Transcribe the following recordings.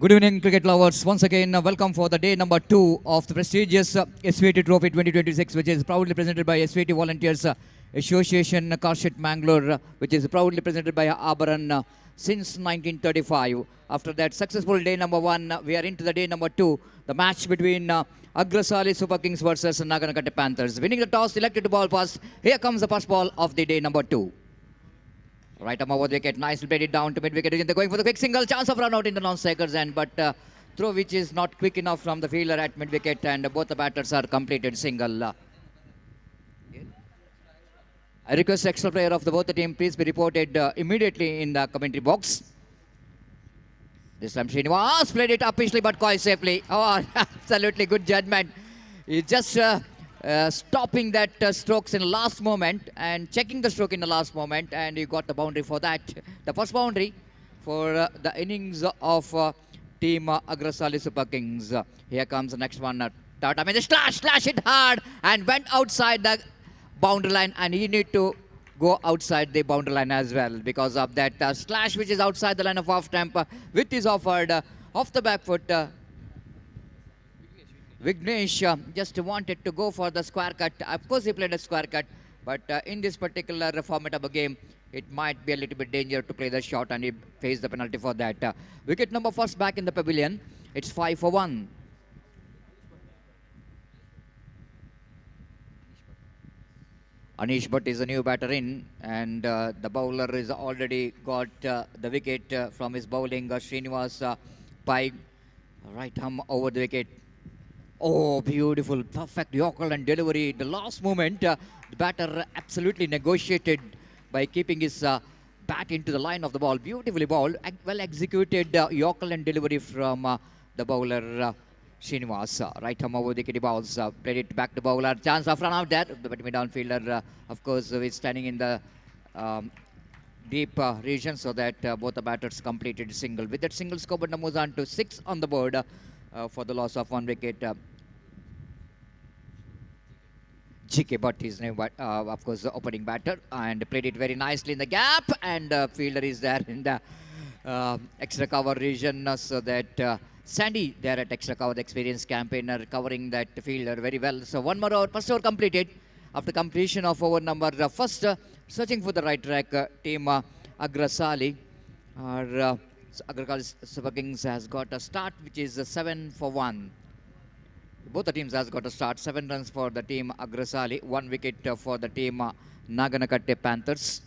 Good evening, cricket lovers. Once again, welcome for the day number 2 of the prestigious SVT Trophy 2026, which is proudly presented by SVT Volunteers Association, Karshit Mangalore, which is proudly presented by Abaran since 1935. After that successful day number 1, we are into the day number 2, the match between Agrasali Super Kings versus Nagataka Panthers. Winning the toss, elected to ball pass. Here comes the first ball of the day number 2. Right arm over the wicket, nicely played it down to mid-wicket. They're going for the quick single, chance of run out in the non-strikers end, but throw which is not quick enough from the fielder at mid-wicket, and both the batters are completed single. I request extra player of both the team, please be reported immediately in the commentary box. This time Srinivas played it uppishly but quite safely. Oh, absolutely good judgment. He just stopping that strokes in the last moment and checking the stroke in the last moment, and he got the boundary for that. The first boundary for the innings of team Agrasali Super Kings. Here comes the next one. Tata, I mean, slash it hard and went outside the boundary line, and he need to go outside the boundary line as well because of that slash which is outside the line of off stump with his offered off the back foot. Vignesh just wanted to go for the square cut. Of course, he played a square cut, but in this particular format of a game, it might be a little bit dangerous to play the shot, and he faced the penalty for that. Wicket number first back in the pavilion. It's 5 for 1. Anish Bhatt is a new batter in, and the bowler is already got the wicket from his bowling. Srinivas by right arm over the wicket. Oh, beautiful, perfect Yorker and delivery. The last moment, the batter absolutely negotiated by keeping his bat into the line of the ball. Beautifully bowled, well executed Yorker and delivery from the bowler Srinivas. Right arm over the kitty balls, played it back to bowler. Chance of run out there, but midfielder, of course, is standing in the deep region, so that both the batters completed single. With that single, scoreboard moves on to 6 on the board for the loss of 1 wicket. GK Bhatt is name, of course, the opening batter, and played it very nicely in the gap, and fielder is there in the extra cover region, so that Sandy there at extra cover, the experienced campaigner, covering that fielder very well. So 1 more over, first over completed. After completion of over number first, searching for the right track, team Agrasali or Agrasali Super Kings has got a start which is 7 for 1. Both the teams has got a start. 7 runs for the team Agrasali, 1 wicket for the team Nagataka Panthers.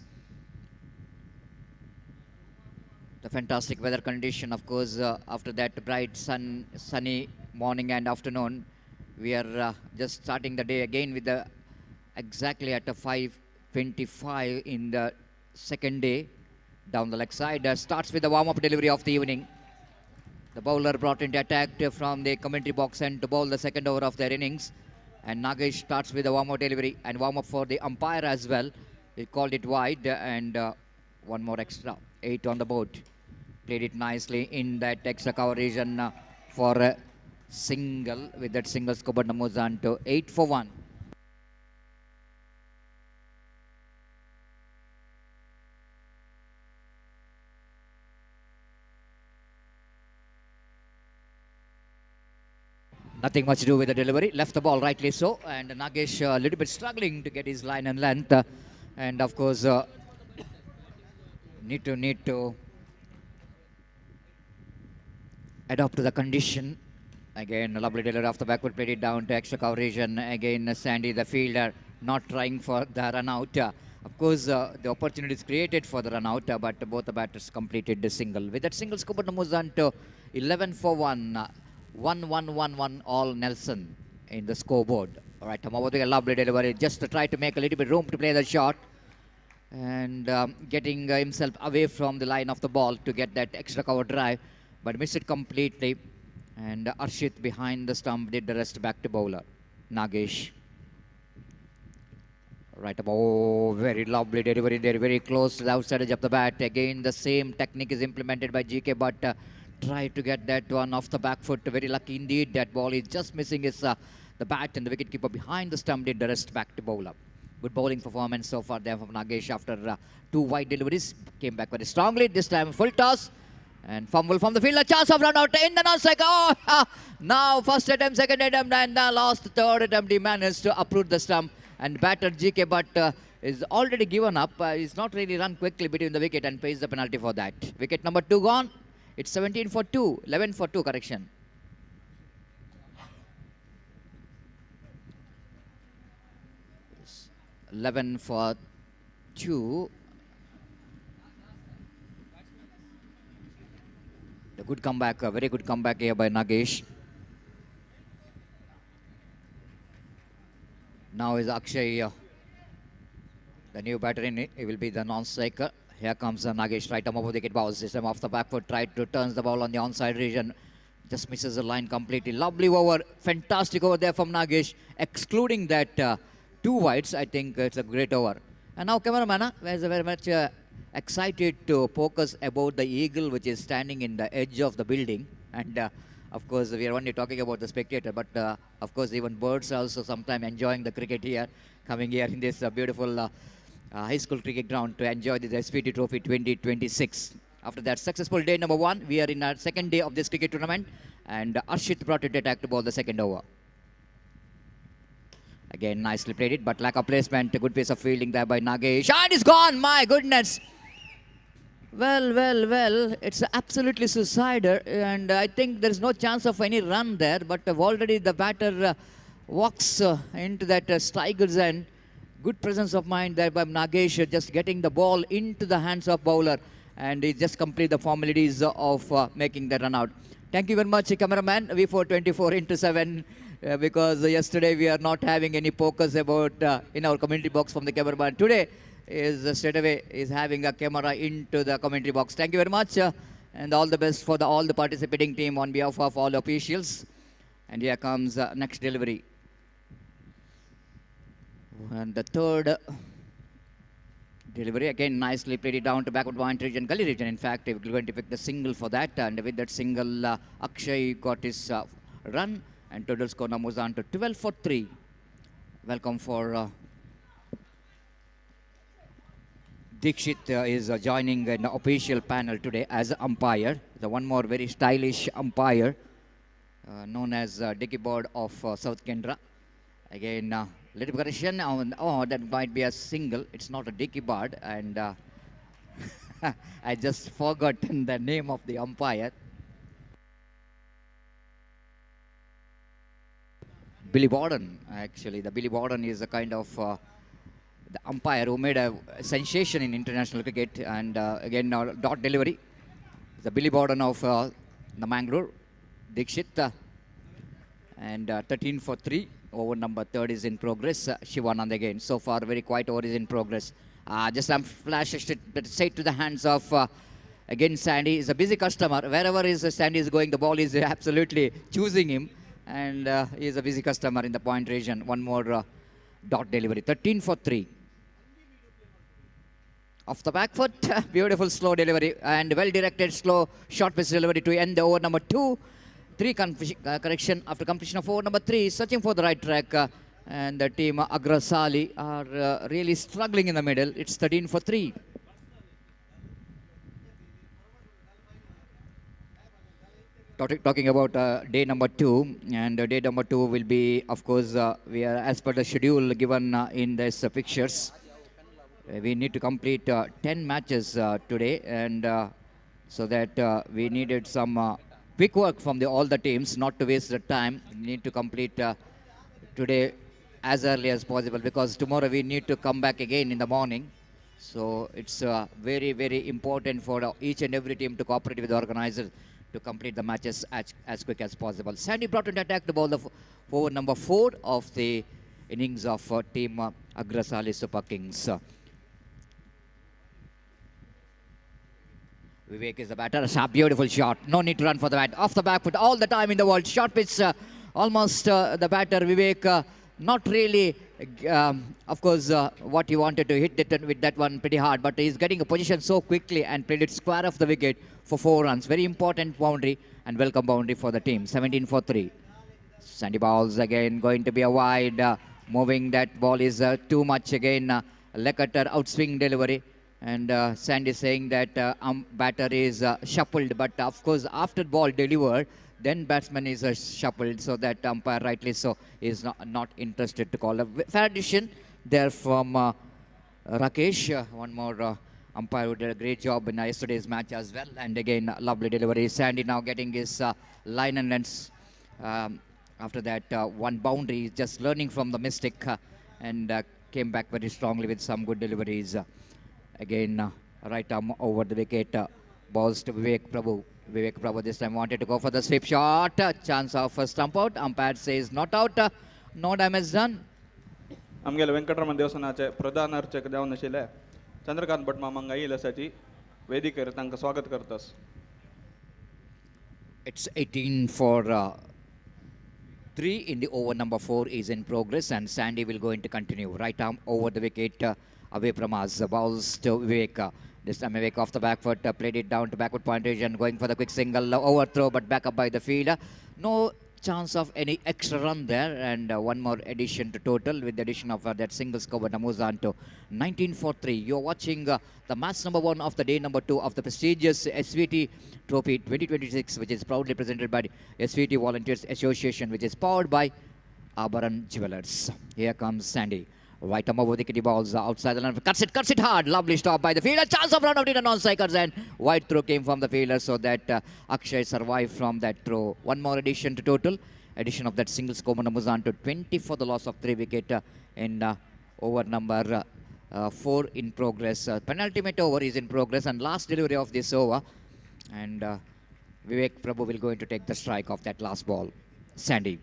The fantastic weather condition, of course, after that bright sunny morning and afternoon, we are just starting the day again with the exactly at 5:25 in the second day. Down the leg side, starts with the warm-up delivery of the evening. The bowler brought into attack from the commentary box and to bowl the second over of their innings. And Nagesh starts with the warm-up delivery and warm-up for the umpire as well. He called it wide, and 1 more extra. 8 on the board. Played it nicely in that extra cover region for a single. With that single, scoreboard moves on to 8 for 1. Nothing much to do with the delivery. Left the ball rightly so, and Nagesh a little bit struggling to get his line and length, and of course need to adapt to the condition. Again, a lovely delivery off the backward, played it down to extra coverage, and again Sandy, the fielder, not trying for the run out. Of course, the opportunity is created for the run out, but both the batters completed the single. With that single, scoreboard moves on to 11 for 1. 1-1-1-1 all Nelson in the scoreboard. All right, over the lovely delivery, just to try to make a little bit room to play the shot, and getting himself away from the line of the ball to get that extra cover drive, but missed it completely. And Arshit behind the stump did the rest back to bowler Nagesh. Right, oh, very lovely delivery there, very close to the outside edge of the bat. Again, the same technique is implemented by GK, but try to get that one off the back foot. Very lucky indeed. That ball is just missing his the bat, and the wicketkeeper behind the stump did the rest back to bowler. Good bowling performance so far there from Nagesh after 2 wide deliveries. Came back very strongly. This time full toss, And fumble from the field, a chance of run out in the non-strike. Oh, now first attempt, second attempt, and the last third attempt he managed to uproot the stump and batter GK, but is already given up. He's not really run quickly between the wicket and pays the penalty for that. Wicket number 2 gone. It's 17 for 2, 11 for 2, correction. It's 11 for 2. A good comeback, a very good comeback here by Nagesh. Now is Akshay, the new batter in it. He will be the non-striker. Here comes Nagesh, right arm of the wicket, bowl system off the back foot, tried to turns the ball on the onside region. Just misses the line completely. Lovely over, fantastic over there from Nagesh. Excluding that 2 wides, I think it's a great over. And now cameraman is very much excited to focus about the eagle which is standing in the edge of the building. And of course, we are only talking about the spectator, but of course, even birds are also sometimes enjoying the cricket here, coming here in this beautiful high school cricket ground to enjoy the SVT Trophy 2026. After that successful day number 1, we are in our second day of this cricket tournament, and Arshit brought it attack to ball the second over. Again, nicely played it, but lack of placement, a good piece of fielding there by Nagesh. And it's gone, my goodness! Well, it's absolutely suicidal, and I think there's no chance of any run there, but already the batter walks into that striker's end. Good presence of mind there by Nagesh, just getting the ball into the hands of bowler, and he just complete the formalities of making the run out. Thank you very much, cameraman. V424/7, because yesterday we are not having any focus about in our commentary box from the cameraman. Today is straight away is having a camera into the commentary box. Thank you very much, and all the best for all the participating team on behalf of all officials. And here comes next delivery. And the third delivery, again nicely played it down to backward point region, gully region. In fact, we're going to pick the single for that, and with that single, Akshay got his run, and total score now moves on to 12 for 3. Welcome for Dikshit is joining an official panel today as umpire. The one more very stylish umpire known as Dicky Bird of South Kendra. Again, little correction. Oh, that might be a single. It's not a Dicky Bird, and I just forgotten the name of the umpire. Billy Borden, actually. The Billy Borden is a kind of the umpire who made a sensation in international cricket, and again dot delivery. The Billy Borden of the Mangalore, Dikshit, and 13 for 3. Over number 3 is in progress. Shivanand again. So far, very quiet over is in progress. Just some flash straight to the hands of again Sandy. Is a busy customer. Wherever Sandy is going, the ball is absolutely choosing him, and he is a busy customer in the point region. One more dot delivery. 13 for 3. Off the back foot, beautiful slow delivery and well-directed slow short pitch delivery to end the over number 2. 3 correction after completion of over number 3, searching for the right track, and the team Agrasali are really struggling in the middle. It's 13 for 3. Talking about day number 2, and day number 2 will be, of course, we are as per the schedule given in this pictures. We need to complete 10 matches today, and so that we needed some quick work from all the teams, not to waste the time. We need to complete today as early as possible, because tomorrow we need to come back again in the morning. So it's very, very important for each and every team to cooperate with the organizers to complete the matches as quick as possible. Sandy brought an attack to ball the over number 4 of the innings of team Agrasali Super Kings. Vivek is the batter. A beautiful shot. No need to run for the bat. Off the back foot all the time in the world. Short pitch. Almost the batter Vivek not really, of course, what he wanted to hit it with that one pretty hard. But he's getting a position so quickly and played it square off the wicket for 4 runs. Very important boundary and welcome boundary for the team. 17 for 3. Sandy balls again going to be a wide. Moving that ball is too much again. Lekater outswing delivery. And Sandy saying that batter is shuffled, but of course after ball delivered, then batsman is shuffled, so that umpire rightly so is not interested to call. A fair addition there from Rakesh. One more umpire who did a great job in yesterday's match as well. And again, lovely delivery. Sandy now getting his line and lengths. After that, one boundary, just learning from the mistake and came back very strongly with some good deliveries. Again, right arm over the wicket. Balls to Vivek Prabhu. Vivek Prabhu this time wanted to go for the sweep shot. Chance of a stump out. Umpire says not out. No damage done. आमगेले वेंकटरमण देवस्थानाचे प्रधान अर्चक जावन आशिल्ले चंद्रकांत भट मामांक आयिल्ले आसाची वेदिकेर तांकां स्वागत करतास. It's 18 for 3 in the over. Number 4 is in progress, and Sandy will go into continue. Right arm over the wicket, away from us. Balls to Vivek. This time Vivek off the back foot, played it down to backward pointage and going for the quick single overthrow, but back up by the fielder. No chance of any extra run there, and one more addition to total with the addition of that single score, but moves on to 19 for 3. You're watching the match number 1 of the day number 2 of the prestigious SVT Trophy 2026, which is proudly presented by the SVT Volunteers Association, which is powered by Abaran Jewelers. Here comes Sandy. Right arm over the kitty balls outside the line. Cuts it hard. Lovely stop by the fielder. Chance of run out in the non-strikers, and wide throw came from the fielder, so that Akshay survived from that throw. One more addition to total. Addition of that single score moves on to 20 for the loss of 3 wicket in over number 4 in progress. Penultimate over is in progress, and last delivery of this over. And Vivek Prabhu will go in to take the strike of that last ball. Sandy.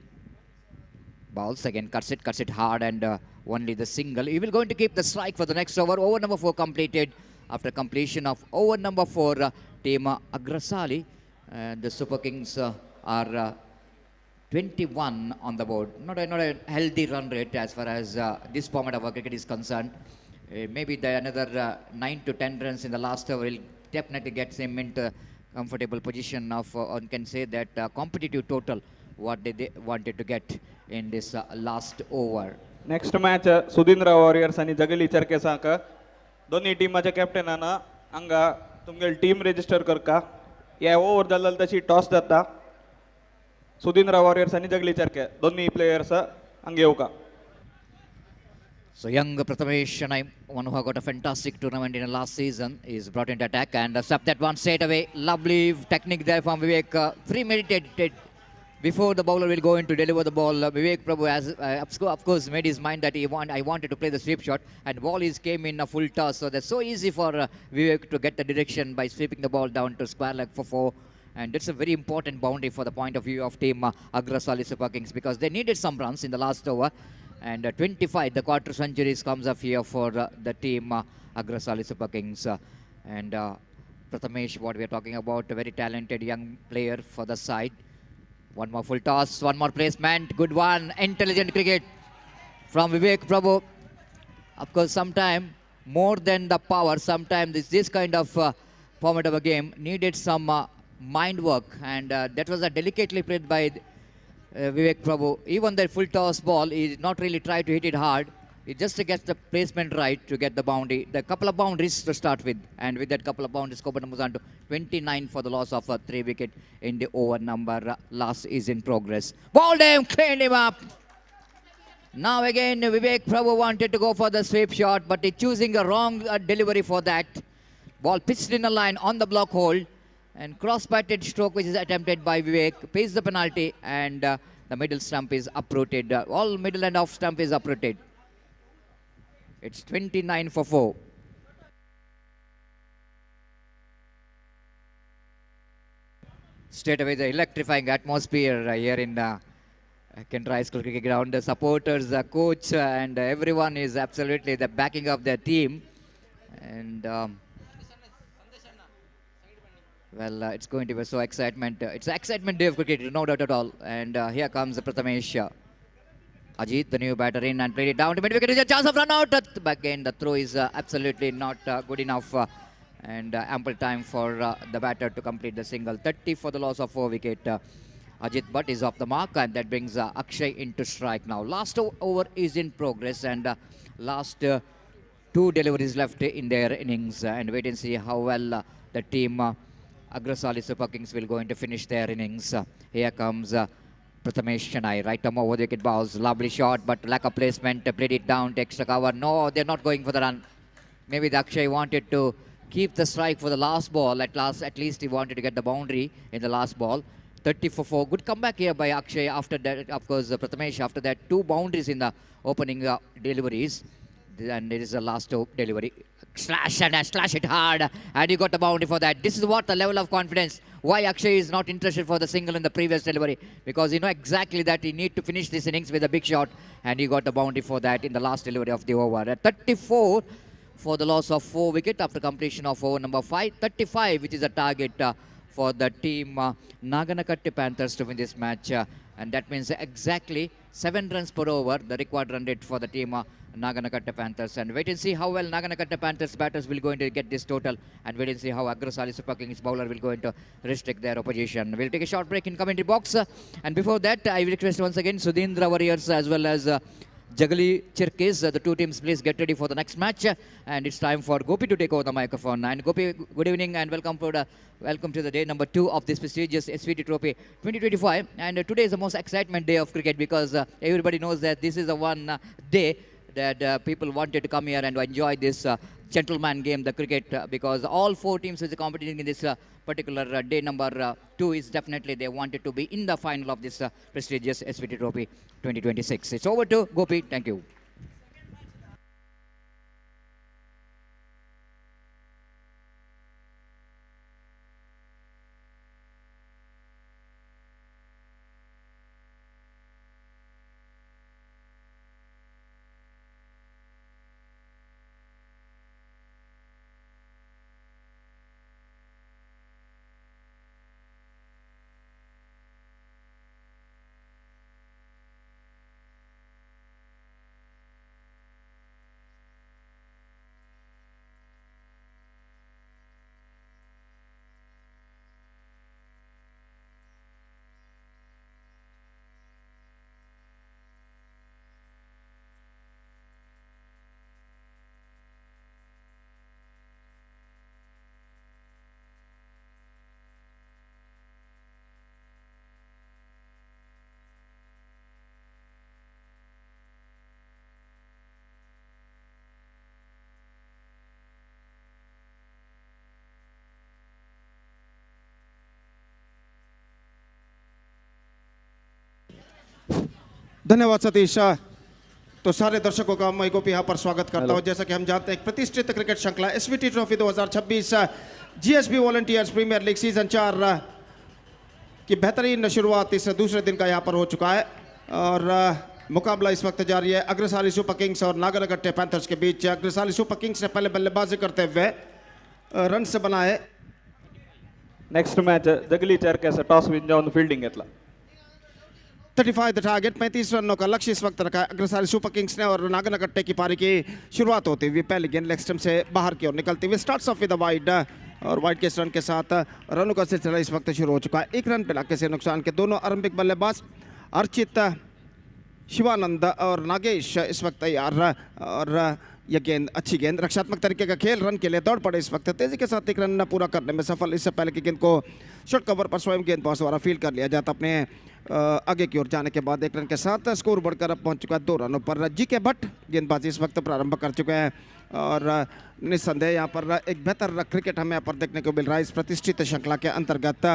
Balls again, cuts it hard, and only the single. He will going to keep the strike for the next over. Over number 4 completed. After completion of over number 4, team Agrasali and the Super Kings are 21 on the board. Not a healthy run rate as far as this format of cricket is concerned. Maybe another 9 to 10 runs in the last over will definitely get him into comfortable position of, one can say that competitive total what they wanted to get in this last over. Next match Sudhindra warriors आणि जगली चरकेसाक दोन्ही टीमाचे कॅप्टनान हांगा तुमगेली team resistor करका. ह्या over जाल्यार तशी toss जाता. सुदिंद्र warriors आणि जगली चरके दोन्ही प्लेयर्स हांगा येवका. So young Prathamesh, one who got a fantastic tournament in the last season, is brought into attack and swept that one straight away. Lovely technique there from Vivek. Premeditated. Before the bowler will go in to deliver the ball, Vivek Prabhu has, of course, made his mind that I wanted to play the sweep shot, and ball came in a full toss. So that's so easy for Vivek to get the direction by sweeping the ball down to square leg for 4. And it's a very important boundary for the point of view of team Agrasali Super Kings, because they needed some runs in the last over. And 25, the quarter centuries comes up here for the team Agrasali Super Kings. And Prathamesh, what we are talking about, a very talented young player for the side. One more full toss, one more placement, good one, intelligent cricket from Vivek Prabhu. Of course, sometimes more than the power, sometimes this kind of format of a game needed some mind work, and that was delicately played by Vivek Prabhu. Even the full toss ball, he did not really try to hit it hard. He just gets the placement right to get the boundary. The couple of boundaries to start with, and with that couple of boundaries, Koban moves on to 29 for the loss of 3 wicket in the over number. Last is in progress. Ball him, cleaned him up. Now again, Vivek Prabhu wanted to go for the sweep shot, but he's choosing a wrong delivery for that. Ball pitched in a line on the block hole, and cross-batted stroke which is attempted by Vivek pays the penalty, and the middle stump is uprooted. All middle and off stump is uprooted. It's 29 for 4. Straight away, the electrifying atmosphere here in Canara High School Cricket Ground. The supporters, the coach, and everyone is absolutely the backing of their team. And well, it's going to be so excitement. It's an excitement day of cricket, no doubt at all. And here comes Prathamesh. Ajit, the new batter, in and played it down to mid-wicket. Is a chance of run out. Back again, the throw is absolutely not good enough. And ample time for the batter to complete the single. 30 for the loss of 4 wicket. Ajit Bhatt is off the mark, and that brings Akshay into strike now. Last over is in progress, and last 2 deliveries left in their innings, and wait and see how well the team Agrasali Super Kings will going to finish their innings. Here comes Prathamesh Chennai, right arm over the wicket balls, lovely shot, but lack of placement, played it down to extra cover. No, they're not going for the run. Maybe the Akshay wanted to keep the strike for the last ball. At least he wanted to get the boundary in the last ball. 30 for 4. Good comeback here by Akshay. After that, of course, Prathamesh, after that, 2 boundaries in the opening deliveries. And it is the last delivery. Slash and slash it hard. And you got the boundary for that. This is what the level of confidence. Why Akshay is not interested for the single in the previous delivery. Because you know exactly that he need to finish this innings with a big shot. And he got the boundary for that in the last delivery of the over. At 34 for the loss of 4 wicket after completion of over number 5. 35, which is a target for the team Nagataka Panthers to win this match. And that means exactly 7 runs per over, the required run rate for the team Nagataka Panthers. And wait and see how well Nagataka Panthers batters will going to get this total. And wait and see how Agrasali Super Kings bowler will going to restrict their opposition. We'll take a short break in commentary box. And before that, I will request once again Sudindra Warriors as well as Gladiators, the 2 teams, please get ready for the next match. And it's time for Gopi to take over the microphone. And Gopi, good evening and welcome to the day number 2 of this prestigious SVT Trophy 2025. And today is the most excitement day of cricket because everybody knows that this is the one day that people wanted to come here and enjoy this gentleman game, the cricket, because all 4 teams is competing in this particular day number 2 is definitely they wanted to be in the final of this prestigious SVT Trophy 2026. It's over to Gopi. Thank you. धन्यवाद सतीश। तो सारे दर्शकों का मैं गोपी यहाँ पर स्वागत करता हूँ। जैसा कि हम जानते हैं प्रतिष्ठित क्रिकेट श्रृंखला SVT trophy 2026 GSB volunteers premier league season 4 की बेहतरीन शुरुआत इस दूसरे दिन का यहाँ पर हो चुका है और मुकाबला इस वक्त जारी है अग्रसाली सुपर किंग्स और नागारकट्टे पैंथर्स के बीच। अग्रसाली सुपर किंग्स ने पहले बल्लेबाजी करते हुए रन से बनाए। नेक्स्ट मैच जगलीचर टॉस विन जाऊन फील्डिंग घेतला। 35 द टारगेट, 35 रनों का लक्ष्य इस वक्त रखा है अग्रसाली सुपर किंग्स ने और नागारकट्टे की पारी की शुरुआत होती हुई पहली गेंद लेग स्टंप से बाहर की ओर निकलती हुई starts off with the wide और वाइड के रन के साथ रनों का सिलसिला इस वक्त शुरू हो चुका है। 1 रन पे से नुकसान के दोनों आरंभिक बल्लेबाज अर्चित, शिवानंद और नागेश इस वक्त तैयार और यह गेंद अच्छी गेंद रक्षात्मक तरीके का खेल रन के लिए दौड़ पड़े इस वक्त तेजी के साथ 1 रन पूरा करने में सफल। इससे पहले की गेंद को शॉर्ट कवर पर स्वयं गेंदबाज द्वारा फील्ड कर लिया जाता अपने आगे की ओर जाने के बाद 1 रन के साथ स्कोर बढ़कर अब पहुंच चुका है 2 रनों पर। जीके भट्ट गेंदबाजी इस वक्त प्रारंभ कर चुके हैं और निस्संदेह यहाँ पर एक बेहतर क्रिकेट हमें यहाँ पर देखने को मिल रहा है इस प्रतिष्ठित श्रृंखला के अंतर्गत।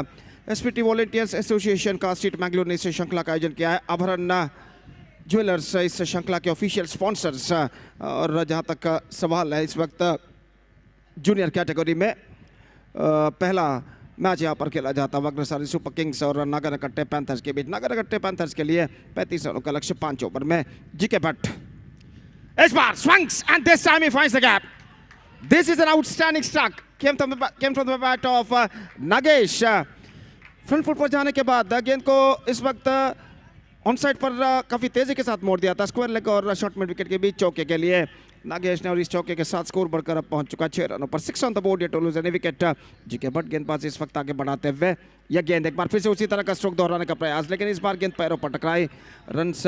एसवीटी वॉलंटियर्स एसोसिएशन का स्टेट मैंगलोर ने इस श्रृंखला का आयोजन किया है। आभरण ज्वेलर्स इस श्रृंखला के ऑफिशियल स्पॉन्सर्स और जहां तक सवाल है इस वक्त जूनियर कैटेगरी में पहला मैच यहां पर खेला जाता है अग्रसाली सुपर किंग्स और नागारकट्टे पैंथर्स के बीच। नागारकट्टे पैंथर्स के लिए 35 रनों का लक्ष्य 5 ओवर में। जीके भट्ट इस बार swings and this time he finds the gap. This is an outstanding struck came from the bat of Nagesh. Front foot पर जाने के बाद गेंद को इस वक्त ऑन साइड पर काफी तेजी के साथ मोड़ दिया था स्क्वायर लेग और शॉर्ट मिड विकेट के बीच चौके के लिए नागेश ने और इस चौके के साथ स्कोर बढ़कर अब पहुंच चुका 6 रनों पर। 6 on the board to lose any wicket. GK Bhat गेंदबाज इस वक्त आगे बढ़ाते हुए यह गेंद एक बार फिर से उसी तरह का स्ट्रोक दोहराने का प्रयास लेकिन इस बार गेंद पैरों पर टकराई। रन्स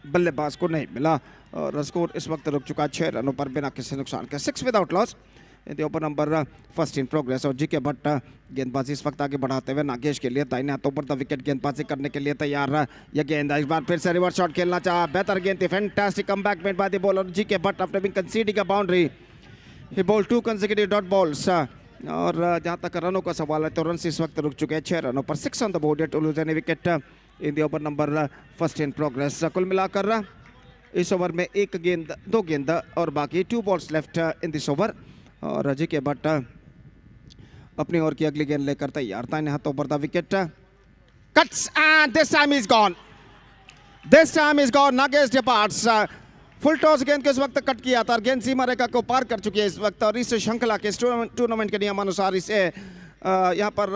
बल्लेबाज को नहीं मिला और स्कोर इस वक्त रुक चुका 6 रनों पर बिना किसी नुकसान के। 6 without loss in the over number first in progress. और जीके भट्ट गेंदबाजी इस वक्त आगे बढ़ाते हुए नागेश के लिए दाहिने हाथों पर द विकेट गेंदबाजी करने के लिए तैयार। यह गेंद इस बार फिर से रिवर्स शॉट खेलना चाहा, बेहतर गेंद थी, fantastic comeback made by the bowler GK Bhat after being conceding a boundary. He bowled 2 consecutive dot balls. और जहां तक रनों का सवाल है तो रन इस वक्त रुक चुके हैं 6 रनों पर। 6 on the board to lose any wicket in the over number first in progress. कुल मिलाकर इस ओवर में 1 गेंद 2 गेंद और बाकी 2 balls left in this over. और जीके भट्ट अपनी ओर की अगली गेंद लेकर तैयार। दाहिने हाथों पर the wicket cuts and this time is gone. This time is gone. Nagesh departs. Full toss गेंद को इस वक्त कट किया था, गेंद सीमा रेखा को पार कर चुकी है इस वक्त। और इस श्रृंखला के टूर्नामेंट के नियमानुसार इसे यहाँ पर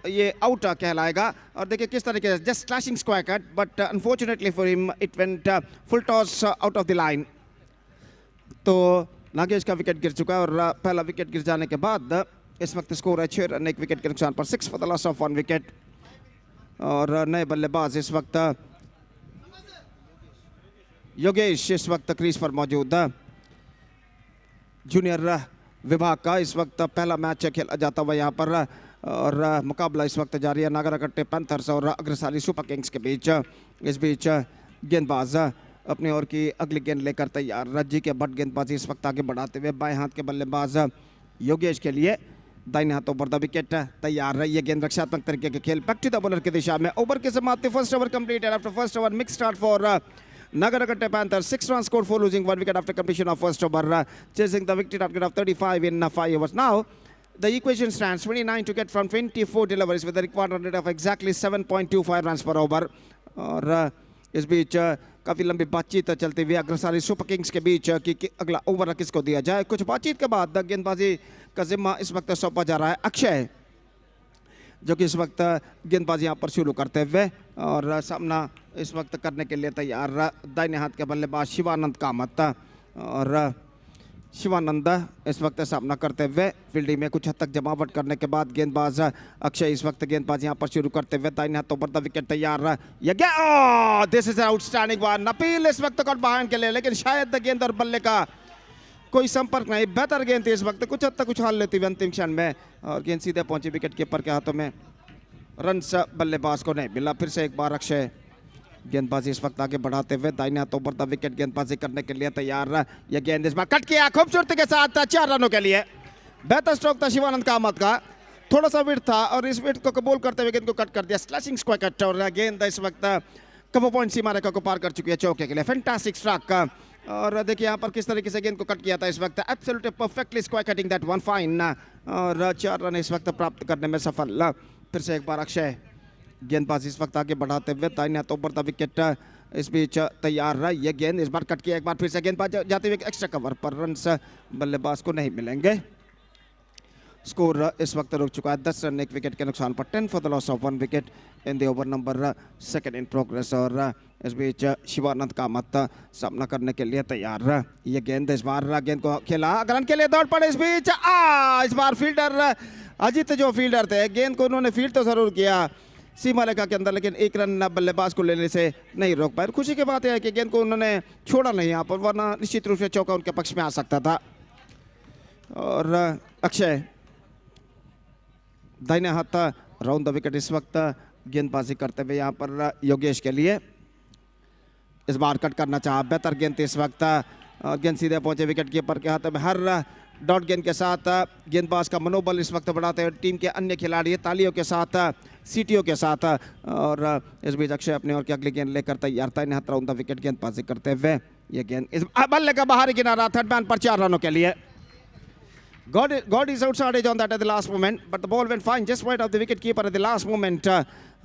ये आउट कहलाएगा। और देखिए किस तरीके से just slashing square cut, but unfortunately for him it went full toss out of the line. तो नागेश का विकेट गिर चुका है और पहला विकेट गिर जाने के बाद इस वक्त स्कोर है 6 रन 1 विकेट के नुकसान पर। 6 for the loss of 1 wicket. और नए बल्लेबाज इस वक्त योगेश इस वक्त क्रीज पर मौजूद। जूनियर विभाग का इस वक्त पहला मैच खेला जाता हुआ यहाँ पर। और मुकाबला इस वक्त जारी है नागरकट्टे पैंथर्स और अग्रसाली सुपर किंग्स के बीच। इस बीच गेंदबाज अपनी ओर की अगली गेंद लेकर तैयार। रज्जी के भट्ट गेंदबाजी इस वक्त आगे बढ़ाते हुए बाएं हाथ के बल्लेबाज योगेश के लिए दाहिने हाथों पर द विकेट तैयार है। ये गेंद रक्षात्मक तरीके के खेल बैक टू द बॉलर की दिशा में। ओवर के समाप्ति first over completed after first over mix start for Nagataka Panthers. 6 runs scored for losing 1 wicket after completion of first over, chasing the victory target of 35 in 5 overs. Now, the equation stands 29 to get from 24 deliveries with a required run rate of exactly 7.25 runs per over. और इस बीच काफ़ी लंबी बातचीत चलती हुई अग्रसाली super Kings के बीच कि अगला ओवर किसको दिया जाए। कुछ बातचीत के बाद गेंदबाजी का जिम्मा इस वक्त सौंपा जा रहा है अक्षय, जो कि इस वक्त गेंदबाजी यहाँ पर शुरू करते हुए और सामना इस वक्त करने के लिए तैयार। दाहिने हाथ के बल्लेबाज शिवानंद कामत। और शिवानंद इस वक्त सामना करते हुए फील्डिंग में कुछ हद तक जमावट करने के बाद गेंदबाज अक्षय इस वक्त गेंदबाजी यहाँ पर शुरू करते हुए दाहिने हाथों पर द विकेट तैयार। This is outstanding one. Appeal इस वक्त कॉट बाहर के लिए, लेकिन शायद गेंद और बल्ले का कोई संपर्क नहीं। बेहतर गेंद थी इस वक्त, कुछ हद तक उछाल लेती हुई अंतिम क्षण में और गेंद सीधे पहुंची विकेट कीपर के हाथों में। रन बल्लेबाज को नहीं मिला। फिर से एक बार अक्षय गेंदबाजी इस वक्त आगे बढ़ाते हुए दाहिने हाथों पर द विकेट गेंदबाजी करने के लिए तैयार। यह गेंद इस बार कट किया खूबसूरती के साथ 4 रनों के लिए। बेहतर स्ट्रोक था शिवानंद कामत का, थोड़ा सा विड था और इस विड को कबूल करते हुए गेंद को कट कर दिया। स्लैशिंग स्क्वायर कट और गेंद इस वक्त कवर पॉइंट सीमा रेखा को पार कर चुकी है चौके के लिए। Fantastic strike. और देखिए यहाँ पर किस तरीके से गेंद को कट किया था इस वक्त। Absolutely perfectly square cutting that one fine. और 4 रन इस वक्त प्राप्त करने में सफल। फिर से एक बार अक्षय गेंदबाजी इस वक्त आगे बढ़ाते हुए दाहिने हाथों पर द विकेट इस बीच तैयार रहा। यह गेंद इस बार कट किया, एक बार फिर से गेंदबाज जाते हुए एक्स्ट्रा कवर पर रन बल्लेबाज को नहीं मिलेंगे। स्कोर इस वक्त रुक चुका है 10 रन 1 विकेट के नुकसान पर। 10 for the loss of 1 wicket in the over number second in progress. और इस बीच शिवानंद कामत सामना करने के लिए तैयार। ये गेंद इस बार गेंद को खेला, रन के लिए दौड़ पड़े इस बीच। इस बार फील्डर अजित जो फील्डर थे, गेंद को उन्होंने फील्ड तो जरूर किया सीमा रेखा के अंदर, लेकिन 1 रन बल्लेबाज को लेने से नहीं रोक पाए। खुशी की बात है कि गेंद को उन्होंने छोड़ा नहीं यहाँ पर, वरना निश्चित रूप से चौका उनके पक्ष में आ सकता था। और अक्षय दाहिने हाथ राउंड द विकेट इस वक्त गेंदबाजी करते हुए यहाँ पर योगेश के लिए। इस बार कट करना चाहा, बेहतर गेंद थी इस वक्त। गेंद सीधे पहुंचे विकेट कीपर के हाथ में। हर डॉट गेंद के साथ गेंदबाज का मनोबल इस वक्त बढ़ाते हुए टीम के अन्य खिलाड़ी तालियों के साथ, सीटियों के साथ। और इस बीच अक्षय अपने ओर की अगली गेंद लेकर तैयार था। हाथ राउंड द विकेट गेंदबाजी करते हुए ये गेंद इस बल्ले का बाहरी किनारा, थर्ड मैन पर 4 रनों के लिए। God is outside edge on that at the last moment, but the ball went fine just wide of the wicket keeper at the last moment.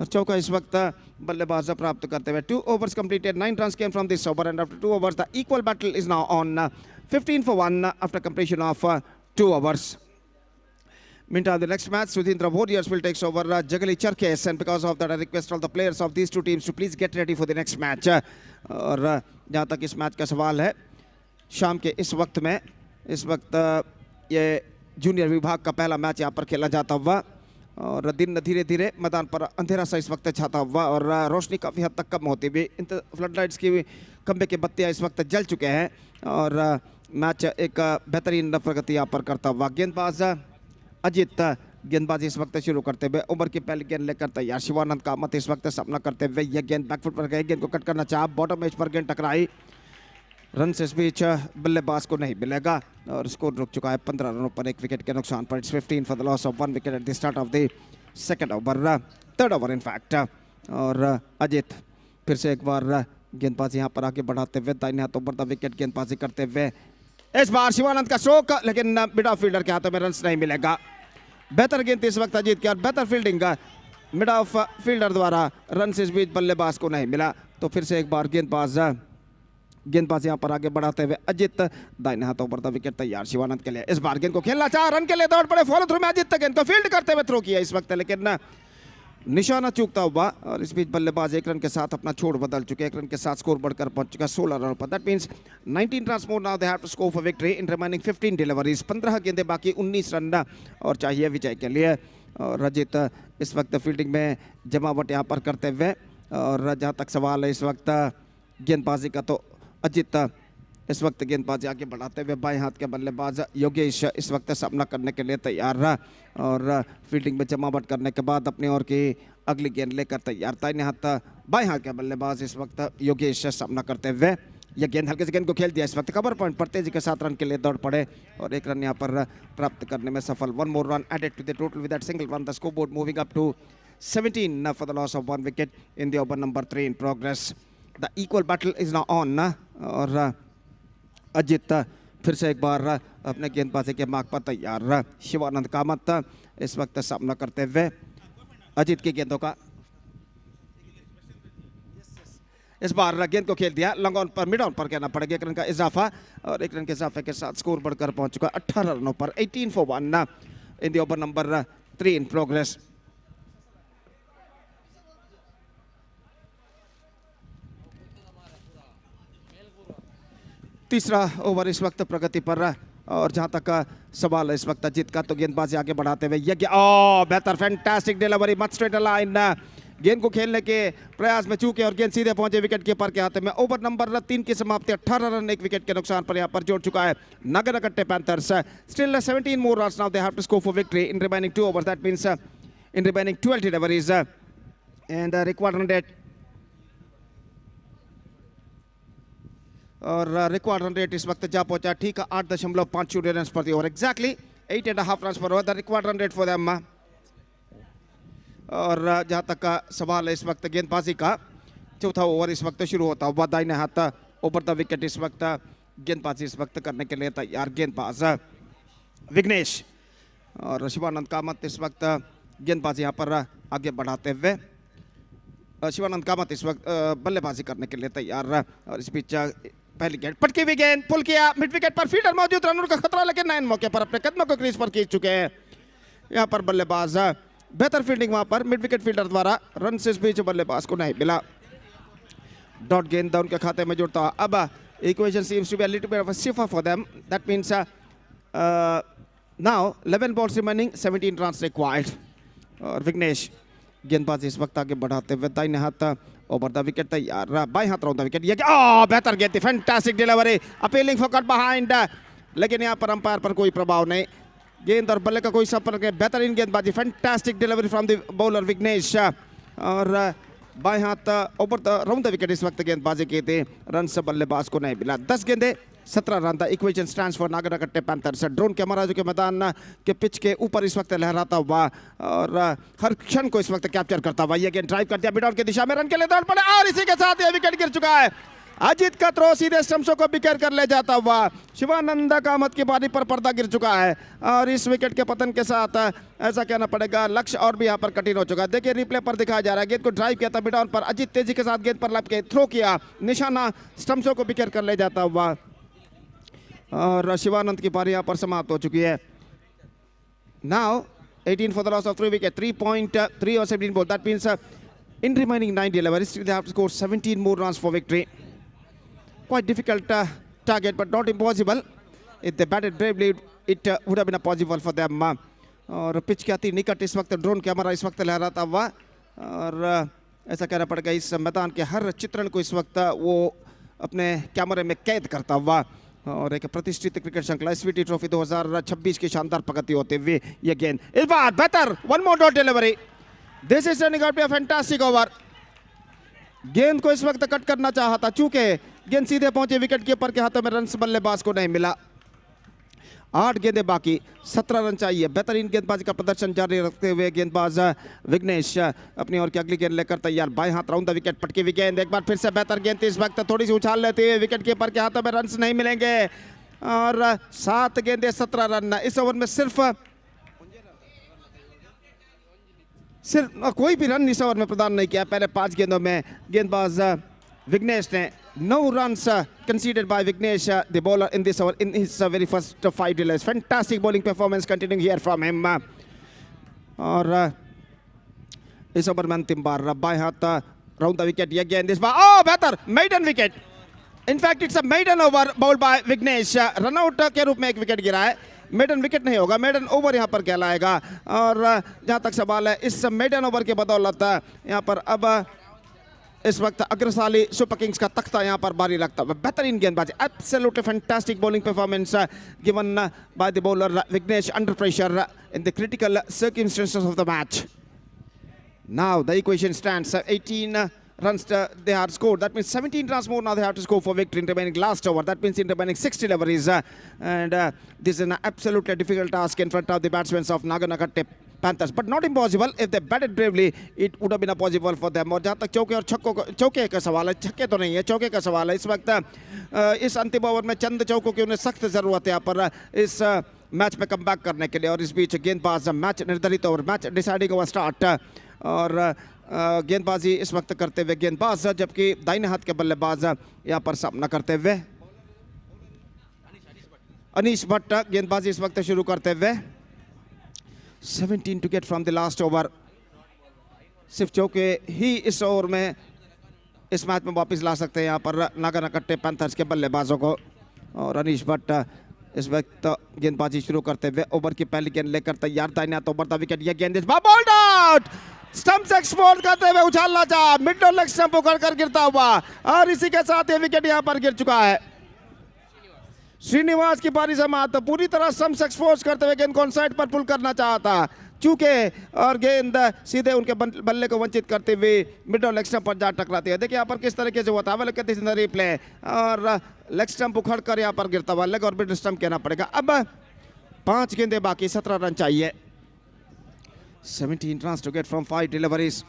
चौका इस वक्त बल्लेबाज प्राप्त करते हुए। 2 overs completed, 9 runs came from this over, and after 2 overs the equal battle is now on 15 for 1 after completion of 2 overs. Meantime, the next match, Sudindra Warriors will take over Jagali Cherkes, and because of that I request all the players of these 2 teams to please get ready for the next match. और जहाँ तक इस match का सवाल है, शाम के इस वक्त में इस वक्त ये जूनियर विभाग का पहला मैच यहाँ पर खेला जाता हुआ और दिन धीरे धीरे मैदान पर अंधेरा सा इस वक्त छाता हुआ और रोशनी काफ़ी हद तक कम होती हुई फ्लड लाइट्स की खंबे के बत्तियां इस वक्त जल चुके हैं और मैच एक बेहतरीन प्रगति यहाँ पर करता हुआ। गेंदबाज अजित गेंदबाजी इस वक्त शुरू करते हुए उम्र की पहली गेंद लेकर तैयार। शिवानंद कामत इस वक्त सामना करते हुए यह गेंद बैकफुट पर गई, गेंद को कट करना चाहा, बॉटम एज पर गेंद टकराई, रन से इस बीच बल्लेबाज को नहीं मिलेगा और स्कोर रुक चुका है 15 रनों पर 1 विकेट के नुकसान पर। It's 15 for the loss of 1 wicket eight the start of the second over, third over in fact. और अजित फिर से एक बार गेंदबाजी यहाँ पर आगे बढ़ाते हुए दाहिने हाथों पर द विकेट गेंदबाजी करते हुए इस बार शिवानंद का स्ट्रोक, लेकिन मिड ऑफ फील्डर के हाथों में रन नहीं मिलेगा। बेहतर गेंद इस वक्त अजीत की और बेहतर फील्डिंग मिड ऑफ फील्डर द्वारा, रन से इस बीच बल्लेबाज को नहीं मिला। तो फिर से एक बार गेंदबाज यहाँ पर आगे बढ़ाते हुए अजित दाहिने हाथों पर द विकेट तैयार शिवानंद के लिए। इस बार गेंद को खेलना चाहा, रन के लिए दौड़ पड़े, फॉलो थ्रू में अजित गेंद को फील्ड करते हुए थ्रो किया इस वक्त, लेकिन निशाना चूकता हुआ और इस बीच बल्लेबाज 1 रन के साथ अपना छोड़ बदल चुके, 1 रन के साथ स्कोर बढ़कर पहुंच चुका 16 रनों पर। That means 19 runs more now they have to score for victory in remaining 15 deliveries. 15 गेंदें बाकी, 19 रन और चाहिए विजय के लिए। और अजित इस वक्त फील्डिंग में जमावट यहाँ पर करते हुए, और जहाँ तक सवाल है इस वक्त गेंदबाजी का, तो अजित इस वक्त गेंदबाजी आगे बढ़ाते हुए बाएं हाथ के बल्लेबाज योगेश इस वक्त सामना करने के लिए तैयार रहा और फील्डिंग में जमावट करने के बाद अपनी ओर की अगली गेंद लेकर तैयार। दाहिने हाथ बाएं हाथ के बल्लेबाज इस वक्त योगेश सामना करते हुए यह गेंद हल्के से गेंद को खेल दिया इस वक्त, कवर पॉइंट पर तेजी के साथ रन के लिए दौड़ पड़े और 1 रन यहाँ पर प्राप्त करने में सफल। 1 more run added to the total with that single run, the scoreboard moving up to 17 for the loss of 1 wicket in the over number 3 in progress. The equal battle is now on और अजित फिर से एक बार अपने गेंदबाजी के मार्ग पर तैयार। शिवानंद कामत इस वक्त सामना करते हुए अजित की गेंदों का, इस बार गेंद को खेल दिया लॉन्ग ऑन पर, मिड ऑन पर कहना पड़ेगा, 1 रन का इजाफा और 1 रन के इजाफे के साथ स्कोर बढ़कर पहुंच चुका 18 रनों पर। 18 for 1 in the over number 3 in progress. तीसरा ओवर इस वक्त प्रगति पर और जहां तक सवाल है इस वक्त अजीत का, तो गेंदबाजी आगे बढ़ाते हुए ये बेहतर fantastic delivery, much straight line, गेंद को खेलने के प्रयास में चूके और गेंद सीधे पहुंचे विकेट कीपर के हाथ में। ओवर नंबर 3 की समाप्ति 18 रन 1 विकेट के नुकसान पर यहां पर जोड़ चुका है नागानाकट्टे panthers. Still 17 more runs now they have to score for victory in remaining 2 overs, that means in remaining 12 deliveries and required run rate और रिकॉर्ड रन रेट इस वक्त जा पहुंचा ठीक 8.50 रन पर ओवर, एग्जैक्टली 8.5 रन पर over the record run rate for them. और जहां तक का सवाल है इस वक्त गेंदबाजी का, चौथा ओवर इस वक्त शुरू होता हुआ दाहिने हाथ ओवर द विकेट इस वक्त गेंदबाजी इस वक्त करने के लिए तैयार गेंदबाज विघ्नेश और शिवानंद कामत इस वक्त गेंदबाजी यहाँ पर आगे बढ़ाते हुए, शिवानंद कामत इस वक्त बल्लेबाजी करने के लिए तैयार और इस बीच पहली गेंद पटकी हुई गेंद पुल किया, मिड विकेट पर फील्डर मौजूद, रनर का खतरा, लेकिन 9 मौके पर अपने कदमों को क्रीज पर खींच चुके हैं यहाँ पर बल्लेबाज। बेहतर फील्डिंग वहां पर मिड विकेट फील्डर द्वारा, रन से इस बीच बल्लेबाज को नहीं मिला। डॉट गेंद उनके खाते में जुड़ता। अब equation seems to be a little bit of a stiffer for them, that means now 11 balls remaining, 17 runs required और विघ्नेश गेंदबाजी इस वक्त आगे बढ़ाते हुए दाहिने हाथ ओवर द विकेट तैयार, बाएं हाथ राउंड द विकेट, ये बेहतर गेंद, fantastic delivery, appealing for cut behind, लेकिन यहाँ पर अंपायर पर कोई प्रभाव नहीं, गेंद और बल्ले का कोई संपर्क नहीं, बेहतरीन गेंदबाजी, fantastic delivery from the bowler Vignesh और बाएं हाथ over the round the wicket इस वक्त गेंदबाजी की थी, रन से बल्लेबाज को नहीं मिला। 10 गेंदे 17 रन, the equation stands for Naganakatte panthers. Drone camera जो के मैदान के पिच के ऊपर इस वक्त लहराता हुआ और हर क्षण को इस वक्त कैप्चर करता हुआ, ये गेंद ड्राइव कर दिया मिड ऑन की दिशा में, रन के लिए दौड़ पड़े और इसी के साथ ये विकेट गिर चुका है। अजीत का थ्रो सीधे स्टंप्सों को बिखेर कर ले जाता हुआ शिवानंद कामत की बारी पर पर्दा गिर चुका है और इस विकेट के पतन के साथ ऐसा कहना पड़ेगा लक्ष्य और भी यहाँ पर कठिन हो चुका है। देखिए रिप्ले पर दिखाया जा रहा है, गेंद को ड्राइव किया था मिड ऑन पर, अजीत तेजी के साथ गेंद पर लप के थ्रो किया, निशाना स्टंप्सों को बिखेर कर ले जाता हुआ और शिवानंद की पारी यहाँ पर समाप्त हो चुकी है। Now 18 for the loss of 3 wicket, 3.3 or 17 ball, that means in remaining 9 deliveries they have to score 17 more runs for victory. Quite difficult target but not impossible. If they batted bravely it would have been a possible for them और pitch के अति निकट इस वक्त drone camera इस वक्त लहराता हुआ, और ऐसा कहना पड़ेगा इस मैदान के हर चित्रण को इस वक्त वो अपने कैमरे में कैद करता हुआ। और एक प्रतिष्ठित क्रिकेट श्रृंखला एसवीटी ट्रॉफी 2026 की शानदार प्रगति होते हुए ये गेंद इस बार बेहतर, one more dot delivery, this is turning out to a fantastic over. गेंद को इस वक्त कट करना चाहा था, चूंकि गेंद सीधे पहुंचे विकेट कीपर के हाथों में, रन्स बल्लेबाज को नहीं मिला। 8 गेंदें बाकी, 17 रन चाहिए। बेहतरीन गेंदबाजी का प्रदर्शन जारी रखते हुए गेंदबाज विघ्नेश अपनी ओर की अगली गेंद लेकर तैयार, बाएं हाथ राउंड द विकेट, पटकी हुई गेंद, एक बार फिर से बेहतर गेंद इस वक्त थोड़ी सी उछाल लेती है, विकेट कीपर के हाथों में, रन्स नहीं मिलेंगे। और 7 गेंदें 17 रन। इस ओवर में सिर्फ कोई भी रन इस ओवर में प्रदान नहीं किया। पहले 5 गेंदों में गेंदबाज विघ्नेश ने no runs conceded by Vignesh, the bowler in this over, in his very first 5 delays. Fantastic bowling performance continuing here from him. और इस ओवर में अंतिम बार बाएं हाथ राउंड द विकेट, ये गेंद इस बार बेहतर, maiden wicket. In fact it's a maiden over bowled by Vighnesh. Run out के रूप में एक विकेट गिरा है, मेडन विकेट नहीं होगा, मेडन ओवर यहाँ पर कहलाएगा। और जहाँ तक सवाल है, इस मेडन ओवर के बदौलत यहाँ पर अब इस वक्त अग्रसाली सुपर किंग्स का तख्ता यहाँ पर भारी लगता है। बेहतरीन गेंदबाजी, absolutely fantastic bowling performance given by the bowler Vignesh under pressure in the critical circumstances of the match. Now the equation stands 18 runs they are scored. That means 17 runs more now they have to score for victory in remaining last over. That means in remaining 6 deliveries. And this is an absolutely difficult task in front of the batsmen of Nagataka Panthers. But not impossible. If they batted bravely, it would have been possible for them. और जहाँ तक चौके और चौके का सवाल है, छक्के तो नहीं है, चौके का सवाल है। इस वक्त इस अंतिम ओवर में चंद चौकों की उन्हें सख्त ज़रूरत है यहाँ पर इस मैच में कम बैक करने के लिए। और इस बीच गेंदबाज मैच निर्धारित over, match deciding over start, और गेंदबाजी इस वक्त करते हुए गेंदबाज, जबकि दाहिने हाथ के बल्लेबाज यहाँ पर सामना करते हुए अनीश भट्ट गेंदबाजी इस वक्त शुरू करते हुए। 17 to get from the last over. सिर्फ चौके ही इस ओवर में इस मैच में वापस ला सकते हैं यहाँ पर नागानकट्टे पैंथर्स के बल्लेबाजों को। और अनीश भट्ट इस वक्त गेंदबाजी शुरू करते हुए ओवर की पहली गेंद लेकर तैयार, दाहिने हाथ ओवर द विकेट, ये गेंद इस बार बॉल्ड आउट, स्टंप से एक्सपोर्ट करते हुए उछालना चाहा, मिड लेग स्टंप उखड़ कर गिरता हुआ, और इसी के साथ ये विकेट यहां पर गिर चुका है। श्रीनिवास की पारी समाप्त, पूरी तरह स्टंप से एक्सपोर्ट करते हुए गेंद को ऑन साइड पर पुल करना चाहता, चूके और गेंद सीधे उनके बल्ले को वंचित करते हुए मिड लेग स्टंप पर जा टकराती है। देखिए यहाँ पर किस तरीके से हुआ था, रिप्ले, और लेग स्टंप उखड़ कर यहाँ पर गिरता हुआ, लेग और मिड स्टंप कहना पड़ेगा। अब 5 गेंदें बाकी, 17 रन चाहिए। 17 runs to get from 5 deliveries.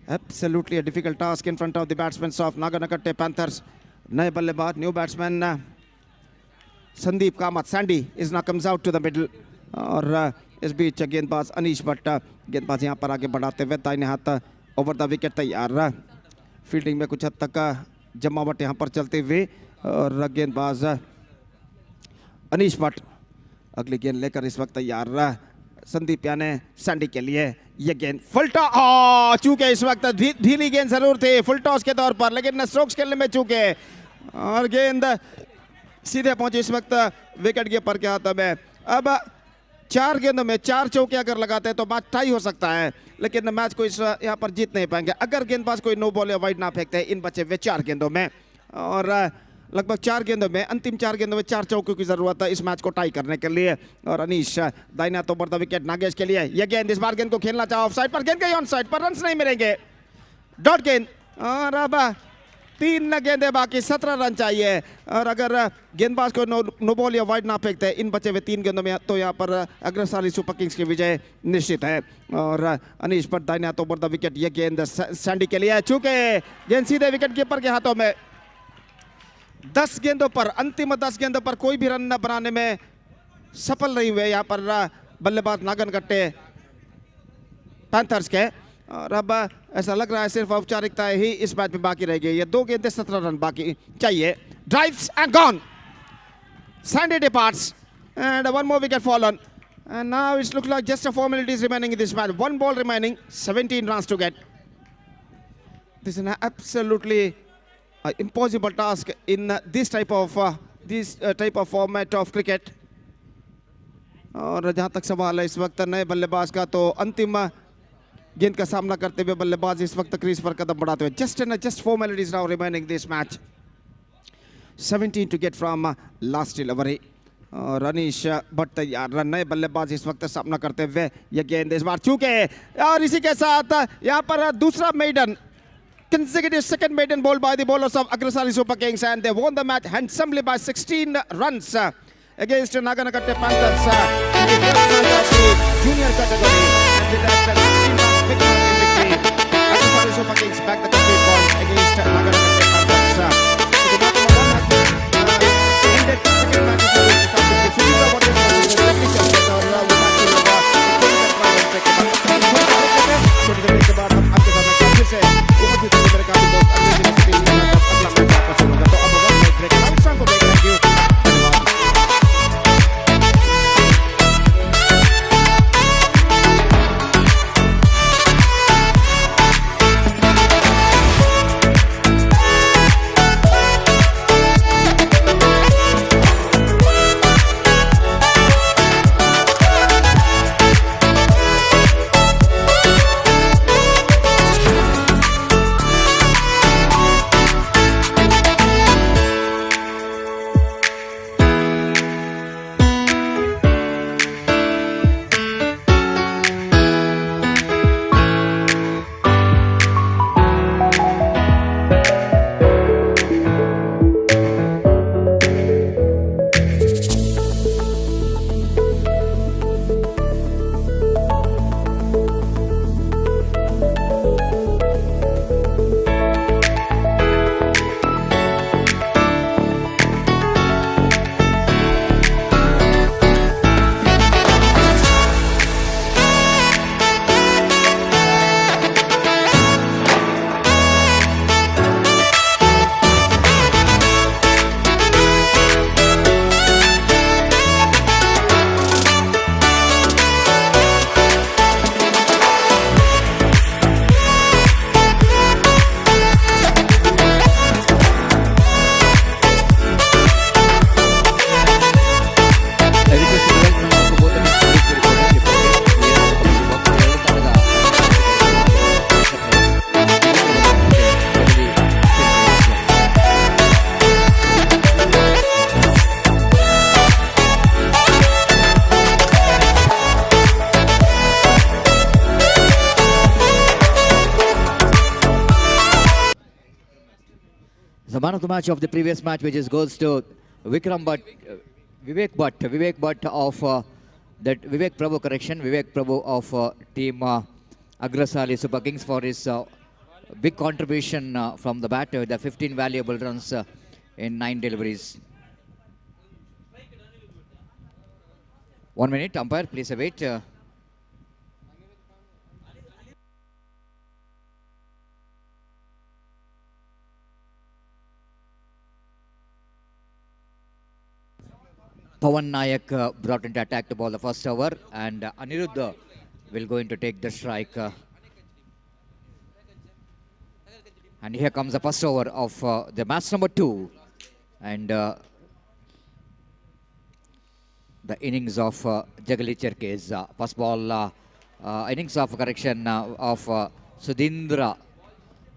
Absolutely a difficult task in front of the batsmen of Nagataka Panthers. नए बल्लेबाज, new batsman Sandeep Kamat, Sandy is now comes out to the middle. और इस बीच गेंदबाज अनीश भट्ट गेंदबाज यहाँ पर आगे बढ़ाते हुए, दाहिने हाथ ओवर द विकेट तैयार। फील्डिंग में कुछ हद तक जमावट यहाँ पर चलते हुए, और गेंदबाज अनीश भट्ट अगली गेंद लेकर इस वक्त तैयार। संदीप याने सैंडी के लिए ये गेंद फुल टॉस, चूके इस वक्त ढीली गेंद जरूर थी फुल टॉस के तौर पर, लेकिन स्ट्रोक्स खेलने में चूके, और गेंद सीधे पहुंची इस वक्त विकेट कीपर के हाथ में। अब 4 गेंदों में 4 चौके अगर लगाते हैं तो मैच टाई हो सकता है, लेकिन मैच को इस यहाँ पर जीत नहीं पाएंगे अगर गेंदबाज कोई नो बॉल या वाइड ना फेंकते हैं इन बचे हुए 4 गेंदों में। और लगभग 4 गेंदों में, अंतिम 4 गेंदों में 4 चौकों की जरूरत है इस मैच को टाई करने के लिए। और अनीश दाहिने हाथ ओवर द विकेट नागेश के लिए, यह गेंद इस बार गेंद को खेलना चाहा ऑफ साइड पर, गेंद गई ऑन साइड पर, रन नहीं मिलेंगे, डॉट गेंद। और अब 3 गेंदें बाकी, 17 रन चाहिए। और अगर गेंदबाज को नो बॉल या वाइड ना फेंकते इन बचे हुए 3 गेंदों में तो यहाँ पर अग्रसाली सुपर किंग्स की विजय निश्चित है। और अनीश भट्ट दाहिने हाथ ओवर द विकेट, ये गेंद सैंडी के लिए, चूंकि गेंद सीधे विकेट कीपर के हाथों में। 10 गेंदों पर, अंतिम 10 गेंदों पर कोई भी रन न बनाने में सफल नहीं हुए यहाँ पर बल्लेबाज नागनकट्टे पैंथर्स के। और अब ऐसा लग रहा है सिर्फ औपचारिकताएं ही इस मैच में बाकी रह गई। ये 2 गेंदें 17 रन बाकी चाहिए। Drives and gone, Sandy departs and 1 more wicket fallen, and now it looks like just a formality is remaining in this match. 1 ball remaining, 17 runs to get. This is an absolutely impossible task in this type of format of cricket. और जहां तक सवाल है इस वक्त नए बल्लेबाज का, तो अंतिम गेंद का सामना करते हुए बल्लेबाज इस वक्त क्रीज पर कदम बढ़ाते हुए. Just formalities now remaining this match. 17 to get from last delivery. Ranish Bhatt तैयार, नए बल्लेबाज इस वक्त सामना करते हुए ये गेंद इस बार चूके, और इसी के साथ यहाँ पर दूसरा maiden, consecutive second maiden ball by the bowlers of Agrasali Super Kings, and they won the match handsomely by 16 runs against Nagataka Panthers in the first match of the junior category, and with that 16 runs victory. Agrasali Super Kings back the complete points against Nagataka Panthers. So the bottom of one match ended. Second match is going to start with Sudindra Warriors versus the Gladiators, or we match will छोटी देर के बाद हम आपके सामने काफी से उपस्थित होंगे मेरे काफी दोस्त अंग्रेजी में स्क्रीन में अगला मैच वापस होगा. तो अब वक्त ब्रेक है, time for break. Thank you, धन्यवाद. The man of the match of the previous match, which is goes to Vikram Bhatt, Vivek Bhatt of Vivek Prabhu of team Agrasali Super Kings for his big contribution from the batter, the 15 valuable runs in 9 deliveries. 1 minute, umpire, please await. Pawan Nayak brought into attack to ball the first over, and Aniruddha will going to take the strike. And here comes the first over of the match number 2, and the innings of Jagali Cherkes. First ball, innings of correction of Sudindra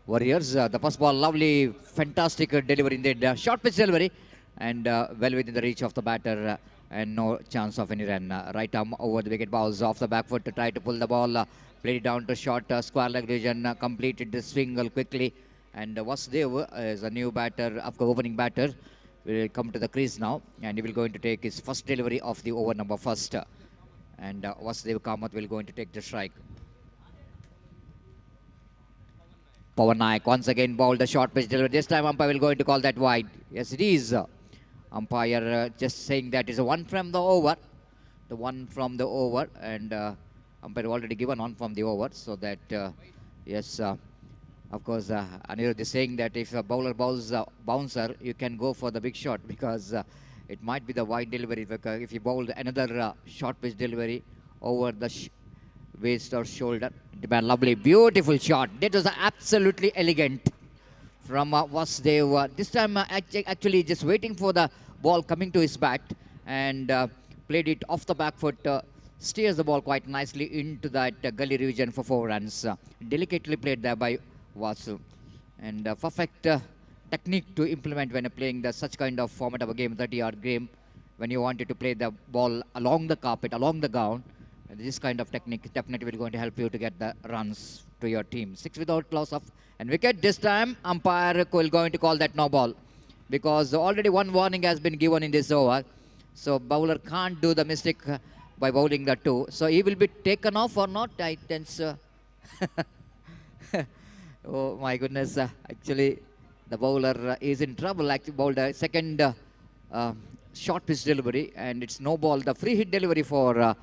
Warriors. The first ball, lovely, fantastic delivery indeed. Short pitch delivery, and well within the reach of the batter, and no chance of any run. Right arm over the wicket, bounce off the back foot to try to pull the ball, played it down to short square leg region, completed the swing quickly, and Vasudev is a new batter, opening batter, will come to the crease now, and he will going to take his first delivery of the over number first, and Vasudev Kamath will going to take the strike. Pawan Nayak once again bowled the short pitch delivery. This time umpire will going to call that wide. Yes, it is. Umpire just saying that is a one from the over. The one from the over, and umpire already given one from the over. So that, yes, of course, Anirudh is saying that if a bowler bowls a bouncer, you can go for the big shot, because it might be the wide delivery. If you bowled another short pitch delivery over the waist or shoulder. Lovely, beautiful shot. That was absolutely elegant from Vasudev. This time actually just waiting for the ball coming to his bat, and played it off the back foot, steers the ball quite nicely into that gully region for 4 runs. Delicately played there by Vasu. And perfect technique to implement when you're playing such kind of format of a game, 30-yard game, when you wanted to play the ball along the carpet, along the ground. This kind of technique definitely will going to help you to get the runs to your team. 6 without loss of and wicket. This time, umpire will going to call that no ball because already one warning has been given in this over. So bowler can't do the mistake by bowling the 2. So he will be taken off or not? I think so. Oh my goodness! Actually, the bowler is in trouble. Actually, bowled a second short pitch delivery, and it's no ball. The free hit delivery for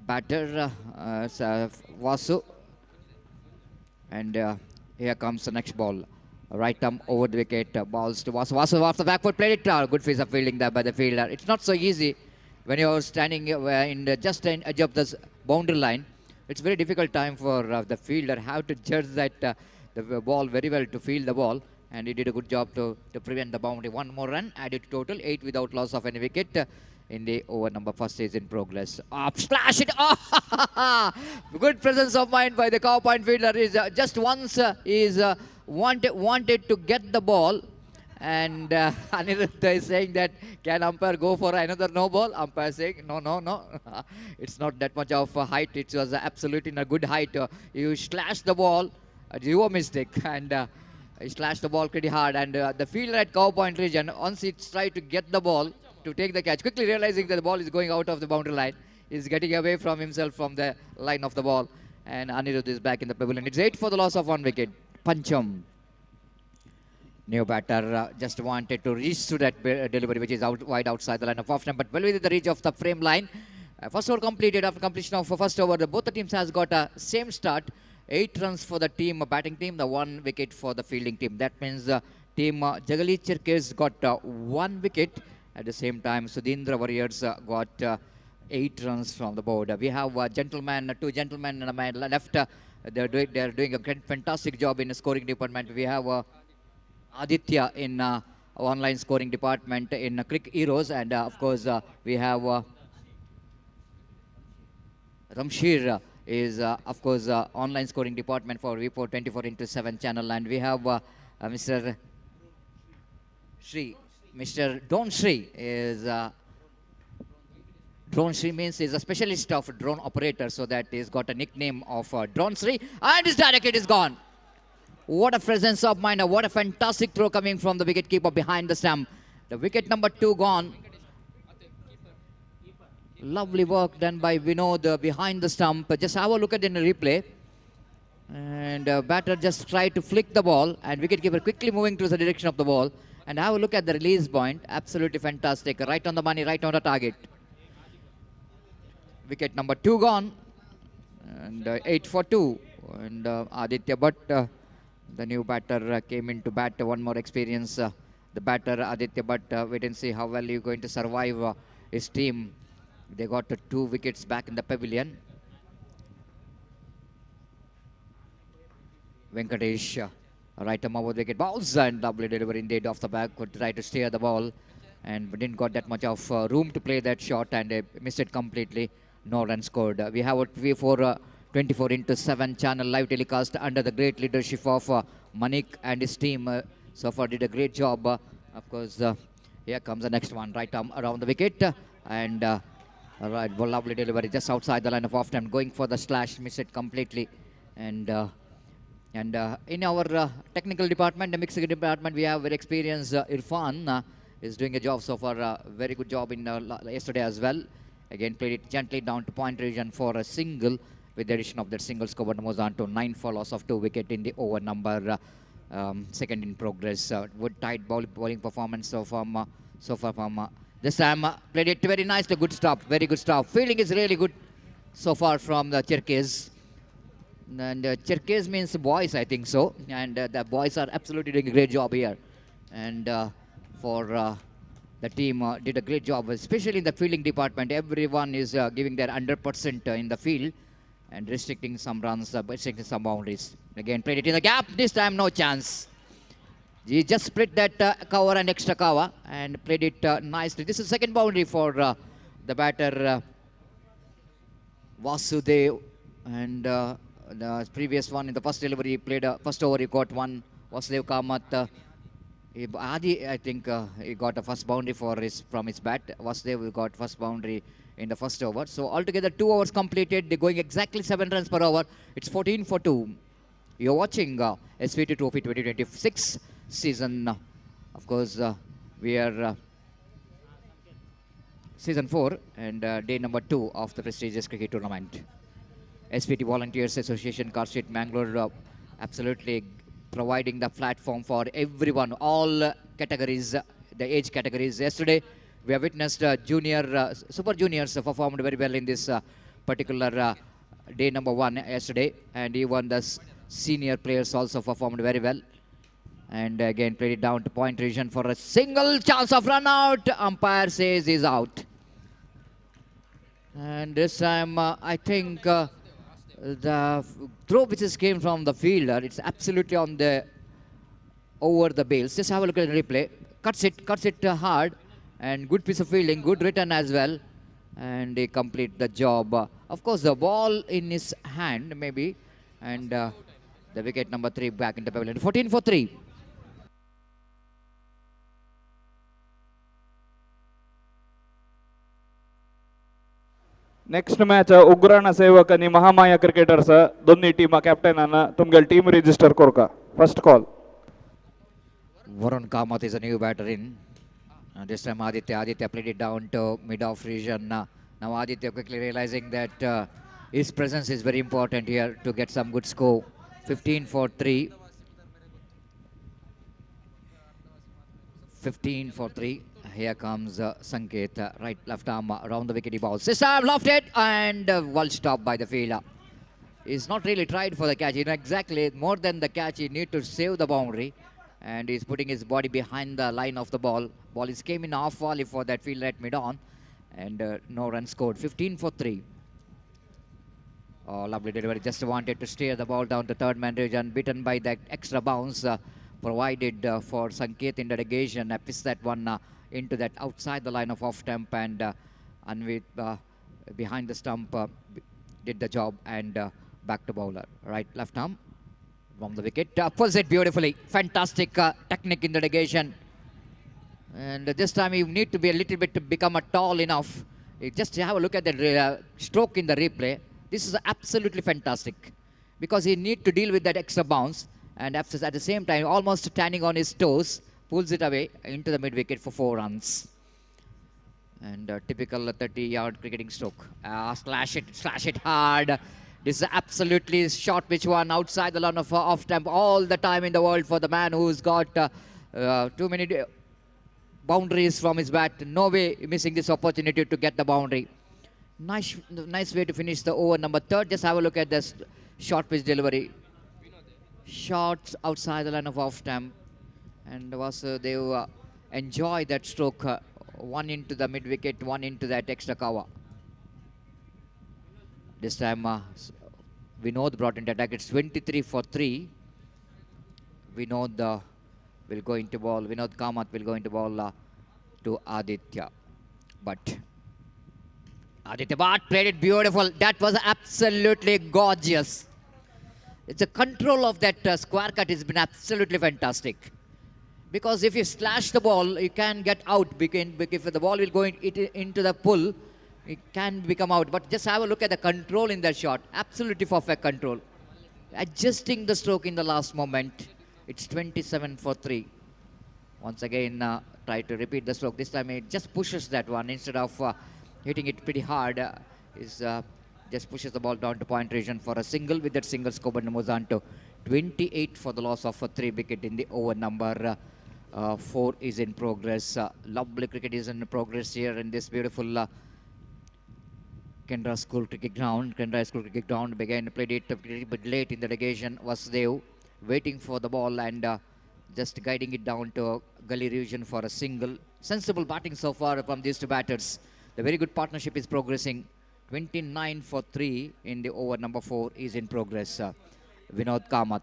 batter Vasu, and here comes the next ball. Right arm over the wicket, balls to Vasu. Vasu off the back foot, played it. Good piece of fielding there by the fielder. It's not so easy when you're standing in just an edge of the boundary line. It's very difficult time for the fielder have to judge that the ball very well to field the ball, and he did a good job to prevent the boundary. One more run added to total, 8 without loss of any wicket in the over number first is in progress. Splash it! Oh, good presence of mind by the cow point fielder. Is just once wanted to get the ball. And Aniruddha is saying that, can umpire go for another no ball? Umpire saying, no. It's not that much of a height. It was absolutely in a good height. You slash the ball, your mistake. And he slashed the ball pretty hard. And the fielder at cow point region, once he tried to get the ball to take the catch, quickly realizing that the ball is going out of the boundary line, is getting away from himself from the line of the ball. And Aniruddha is back in the pavilion. It's 8 for the loss of 1 wicket. Pancham. New batter just wanted to reach to that delivery, which is wide outside the line of off stump, but well within the reach of the frame line. First over completed. After completion of first over, both the teams has got a same start. 8 runs for the team, batting team, the 1 wicket for the fielding team. That means team Gladiators got 1 wicket. At the same time, Sudindra Warriors got 8 runs from the board. We have two gentlemen on my left. They're doing a fantastic job in the scoring department. We have Aditya in online scoring department in Crick Heroes, and of course we have Ramshir is of course online scoring department for V4 24/7 channel, and we have Mr. Don Sri is Drone Sri means is a specialist of drone operator, so that he's got a nickname of Drone Sri, and his direct hit is gone. What a presence of mind, what a fantastic throw coming from the wicketkeeper behind the stump. The wicket number 2 gone. Lovely work done by Vinod behind the stump. Just have a look at it in the replay. And batter just tried to flick the ball, and wicketkeeper quickly moving to the direction of the ball. And have a look at the release point. Absolutely fantastic. Right on the money, right on the target. Wicket number 2 gone. And 8 for 2. And Aditya Bhatt, the new batter, came in to bat. One more experience. The batter Aditya Bhatt, wait and see how well he's going to survive his team. They got 2 wickets back in the pavilion. Venkatesh, right arm over the wicket, balls, and lovely delivery indeed off the back. Could try to steer the ball, and didn't got that much of room to play that shot, and missed it completely. No run scored. We have a V4 24/7 channel live telecast under the great leadership of Manik and his team. So far did a great job. Of course, here comes the next one. Right arm around the wicket, and right, lovely delivery just outside the line of off time, going for the slash, missed it completely. And in our technical department, the mixing department, we have very experienced Irfan is doing a job so far. Very good job in yesterday as well. Again, played it gently down to point region for a single. With the addition of that single score, moves on to 9 for loss of 2 wicket in the over number second in progress. Wood tight bowling performance so far from this time. Played it very nicely. Good stop. Very good stop. Fielding is really good so far from the Cherkes. And Cherkes means boys, I think so. And the boys are absolutely doing a great job here. And for the team did a great job, especially in the fielding department. Everyone is giving their 100% in the field and restricting some runs, restricting some boundaries. Again, played it in the gap. This time, no chance. He just split that cover and extra cover and played it nicely. This is second boundary for the batter Vasudev, and the previous one in the first delivery he played first over he got one. Vasudev Kamath. Adi, I think he got a first boundary from his bat. Vasudev got first boundary in the first over. So altogether 2 overs completed. They're going exactly 7 runs per over. It's 14 for 2. You're watching SVT Trophy 2026 season. Of course, we are season 4 and day number 2 of the prestigious cricket tournament. SVT Volunteers Association, Car Street, Mangalore, absolutely providing the platform for everyone, all categories, the age categories. Yesterday, we have witnessed super juniors performed very well in this particular day number 1 yesterday, and even the senior players also performed very well. And again, played it down to point region for a single chance of run out. Umpire says he's out. And this time, I think the throw which came from the fielder, it's absolutely on the over the bails. Just have a look at the replay. Cuts it hard, and good piece of fielding, good return as well, and he complete the job. Of course, the ball in his hand maybe, and the wicket number 3 back into pavilion. 14 for 3. Next match Ugrana Sevak आणि Mahamaya cricketers दोन्ही team कॅप्टनानं तुमगेल team register करका. First call. Varun Kamath is a new batter in. This time Aditya played it down to mid-off region. Now Aditya quickly realizing that his presence is very important here to get some good score. 15 for 3. 15 for 3. Here comes Sanket, right left arm around the wicket he bowls. This time lofted and well stopped by the fielder. He's not really tried for the catch. You know exactly more than the catch. He need to save the boundary, and he's putting his body behind the line of the ball. Ball is came in off volley for that fielder at mid-on, and no run scored. 15 for 3. Oh, lovely delivery. Just wanted to steer the ball down to third man region, beaten by that extra bounce provided for Sanket in the negation. I pissed that one into that outside the line of off stump, and Anvit behind the stump did the job, and back to bowler. Right left arm from the wicket. Pulls it beautifully. Fantastic technique in the negation. And this time you need to be a little bit to become a tall enough. You just have a look at the stroke in the replay. This is absolutely fantastic because he need to deal with that extra bounce, and at the same time almost standing on his toes, pulls it away into the mid-wicket for 4 runs. And typical 30-yard cricketing stroke. Slash it hard. This is absolutely short pitch one outside the line of off-stump all the time in the world for the man who's got too many boundaries from his bat. No way missing this opportunity to get the boundary. Nice way to finish the over number 3. Just have a look at this short pitch delivery. Shots outside the line of off-stump. And they enjoy that stroke. One into the mid-wicket, one into that extra cover. This time, Vinod brought into attack. It's 23 for 3. Vinod will go into ball. Vinod Kamath will go into ball to Aditya. But Aditya Bhatt played it beautiful. That was absolutely gorgeous. The control of that square cut has been absolutely fantastic. Because if you slash the ball, you can get out. If the ball will go into the pull, it can become out. But just have a look at the control in that shot. Absolutely perfect control. Adjusting the stroke in the last moment. It's 27 for 3. Once again, try to repeat the stroke. This time it just pushes that one instead of hitting it pretty hard. Just pushes the ball down to point region for a single. With that single, score moves on to 28 for the loss of a 3 wicket in the over number 4 is in progress. Lovely cricket is in progress here in this beautiful Canara School Cricket Ground. Canara School Cricket Ground began played it a bit late in the negation. Vasudev waiting for the ball and just guiding it down to gully region for a single. Sensible batting so far from these two batters. The very good partnership is progressing. 29 for 3 in the over number 4 is in progress. Vinod Kamath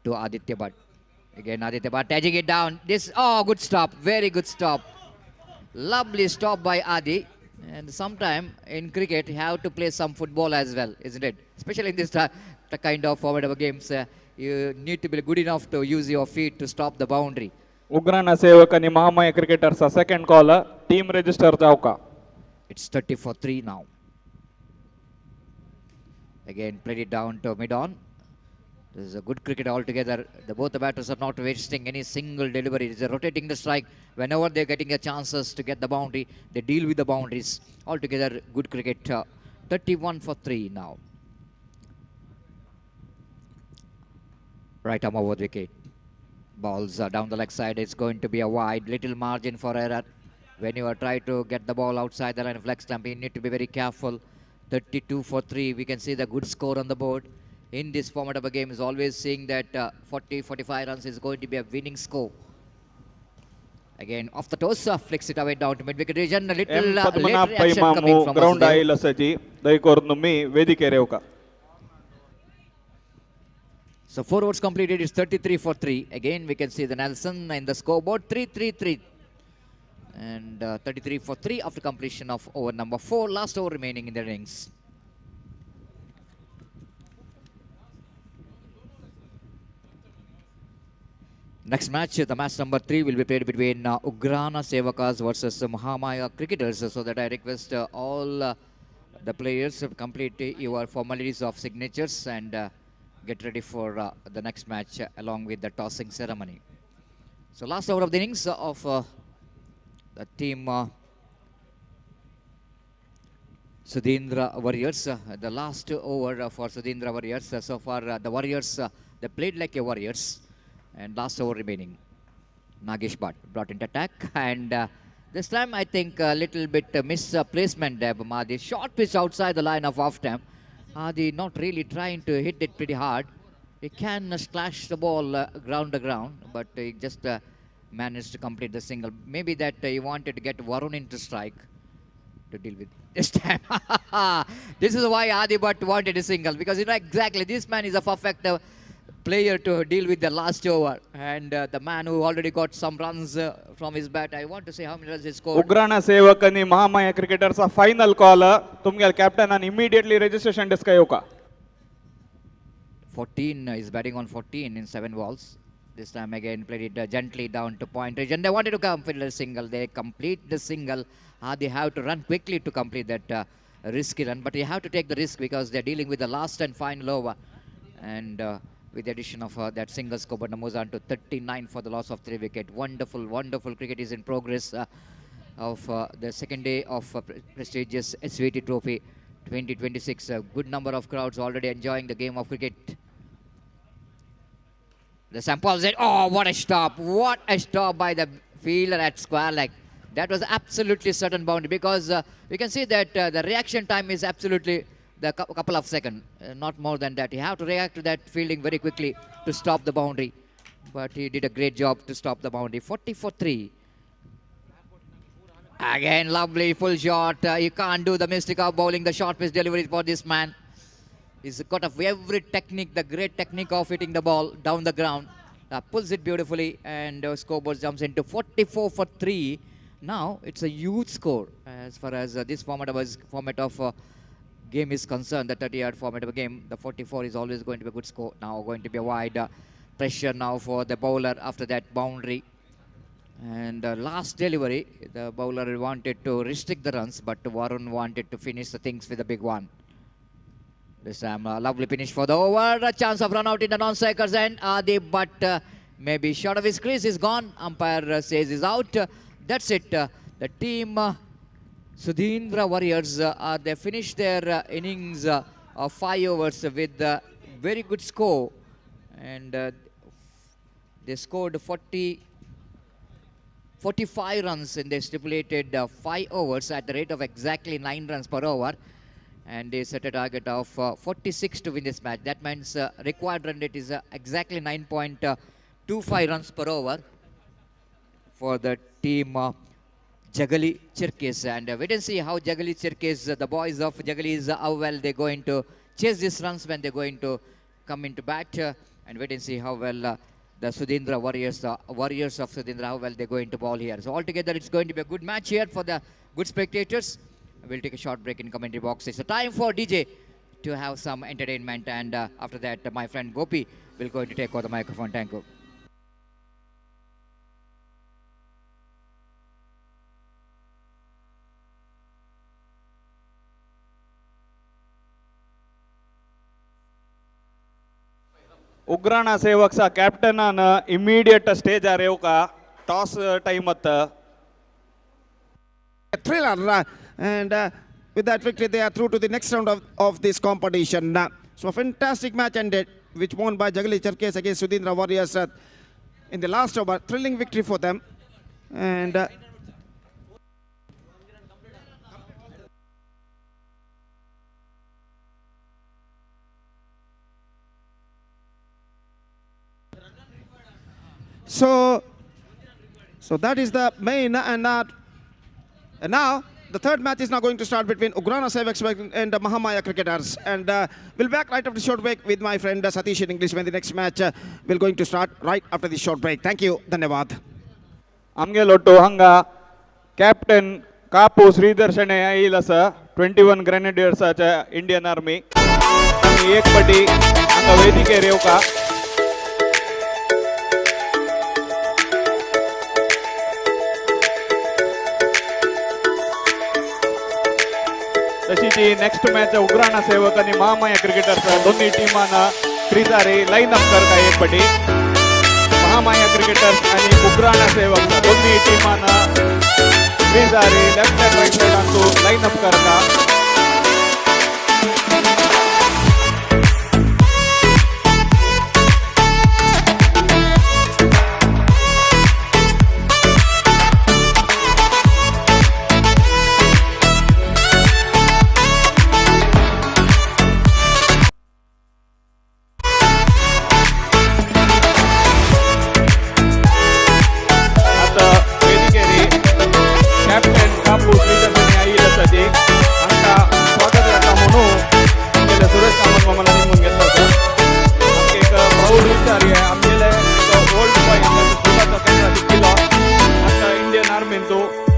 to Aditya Bhatt. Again, Aditya Bhatt edging it down. This, oh, good stop. Very good stop. Lovely stop by Adi. And sometime in cricket, you have to play some football as well, isn't it? Especially in this the kind of forward games, you need to be good enough to use your feet to stop the boundary. Ugrana Seaks and Mahamaya cricketers second caller. Team register Jauka. It's 30 for 3 now. Again, played it down to mid-on. This is a good cricket altogether. Both the batters are not wasting any single delivery. They're rotating the strike. Whenever they're getting a chances to get the boundary, they deal with the boundaries. Altogether, good cricket. 31 for 3 now. Right arm over the wicket. Balls down the leg side. It's going to be a wide. Little margin for error. When you are trying to get the ball outside the line of leg stump, you need to be very careful. 32 for 3. We can see the good score on the board. In this format of a game is always seeing that 40-45 runs is going to be a winning score. Again, off the toes, flicks it away down to mid-wicket region. A little late reaction coming from ground Vasudev. aila saji daikornumi vedike reuka. So 4 overs completed, it's 33 for 3. Again, we can see the Nelson in the scoreboard, 3-3-3. And 33 for 3 after completion of over number 4. Last over remaining in the innings. Next match, the match number 3 will be played between Ugrana Seaks versus Mahamaya cricketers. So that I request all the players to complete your formalities of signatures and get ready for the next match along with the tossing ceremony. So last over of the innings of the team Sudindra Warriors. The last over for Sudindra Warriors. So far the Warriors, they played like a Warriors. And last over remaining. Nagesh Bhatt brought into attack. And this time I think a little bit misplacement there. The short pitch outside the line of off time. Adi not really trying to hit it pretty hard. He can splash the ball ground to ground. But he just managed to complete the single. Maybe that he wanted to get Varun into strike to deal with this time. This is why Adi Bhatt wanted a single. Because you know exactly this man is a perfect player to deal with the last over, and the man who already got some runs from his bat. I want to say how many runs he scored. Ugrana Seaks and Mahamaya cricketers final caller. Tumgal captain and immediately registration diskayoka. 14 is batting on 14 in 7 balls. This time again played it gently down to point region. They wanted to complete the single. They complete the single. They have to run quickly to complete that risky run, but you have to take the risk because they're dealing with the last and final over. And with the addition of that single score, but moves on to 39 for the loss of 3 wickets. Wonderful, wonderful cricket is in progress of the second day of prestigious SVT Trophy 2026. A good number of crowds already enjoying the game of cricket. The sample said, oh, what a stop. What a stop by the fielder at square leg. That was absolutely certain boundary because we can see that the reaction time is absolutely the couple of seconds, not more than that. You have to react to that fielding very quickly to stop the boundary. But he did a great job to stop the boundary. 40 for 3. Again, lovely full shot. You can't do the mistake of bowling the short pitch delivery for this man. He's got every technique, the great technique of hitting the ball down the ground. Pulls it beautifully and scoreboard jumps into 44 for 3. Now it's a huge score as far as this format of game is concerned. The 30-yard format of a game, the 44 is always going to be a good score. Now going to be a wide pressure now for the bowler after that boundary. And last delivery, the bowler wanted to restrict the runs, but Varun wanted to finish the things with a big one. This time a lovely finish for the over. A chance of run out in the non-strikers end. Adi, but maybe short of his crease is gone. Umpire says he's out. That's it. The team Sudindra Warriors, they finished their innings of 5 overs with a very good score. And they scored 45 runs in their stipulated 5 overs at the rate of exactly 9 runs per over. And they set a target of 46 to win this match. That means required run rate is exactly 9.25 runs per over for the team Jagali Chirkis. And wait and see how Jagali Chirkis, the boys of Jagalis, how well they're going to chase these runs when they're going to come into bat. And wait and see how well the Sudindra Warriors, Warriors of Sudindra, how well they're going to ball here. So altogether, it's going to be a good match here for the good spectators. We'll take a short break in commentary box. It's a time for DJ to have some entertainment, and after that, my friend Gopi will going to take over the microphone. Thank you. Ugrana सेवकचा कॅप्टनानं immediate स्टेजार येऊ का toss टाइमात thriller, and with that victory they are through to the next round of this competition. So a fantastic match ended, which won by Jagali Cherkes against Sudindra Warriors in the last over. Thrilling victory for them, and so that is the main, and now the third match is now going to start between Ugrana Seaks and Mahamaya Cricketers, and we'll back right after the short break with my friend Satish in English when the next match will going to start right after the short break. Thank you. Dhanyavad. आमगे लोटो हंगा captain कापू श्रीधर शणे येईल असं 21 ग्रेनेडियर्साच्या Indian army आणि एक पटी हांगा वेदिकेर येऊ का तशी ती नेक्स्ट मॅच उग्राणा सेवक आणि महामाया क्रिकेटर्स दोन्ही टीमांना क्रिजारी लाईन अप करता एक पटी महामाया क्रिकेटर्स आणि उग्राणा सेवक दोन्ही टीमांना क्रिजारी लेफ्ट अँड राईट साइडांचो लाईन अप करता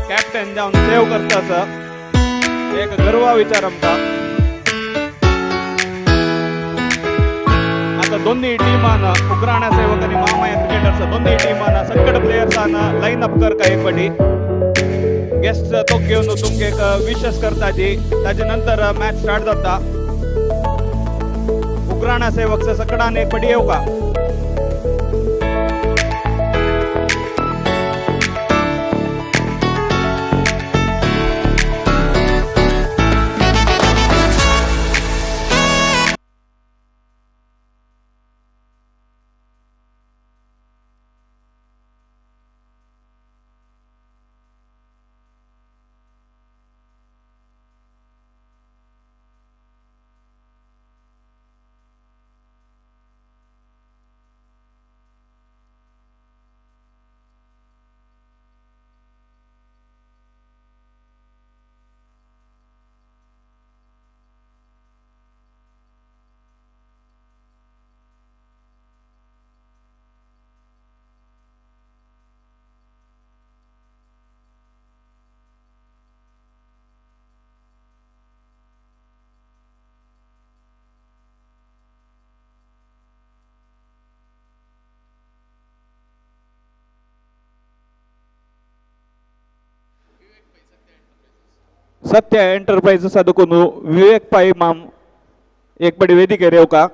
कॅप्टन जाऊन सेव करता एक गर्व विचार आमका आता दोन्ही टीमांना उग्राणा सेवक आणि महामाया क्रिकेटर्स दोन्ही टीमांना संकट प्लेयर्सांना लाईन अप कर का एक पटी गेस्ट तो घेऊन तुमके एक विशेष करताची त्याच्या नंतर मॅच स्टार्ट जाता उग्राणा सेवकचं सकडान एक पटी येऊ का सत्य एंटरप्राइजेस अदुकुनु विवेक पाई माम एक बड़ी वेदिके रेव का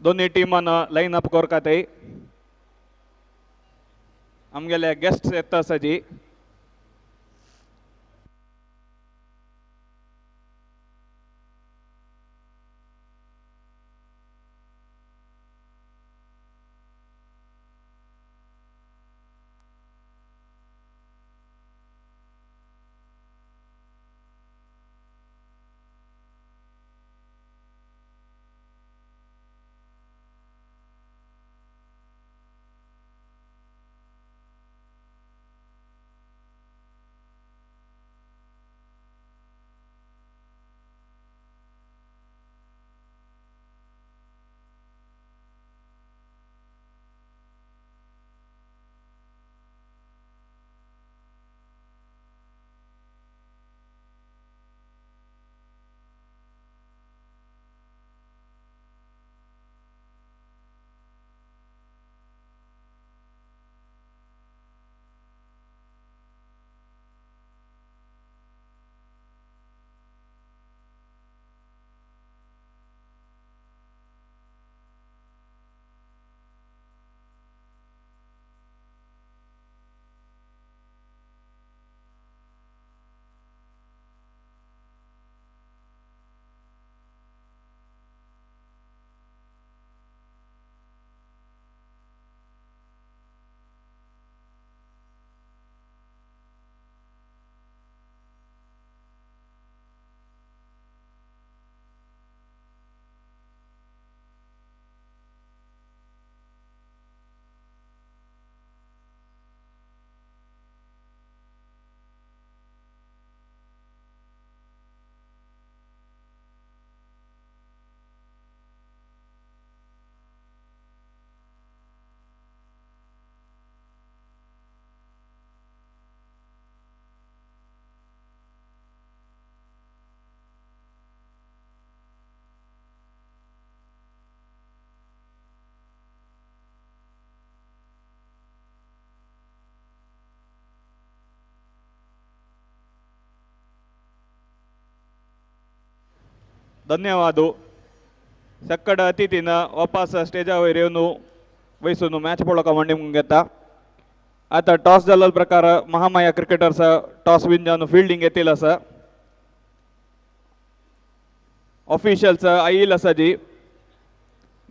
दोन्ही टिमानं लाईन अप करतात आमगेले गेस्ट येता सजी धन्यवाद सक्कड अतिथीन वापस स्टेजावर येऊन वयसून मॅच पळोवका मंडी घेता आता टॉस जाल्लो प्रकार महामाया क्रिकेटर्स टॉस विन जावन फिल्डिंग येतील आसा ऑफिशियल्स आयिल्ल आसा जी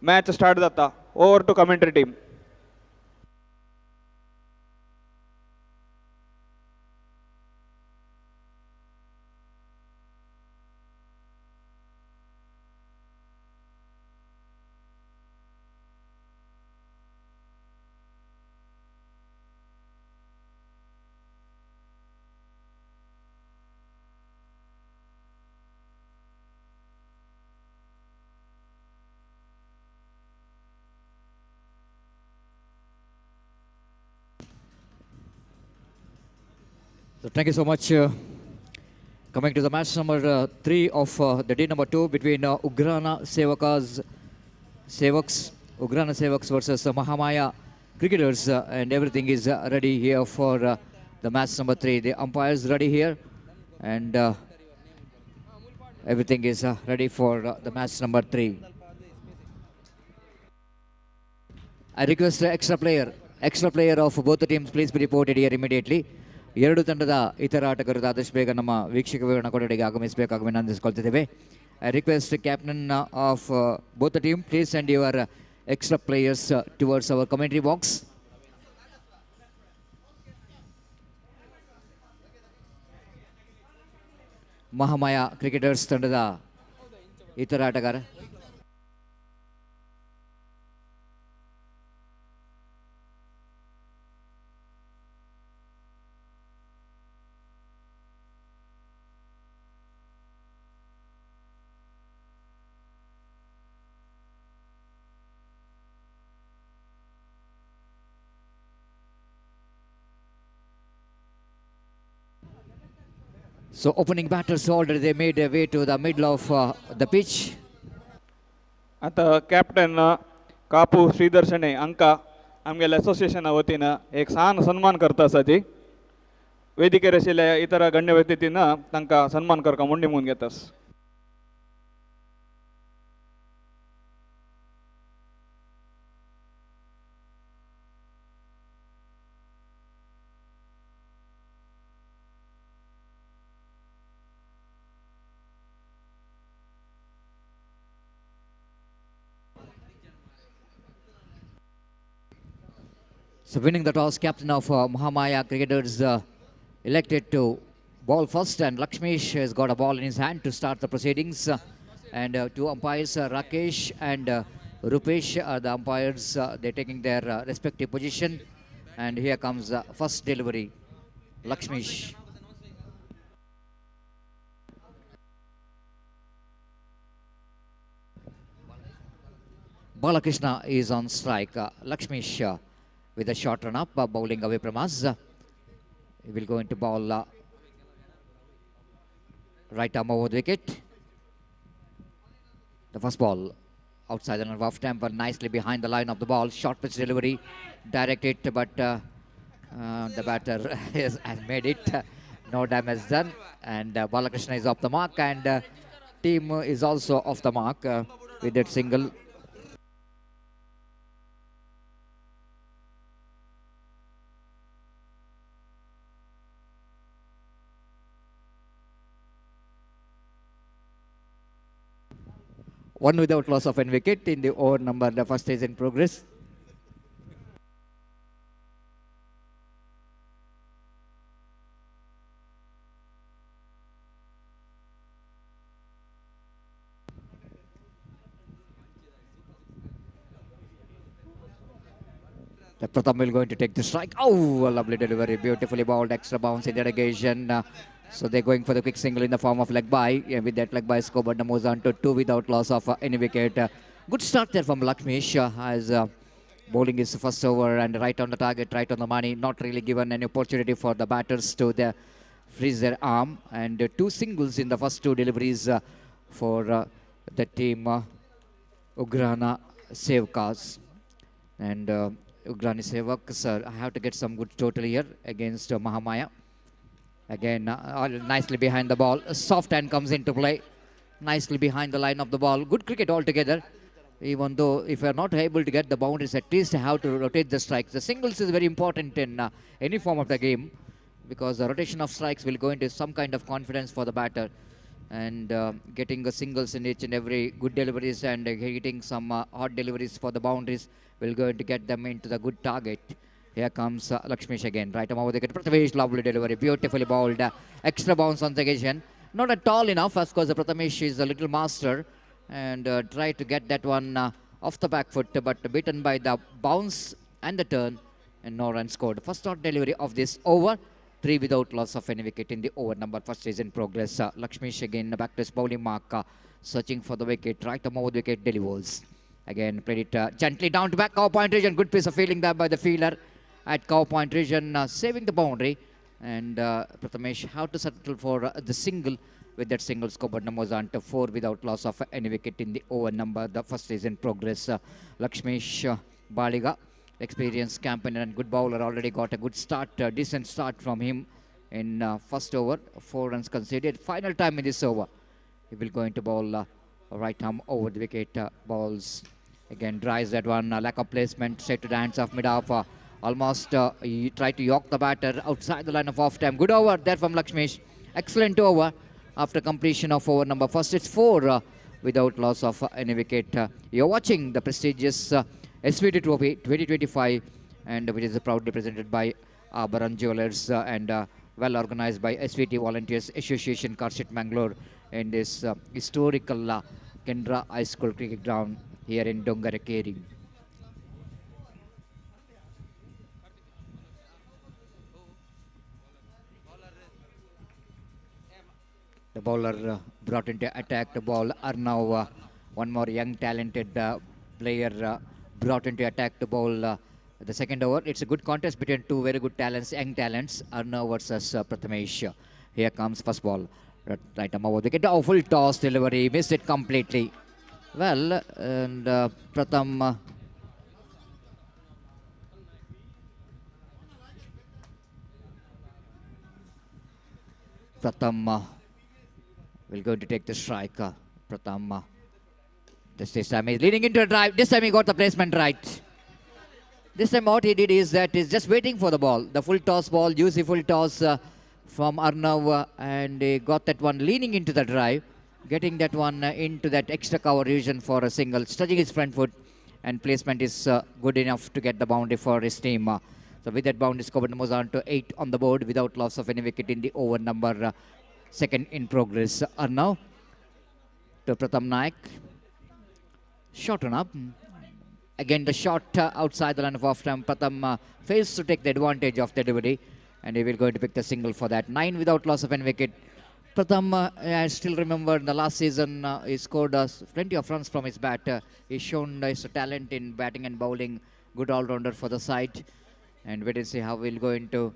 मॅच स्टार्ट जाता over to commentary team So thank you so much. Coming to the match number 3 of the day number 2 between Ugrana Sevaks versus Mahamaya Cricketers, and everything is ready here for the match number 3. The umpires ready here, and everything is ready for the match number 3. I request extra player of both the teams, please be reported here immediately. ಎರಡು ತಂಡದ ಇತರ ಆಟಗಾರರು ಆದಷ್ಟು ಬೇಗ ನಮ್ಮ ವೀಕ್ಷಕ ವಿವರಣಾ ಕೊಠಡಿಗೆ ಆಗಮಿಸಬೇಕಾಗಿ ವಿನಂತಿಸಿಕೊಳ್ತಿದ್ದೇವೆ. I request captain of both the team, please send your extra players towards our commentary box. Mahamaya cricketers ತಂಡದ ಇತರ ಆಟಗಾರ So opening batters already they made their way to the middle of the pitch. आता captain कापू श्रीधर शणे अंका आमगेल्या असोसिएशना वतीन एक सान सन्मान करता आसा जी वेदिकेर आशिल्ल्या इतर गण्य व्यक्तीन तांकां सन्मान करपाक मुंडी म्हणून घेतास. So winning the toss, captain of Mahamaya Cricketers elected to ball first, and Lakshmesh has got a ball in his hand to start the proceedings. And two umpires, Rakesh and Rupesh, are the umpires. They're taking their respective position. And here comes first delivery, Lakshmesh. Balakrishna is on strike. Lakshmesh with a short run up, bowling away from us. He will go into ball right arm over the wicket. The first ball outside the line of off temper, nicely behind the line of the ball. Short pitch delivery, direct it, but the batter has made it. No damage done, and Balakrishna is off the mark, and team is also off the mark with that single. One without loss of an wicket in the over number. The first is in progress. The Pratham will going to take the strike. Oh, a lovely delivery, beautifully bowled, extra bounce in derogation. So they're going for the quick single in the form of leg by. Yeah, with that leg by, Scoberna moves on to 2 without loss of any wicket. Good start there from Lakshmesh as bowling his first over and right on the target, right on the money. Not really given any opportunity for the batters to freeze their arm. And 2 singles in the first 2 deliveries for the team Ugrana Seaks. And Ugrana Seaks, I have to get some good total here against Mahamaya. Again, nicely behind the ball. A soft hand comes into play. Nicely behind the line of the ball. Good cricket altogether. Even though if you are not able to get the boundaries, at least have to rotate the strikes. The singles is very important in any form of the game, because the rotation of strikes will go into some kind of confidence for the batter. And getting the singles in each and every good deliveries and hitting some hard deliveries for the boundaries will going to get them into the good target. Here comes Lakshmesh again. Right arm over the wicket. Prathamesh, lovely delivery. Beautifully bowled. Extra bounce on the occasion. Not at all enough. Of course, the Prathamesh is a little master. And try to get that one off the back foot. But beaten by the bounce and the turn. And no run scored. First shot delivery of this over. 3 without loss of any wicket in the over number. First is in progress. Lakshmesh again back to his bowling mark. Searching for the wicket. Right arm over the wicket. Delivers. Again, played it gently down to back cow point region. Good piece of fielding there by the fielder at cow point region, saving the boundary. And Prathamesh have to settle for the single. With that single, Scoberna moves on to 4 without loss of any wicket in the over number. The first is in progress. Lakshmesh Baliga, experienced campaigner and good bowler, already got a good start, decent start from him in first over. 4 runs conceded. Final time in this over. He will go into bowl right arm over the wicket. Balls again, drives that one. Lack of placement, straight to the hands of mid-off. Almost he tried to york the batter outside the line of off time. Good over there from Lakshmesh. Excellent over after completion of over number. First, it's 4 without loss of any wicket. You're watching the prestigious SVT Trophy 2025, and which is proudly presented by Baran Jewelers and well organized by SVT Volunteers Association, Karshit, Mangalore, in this historical Canara High School cricket ground here in Dongarakeri. The bowler brought into attack. The ball are now one more young talented player brought into attack to bowl the second over. It's a good contest between 2 very good talents, young talents, Arnav versus Prathamesh. Here comes first ball. Right arm over the wicket. Oh, full toss delivery. Missed it completely. Well, and Pratham will going to take the strike. Pratham. This time he's leading into a drive. This time he got the placement right. This time what he did is that he's just waiting for the ball. The full toss ball, juicy full toss from Arnav, and he got that one leaning into the drive, getting that one into that extra cover region for a single, stretching his front foot and placement is good enough to get the boundary for his team. So with that boundary, score moves on to 8 on the board without loss of any wicket in the over number second in progress. Now to Pratham Naik. Shot on up. Again, the shot outside the line of off time. Pratham fails to take the advantage of the delivery, and he will going to pick the single for that. 9 without loss of any wicket. Pratham, I still remember in the last season, he scored plenty of runs from his bat. He's shown his talent in batting and bowling. Good all-rounder for the side. And wait and see how we'll going to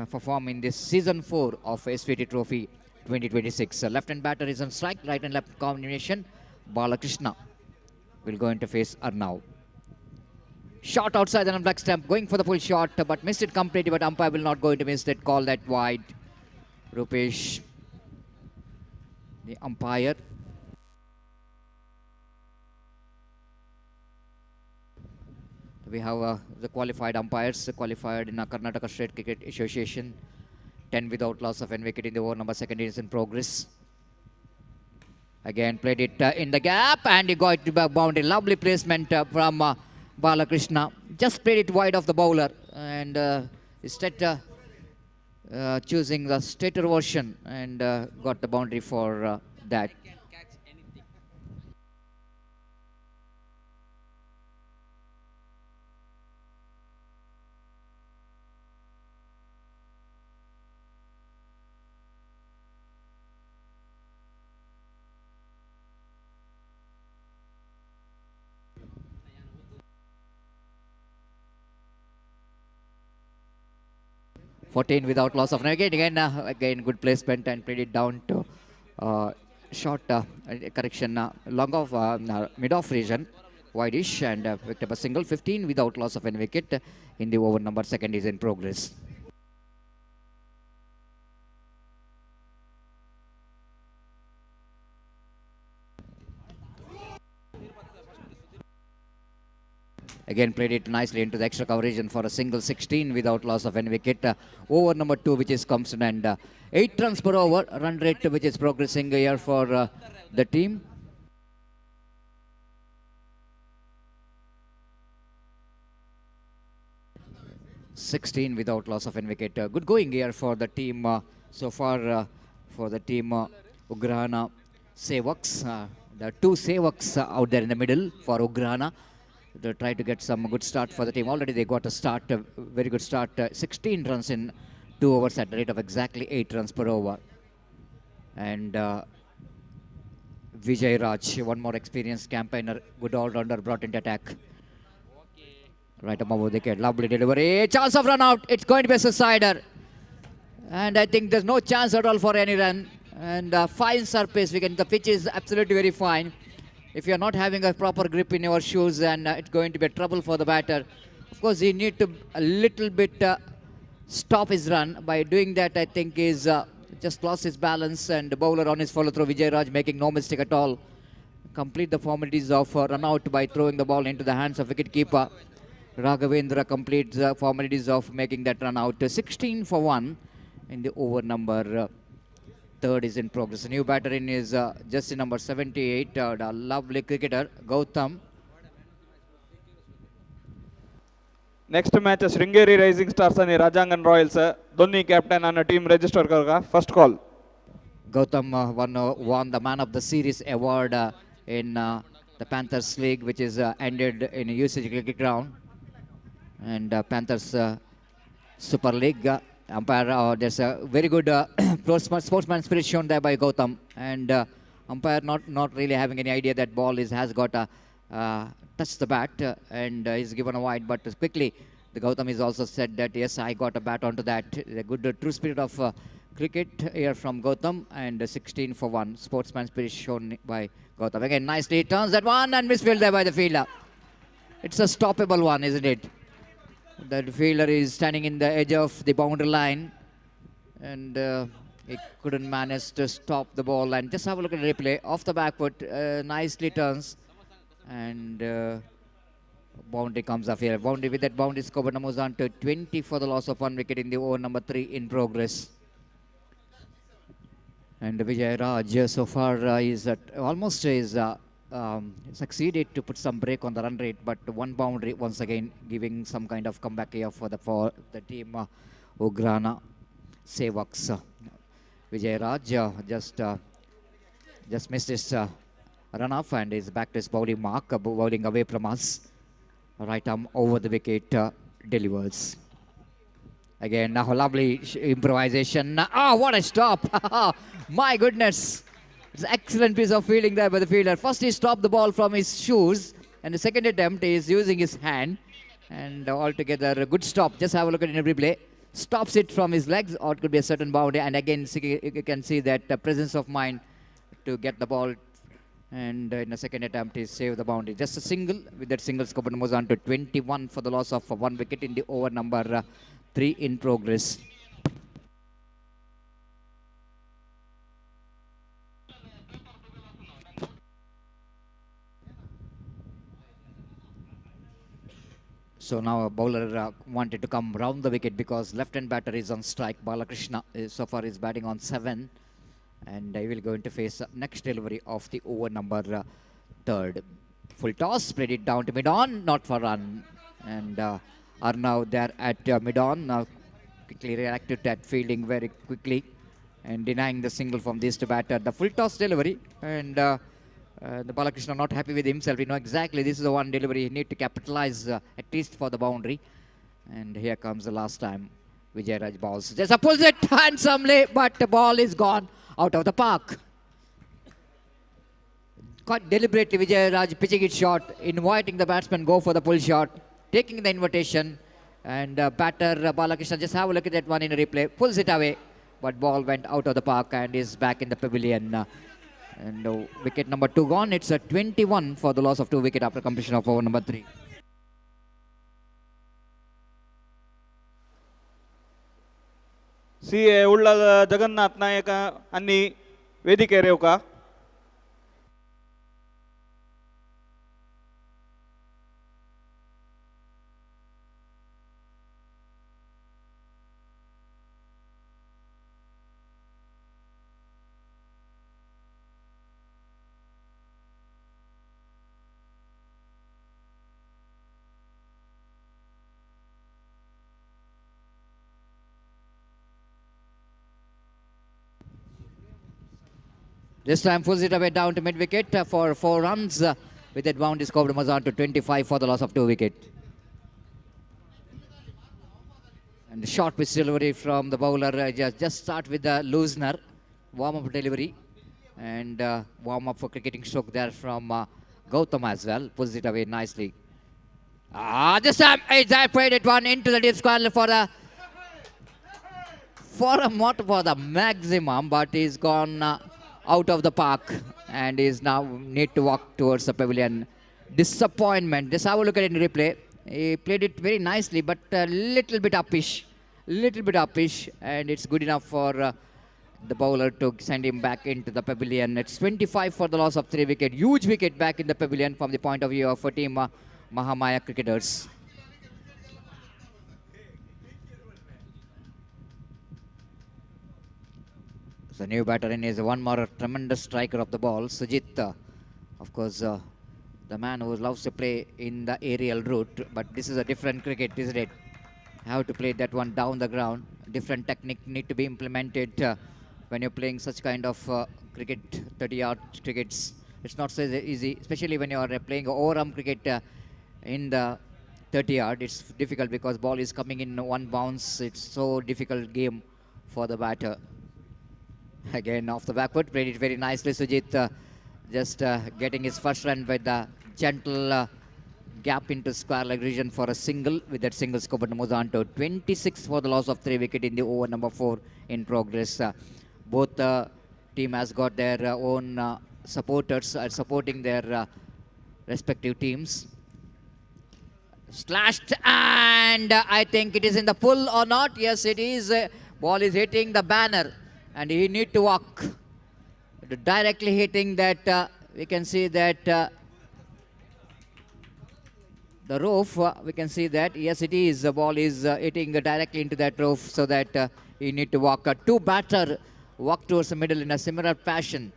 perform in this season 4 of SVT Trophy 2026. Left-hand batter is on strike, right and left combination. Balakrishna will go into face Arnav. Shot outside the black stump, going for the full shot, but missed it completely. But umpire will not going to miss that call, that wide. Rupesh, the umpire. We have the qualified umpires, qualified in Karnataka State Cricket Association. 10 without loss of any wicket in the over number second is in progress. Again played it in the gap, and he got the boundary. Lovely placement from Balakrishna. Just played it wide of the bowler, and instead choosing the straighter version, and got the boundary for that. 14 without loss of again good placement, and played it down to short correction long of mid off region, wideish, and picked up a single. 15 without loss of any wicket in the over number second is in progress. Again played it nicely into the extra coverage and for a single. 16 without loss of any wicket. Over number 2 which is comes in, and 8 runs per over run rate which is progressing here for the team. (16) without loss of any wicket. Good going here for the team so far. For the team Ugrana Seaks. There are 2 Seaks out there in the middle for Ugrana. They try to get some good start for the team. Already they got a start, a very good start. 16 runs in 2 overs at the rate of exactly 8 runs per over. And Vijay Raj, one more experienced campaigner, good all-rounder, brought into attack. Right above the wicket, lovely delivery. Chance of run out. It's going to be a suicider. And I think there's no chance at all for any run. And fine surface. The pitch is absolutely very fine. If you're not having a proper grip in your shoes, then it's going to be trouble for the batter. Of course, he need to a little bit stop his run. By doing that, I think he's just lost his balance, and the bowler on his follow-through, Vijay Raj, making no mistake at all. Complete the formalities of run out by throwing the ball into the hands of wicket-keeper. Raghavendra completes the formalities of making that run out. 16 for 1 in the over number third is in progress. A new batter in is jersey number 78, the lovely cricketer Gautam. Next match Sringeri Rising Stars and Rajangan Royals. Dhoni captain on a team register karga. First call. Gautam won the Man of the Series award in the Panthers League, which is ended in a usage cricket ground. And Panthers Super League. Umpire, there's a very good sportsman spirit shown there by Gautam, and umpire not really having any idea that ball has got touched the bat, and he's given a wide. But quickly, the Gautam is also said that yes, I got a bat onto that. The good true spirit of cricket here from Gautam, and 16 for 1. Sportsman spirit shown by Gautam. Again, nicely turns that one and misfield there by the fielder. It's a stoppable one, isn't it? The fielder is standing in the edge of the boundary line, and he couldn't manage to stop the ball. And just have a look at the replay. Off the back foot, nicely turns, and boundary comes off here. Boundary, with that boundary score moves on to 20 for the loss of 1 wicket in the over number 3 in progress. And Vijay Raj so far is at almost his succeeded to put some break on the run rate, but one boundary once again giving some kind of comeback here for the team Ugrana Seaks. Vijay Raj just missed his run off and is back to his bowling mark, bowling away from us. Right arm over the wicket delivers. Again, a lovely improvisation. Ah, what a stop! My goodness. It's an excellent piece of fielding there by the fielder. First, he stopped the ball from his shoes, and the second attempt is using his hand. And altogether, a good stop. Just have a look at it in every play. Stops it from his legs, or it could be a certain boundary. And again, you can see that presence of mind to get the ball. And in the second attempt, he saved the boundary. Just a single. With that single, Skopan moves on to 21 for the loss of 1 wicket in the over number 3 in progress. So now a bowler wanted to come round the wicket because left-hand batter is on strike. Balakrishna so far is batting on 7. And I will going to face next delivery of the over number 3rd. Full toss, played it down to mid-on, not for run. And Arnav there at mid-on, quickly reacted to that fielding very quickly and denying the single from this to batter. The full toss delivery, and the Balakrishna not happy with himself. You know exactly this is the one delivery he need to capitalize at least for the boundary. And here comes the last time Vijay Raj balls. Just pulls it handsomely, but the ball is gone out of the park. Quite deliberately Vijay Raj pitching it short, inviting the batsman go for the pull shot, taking the invitation, and batter Balakrishna, just have a look at that one in a replay, pulls it away, but ball went out of the park and is back in the pavilion. And wicket number 2 gone. It's a 21 for the loss of 2 wicket after completion of over number 3. CA ಉಳ್ಳದ Jagannath ನಾಯಕ ಅನ್ನಿ ವೇದಿಕೆ ರೇವುಕ This time pulls it away down to mid-wicket for 4 runs. With that boundary scored was on to 25 for the loss of 2 wicket. And the short pitch delivery from the bowler. Just start with the loosener. Warm-up delivery. And warm-up for cricketing stroke there from Gautam as well. Pulls it away nicely. This time I played it one into the deep square for the maximum, but he's gone out of the park and is now need to walk towards the pavilion. Disappointment. Just have a look at it in replay. He played it very nicely, but a little bit uppish, and it's good enough for the bowler to send him back into the pavilion. It's 25 for the loss of 3 wicket. Huge wicket back in the pavilion from the point of view of team Mahamaya cricketers. The new batter in is one more tremendous striker of the ball, Sujit. Of course, the man who loves to play in the aerial route, but this is a different cricket, isn't it? How to play that one down the ground. Different technique need to be implemented when you're playing such kind of cricket, 30-yard crickets. It's not so easy, especially when you're playing over-arm cricket in the 30-yard. It's difficult because ball is coming in one bounce. It's so difficult game for the batter. Again, off the back foot, played it very nicely. Sujit just getting his first run with the gentle gap into square leg region for a single. With that single, Skopan moves on to 26 for the loss of 3 wicket in the over number 4 in progress. Both team has got their own supporters supporting their respective teams. Slashed, and I think it is in the pull or not. Yes, it is. Ball is hitting the banner. And he need to walk directly hitting that. We can see that the roof. We can see that. Yes, it is. The ball is hitting directly into that roof, so that he need to walk. 2 batter walk towards the middle in a similar fashion.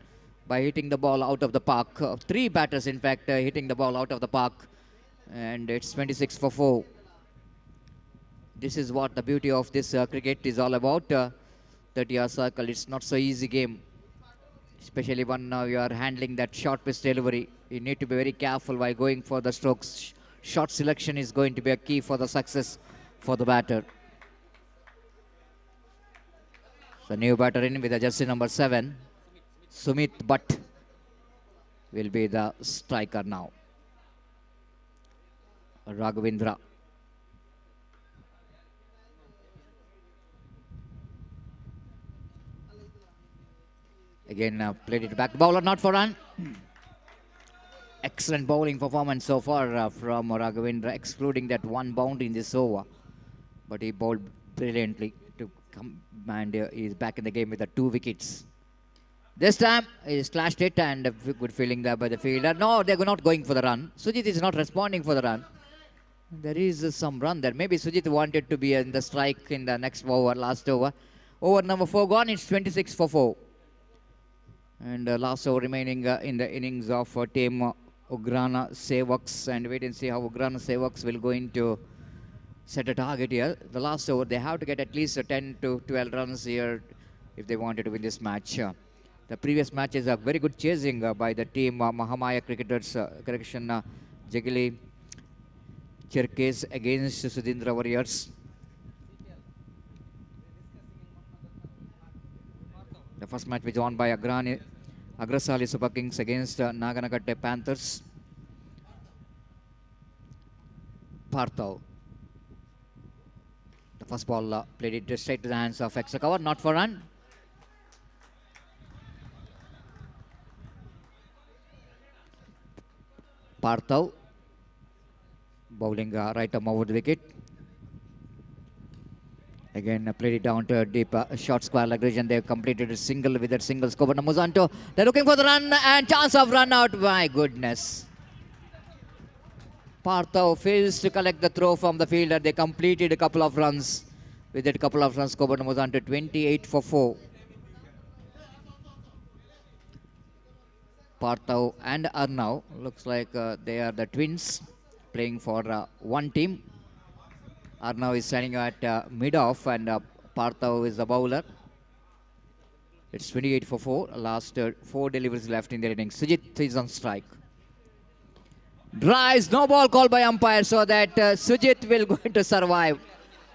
by hitting the ball out of the park. Three batters, in fact, hitting the ball out of the park. And it's 26 for 4. This is what the beauty of this cricket is all about. 30-yard circle, it's not so easy game. Especially when you are handling that short pitch delivery. You need to be very careful while going for the strokes. Shot selection is going to be a key for the success for the batter. So new batter in with the jersey number 7. Sumit Bhatt will be the striker now. Raghavendra. Again, played it back. Bowler not for run. Excellent bowling performance so far from Raghavendra, excluding that one boundary in this over. But he bowled brilliantly to come, and he's back in the game with the 2 wickets. This time, he slashed it, and a good feeling there by the fielder. No, they're not going for the run. Sujit is not responding for the run. There is some run there. Maybe Sujit wanted to be in the strike in the next over, last over. Over number 4 gone, it's 26 for 4. And last over remaining in the innings of team Ugrana Seaks, and wait and see how Ugrana Seaks will going to set a target here. The last over, they have to get at least 10 to 12 runs here if they wanted to win this match. The previous match is a very good chasing by the team Mahamaya cricketers, Jagili Cherkes against Sudindra Warriors. The first match was won by Agrasali Super Kings against Nagataka Panthers. Parthav. The first ball played it straight to the hands of extra cover, not for run. Parthav bowling right arm over the wicket. Again, played it down to a deep short square leg region. They completed a single with that single scope. And Muzanto, they're looking for the run and chance of run out. My goodness. Parthav fails to collect the throw from the fielder. They completed a couple of runs with that couple of runs. Scope Muzanto 28 for 4. Parthav and Arnav looks like they are the twins playing for one team. Arnav is standing at mid-off, and Parthav is the bowler. It's 28 for 4. Last 4 deliveries left in the innings. Sujit is on strike. Drives, no ball called by umpire, so that Sujit will going to survive.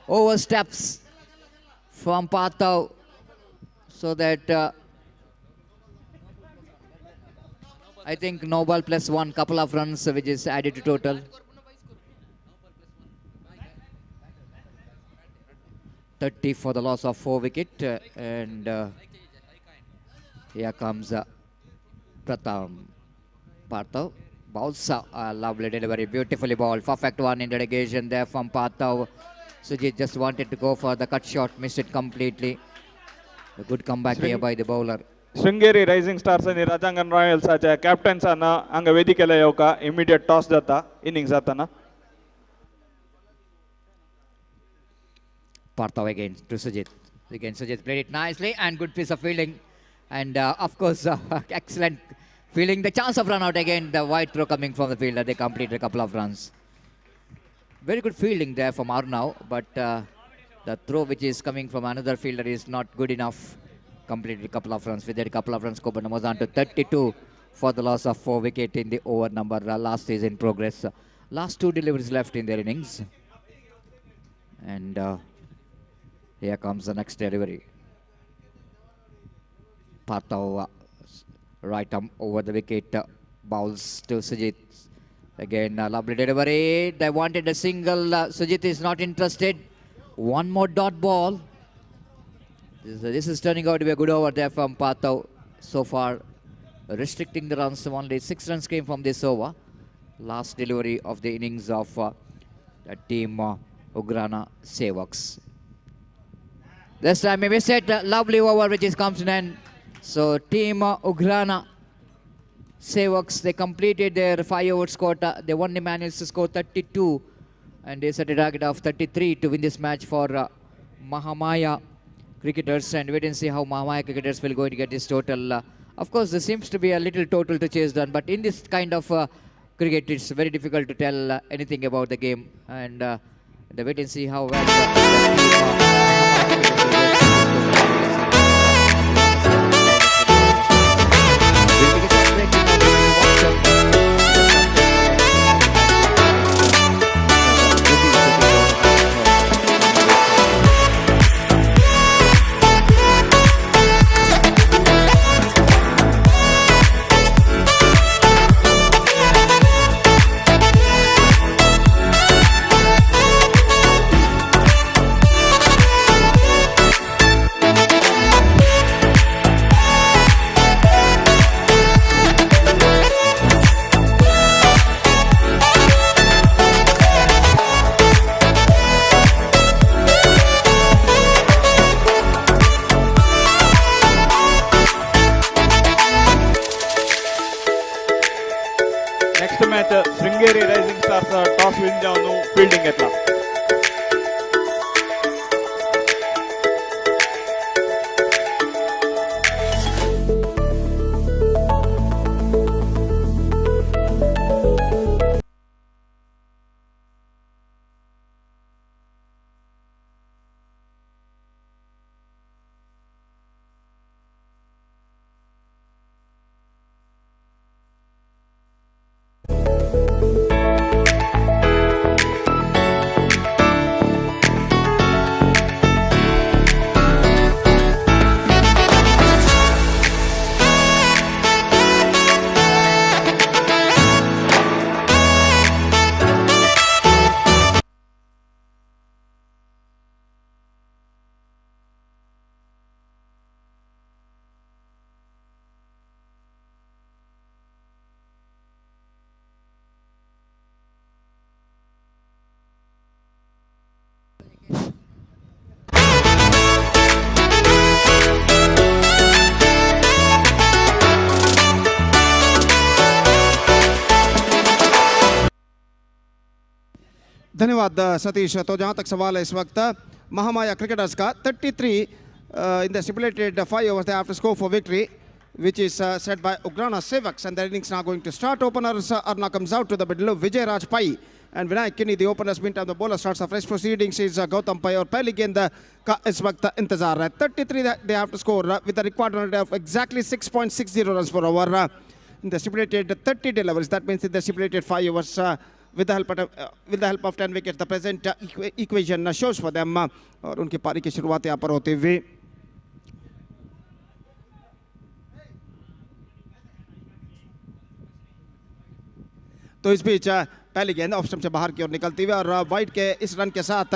Oversteps from Parthav, so that I think no ball plus 1, couple of runs which is added to total. 30 for the loss of 4 wicket, and here comes Pratham. Parthav bowls a lovely delivery, beautifully bowled, perfect one in dedication there from Parthav. Sujit just wanted to go for the cut shot, missed it completely. A good comeback here by the bowler. Sringeri Rising Stars and Rajangan Royals captains ana anga vedikela yoka immediate toss jata innings atana. Parthav again to Sujit. Again, Sujit played it nicely and good piece of fielding. And of course, excellent fielding. The chance of run out again. The wide throw coming from the fielder. They completed a couple of runs. Very good fielding there from Arnav. But the throw which is coming from another fielder is not good enough. Completed a couple of runs. With that, a couple of runs. Koban was on to 32 for the loss of 4 wicket in the over number. Last is in progress. Last 2 deliveries left in their innings. And here comes the next delivery. Parthav right arm over the wicket, bowls to Sujit. Again, a lovely delivery. They wanted a single. Sujit is not interested. One more dot ball. This is turning out to be a good over there from Parthav. So far, restricting the runs. Only 6 runs came from this over. Last delivery of the innings of the team Ugrana Seaks. This time we set lovely over which is comes to an end. So team Ugrana Seaks, they completed their 5 overs quota. They only managed to score 32 and they set a target of 33 to win this match for Mahamaya cricketers. And wait and see how Mahamaya cricketers will go to get this total Of course, there seems to be a little total to chase done, but in this kind of cricket, it's very difficult to tell anything about the game. And the wait and see how well next match Sringeri rising stars toss win जाऊन fielding घेतला. धन्यवाद सतीश. तो जहां तक सवाल है इस वक्त महामाया क्रिकेटर्स का 33 in the stipulated 5 overs they have to score for victory, which is set by Ugrana Seaks, and the innings now going to start. Openers Arna comes out to the middle, Vijay Raj Pai and Vinayak Kinney the openers. Meantime the bowler starts a fresh proceedings is Gautam Pai, और पहली गेंद का इस वक्त इंतजार है. 33 they have to score with a required run rate of exactly 6.60 runs per over in the stipulated 30 deliveries. That means in the stipulated 5 overs with the help of 10 wickets, the present equation shows for them. और उनकी पारी की शुरुआत यहाँ पर होते हुए तो इस बीच पहली गेंद ऑफ स्टंप से बाहर की ओर निकलती हुई और वाइड के इस रन के साथ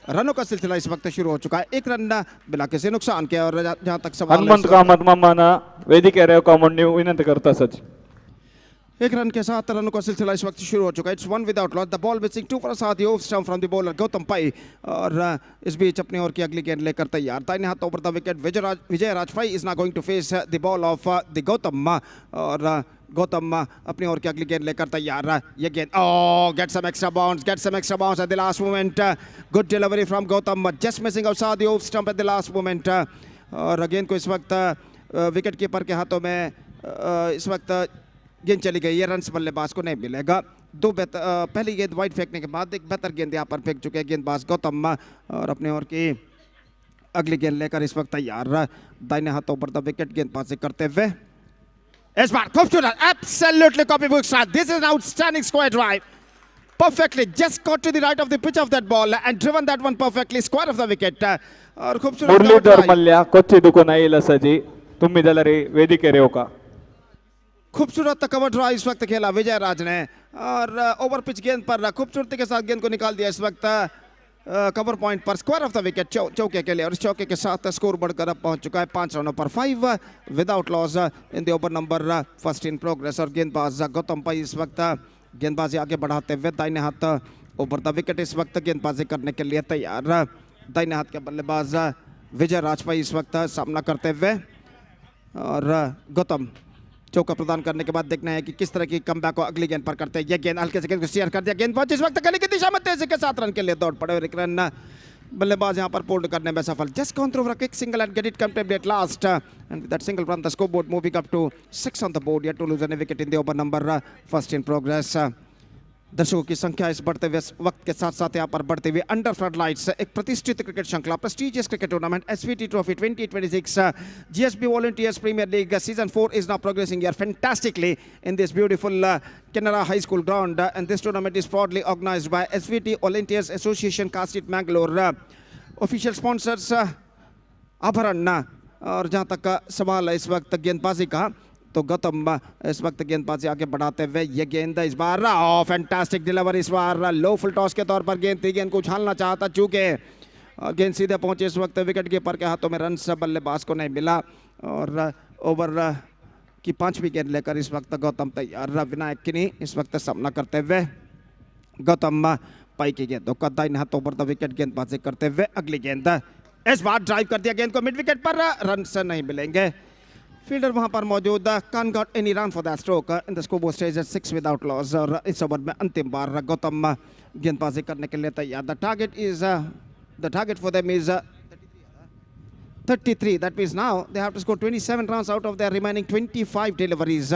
रनों का सिलसिला इस वक्त शुरू हो चुका है. एक रन बिना किसी नुकसान के. और जहां तक सवाल हनुमंत कामत मामाना वेदिके कॉमन विनंती करता सच. एक रन के साथ रनों का सिलसिला इस वक्त शुरू हो चुका है. It's one without loss. The ball missing 2 for a साथ off stump from the bowler Gautam Pai. और इस बीच अपनी ओर की अगली गेंद लेकर तैयार. दाहिने हाथ over the wicket Vijay Raj Pai is now going to face the ball of the Gautam. और गौतम अपनी ओर की अगली गेंद लेकर तैयार. ये गेंद get some extra bounce at the last moment. Good delivery from Gautam, just missing outside the off stump at the last moment. और गेंद को इस वक्त विकेट कीपर के हाथों में इस वक्त गेंद चली गई. ये रन्स बल्लेबाज को नहीं मिलेगा. पहली गेंद वाइड फेंकने के बाद एक बेहतर गेंद यहाँ पर फेंक चुके हैं गेंदबाज गौतम. और अपने ओर की अगली गेंद लेकर इस वक्त तैयार. दाहिने हाथों पर द विकेट गेंदबाजी करते हुए इस बार खूबसूरत absolutely copy book shot. This is an outstanding square drive. Perfectly just caught to the right of the pitch of that ball and driven that one perfectly square of the wicket. और खूबसूरत मुरलीधर मल्ल्या कोच्चि दुकोना इला सजी तुम्ही दलरी वेदिके रेव का खूबसूरत cover draw इस वक्त खेला विजय राज ने. और ओवर पिच गेंद पर खूबसूरती के साथ गेंद को निकाल दिया इस वक्त कवर पॉइंट पर स्क्वायर ऑफ द विकेट चौके के लिए. और इस चौके के साथ स्कोर बढ़कर अब पहुंच चुका है 5 रनों पर. 5 without loss in the over number first in progress. और गेंदबाज गौतम पाई इस वक्त गेंदबाजी आगे बढ़ाते हुए दाहिने हाथ ओवर द विकेट इस वक्त गेंदबाजी करने के लिए तैयार. दाहिने हाथ के बल्लेबाज विजय राजपाई इस वक्त सामना करते हुए. और गौतम चौका प्रदान करने के बाद देखना है कि किस तरह की कमबैक को अगली गेंद पर करते हैं. ये गेंद हल्के से गेंद को शेयर कर दिया. गेंदबाज इस वक्त गली की दिशा में तेजी के साथ रन के लिए दौड़ पड़े. और एक रन बल्लेबाज यहाँ पर पूर्ण करने में सफल. Just gone through for a quick single and get it comfortably at last. And with that single run, the scoreboard moving up to 6 on the board. Yet to lose any wicket in the over number first in progress. दर्शकों की संख्या इस बढ़ते हुए वक्त के साथ साथ यहाँ पर बढ़ते हुए अंडर फ्लड लाइट्स एक प्रतिष्ठित क्रिकेट श्रृंखला prestigious cricket tournament SVT Trophy 2026 GSB Volunteers Premier League season 4 is now progressing here fantastically in this beautiful Canara High School ground, and this tournament is proudly organized by SVT Volunteers Association Castit Mangalore. Official sponsors आभरण. और जहाँ तक सवाल है इस वक्त गेंदबाजी का, तो गौतम इस वक्त गेंदबाजी आगे बढ़ाते हुए ये गेंद इस बार फैंटास्टिक डिलीवरी. इस बार लो फुल टॉस के तौर पर गेंद थी, गेंद को उछालना चाहता चूके गेंद सीधे पहुंचे इस वक्त विकेट कीपर के हाथों में. रन बल्लेबाज को नहीं मिला और ओवर की 5वीं गेंद लेकर इस वक्त गौतम तैयार. विनायक किनी इस वक्त सामना करते हुए. गौतम पाई की गेंदों का दाहिने हाथों पर विकेट गेंदबाजी करते हुए. अगली गेंद इस बार ड्राइव कर दिया गेंद को मिड विकेट पर. रन से नहीं मिलेंगे. फील्डर वहां पर मौजूद. Can't got any run for that stroke in the scoreboard stage at 6 without loss. और इस ओवर में अंतिम बार गौतम गेंदबाजी करने के लिए तैयार. The target for them is 33. That means now they have to score 27 runs out of their remaining 25 deliveries.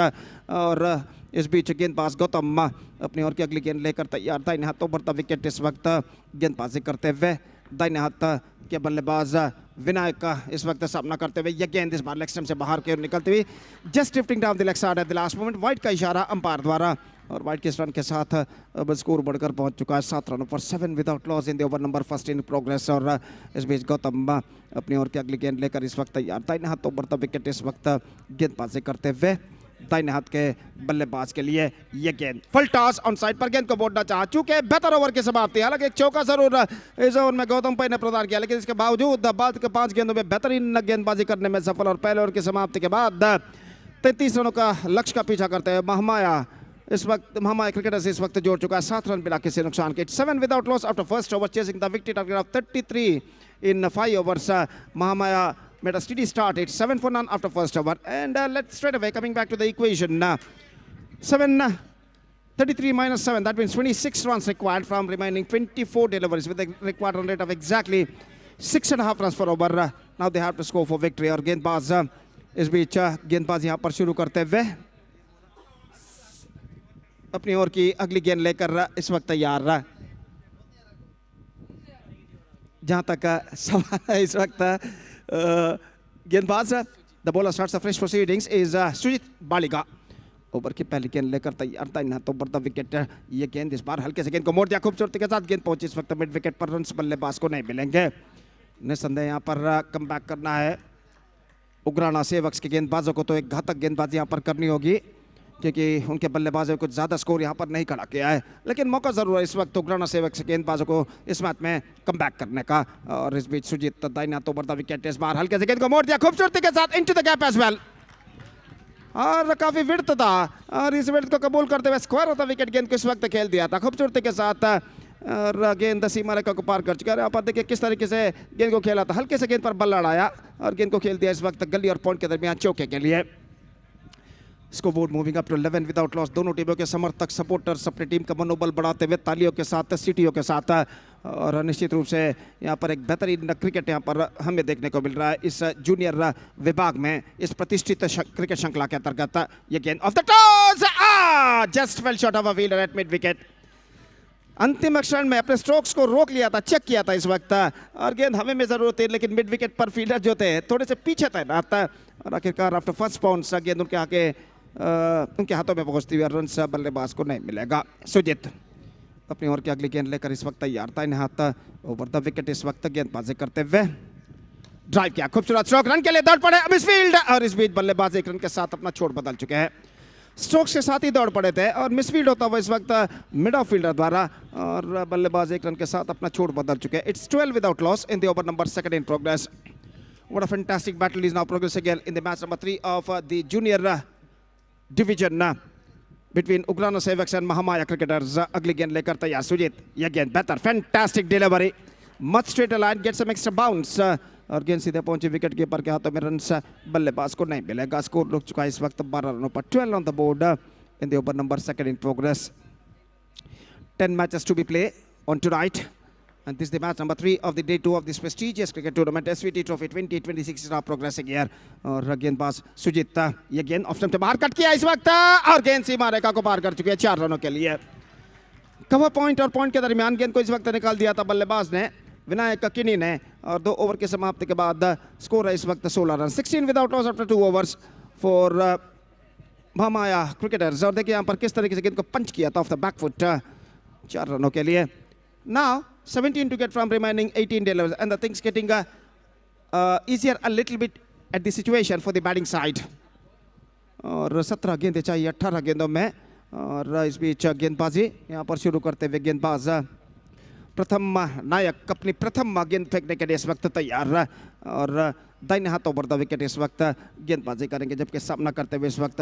और इस बीच गेंदबाज गौतम अपनी ओर की अगली गेंद लेकर तैयार. दाहिने हाथों पर विकेट इस वक्त गेंदबाजी करते हुए. दाहिने हाथ के बल्लेबाज विनायक का इस वक्त सामना करते हुए. यह गेंद इस बार लेग स्टंप से बाहर की ओर निकलती हुई just drifting down the leg side eight the last moment. Wide का इशारा अंपायर द्वारा और वाइड के रन के साथ अब स्कोर बढ़कर पहुंच चुका है 7 रनों पर. 7 without loss in the over number first in progress. और इस बीच गौतम अपनी ओर की अगली गेंद लेकर इस वक्त तैयार. दाहिने हाथों पर विकेट इस वक्त गेंदबाजी करते हुए. दाहिने हाथ के बल्लेबाज के लिए ये गेंद फुल टॉस ऑन साइड पर गेंद को बोलना चाहा चूंकि बेहतर ओवर की समाप्ति. हालांकि एक चौका जरूर इस ओवर में गौतम पै ने प्रदान किया, लेकिन इसके बावजूद बाद के 5 गेंदों में बेहतरीन गेंदबाजी करने में सफल. और पहले ओवर की समाप्ति के बाद 33 रनों का लक्ष्य का पीछा करते हैं महामाया क्रिकेटर्स इस वक्त जोड़ चुका है 7 रन बिना किसी नुकसान के. 7 without loss after first over chasing the wicket target of 33 in 5 overs. Mahamaya made a steady start. It's 7 for none after first over. And let's straight away coming back to the equation. 33 minus 7. That means 26 runs required from remaining 24 deliveries with a required run rate of exactly 6.5 runs per over. Now they have to score for victory. और गेंदबाज इस बीच गेंदबाज यहाँ पर शुरू करते हुए अपनी ओर की अगली गेंद लेकर इस वक्त तैयार. जहाँ तक सवाल है इस वक्त गेंदबाज the bowler starts the fresh proceedings is Sujit Balika. Over की पहली गेंद लेकर तैयार. दाहिने हाथों पर द विकेट. ये गेंद इस बार हल्के से गेंद को मोड़ दिया खूबसूरती के साथ. गेंद पहुंची इस वक्त मिड विकेट पर. रन्स बल्लेबाज को नहीं मिलेंगे. निसंदेह यहाँ पर कम बैक करना है उग्राना सेवक्स के गेंदबाजों को. तो एक घातक गेंदबाजी यहाँ पर करनी होगी क्योंकि उनके बल्लेबाजों को कुछ ज़्यादा स्कोर यहाँ पर नहीं खड़ा किया है, लेकिन मौका ज़रूर है इस वक्त उग्राना सेवक्स गेंदबाजों को इस मैच में कमबैक करने का. और इस बीच सुजीत दाहिने हाथों पर विकेट इस बार हल्के से गेंद को मोड़ दिया खूबसूरती के साथ into the gap as well. और काफ़ी विड्थ था और इस विड्थ को कबूल करते हुए स्क्वायर होता विकेट गेंद को इस वक्त खेल दिया था खूबसूरती के साथ. और गेंद सीमा रेखा को पार कर चुका है. यहाँ पर देखिए किस तरीके से गेंद को खेला था. हल्के से गेंद पर बल लड़ाया और गेंद को खेल दिया इस वक्त गली और पॉइंट के दरमियान चौके के लिए. Scoreboard moving up to 11 without loss. दोनों टीमों के समर्थक सपोर्टर्स अपनी टीम का मनोबल बढ़ाते हुए तालियों के साथ सीटियों के साथ. और निश्चित रूप से यहाँ पर एक बेहतरीन क्रिकेट यहाँ पर हमें देखने को मिल रहा है इस जूनियर विभाग में इस प्रतिष्ठित क्रिकेट श्रृंखला के अंतर्गत. ये गेंद of the toss just fail shot off a fielder at mid wicket. अंतिम क्षण में अपने स्ट्रोक्स को रोक लिया था, चेक किया था इस वक्त और गेंद हमें में जरूर थी, लेकिन मिड विकेट पर फील्डर जो थे थोड़े से पीछे तैनात था. और आखिरकार आफ्टर फर्स्ट बाउंस गेंद उनके हाथों में पहुंचती हुई रन बल्लेबाज को नहीं मिलेगा. सुजीत अपनी ओर की अगली गेंद लेकर इस वक्त तैयार. दाहिने हाथ ओवर द विकेट इस वक्त गेंदबाजी करते हुए ड्राइव किया खूबसूरत स्ट्रोक. रन के लिए दौड़ पड़े अब इस फील्ड. और इस बीच बल्लेबाज एक रन के साथ अपना छोड़ बदल चुके हैं. स्ट्रोक्स के साथ ही दौड़ पड़े थे और मिसफील्ड होता हुआ इस वक्त मिड ऑफ फील्डर द्वारा. और बल्लेबाज एक रन के साथ अपना छोड़ बदल चुके हैं. It's 12 without loss in the over number second in progress. What a fantastic battle is now progressing again in the match number 3 of the junior division between Ugrana Seaks and Mahamaya cricketers. अगली गेंद लेकर तैयार सुजीत. यह गेंद बेहतर fantastic delivery much straight line get some extra bounce और गेंद सीधे पहुंची विकेट कीपर के हाथों में. रन बल्लेबाज को नहीं मिलेगा. स्कोर रुक चुका है इस वक्त 12 रनों पर. 12 on the board in the over number second in progress. 10 matches to be played on tonight And this is the match number 3 of the day 2 of this prestigious cricket tournament. SVT Trophy 2026 is now progressing here. और गेंदबाज सुजीत ये गेंद of stump से बाहर cut किया इस वक्त और गेंद सीमा रेखा को पार कर चुकी है 4 रनों के लिए. कवर पॉइंट और पॉइंट के दरमियान गेंद को इस वक्त निकाल दिया था बल्लेबाज ने विनायक किनी ने और 2 ओवर की समाप्ति के बाद स्कोर है इस वक्त 16 run. 16 without loss after 2 overs for Mahamaya cricketers. और देखिए यहाँ पर किस तरीके से गेंद को पंच किया था ऑफ द बैक फुट 4 रनों के लिए. Now 17 to get from remaining 18 deliveries and the things getting easier a little bit at the situation for the batting side. और 17 गेंदें चाहिए 18 गेंदों में. और इस बीच गेंदबाजी यहाँ पर शुरू करते हुए गेंदबाज प्रथम नायक अपनी प्रथम गेंद फेंकने के लिए इस वक्त तैयार. और दाहिने हाथों पर द विकेट इस वक्त गेंदबाजी करेंगे जबकि सामना करते हुए इस वक्त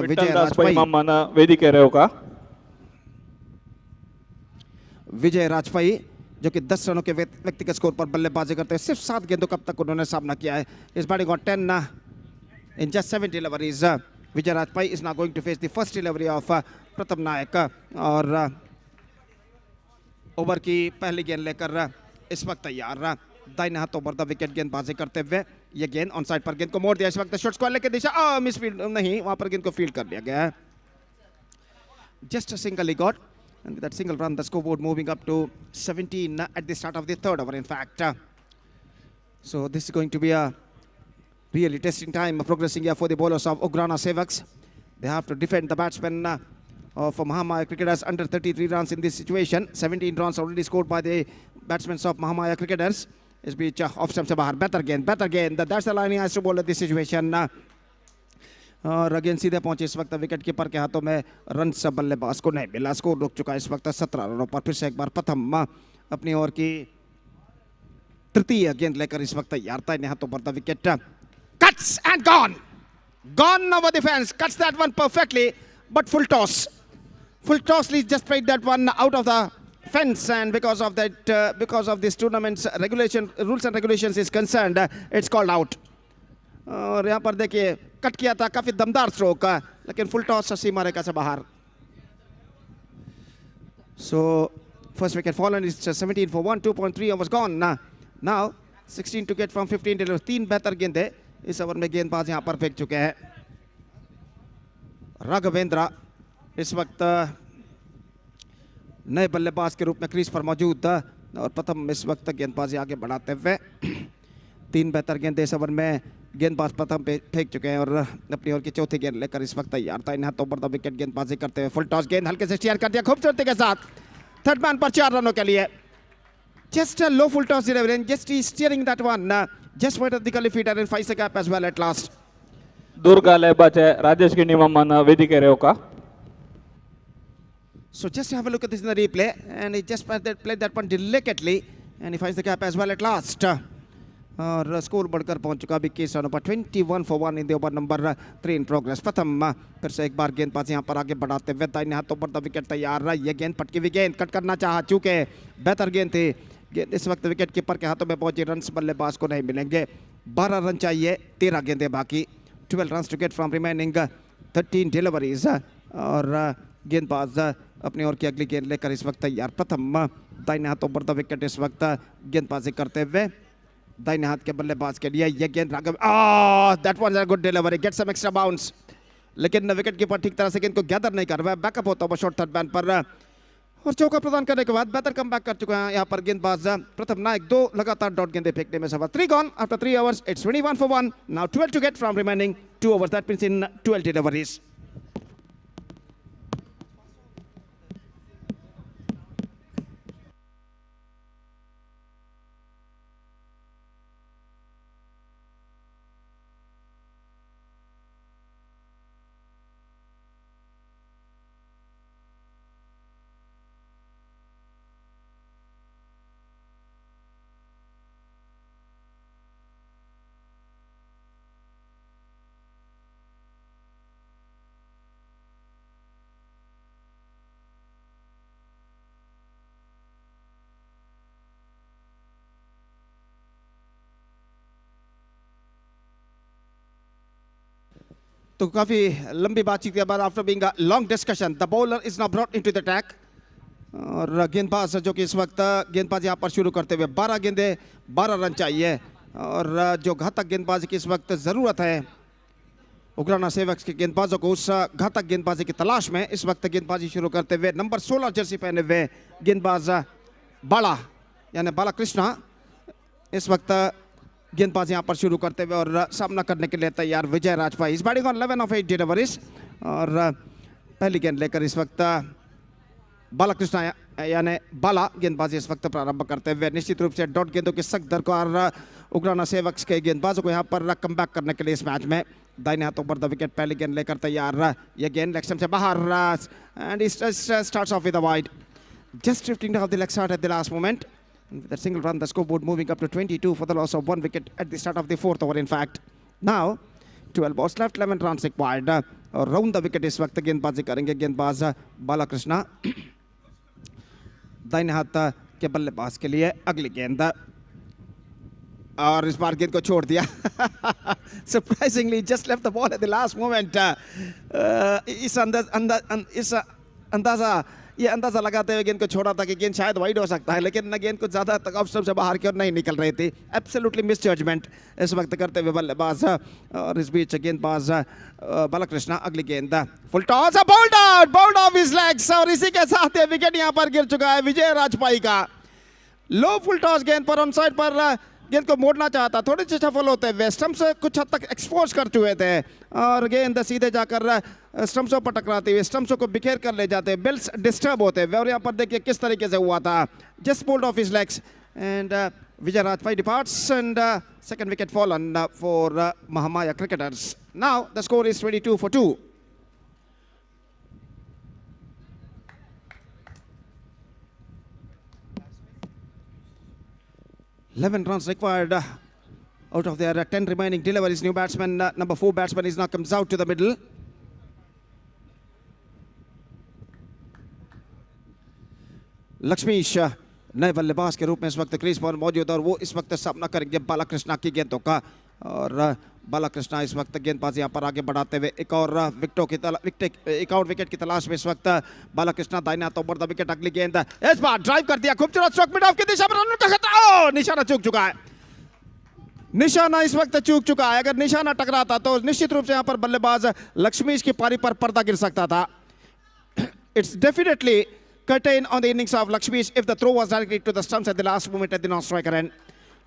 विजय राजपाई जो कि 10 रनों के व्यक्तिगत स्कोर पर बल्लेबाजी करते हैं. सिर्फ 7 गेंदों कब तक उन्होंने सामना किया है. इस batting on 10 in just 7 deliveries. Vijay Rajpai is now going to face the first delivery of प्रथम नायक. और ओवर की पहली गेंद लेकर इस वक्त तैयार दाहिने हाथों पर द विकेट गेंदबाजी करते हुए ये गेंद ऑन साइड पर गेंद को मोड़ दिया इस वक्त शॉट स्क्वायर की दिशा मिस फील्ड नहीं वहां पर गेंद को फील्ड कर लिया गया है. Just a single he got. And with that single run, the scoreboard moving up to 17 at the start of the 3rd over, in fact. So this is going to be a really testing time progressing here for the bowlers of Ugrana Seaks. They have to defend the batsmen of Mahamaya Cricketers under 33 runs in this situation. 17 runs already scored by the batsmen of Mahamaya Cricketers. Is beach off stump se bahar. Better gain. That's the line he has to bowl at this situation. और again सीधे पहुंचे इस वक्त wicket keeper के हाथों में. Run से बल्लेबाज को नहीं मिला. स्कोर रुक चुका है इस वक्त 17 रनों पर. फिर से एक बार प्रथम अपनी ओवर की तृतीय गेंद लेकर इस वक्त तैयार था. इन हाथों पर the wicket cuts and gone over the fence. Cuts that one perfectly but full toss he just played that one out of the fence. And because of that because of this tournament's rules and regulations is concerned, it's called out. और यहाँ पर देखिए cut किया था काफी दमदार stroke लेकिन full toss सीमा रेखा से बाहर. So first wicket fallen is 17 for 1. 2.3 overs gone. Now 16 to get from 15 deliveries. 3 बेहतर गेंदें इस ओवर में गेंदबाज यहाँ पर फेंक चुके हैं. राघवेंद्र इस वक्त नए बल्लेबाज के रूप में क्रीज पर मौजूद था और प्रथम इस वक्त गेंदबाजी आगे बढ़ाते हुए 3 बेहतर गेंदें इस ओवर में गेंदबाज प्रथम पे फेंक चुके हैं. और अपनी ओवर की चौथी गेंद लेकर इस वक्त तैयार था. इन हाथों पर द विकेट गेंदबाजी करते हुए फुल टॉस गेंद हल्के से स्टीयर कर दिया खूबसूरती के साथ. 3rd मैन पर 4 रनों के लिए. Just a low full toss delivery and just steering that one just went at the gully feeder and finds the gap as well at last. Durga बचे राजेश की निममन वेदिके रेवका. So just have a look at this in the replay and he just played that one delicately and he finds the gap as well at last. और score बढ़कर पहुंच चुका 21 रनों पर. 21 for 1 in the over number 3 in progress. प्रथम फिर से एक बार गेंदबाज यहां पर आगे बढ़ाते हुए दाहिने हाथों पर द विकेट तैयार रहा. ये गेंद पटकी हुई गेंद कट करना चाहा चूंकि बेहतर गेंद थी. गेंद इस वक्त विकेट कीपर के हाथों में पहुंची. रन बल्लेबाज को नहीं मिलेंगे. 12 रन चाहिए 13 गेंदें बाकी. 12 run to get from remaining 13 deliveries. और गेंदबाज अपनी ओर की अगली गेंद लेकर इस वक्त तैयार. प्रथम दाहिने हाथों पर द विकेट इस वक्त गेंदबाजी करते हुए दाहिने हाथ के बल्लेबाज के लिए ये गेंद Raghav that was a good delivery. Get some extra bounce लेकिन विकेट कीपर ठीक तरह से गेंद को गैदर नहीं कर रहा है. बैकअप होता हुआ शॉट 3rd मैन पर और चौका प्रदान करने के बाद बेहतर कम बैक कर चुका है यहाँ पर गेंदबाज प्रथम नायक. 2 लगातार डॉट गेंदें फेंकने में सफल. 3 gone after 3 overs. It's 21 for 1. Now 12 to get from remaining 2 overs. That means in 12 deliveries. तो काफी लंबी बातचीत के बाद after being a long discussion the bowler is now brought into the track. और गेंदबाज जो कि इस वक्त गेंदबाज यहाँ पर शुरू करते हुए 12 गेंदे 12 रन चाहिए और जो घातक गेंदबाजी की इस वक्त ज़रूरत है उग्राना सेवक्स के गेंदबाजों को उस घातक गेंदबाजी की तलाश में इस वक्त गेंदबाजी शुरू करते हुए नंबर 16 जर्सी पहने हुए गेंदबाज बाला यानी बालाकृष्णा इस वक्त गेंदबाजी यहाँ पर शुरू करते हुए और सामना करने के लिए तैयार विजय राजपाई इस बैटिंग ऑन 11 ऑफ 8 डिलीवरीज और पहली गेंद लेकर इस वक्त बालाकृष्णा यानी बाला गेंदबाजी इस वक्त प्रारंभ करते हुए निश्चित रूप से डॉट गेंदों की सख्त दरकार उग्राना सेवक्स के गेंदबाजों को यहाँ पर कमबैक करने के लिए इस मैच में दाहिने हाथों पर द विकेट पहली गेंद लेकर तैयार ये गेंद लेग स्टंप से बाहर and starts off with the wide just drifting down the leg start at the last moment with a single run the scoreboard moving up to 22 for the loss of 1 wicket at the start of the 4th over in fact now 12 balls left 11 runs required और round the wicket इस वक्त गेंदबाजी करेंगे गेंदबाज बालाकृष्णा दाहिने हाथ के बल्लेबाज के लिए अगली गेंद और इस बार गेंद को छोड़ दिया surprisingly just left the ball eight the last moment इस अंदाजा लगाते हुए गेंद को छोड़ा था कि गेंद शायद वाइड हो सकता है लेकिन न गेंद को ज्यादा तक ऑफ स्टंप से बाहर की ओर नहीं निकल रही थी एब्सोल्युटली मिस जजमेंट इस वक्त करते हुए बल्लेबाज और इस बीच गेंदबाज बालाकृष्णा अगली गेंद full toss bowled off his legs और इसी के साथ ये विकेट यहां पर गिर चुका है विजय राजपाई का लो फुल टॉस गेंद पर ऑन साइड पर गेंद को मोड़ना चाहता थोड़ी सी सफल होते हुए स्टंप्स कुछ हद तक एक्सपोज कर चुके थे और गेंद सीधे जाकर स्टंप्सों पर टकराते हुए स्टंप्सों को बिखेर कर ले जाते बिल्स डिस्टर्ब होते हुए और यहाँ पर देखिए किस तरीके से हुआ था just bowled off his legs and Vijay Rajpai departs and second wicket fallen for Mahamaya cricketers now the score is 22 for 2 11 runs required out of their 10 remaining deliveries. New batsman, number 4 batsman is now comes out to the middle. Lakshmish नए बल्लेबाज के रूप में इस वक्त crease पर मौजूद और वो इस वक्त सामना करेंगे बालाकृष्णा की गेंदों का और बालाकृष्णा इस वक्त गेंदबाजी यहाँ पर आगे बढ़ाते हुए एक और विकेट की तलाश में इस वक्त बालाकृष्णा दाहिने हाथों पर द विकेट अगली गेंद इस बार ड्राइव कर दिया खूबसूरत स्ट्रोक मिड ऑफ की दिशा में रन का खतरा निशाना चूक चुका है निशाना इस वक्त चूक चुका है अगर निशाना टकराता तो निश्चित रूप से यहाँ पर बल्लेबाज लक्ष्मीश की पारी पर पर्दा गिर सकता था it's definitely curtain on the innings of Lakshmish if the throw was directly to the stumps at the last moment at the non-striker end.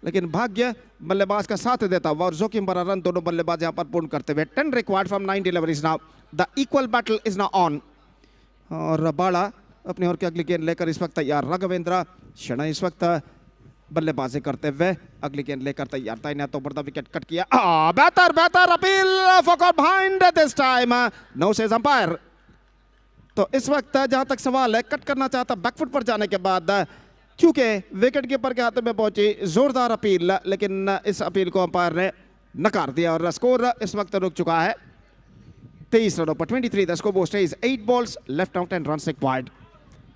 लेकिन भाग्य बल्लेबाज का साथ देता हुआ और जोखिम भरा रन दोनों बल्लेबाज यहाँ पर पूर्ण करते हुए 10 required from 9 deliveries now. The equal battle is now on. और बाड़ा अपनी ओर की अगली गेंद लेकर इस वक्त तैयार राघवेंद्र शना इस वक्त बल्लेबाजी करते हुए अगली गेंद लेकर तैयार दाहिने हाथों पर विकेट कट किया बेहतर appeal for caught behind this time no says umpire तो इस वक्त जहां तक सवाल है कट करना चाहता बैकफुट पर जाने के बाद चूंकि विकेट कीपर के हाथ में पहुंची जोरदार अपील लेकिन इस अपील को अंपायर ने नकार दिया और स्कोर इस वक्त रुक चुका है 23 रनों पर 23 the score stage 8 balls left out and run required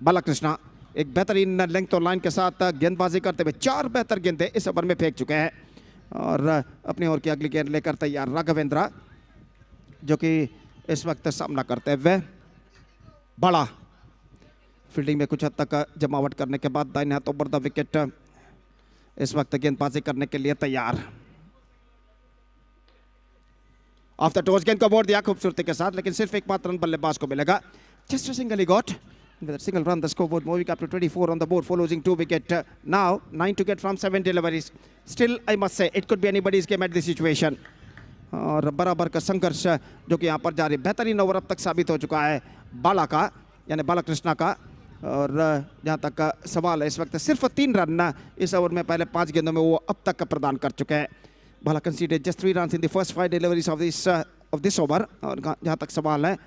Balakrishna एक बेहतरीन लेंथ और लाइन के साथ गेंदबाजी करते हुए 4 बेहतर गेंदें इस ओवर में फेंक चुके हैं और अपनी ओर की अगली गेंद लेकर तैयार राघवेंद्र जो कि इस वक्त सामना करते हुए बड़ा फील्डिंग में कुछ हद तक जमावट करने के बाद दाहिने हाथों पर द विकेट इस वक्त गेंदबाजी करने के लिए तैयार ऑफ द टॉस गेंद को मोड़ दिया खूबसूरती के साथ लेकिन सिर्फ एक मात्र रन बल्लेबाज को मिलेगा just single he got with a single run the scoreboard moving up to 24 on the board for losing 2 wicket now 9 to get from 7 deliveries still I must say it could be anybody's game at this situation और बराबर का संघर्ष जो कि यहाँ पर जारी बेहतरीन ओवर अब तक साबित हो चुका है बाला का यानी बालाकृष्णा का और जहाँ तक का सवाल है इस वक्त सिर्फ 3 रन इस ओवर में पहले 5 गेंदों में वो अब तक प्रदान कर चुके हैं बाला considered just 3 runs in the first 5 deliveries of this over और जहाँ तक सवाल है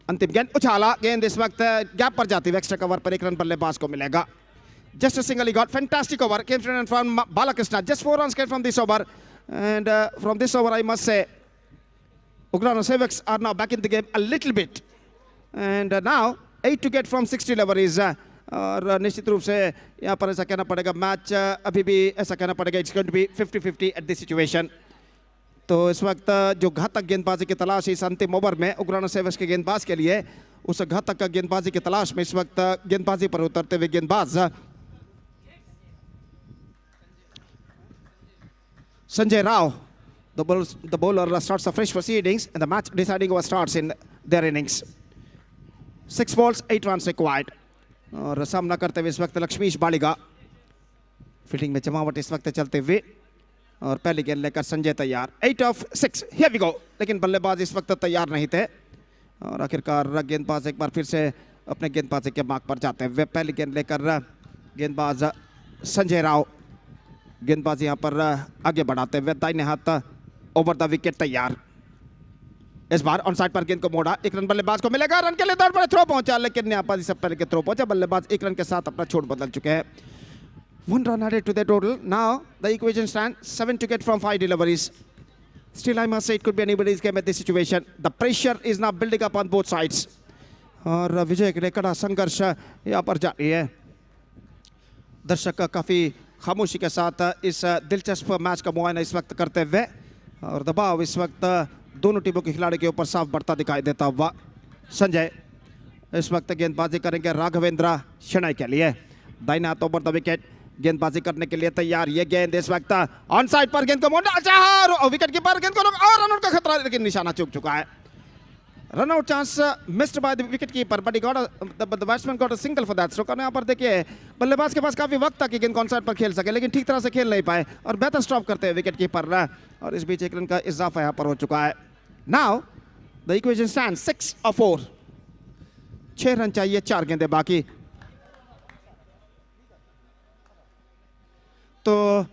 अंतिम गेंद उछाला गेंद इस वक्त गैप पर जाती है एक्स्ट्रा कवर पर 1 रन बल्लेबाज को मिलेगा just a single he got fantastic over came from Balakrishna just 4 runs from this over and from this over I must say Ugrana Seaks are now back in the game a little bit and now 8 to get from 6 deliveries और निश्चित रूप से यहाँ पर ऐसा कहना पड़ेगा match अभी भी ऐसा कहना पड़ेगा it's going to be 50-50 at this situation तो इस वक्त जो घातक गेंदबाजी की तलाश इस अंतिम ओवर में उग्राना सेक्स के गेंदबाज के लिए उस घातक गेंदबाजी की तलाश में इस वक्त गेंदबाजी पर उतरते हुए गेंदबाज Sanjay Rao. The bowler starts a fresh proceedings and the match deciding over starts in their innings. 6 balls, 8 runs required. और सामना करते हुए इस वक्त लक्ष्मीश बालिगा. फील्डिंग में जमावट इस वक्त चलते हुए और पहली गेंद लेकर संजय तैयार. 8 of 6. Here we go. लेकिन बल्लेबाज इस वक्त तैयार नहीं थे और आखिरकार गेंदबाज एक बार फिर से अपने गेंदबाजी के मार्ग पर जाते हैं. पहली गेंद लेकर गेंदबाज संजय राव गेंदबाजी यहाँ पर आगे बढ़ाते हुए दाहिने हाथ ओवर द विकेट तैयार. इस बार ऑन साइड पर गेंद को मोड़ा. 1 रन बल्लेबाज को मिलेगा. रन के लिए दौड़ पर थ्रो पहुंचा लेकिन यहाँ पर इससे पहले के थ्रो पहुंचा. बल्लेबाज 1 रन के साथ अपना छोड़ बदल चुके हैं. 1 run added to the total. Now the equation stands 7 to get from 5 deliveries. Still I must say it could be anybody's game at this situation. The pressure is now building up on both sides. और विजय के लिए कड़ा संघर्ष यहाँ पर जारी है. दर्शक काफी खामोशी के साथ इस दिलचस्प मैच का मुआयना इस वक्त करते हुए और दबाव इस वक्त दोनों टीमों के खिलाड़ी के ऊपर साफ बढ़ता दिखाई देता हुआ. संजय इस वक्त गेंदबाजी करेंगे राघवेंद्र शनाई के लिए. दाहिने हाथ ओवर द विकेट गेंदबाजी करने के लिए तैयार. ये गेंद इस वक्त ऑन साइड पर गेंद को मोड़ना चाहा और विकेट कीपर गेंद को और रन आउट का खतरा लेकिन निशाना चूक चुका है. Run out chance missed by the wicket keeper but the batsman got a single for that stroke. यहाँ पर देखिए बल्लेबाज के पास काफी वक्त था कि गेंद ऑन साइड पर खेल सके लेकिन ठीक तरह से खेल नहीं पाए और बेहतर स्टॉप करते हैं विकेट कीपर. और इस बीच 1 रन का इजाफा यहाँ पर हो चुका है. Now the equation stand 6 of 4. 6 run चाहिए, 4 गेंदें बाकी. तो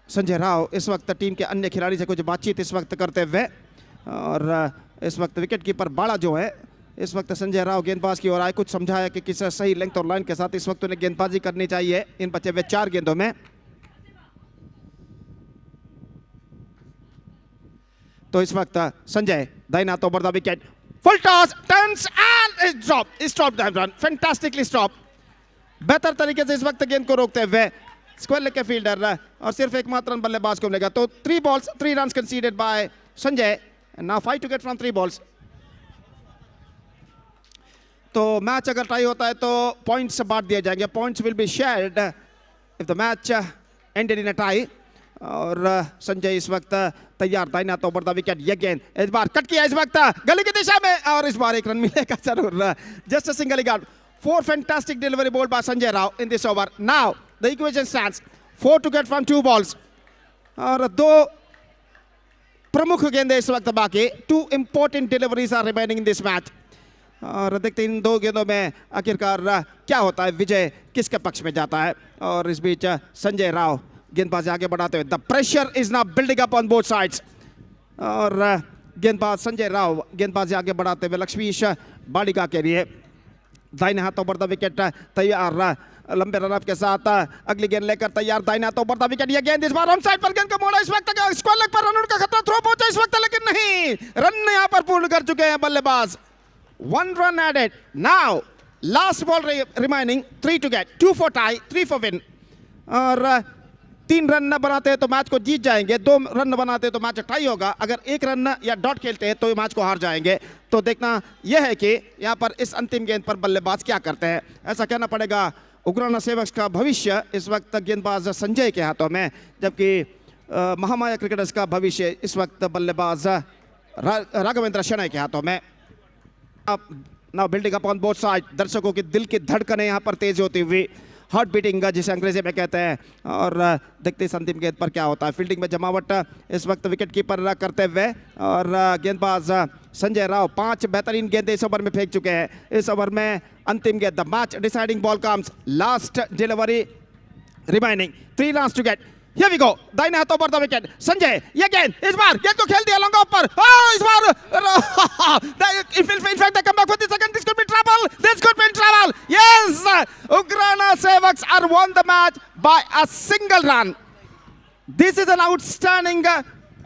संजय राव इस वक्त टीम के अन्य खिलाड़ी से कुछ बातचीत इस वक्त करते हुए और इस वक्त विकेट कीपर बाड़ा जो है इस वक्त संजय राव गेंदबाज की ओर आए. कुछ समझाया कि किस सही लेंथ और लाइन के साथ इस वक्त उन्हें गेंदबाजी करनी चाहिए इन बचे हुए 4 गेंदों में. तो इस वक्त संजय दाहिना हाथ over the wicket full toss turns and stop run. Fantastically stop. बेहतर तरीके से इस वक्त गेंद को रोकते हुए स्क्वायर लेग के फील्डर और सिर्फ एकमात्र रन बल्लेबाज को मिलेगा. तो 3 balls 3 runs conceded by Sanjay. Now 5 to get from 3 balls. तो मैच अगर टाई होता है तो पॉइंट्स बांट दिए जाएंगे. Points will be shared if the match ended in a tie. और संजय इस वक्त तैयार दाहिना हाथ ओवर द विकेट. ये गेंद इस बार कट किया इस वक्त गली की दिशा में और इस बार 1 रन मिलेगा जरूर. Just a single got. 4 fantastic delivery bowled by Sanjay Rao in this over. Now the equation stands 4 to get from 2 balls. और 2 प्रमुख गेंदें इस वक्त बाकी. 2 important deliveries are remaining in this match. और देखते हैं इन 2 गेंदों में आखिरकार क्या होता है, विजय किसके पक्ष में जाता है. और इस बीच संजय राव गेंदबाजी आगे बढ़ाते हुए. The pressure is now building up on both sides. और गेंदबाज संजय राव गेंदबाजी आगे बढ़ाते हुए लक्ष्मीश बालिका के लिए. दाहिने हाथ ओवर द विकेट तैयार. लंबे रनअप के साथ अगली गेंद लेकर तैयार. दाहिने हाथ ओवर द विकेट. ये गेंद इस बार ऑन साइड पर गेंद को मोड़ा. इस वक्त स्क्वायर लेग पर रन आउट का खतरा. थ्रो पहुंचा इस वक्त लेकिन नहीं. रन यहाँ पर पूर्ण कर चुके हैं बल्लेबाज. 1 run added. Now last ball remaining. 3 to get. 2 for tie, 3 for win. और 3 रन न बनाते हैं तो मैच को जीत जाएंगे. 2 रन न बनाते हैं तो मैच टाई होगा. अगर 1 रन या डॉट खेलते हैं तो मैच को हार जाएंगे. तो देखना यह है कि यहाँ पर इस अंतिम गेंद पर बल्लेबाज क्या करते हैं. ऐसा कहना पड़ेगा उग्राना सेवक्स का भविष्य इस वक्त गेंदबाज संजय के हाथों में, जबकि महामाया क्रिकेटर्स का भविष्य इस वक्त बल्लेबाज राघवेंद्र शनाई के हाथों में. Now building up on both side. दर्शकों की दिल की धड़कनें यहाँ पर तेज होती हुई. हार्ट बीटिंग जिसे अंग्रेजी में कहते हैं. और देखते इस अंतिम गेंद पर क्या होता है. फील्डिंग में जमावट इस वक्त विकेट कीपर करते हुए और गेंदबाज संजय राव 5 बेहतरीन गेंदें इस ओवर में फेंक चुके हैं. इस ओवर में अंतिम गेंद the match deciding ball comes. Last delivery remaining. 3 runs to get. Here we go. दाहिने हाथ ओवर द विकेट. संजय ये गेंद इस बार गेंद को खेल दिया लॉन्ग ऑफ पर. इस बार in fact they come back for the second. This could be trouble. This could be trouble. Yes, Ugrana Seaks are won the match by a single run. This is an outstanding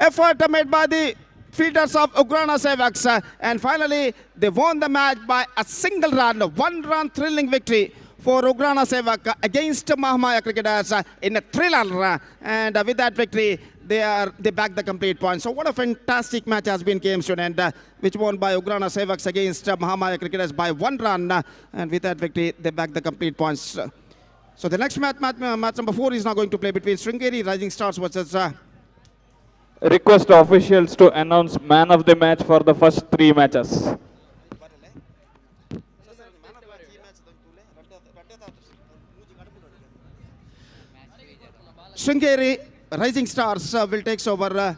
effort made by the fielders of Ugrana Seaks, and finally they won the match by a single run. 1 run thrilling victory for Ugrana Seaks against Mahamaya Cricketers in a thriller. And with that victory, they back the complete points. So what a fantastic match has been, game student, which won by Ugrana Seaks against Mahamaya Cricketers by 1 run. And with that victory, they back the complete points. So the next match number 4 is now going to play between Sringeri Rising Stars versus... Request officials to announce man of the match for the first 3 matches. Sringeri Rising Stars will take over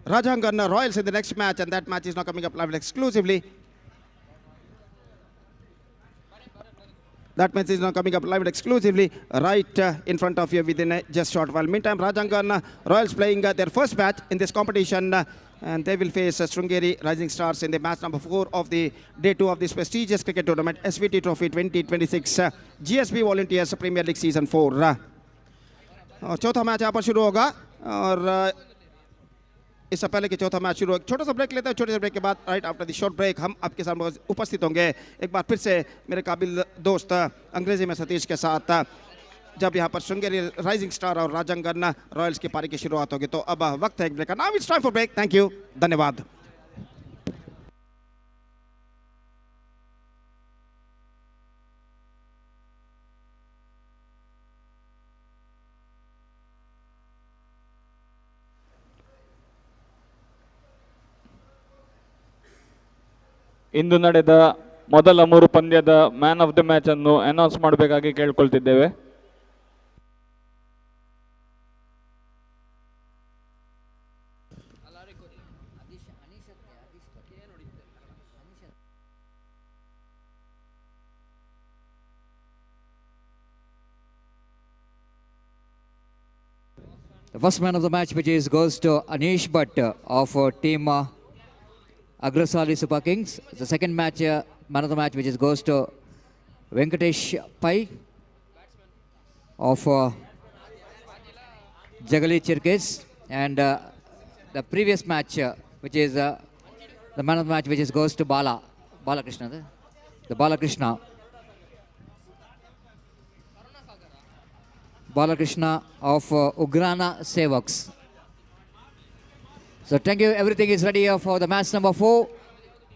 Rajangan Royals in the next match, and that match is now coming up live exclusively. That match is now coming up live exclusively right in front of you within just short while. Meantime, Rajangan Royals playing their first match in this competition, and they will face Sringeri Rising Stars in the match number 4 of the day 2 of this prestigious cricket tournament, SVT Trophy 2026 GSB Volunteers Premier League Season 4. चौथा match यहाँ पर शुरू होगा और इससे पहले कि चौथा मैच शुरू हो, छोटा सा ब्रेक लेते हैं. छोटे से ब्रेक के बाद right after the short break हम आपके सामने उपस्थित होंगे एक बार फिर से मेरे काबिल दोस्त अंग्रेजी में सतीश के साथ, जब यहाँ पर श्रृंगेरी राइजिंग स्टार और राजंगन रॉयल्स की पारी की शुरुआत होगी. तो अब वक्त है एक ब्रेक का. Now it's time for break. Thank you, धन्यवाद. ಇಂದು ನಡೆದ ಮೊದಲ 3 ಪಂದ್ಯದ ಮ್ಯಾನ್ ಆಫ್ ದ ಮ್ಯಾಚ್ ಅನ್ನು ಅನೌನ್ಸ್ ಮಾಡಬೇಕಾಗಿ ಕೇಳಿಕೊಳ್ತಿದ್ದೇವೆ. The first man of the match, which goes to Anish Bhatt of team Agrasali Super Kings. The second match, man of the match, which goes to Venkatesh Pai of Jagali Chirkes. And the previous match, which is the man of the match, which goes to Balakrishna. The Balakrishna of Ugrana Seaks. So thank you. Everything is ready for the match number 4.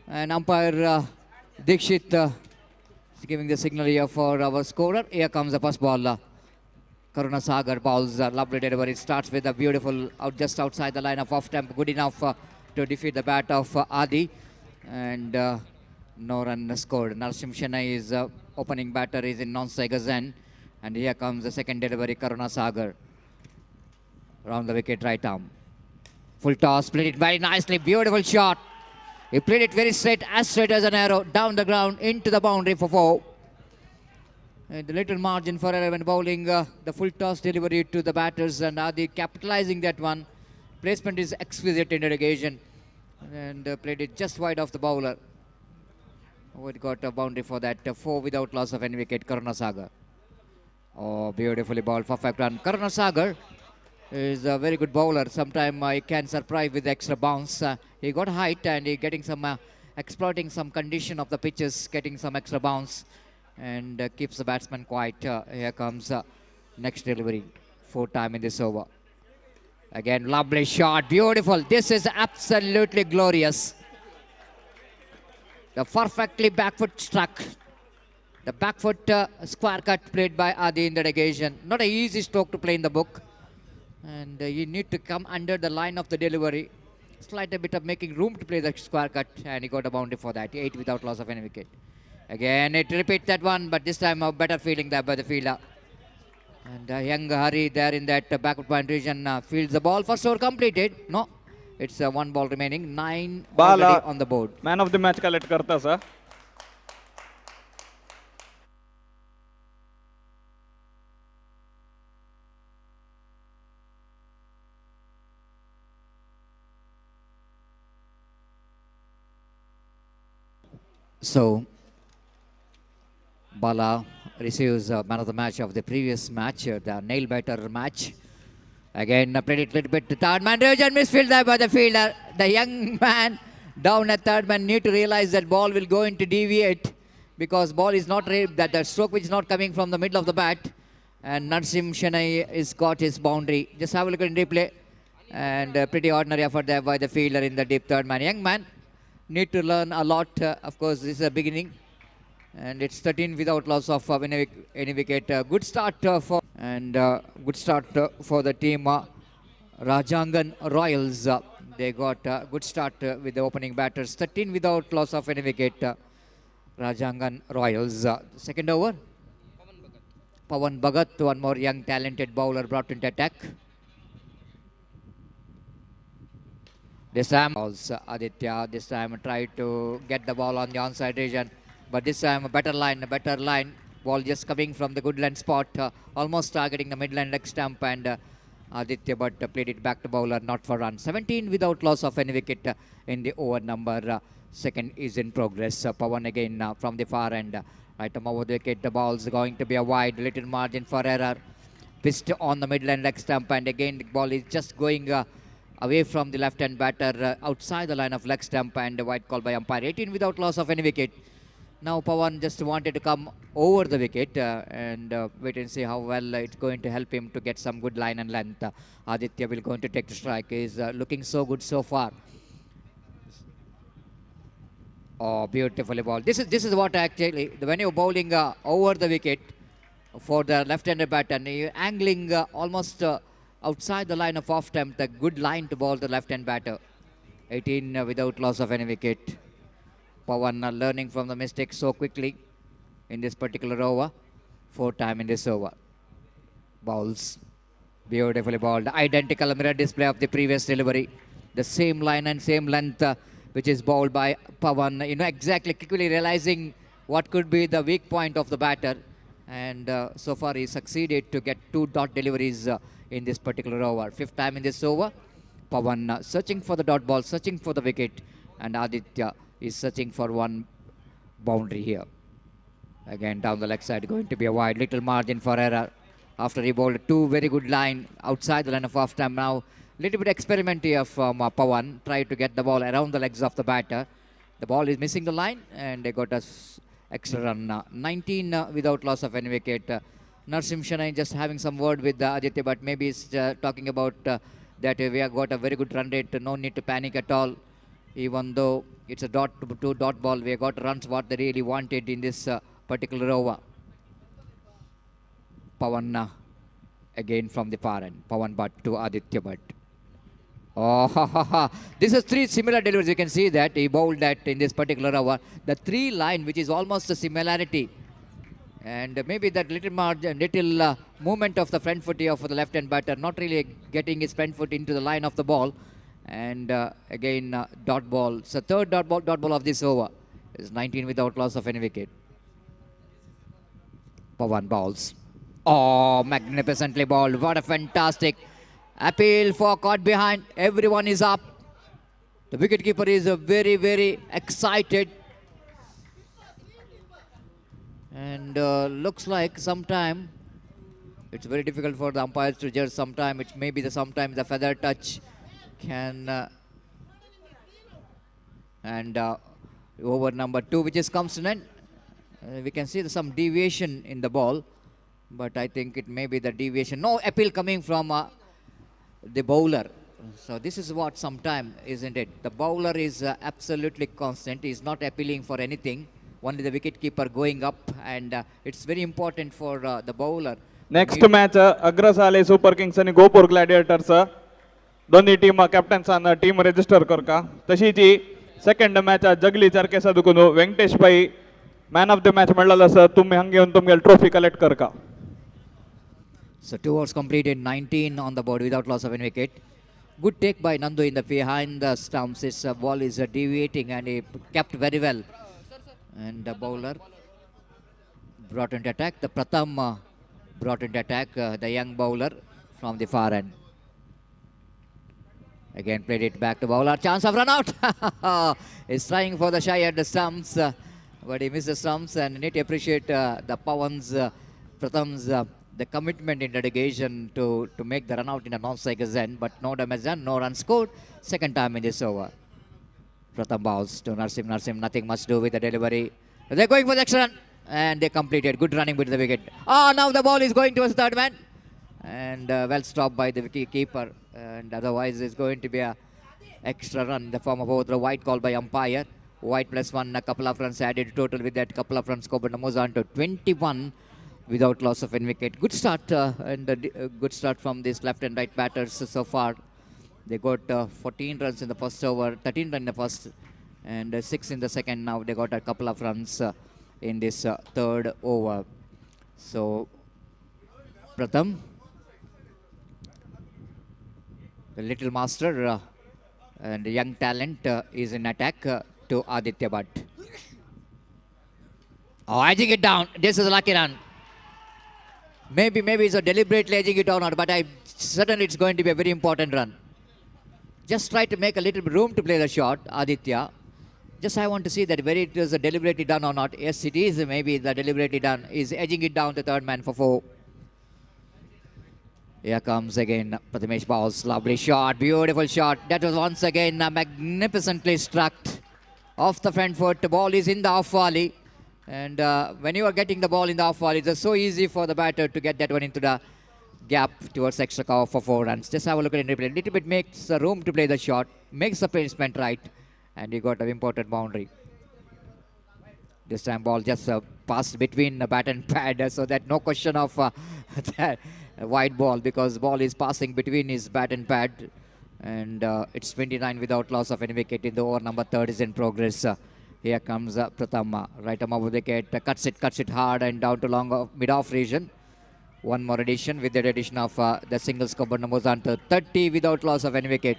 And umpire Dikshit is giving the signal here for our scorer. Here comes the first ball. Karuna Sagar bowls lovely delivery. Starts with a beautiful just outside the line of off tempo. Good enough to defeat the bat of Adi. And no run scored. Narsim Chennai is opening batter is in non-Sega's end. And here comes the second delivery. Karuna Sagar. Round the wicket right arm. Full toss, played it very nicely, beautiful shot. He played it very straight as an arrow, down the ground, into the boundary for 4. And the little margin for error when bowling the full toss delivery to the batters, and Adi capitalizing that one. Placement is exquisite in delegation, and played it just wide off the bowler. Oh, it got a boundary for that, 4 without loss of any wicket, Karuna Sagar. Oh, beautifully bowled, perfect run. Karuna Sagar is a very good bowler. Sometimes he can surprise with extra bounce. He got height and he getting some exploiting some condition of the pitches, getting some extra bounce, and keeps the batsman quiet. Here comes next delivery, 4th time in this over. Again, lovely shot, beautiful. This is absolutely glorious. The perfectly back foot struck. The back foot square cut played by Adi in the negation. Not an easy stroke to play in the book. And you need to come under the line of the delivery. Slight a bit of making room to play the square cut, and he got a boundary for that. 8 without loss of any wicket. Again, it repeats that one, but this time a better fielding there by the fielder. And young Hari there in that backward point region fields the ball. First over completed. No, it's 1 ball remaining. 9 already on the board. Man of the match collect karta sir. So, Bala receives man of the match of the previous match, the nail-biter match. Again, played it a little bit to third man. Region misfield there by the fielder. The young man down at third man need to realize that ball will go into deviate. because ball is not that the stroke which is not coming from the middle of the bat, and Narsim Shanai is got his boundary. Just have a look at the replay, and pretty ordinary effort there by the fielder in the deep third man. Young man need to learn a lot. Of course, this is a beginning, and it's 13 without loss of any wicket. Good start good start for the team. Rajangan Royals. They got a good start with the opening batters. 13 without loss of any wicket. Rajangan Royals. Second over. Pawan Bhagat, one more young talented bowler brought into attack. This time also Aditya this time tried to get the ball on the onside region, but this time a better line. Ball just coming from the good line spot, almost targeting the midland leg stump, and Aditya but played it back to bowler, not for run. 17 without loss of any wicket in the over number. Second is in progress. Pawan again from the far end. Right over the wicket, the ball's going to be a wide, little margin for error. Pitched on the midland leg stump, and again the ball is just going away from the left-hand batter, outside the line of leg stump, and a wide call by umpire. 18 without loss of any wicket. Now Pawan just wanted to come over the wicket and wait and see how well it's going to help him to get some good line and length. Aditya will going to take the strike. He's looking so good so far. Oh, beautifully bowled. This is what actually, when you're bowling over the wicket for the left-handed batter, and you're angling almost outside the line of off stump, the good line to bowl the left-hand batter. 18 without loss of any wicket. Pawan learning from the mistake so quickly in this particular over. 4th time in this over. Bowls. Beautifully bowled. Identical mirror display of the previous delivery. The same line and same length which is bowled by Pawan. You know, exactly quickly realizing what could be the weak point of the batter. And so far he succeeded to get 2 dot deliveries in this particular over. 5th time in this over. Pawan searching for the dot ball, searching for the wicket. And Aditya is searching for one boundary here. Again down the leg side, going to be a wide, little margin for error after he bowled 2 very good line outside the line of off stump. Now little bit experiment here from Pawan, try to get the ball around the legs of the batter. The ball is missing the line, and they got us extra run. 19 without loss of any wicket. Narsim Shanai just having some word with Aditya, but maybe he's talking about that we have got a very good run rate, no need to panic at all. Even though it's a 2 dot ball, we have got runs what they really wanted in this particular over. Pawan again from the far end. Pawan Bhatt to Aditya Bhatt. Oh, this is 3 similar deliveries. You can see that he bowled that in this particular over. The 3 line, which is almost a similarity, and maybe that little margin, little movement of the front foot here for the left-hand batter, not really getting his front foot into the line of the ball. And again dot ball. So 3rd dot ball of this over is 19 without loss of any wicket. Pawan bowls. Oh, magnificently bowled. What a fantastic appeal for caught behind. Everyone is up. The wicketkeeper is very, very excited. And looks like sometime it's very difficult for the umpires to judge. Sometime it may be sometimes the feather touch can and over number 2 which is comes to an end. We can see some deviation in the ball, but I think it may be the deviation. No appeal coming from the bowler. So this is what sometime, isn't it? The bowler is absolutely constant. He is not appealing for anything. Only the wicketkeeper going up, and it's very important for the bowler. Next match Agrasali Super Kings and Gopur Gladiators. दोन्ही team कॅप्टन्सान team register करका. तशीच second match जगली चरकेसा दुखून वेंकटेश भाई man of the match म्हणलेलो आसा. तुम्ही हांगा येवन तुमगेल trophy collect Karka. So 2 overs completed, 19 on the board without loss of any wicket. Good take by Nandu in the behind the stumps. His ball is deviating, and he kept very well. And the bowler brought into attack. The Pratham brought into attack, the young bowler from the far end. Again played it back to bowler. Chance of run out. He's trying for the shy at the stumps, but he missed the stumps. And need to appreciate the Pawan's, Pratham's, the commitment in dedication to make the run out in a non-strikers end. But no damage done, no run scored. Second time in this over. Pratham bowls to Narsim. Narsim, nothing much to do with the delivery. They're going for the extra run. And they completed. Good running with the wicket. Now the ball is going towards the third man. And well stopped by the wicket keeper. And otherwise it's going to be a extra run in the form of over white call by umpire. White +1, a couple of runs added total with that couple of runs. Coburn moves on to 21 without loss of any wicket. Good start and a good start from these left and right batters so far. They got 14 runs in the first over, 13 runs in the first, and 6 in the second. Now they got a couple of runs in this third over. So Pratham, the little master and young talent is in attack to Aditya Bhatt. Edging it down. This is a lucky run. Maybe it's a deliberately edging it down, but certainly it's going to be a very important run. Just try to make a little room to play the shot, Aditya. Just I want to see that whether it is deliberately done or not. Yes, it is. Maybe the deliberately done is edging it down to third man for 4. Here comes again Prathamesh Bowles. Lovely shot, beautiful shot. That was once again magnificently struck off the front foot. The ball is in the off volley. And when you are getting the ball in the off volley, it's so easy for the batter to get that one into the gap towards extra cover for 4 runs. Just have a look at it. A little bit makes room to play the shot, makes the placement right, and you got an important boundary. This time ball just passed between the bat and pad, so that no question of that wide ball, because ball is passing between his bat and pad. And it's 29 without loss of any wicket in the over. Number 3 is in progress. Here comes Pratham, right arm of the wicket, cuts it hard and down to long mid-off region. One more addition with the addition of the singles cover numbers on to 30 without loss of any wicket.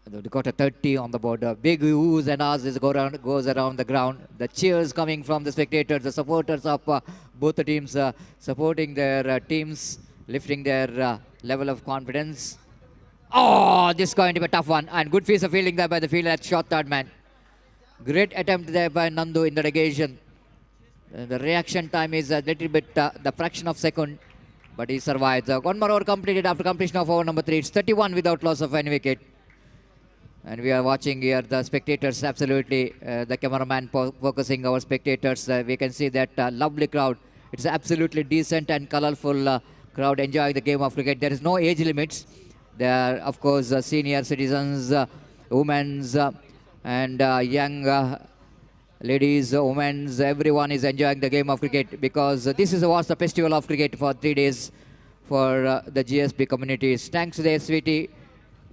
They got a 30 on the board. Big oohs and ahs goes around the ground. The cheers coming from the spectators, the supporters of both the teams, supporting their teams, lifting their level of confidence. This is going to be a tough one. And good piece of fielding there by the fielder at short third man. Great attempt there by Nandu in the negation. The reaction time is a little bit the fraction of second, but he survives. One more over completed after completion of over number 3. It's 31 without loss of any wicket. And we are watching here the spectators absolutely, the cameraman focusing our spectators. We can see that lovely crowd. It's absolutely decent and colorful crowd enjoying the game of cricket. There is no age limits. There are, of course, senior citizens, women's and young ladies, women's. Everyone is enjoying the game of cricket because this was the festival of cricket for 3 days for the GSB communities. Thanks to the SVT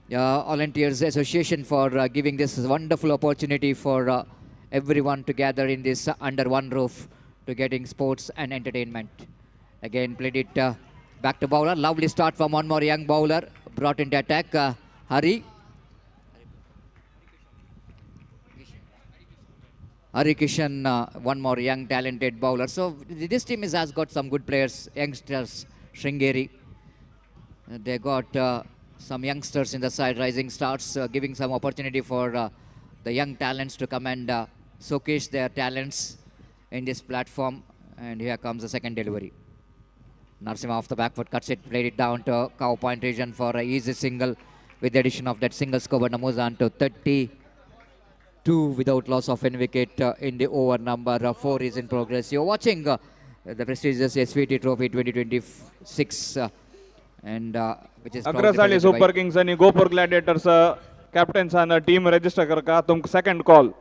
Volunteers Association for giving this wonderful opportunity for everyone to gather in this under one roof to getting sports and entertainment. Again, played it back to bowler. Lovely start from one more young bowler. Brought into attack, Hari Kishan, one more young talented bowler. So this team has got some good players, youngsters, Sringeri. They got some youngsters in the side, rising stars, giving some opportunity for the young talents to come and showcase their talents in this platform. And here comes the second delivery. Narasimha off the back foot, cuts it, played it down to cow point region for an easy single with the addition of that single score. But moves on to 32 without loss of any wicket in the over. Number 4 is in progress. You're watching the prestigious SVT Trophy 2026 which is Agrasali Super Kings and Gopur Gladiators captains and team register karka tum second call.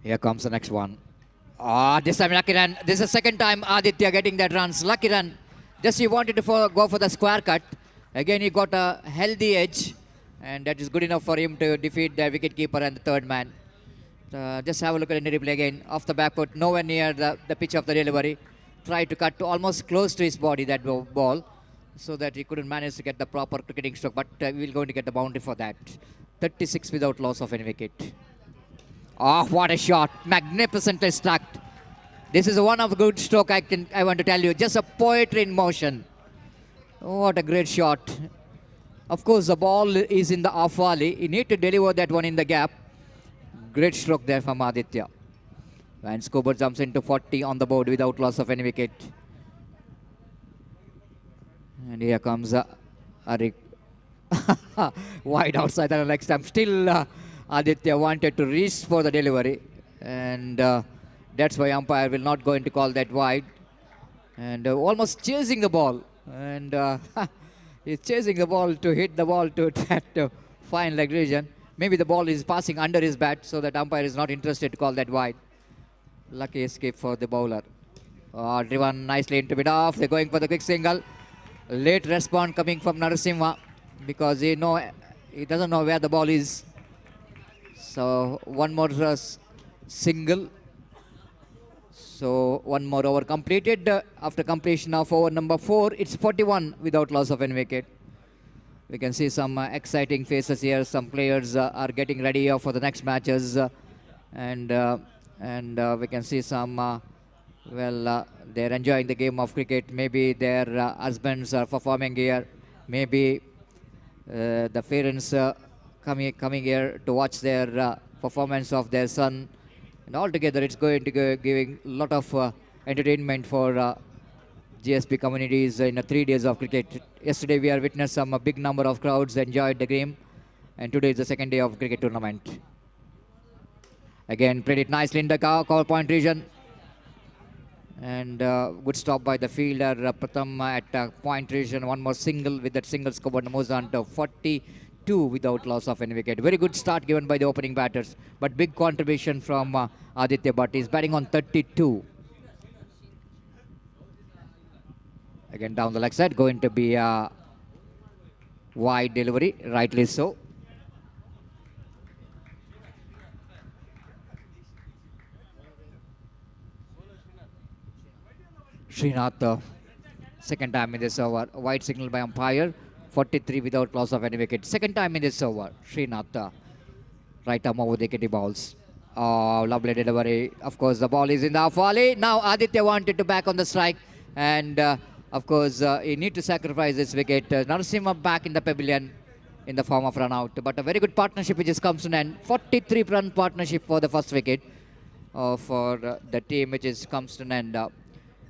Here comes the next one. This time lucky run. This is the second time Aditya getting that runs. Lucky run. Just he wanted to go for the square cut. Again he got a healthy edge, and that is good enough for him to defeat the wicket keeper and the third man. Just have a look at the replay again. Off the back foot, nowhere near the pitch of the delivery. Tried to cut to almost close to his body that ball, so that he couldn't manage to get the proper cricketing stroke. But we're going to get the boundary for that. 36 without loss of any wicket. What a shot. Magnificently struck. This is one of the good stroke I want to tell you. Just a poetry in motion. What a great shot. Of course, the ball is in the off volley. You need to deliver that one in the gap. Great stroke there from Aditya. And Scuba jumps into 40 on the board without loss of any wicket. And here comes Arik. Wide outside the leg stump. Still Aditya wanted to reach for the delivery, and that's why umpire will not going to call that wide. And almost chasing the ball, and he's chasing the ball to hit the ball to that fine leg region. Maybe the ball is passing under his bat, so that umpire is not interested to call that wide. Lucky escape for the bowler. Driven nicely into mid off. They're going for the quick single. Late response coming from Narasimha because he doesn't know where the ball is. So one more single. So one more over completed. After completion of over number 4, it's 41 without loss of any wicket. We can see some exciting faces here. Some players are getting ready for the next matches, and we can see some. They're enjoying the game of cricket. Maybe their husbands are performing here. Maybe the parents coming here to watch their performance of their son. And altogether, it's going to go giving a lot of entertainment for GSP communities in 3 days of cricket. Yesterday, we have witnessed some big number of crowds enjoyed the game. And today is the second day of cricket tournament. Again, played it nicely in the cover point region. And good stop by the fielder Pratham at point region. One more single. With that single scored moves on to 42 without loss of any wicket. Very good start given by the opening batters, but big contribution from Aditya Bhatt. He's batting on 32. Again down the leg side, going to be a wide delivery, rightly so. Srinath, second time in this over. Wide signal by umpire. 43 without loss of any wicket. Second time in this over. Srinath, right arm over the kitty balls. Oh, lovely delivery. Of course, the ball is in the off volley. Now Aditya wanted to back on the strike. And of course, he need to sacrifice this wicket. Narasimha back in the pavilion in the form of run out. But a very good partnership which is comes to an end. 43 run partnership for the first wicket for the team which is comes to an end.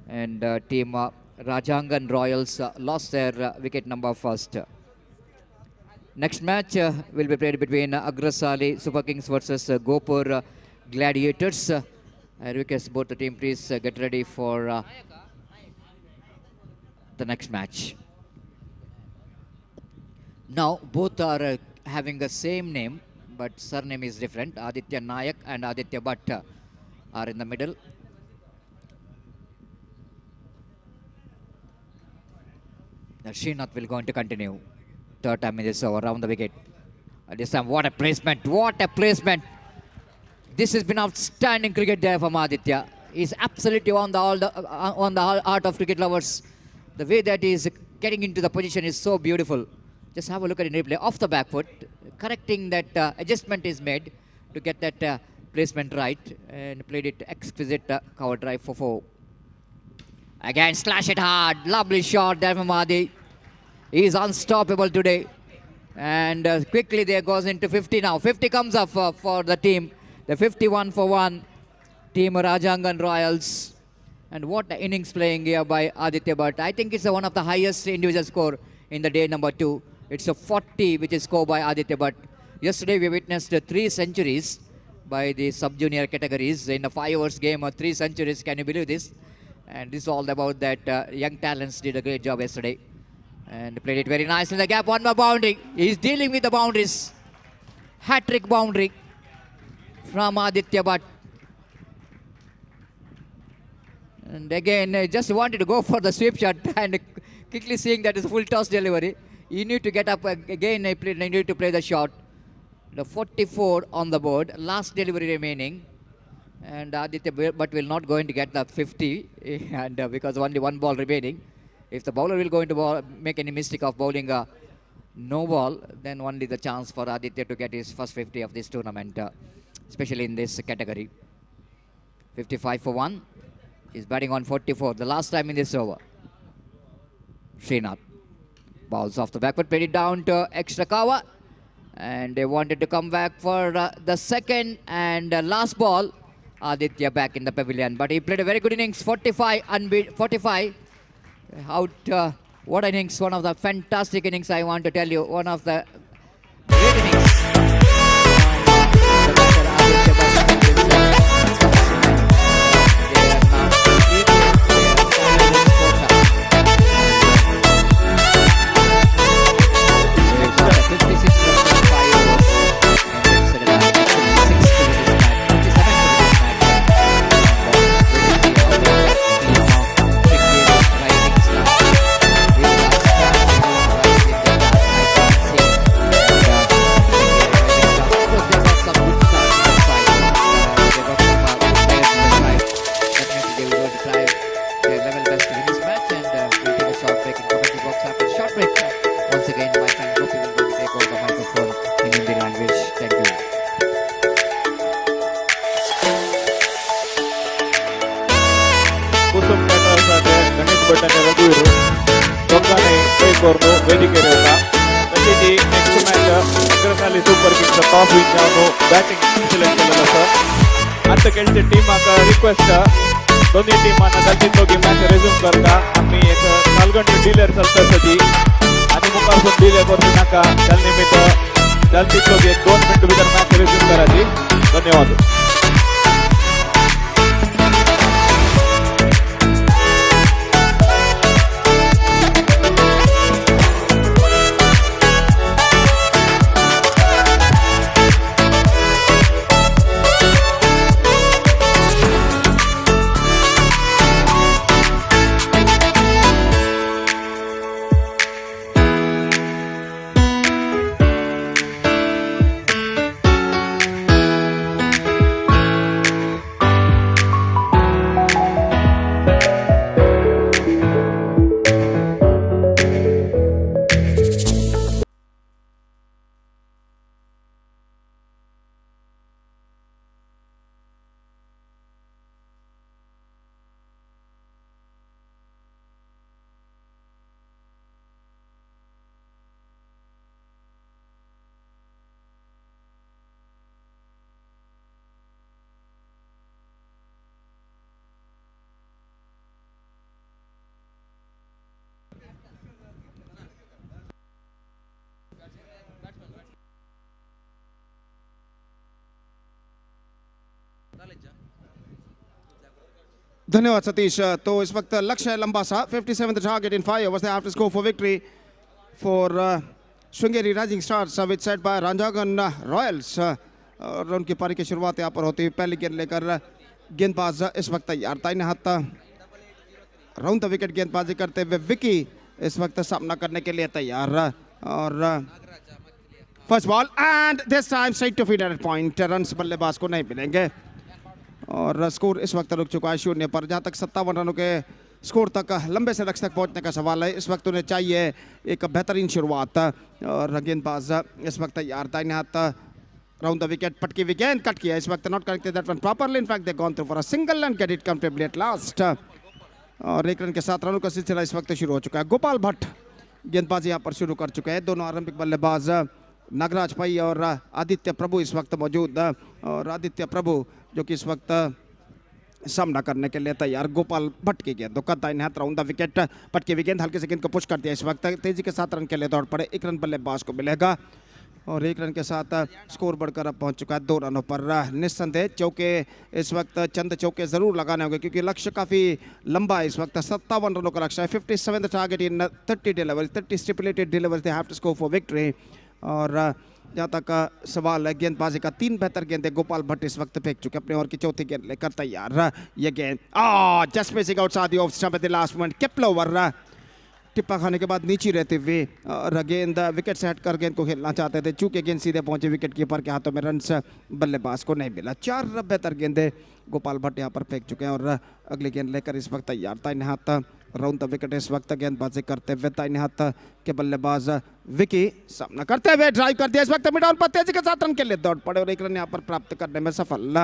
And team Rajangan Royals lost their wicket number first. Next match will be played between Agrasali Super Kings versus Gopur Gladiators. I request both the team please get ready for the next match. Now both are having the same name, but surname is different. Aditya Nayak and Aditya Bhatt are in the middle. Srinath will going to continue. Third time in this over, around the wicket. This time, what a placement! What a placement! This has been outstanding cricket there from Aditya. He's absolutely on the heart of cricket lovers. The way that he's getting into the position is so beautiful. Just have a look at it in replay. Off the back foot, correcting that adjustment is made to get that placement right, and played it exquisite cover drive for 4. Again, slash it hard. Lovely shot there from Adi. He's unstoppable today. And quickly there goes into 50 now. 50 comes up for the team. The 51 for 1. Team Rajangan Royals. And what the innings playing here by Aditya Bhatt. I think it's one of the highest individual score in the day number 2. It's a 40 which is scored by Aditya Bhatt. Yesterday we witnessed 3 centuries by the sub-junior categories. In a 5 overs game of 3 centuries. Can you believe this? And this is all about that young talents did a great job yesterday. And played it very nicely in the gap. One more boundary. He's dealing with the boundaries. Hat-trick boundary from Aditya Bhatt. And again, just wanted to go for the sweep shot and quickly seeing that is a full toss delivery. You need to get up again. You need to play the shot. The 44 on the board. Last delivery remaining. And Aditya Bhatt will not going to get the 50 and because only one ball remaining. If the bowler will going to make any mistake of bowling a no ball, then only the chance for Aditya to get his first 50 of this tournament, especially in this category. 55 for 1. He's batting on 44. The last time in this over. Srinath. Bowls off the backward, played it down to extra cover. And they wanted to come back for the second and last ball. Aditya back in the pavilion, but he played a very good innings. 45 out. What innings! One of the fantastic innings. I want to tell you, one of the great innings. दोघांनी एक over ವೇದಿಕೆಗೆ ಹೋಗ ಕಟ್ಟಿದಿ next match Agrasali super kings toss win जावन batting select केलेलं sir आता खेळते team आका रिक्वेस्ट दोन्ही टीमांना दलतीन दोघी मॅच रेझ्यूम करता आम्ही एक 4 घंटे डिले चलतासाठी आणि मुखार पण डिले करू नका त्या निमित्त दलतीन दोघी 2 मिनिट भितर मॅच रेझ्यूम करायची धन्यवाद धन्यवाद सतीश। तो इस वक्त लक्ष्य है लंबा सा 57 the target in 5 overs they have to score for victory for Shringeri Rising Stars which set by Ranjagan Royals और उनकी पारी की शुरुआत यहाँ पर होती हुई पहली गेंद लेकर गेंदबाज इस वक्त तैयार दाहिने हाथ राउंड द विकेट गेंदबाजी करते हुए विकी इस वक्त सामना करने के लिए तैयार और first ball and this time straight to fielder point runs बल्लेबाज को नहीं मिलेंगे और स्कोर इस वक्त रुक चुका है 0 पर। जहां तक 57 रनों के स्कोर तक लंबे से लक्ष्य तक पहुंचने का सवाल है इस वक्त उन्हें चाहिए एक बेहतरीन शुरुआत और गेंदबाज इस वक्त तैयार दाहिने हाथ राउंड द विकेट पटकी हुई गेंद कट किया इस वक्त not connected that one properly in fact they gone through for a single and get it comfortably at last और 1 रन के 7 रनों का सिलसिला इस वक्त शुरू हो चुका है। गोपाल भट्ट गेंदबाजी यहाँ पर शुरू कर चुके हैं। दोनों आरंभिक बल्लेबाज नागराज पई और आदित्य प्रभु इस वक्त मौजूद और आदित्य प्रभु जो कि इस वक्त सामना करने के लिए तैयार। गोपाल भट्ट की गेंद दाहिने हाथ राउंड द विकेट पटकी हुई गेंद हल्के से गेंद को पुश कर दिया इस वक्त तेजी के 7 रन के लिए दौड़ पड़े। 1 रन बल्लेबाज को मिलेगा और 1 रन के साथ स्कोर बढ़कर अब पहुंच चुका है 2 रनों पर। निस्संदेह चौके इस वक्त चंद चौके जरूर लगाने होंगे क्योंकि लक्ष्य काफी लंबा है इस वक्त 57 रनों का लक्ष्य है। 57 the target in 30 delivery 30 stipulated delivery they have to score for victory और जहाँ तक सवाल है गेंदबाजी का 3 बेहतर गेंदे गोपाल भट्ट इस वक्त फेंक चुके अपने ओवर की चौथी गेंद लेकर तैयार। ये गेंद just missing outside the off stump at the last moment केपल ओवर टिप्पा खाने के बाद नीचे रहते हुए और गेंद विकेट से हटकर गेंद को खेलना चाहते थे चूंकि गेंद सीधे पहुंचे विकेट कीपर के हाथों में रन्स बल्लेबाज को नहीं मिला। 4 बेहतर गेंदे गोपाल भट्ट यहाँ पर फेंक चुके हैं और अगली गेंद लेकर इस वक्त तैयार दाहिने हाथ राउंड द विकेट इस वक्त गेंदबाजी करते हुए दाहिने हाथ के बल्लेबाज विकी सामना करते हुए ड्राइव कर दिया इस वक्त मिड ऑन पर तेजी के 7 रन के लिए दौड़ पड़े और 1 रन यहाँ पर प्राप्त करने में सफल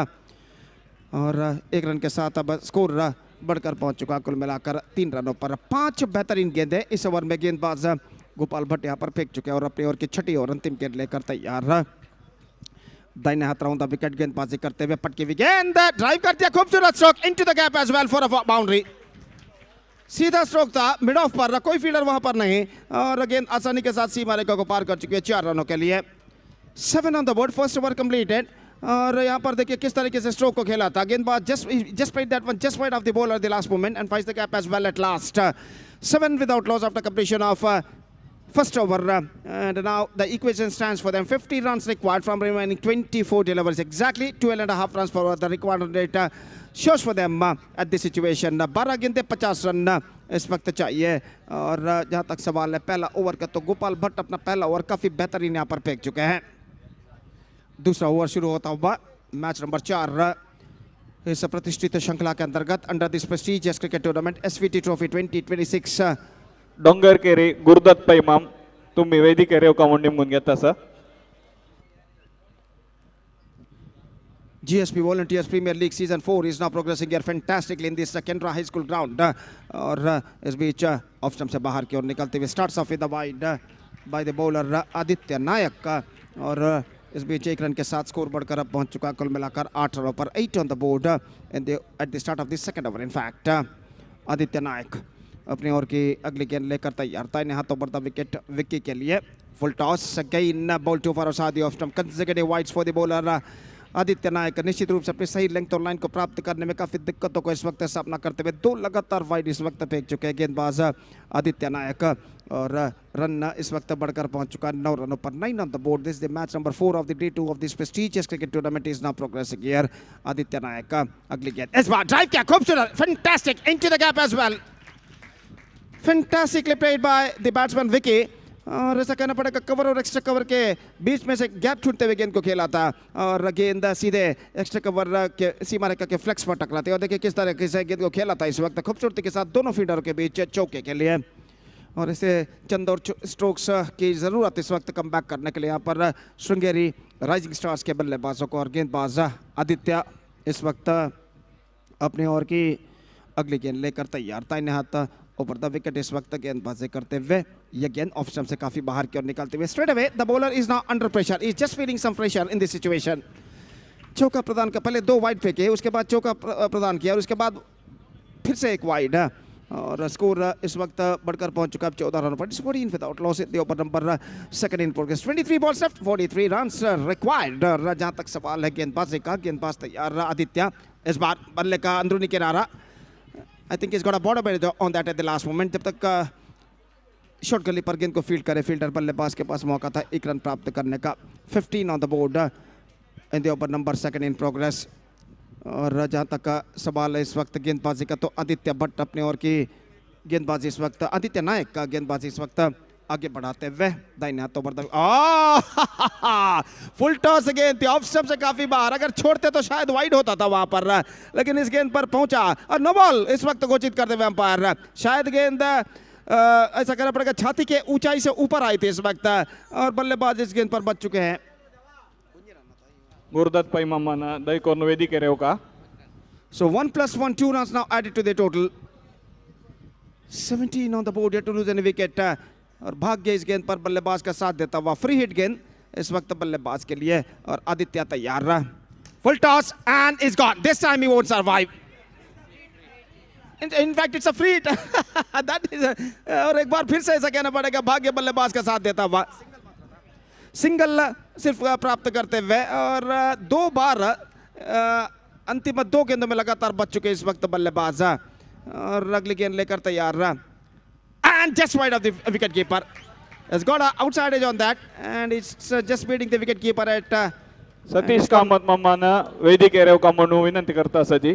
और 1 रन के साथ अब स्कोर बढ़कर पहुंच चुका कुल मिलाकर 3 रनों पर। 5 बेहतरीन गेंदे इस ओवर में गेंदबाज गोपाल भट्ट यहाँ पर फेंक चुके हैं और अपने ओवर की छठी और अंतिम गेंद लेकर तैयार। दाहिने हाथ राउंड द विकेट गेंदबाजी करते हुए पटकी हुई गेंद ड्राइव कर दिया खूबसूरत stroke into the gap as well for a boundary. सीधा स्ट्रोक था मिड ऑफ पर कोई फील्डर वहां पर नहीं और गेंद आसानी के साथ सीमा रेखा को पार कर चुकी है 4 रनों के लिए। 7 on the board first over completed और यहाँ पर देखिए किस तरीके से स्ट्रोक को खेला था गेंदबाज just played that one just wide of the ball at the last moment and finds the gap as well at last. 7 without loss after completion of first over and now the equation stands for them 50 runs required from remaining 24 deliveries exactly 12.5 runs for the required rate shows for them at this situation. 12 गेंदे 50 run इस वक्त चाहिए और जहाँ तक सवाल है पहला ओवर का तो गोपाल भट्ट अपना पहला ओवर काफी बेहतरीन यहाँ पर फेंक चुके हैं। दूसरा ओवर शुरू होता हुआ मैच नंबर 4 इस प्रतिष्ठित श्रृंखला के अंतर्गत under this prestigious cricket tournament SVT trophy 2026 Dongarkeri Gurudatt पैमाम तुम्ही वेदिकेरे का निमून घेता sir GSP Volunteers Premier League Season 4 is now progressing here fantastically in this Canara High School ground. और इस बीच ऑफ स्टंप से बाहर की ओर निकलते हुए starts off with the wide by the bowler Aditya Nayak और इस बीच 1 रन के साथ स्कोर बढ़कर अब पहुंच चुका कुल मिलाकर 8 रनों पर 8 on the board at the start of the second over. In fact Aditya Nayak अपनी ओर की अगली गेंद लेकर तैयार। दाहिने हाथों पर द विकेट विक्की के लिए। Full toss again ball too far outside off stump consecutive wides for the bowler Aditya Nayak. निश्चित रूप से अपनी सही लेंथ और लाइन को प्राप्त करने में काफी दिक्कतों को इस वक्त सामना करते हुए 2 लगातार वाइड इस वक्त फेंक चुके हैं गेंदबाज आदित्य नायक और रन इस वक्त बढ़कर पहुंच चुका है 9 रनों पर 9 on the board. This the match number 4 of the day 2 of this prestigious cricket tournament is now progressing here. Aditya Nayak अगली गेंद इस बार ड्राइव किया खूबसूरत fantastic into the gap as well. Fantastically played by the batsman Vicky और ऐसा कहना पड़ेगा कवर और एक्स्ट्रा कवर के बीच में से गैप छूटते हुए गेंद को खेला था और गेंद सीधे एक्स्ट्रा कवर के सीमा रेखा के फ्लेक्स पर टकराती और देखिए किस तरह से गेंद को खेला था इस वक्त खूबसूरती के साथ दोनों फील्डरों के बीच चौके के लिए। और इसे चंद और स्ट्रोक्स की ज़रूरत इस वक्त कम बैक करने के लिए यहाँ पर श्रृंगेरी राइजिंग स्टार्स के बल्लेबाजों को और गेंदबाज आदित्य इस वक्त अपनी ओर की अगली गेंद लेकर तैयार। दाहिने हाथ ऊपर द विकेट इस वक्त गेंदबाजी करते हुए यह गेंद ऑफ स्टंप से काफी बाहर की ओर निकलते हुए straight away the bowler is now under pressure is just feeling some pressure in this situation. चौका प्रदान कर पहले 2 वाइड फेंके उसके बाद चौका प्रदान किया और उसके बाद फिर से एक वाइड और स्कोर इस वक्त बढ़कर पहुंच चुका है 14 रनों पर 14 without loss in the over number second in progress 23 balls left 43 runs required. जहां तक सवाल है गेंदबाजी का गेंदबाज तैयार आदित्य इस बार बल्ले का अंदरूनी किनारा I think he's got a border bend on that at the last moment। जब तक शॉर्ट गली पर गेंद को फील्ड करे फील्डर बल्लेबाज के पास मौका था 1 रन प्राप्त करने का। 15 on the board in the over number second in progress. और जहां तक सवाल है इस वक्त गेंदबाजी का तो आदित्य भट्ट अपने ओर की गेंदबाजी इस वक्त आदित्य नायक का गेंदबाजी इस वक्त आगे बढ़ाते हुए दाहिने हाथों पर फुल टॉस गेंद थी ऑफ स्टंप से काफी बाहर अगर छोड़ते तो शायद वाइड होता था वहां पर लेकिन इस गेंद पर पहुंचा और नो बॉल इस वक्त घोषित करते हुए अंपायर। शायद गेंद ऐसा कहना पड़ेगा छाती के ऊंचाई से ऊपर आई थी इस वक्त और बल्लेबाज इस गेंद पर बच चुके हैं। गुरदत्त पैमाना दैकोर्न वेदिके रेवका So 1+1 2 runs now added to the total 17 on the board yet to lose any wicket और भाग्य इस गेंद पर बल्लेबाज का साथ देता हुआ फ्री हिट गेंद इस वक्त बल्लेबाज के लिए और आदित्य तैयार रहा। Full toss and is gone this time he won't survive in fact it's a free hit that is और एक बार फिर से ऐसा कहना पड़ेगा भाग्य बल्लेबाज का साथ देता हुआ सिंगल सिर्फ प्राप्त करते हुए और 2 बार अंतिम 2 गेंदों में लगातार बच चुके इस वक्त बल्लेबाज और अगली गेंद लेकर तैयार रहा and just wide of the wicket keeper has got a outside edge on that and it's just beating the wicket keeper at Satish Kamat मम्माना वेदिके रेवका म्हणून विनंती करता सजी।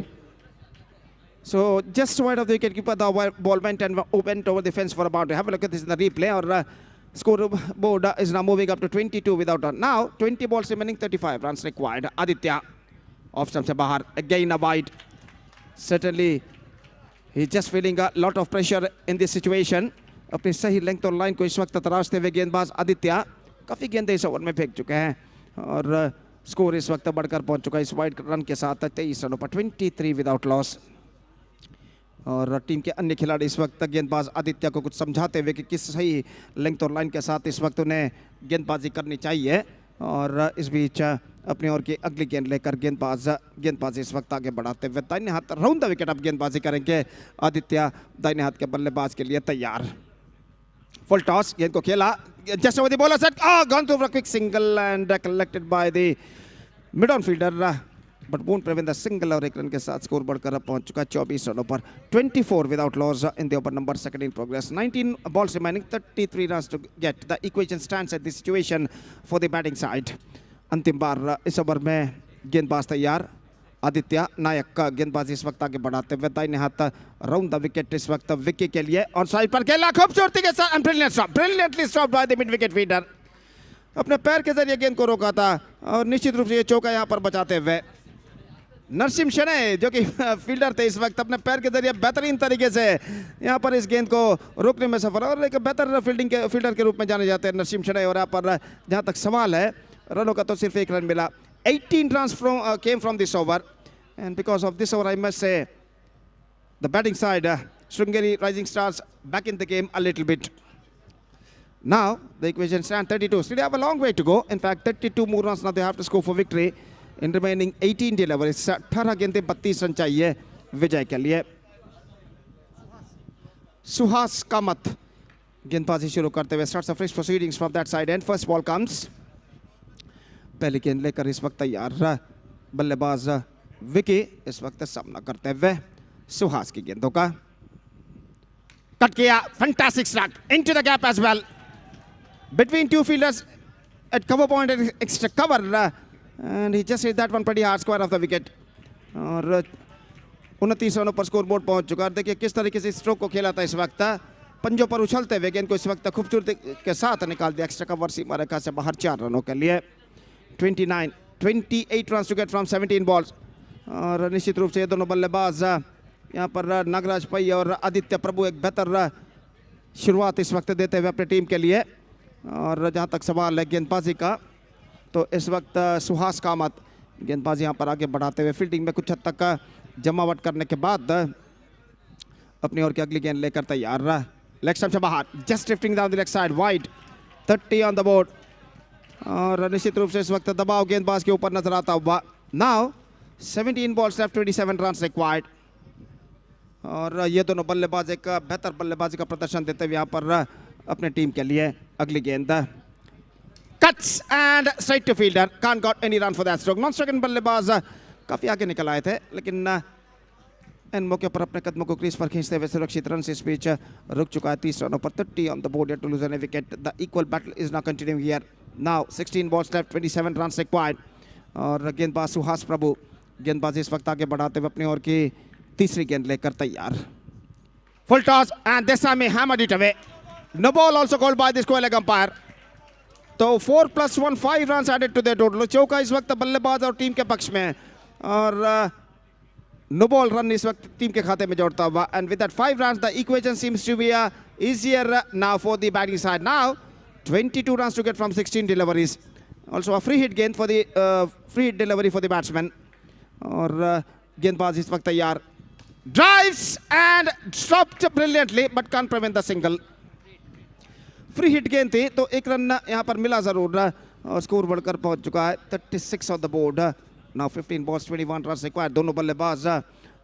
So just wide of the wicket keeper the ball went and went over the fence for a boundary। Have a look at this in the replay or scoreboard is now moving up to 22 without a now 20 balls remaining 35 runs required। Aditya off stump se bahar again a wide certainly he's just feeling a lot of pressure in this situation। अपनी सही length और line को इस वक्त तराशते हुए गेंदबाज आदित्य काफी गेंदें इस ओवर में फेंक चुके हैं और स्कोर इस वक्त बढ़कर पहुंच चुका है इस वाइड रन के साथ 23 रनों पर 23 विदाउट लॉस। और टीम के अन्य खिलाड़ी इस वक्त गेंदबाज आदित्य को कुछ समझाते हुए कि किस सही लेंथ और लाइन के साथ इस वक्त उन्हें गेंदबाजी करनी चाहिए और इस बीच अपनी ओर की अगली गेंद लेकर गेंदबाजी इस वक्त आगे बढ़ाते हुए दाहिने हाथ राउंड द विकेट अब गेंदबाजी करेंगे आदित्य दाहिने हाथ के बल्लेबाज के लिए तैयार। फुल टॉस गेंद को खेला just over the bowler set gone to a quick single and collected by the mid on fielder but won't prevent the single और 1 रन के साथ स्कोर बढ़कर अब पहुंच चुका है 24 रनों पर 24 without loss in the over number second in progress. 19 balls remaining 33 runs to get the equation stands at this situation for the batting side। अंतिम बार इस ओवर में गेंदबाज तैयार आदित्य नायक का गेंदबाजी इस वक्त आगे बढ़ाते हुए दाहिने हाथ राउंड द विकेट इस वक्त विकी के लिए और साइड पर खेला खूबसूरती के साथ brilliantly stop by the mid wicket fielder अपने पैर के जरिए गेंद को रोका था और निश्चित रूप से ये चौका यहाँ पर बचाते हुए नरसिम शनय जो कि फील्डर थे इस वक्त अपने पैर के जरिए बेहतरीन तरीके से यहाँ पर इस गेंद को रोकने में सफल और एक बेहतर फील्डर के रूप में जाने जाते हैं नरसिम शनय। और यहाँ पर जहाँ तक सवाल है रनों का तो सिर्फ 1 रन मिला 18 runs came from this over, and because of this over, I must say, the batting side, Sringeri Rising Stars, back in the game a little bit. Now the equation stands 32. Still they have a long way to go. In fact, 32 more runs now they have to score for victory in remaining 18 deliveries. 18 गेंदें 32 run चाहिए विजय के लिए. सुहास कामत गेंदबाजी शुरू करते हुए starts a fresh proceedings from that side, and first ball comes. पहली गेंद लेकर इस वक्त तैयार बल्लेबाज विकी इस वक्त सामना करते हुए सुहास की गेंदों का. कट किया, fantastic strike into the gap as well. Between two fielders at cover point and extra cover, and he just hit that one pretty hard, square of the wicket. और 29 रनों पर स्कोर बोर्ड पहुंच चुका है. देखिए किस तरीके से स्ट्रोक को खेला था इस वक्त. पंजों पर उछलते हुए गेंद को इस वक्त खूबसूरती के साथ निकाल दिया एक्स्ट्रा कवर सीमा रेखा से बाहर 4 रनों के लिए. 28 runs to get from 17 balls. और निश्चित रूप से ये दोनों बल्लेबाज यहाँ पर नागराज पै और आदित्य प्रभु एक बेहतर शुरुआत इस वक्त देते हुए अपनी टीम के लिए. और जहाँ तक सवाल है गेंदबाजी का, तो इस वक्त सुहास कामत गेंदबाजी यहाँ पर आगे बढ़ाते हुए फील्डिंग में कुछ हद तक जमावट करने के बाद अपनी ओर की अगली गेंद लेकर तैयार. लेग स्टंप से बाहर, just drifting down the leg side, wide, 30 on the board. और निश्चित रूप से इस वक्त दबाव गेंदबाज के ऊपर नजर आता हुआ. Now 17 balls left, 27 runs required. और ये दोनों बल्लेबाज एक बेहतर बल्लेबाजी का प्रदर्शन देते हुए यहाँ पर अपने टीम के लिए अगली गेंद. Cuts and straight to fielder, can't got any run for that stroke. Non strike बल्लेबाज काफी आगे निकल आए थे, लेकिन इन मौके पर अपने कदमों को क्रीज पर खींचते हुए सुरक्षित रन से इस बीच रुक चुका है. 30 रनों पर 30 on the board to lose any wicket. The equal battle is now continuing here. Now 16 balls left, 27 runs required. और गेंदबाज सुहास प्रभु गेंदबाजी इस वक्त आगे बढ़ाते हुए अपनी ओर की तीसरी गेंद लेकर तैयार. Full toss and this time he hammered it away. No ball also called by the square leg umpire. तो 4 + 1 5 runs added to their total. चौका इस वक्त बल्लेबाज और टीम के पक्ष में, और नो बॉल रन इस वक्त टीम के खाते में जोड़ता हुआ. And with that 5 runs the equation seems to be easier now for the batting side. Now 22 runs to get from 16 deliveries. Also a free hit game for the free hit delivery for the batsman. और गेंदबाज इस वक्त तैयार. Drives and stopped brilliantly but can't prevent the single. Free hit गेंद थी तो एक run यहाँ पर मिला जरूर, और स्कोर बढ़कर पहुंच चुका है 36 on the board. Now 15 balls 21 runs required. दोनों बल्लेबाज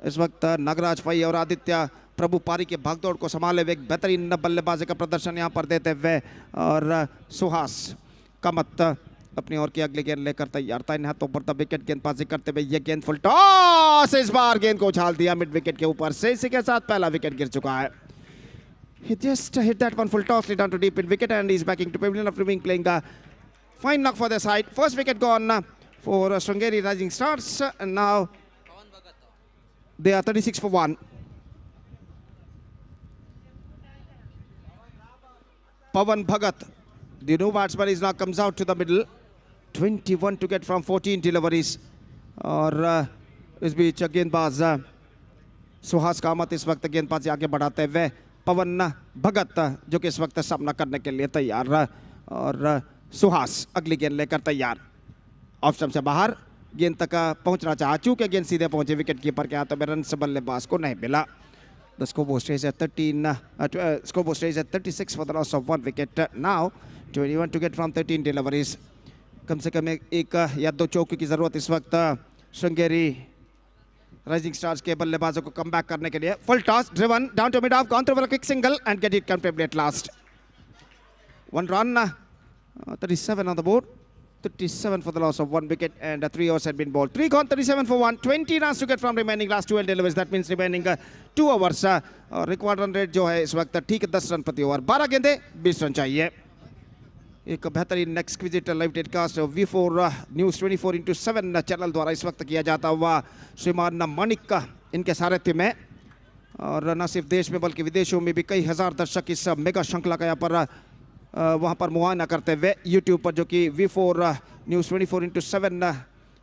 इस वक्त नागराज पै और आदित्य प्रभु पारी के भागदौड़ को संभाले हुए एक बेहतरीन बल्लेबाजी का प्रदर्शन यहाँ पर देते हुए. और सुहास कामत अपनी ओर की अगली गेंद लेकर तैयार था. इन हाथों पर द विकेट गेंदबाजी करते हुए ये गेंद फुल टॉस, इस बार गेंद को उछाल दिया मिड विकेट के ऊपर से. इसी के साथ पहला विकेट गिर चुका है. He just hit that one full toss, down to deep in wicket, and he's backing to pavilion after being playing a fine knock for the side. First wicket gone for Sringeri Rising Stars, and now they are 36 for 1. Pawan Bhagat, the new batsman, is now comes out to the middle. 21 to get from 14 deliveries. और इस बीच गेंदबाज सुहास कामत इस वक्त गेंदबाजी आगे बढ़ाते हुए पवन भगत जो कि इस वक्त सामना करने के लिए तैयार. और सुहास अगली गेंद लेकर तैयार. ऑफ स्टंप से बाहर गेंद तक पहुंचना चाहा, चूंकि गेंद सीधे पहुंचे विकेट कीपर के हाथों में, रन से बल्लेबाज को नहीं मिला. The scoreboard stays at 36 for the loss of 1 wicket. Now 21 to get from 13 deliveries. कम से कम एक या दो चौके की जरूरत इस वक्त श्रृंगेरी राइजिंग स्टार्स के बल्लेबाजों को कम बैक करने के लिए. Full toss, driven down to mid off, gone through for a quick single and get it comfortably at last. 1 run, 37 on the board, 37 for the loss of 1 wicket, and 3 overs had been bowled. 3 gone, 37 for 1, 20 runs to get from remaining last 12 deliveries. That means remaining 2 overs. Record run rate जो है इस वक्त ठीक 10 run प्रति over. 12 गेंदे 20 run चाहिए. एक बेहतरीन exquisite live telecast V4 news 24/7 channel द्वारा इस वक्त किया जाता हुआ श्रीमान मानिक इनके सारथ्य में. और न सिर्फ देश में बल्कि विदेशों में भी कई हजार दर्शक इस मेगा श्रृंखला का यहाँ पर वहाँ पर मुआयना करते हुए यूट्यूब पर, जो कि V4 न्यूज़ 24/7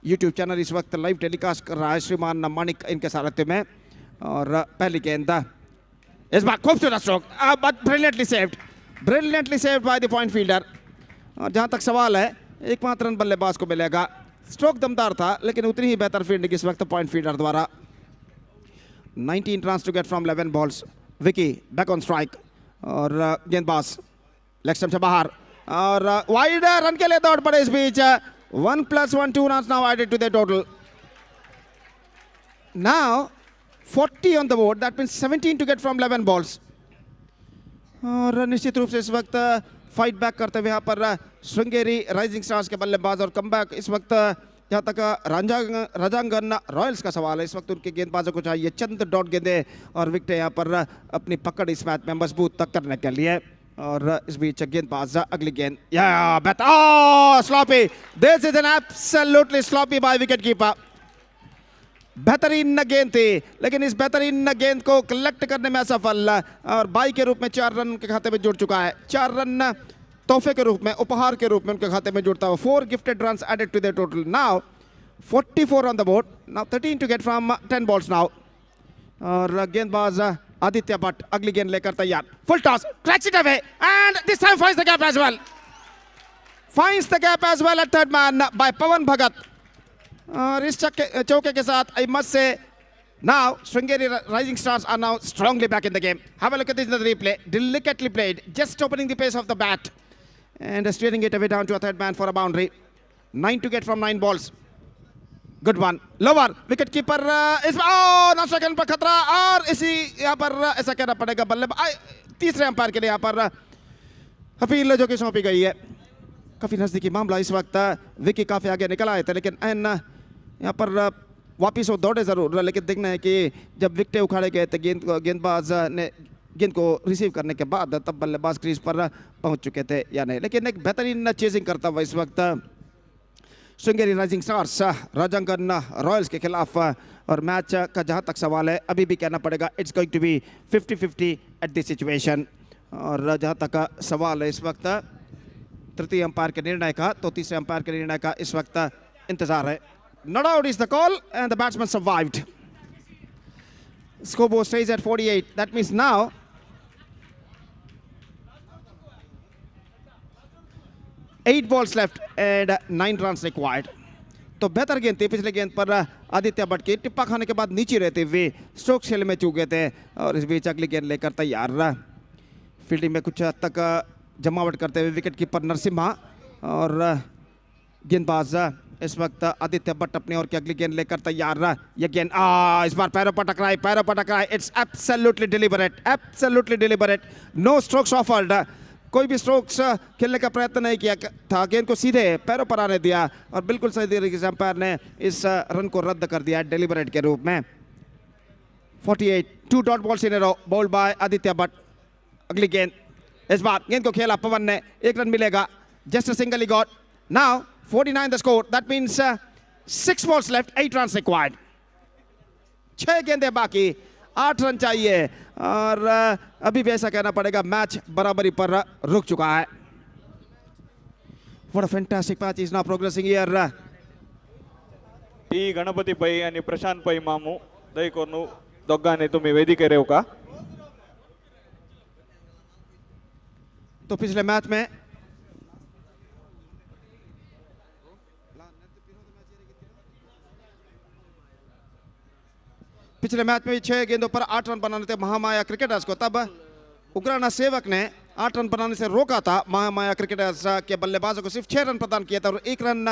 यूट्यूब चैनल इस वक्त लाइव टेलीकास्ट कर रहा है श्रीमान मानिक इनके सारथ्य में. और पहली गेंद इस बार खूबसूरत stroke, but brilliantly saved by the point fielder. और जहाँ तक सवाल है, एकमात्र रन बल्लेबाज को मिलेगा. स्ट्रोक दमदार था लेकिन उतनी ही बेहतर फील्डिंग इस वक्त पॉइंट फील्डर द्वारा। 19 runs to get from 11 balls. Vicky back on strike और गेंदबाज लेग स्टंप से बाहर और वाइड रन के लिए दौड़ पड़े इस बीच। 1 + 1 2 runs now added to the total. Now 40 on the board, that means 17 to get from 11 balls. और निश्चित रूप से इस वक्त फाइट बैक करते हुए यहाँ पर श्रृंगेरी राइजिंग स्टार्स के बल्लेबाज और कमबैक इस वक्त जहाँ तक राजांगन रॉयल्स का सवाल है इस वक्त उनके गेंदबाजों को चाहिए चंद डॉट गेंदे और विकेटें यहाँ पर अपनी पकड़ इस मैच में मजबूत तक करने के लिए। और इस बीच गेंदबाज अगली गेंद sloppy, this is an absolutely sloppy by wicket keeper. बेहतरीन गेंद थी लेकिन इस बेहतरीन गेंद को कलेक्ट करने में असफल और बाई के रूप में 4 रन के खाते में जुड़ चुका है। 4 रन तोहफे के रूप में, उपहार के रूप में उनके खाते में जुड़ता हुआ। 4 gifted runs added to the total. Now 44 on the board, now 13 to get from 10 balls now. और गेंदबाज आदित्य भट्ट अगली गेंद लेकर तैयार। Full toss, cracks it away and this time finds the gap as well. Finds the gap as well at third man by Pavan Bhagat. और इस चौके के साथ I must say now Sringeri Rising Stars are now strongly back in the game. Have a look at this in the replay. Delicately played, just opening the pace of the bat and steering it away down to a third man for a boundary. 9 to get from 9 balls. Good one. Lower wicket keeper is now second पर खतरा और इसी यहाँ पर ऐसा कहना पड़ेगा बल्लेबाज तीसरे अंपायर के लिए यहाँ पर अपील जो कि सौंपी गई है। काफी नजदीकी मामला इस वक्त। विकी काफी आगे निकल आए थे लेकिन यहाँ पर वापिस वो दौड़े जरूर लेकिन देखना है कि जब विकेटें उखाड़े गए थे गेंदबाज ने गेंद को रिसीव करने के बाद तब बल्लेबाज क्रीज पर पहुंच चुके थे या नहीं। लेकिन एक बेहतरीन चेजिंग करता हुआ इस वक्त श्रृंगेरी राइजिंग स्टार्स राजांगन रॉयल्स के खिलाफ। और मैच का जहां तक सवाल है अभी भी कहना पड़ेगा it's going to be 50-50 at this situation. और जहां तक सवाल है इस वक्त तृतीय अंपायर के निर्णय का, तो तीसरे अंपायर के निर्णय का इस वक्त इंतजार है। Not out is the call and the batsman survived. Scoreboard stays at 48. That means now 8 balls left and 9 runs required. तो बेहतर गेंद थी पिछले गेंद पर आदित्य भट्ट की टिप्पा खाने के बाद नीचे रहते हुए स्ट्रोक शेल में चूक गए थे। और इस बीच अगली गेंद लेकर तैयार। फील्डिंग में कुछ हद तक जमावट करते हुए विकेट कीपर नरसिम्हा और गेंदबाज इस वक्त आदित्य भट्ट अपनी ओर की अगली गेंद लेकर तैयार। ये गेंद इस बार पैरों पर टकराई। It's absolutely deliberate, no strokes offered. कोई भी स्ट्रोक्स खेलने का प्रयत्न नहीं किया था, गेंद को सीधे पैरों पर आने दिया और बिल्कुल सही तरीके से अंपायर ने इस रन को रद्द कर दिया डिलिबरेट के रूप में। 48, 2 dot balls in a row bowled by Aditya Bhatt. अगली गेंद, इस बार गेंद को खेला पवन ने, 1 रन मिलेगा। Just a single he got. Now 49 the score, that means 6 balls left, 8 runs required. 6 गेंदें बाकी, 8 रन चाहिए और अभी भी ऐसा कहना पड़ेगा मैच बराबरी पर रुक चुका है। What a fantastic match is now progressing here. T Ganpati पै आणि प्रशांत पै मामू दयकोरनु दोघांनी तुम्ही वेदिकेर येऊ का? तो पिछले मैच में भी 6 गेंदों पर 8 रन बनाने थे महामाया क्रिकेटर्स को। तब उग्राना सेवक ने 8 रन बनाने से रोका था महामाया क्रिकेटर्स के बल्लेबाजों को, सिर्फ 6 रन प्रदान किया था और 1 रन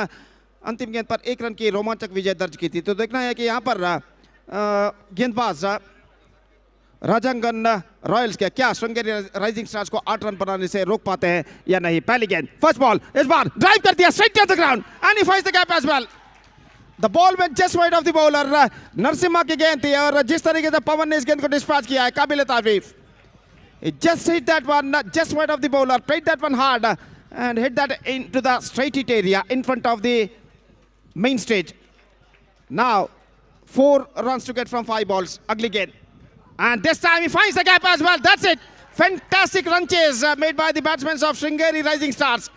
अंतिम गेंद पर 1 रन की रोमांचक विजय दर्ज की थी। तो देखना है कि यहाँ पर गेंदबाज राजांगन रॉयल्स के क्या श्रृंगेरी राइजिंग स्टार्स को 8 रन बनाने से रोक पाते हैं या नहीं। पहली गेंद, फर्स्ट बॉल, इस बार ड्राइव कर दिया straight to the ground and he finds the gap as well. The ball went just wide of the bowler. Narasimha की गेंद थी और जिस तरीके से पवन ने इस गेंद को डिस्पैच किया है काबिल तारीफ। It just hit that one just wide of the bowler, played that one hard and hit that into the straight hit area in front of the main stage. Now 4 runs to get from 5 balls. Ugly game. And this time he finds the gap as well. That's it. Fantastic run chase made by the batsmen of Sringeri Rising Stars.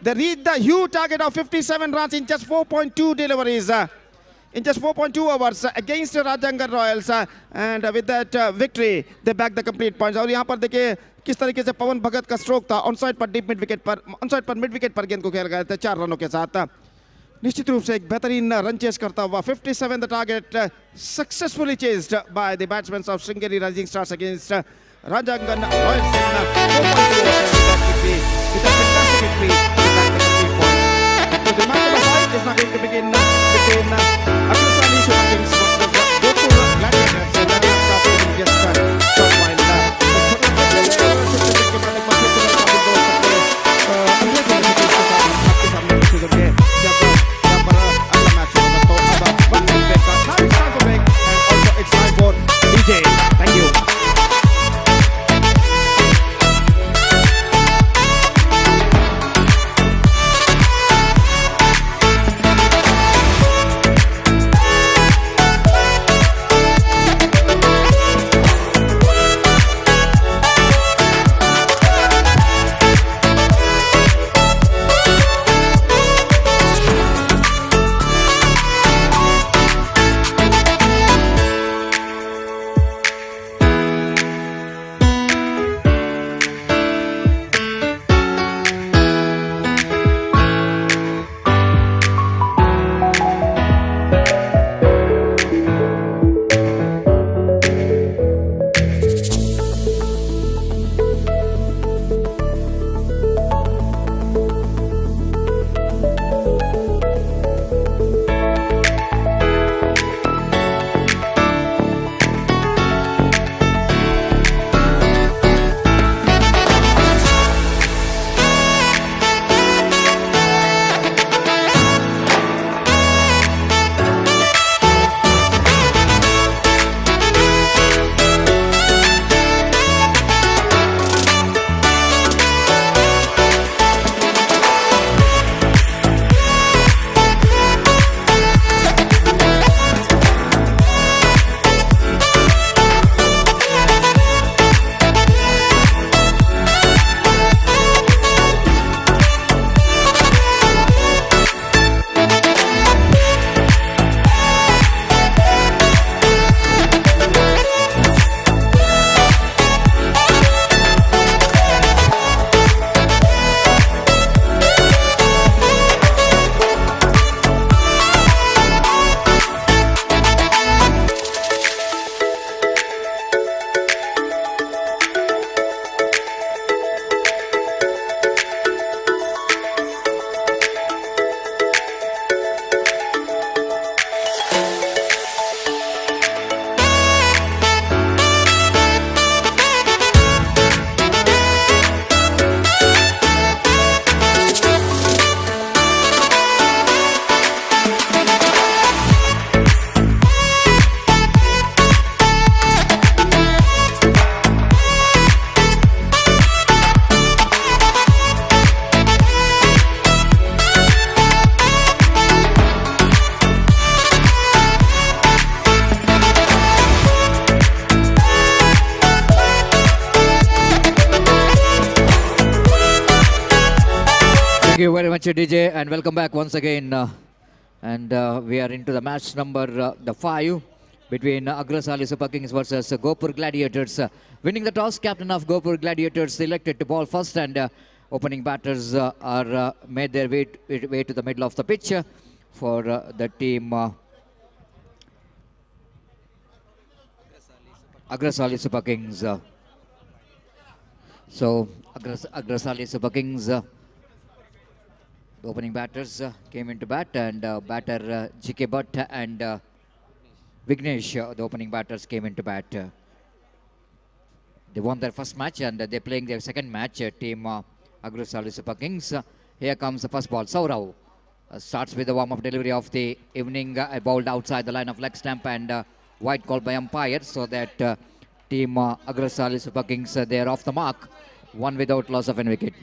They reached the huge target of 57 runs in just 4.2 deliveries. In just 4.2 hours against Rajangan Royals and with that victory they back the complete points. और यहाँ पर देखिए किस तरीके से पवन भगत का stroke था on side पर डीप मिड विकेट पर, ऑन साइड पर मिड विकेट पर गेंद को खेल गए थे 4 रनों के साथ। निश्चित रूप से एक बेहतरीन रन चेस करता हुआ 57 the target successfully chased by the batsman of Sringeri rising stars against Rajangan Royals in 4.2 with a fantastic victory with that 3 points. So the match number 5 is now going to begin between Agrasali Super Kings versus Gopur Gladiators, and that will start in just short while. It's time for DJ. Thank you. Thank you very much, DJ, and welcome back once again. We are into the match number the 5 between Agrasali Super Kings versus Gopur Gladiators. Winning the toss, captain of Gopur Gladiators selected to ball first, and opening batters are made their way to the middle of the pitch for the team Agrasali Super Kings. So Agrasali Super Kings. The opening batters came into bat, and batter GK Bhatt and Vignesh, the opening batters, came into bat. They won their first match, and they're playing their second match, team Agrasali Super Kings. Here comes the first ball. Saurav starts with the warm-up delivery of the evening. Bowled outside the line of leg stump, and wide call by umpire, so that team Agrasali Super Kings, they are off the mark. One without loss of any wicket.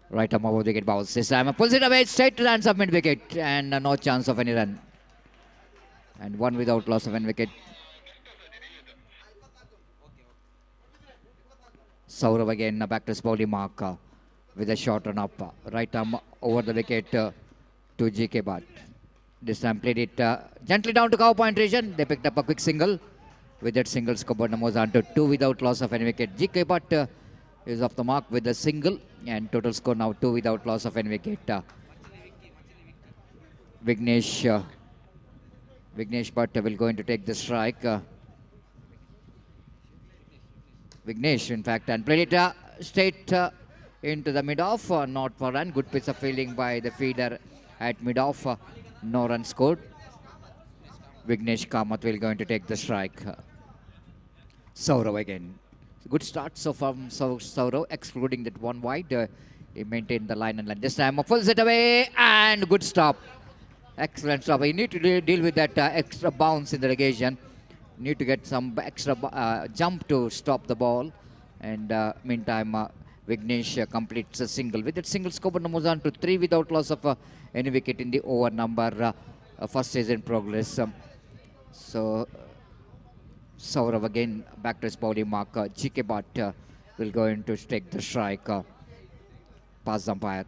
Right arm over wicket bounce. This time pulls it away straight to the hands of mid wicket, and no chance of any run. And one without loss of any wicket. Saurav again back to his bowling mark with a short run up. Right arm over the wicket to GK Bhatt. This time played it gently down to cow point region. They picked up a quick single. With that single, scoreboard numbers on to 2 without loss of any wicket. GK Bhatt is off the mark with a single, and total score now 2 without loss of any wicket. Vignesh Bhatt will going to take the strike. Vignesh, in fact, and played it straight into the mid-off, not for run. Good piece of fielding by the fielder at mid-off. No run scored. Vignesh Kamath will going to take the strike. Saurav again. Good start so from Saurav, excluding that one wide. He maintained the line and line. This time pulls it away and good stop. Excellent stop. You need to deal with that extra bounce in the negation. Need to get some extra jump to stop the ball. And meantime, Vignesh completes a single. With that single, Skobana moves on to 3 without loss of any wicket in the over number. First is in progress. So Saurav again back to his bowling mark. GK Bhatt will go in to take the strike. Pass umpire.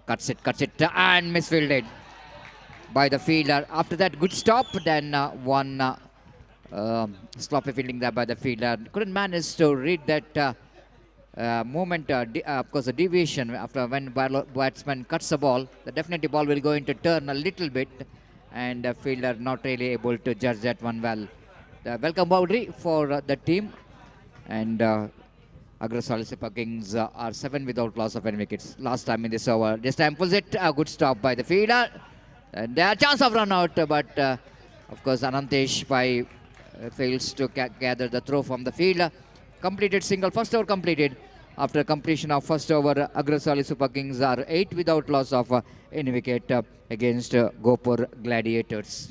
Cuts it, and misfielded by the fielder. After that, good stop. Then one sloppy fielding there by the fielder. Couldn't manage to read that movement. Of course, a deviation after when batsman cuts the ball. The definitely ball will go into turn a little bit, and the fielder not really able to judge that one well. The welcome boundary for the team, and Agrasali Super Kings are 7 without loss of any wickets. Last time in this over. This time pulls it. A good stop by the fielder. And there chance of run out, but of course Anantesh Pai fails to gather the throw from the field. Completed single, first over completed. After completion of first over, Agrasali Super Kings are 8 without loss of any wicket against Gopur Gladiators.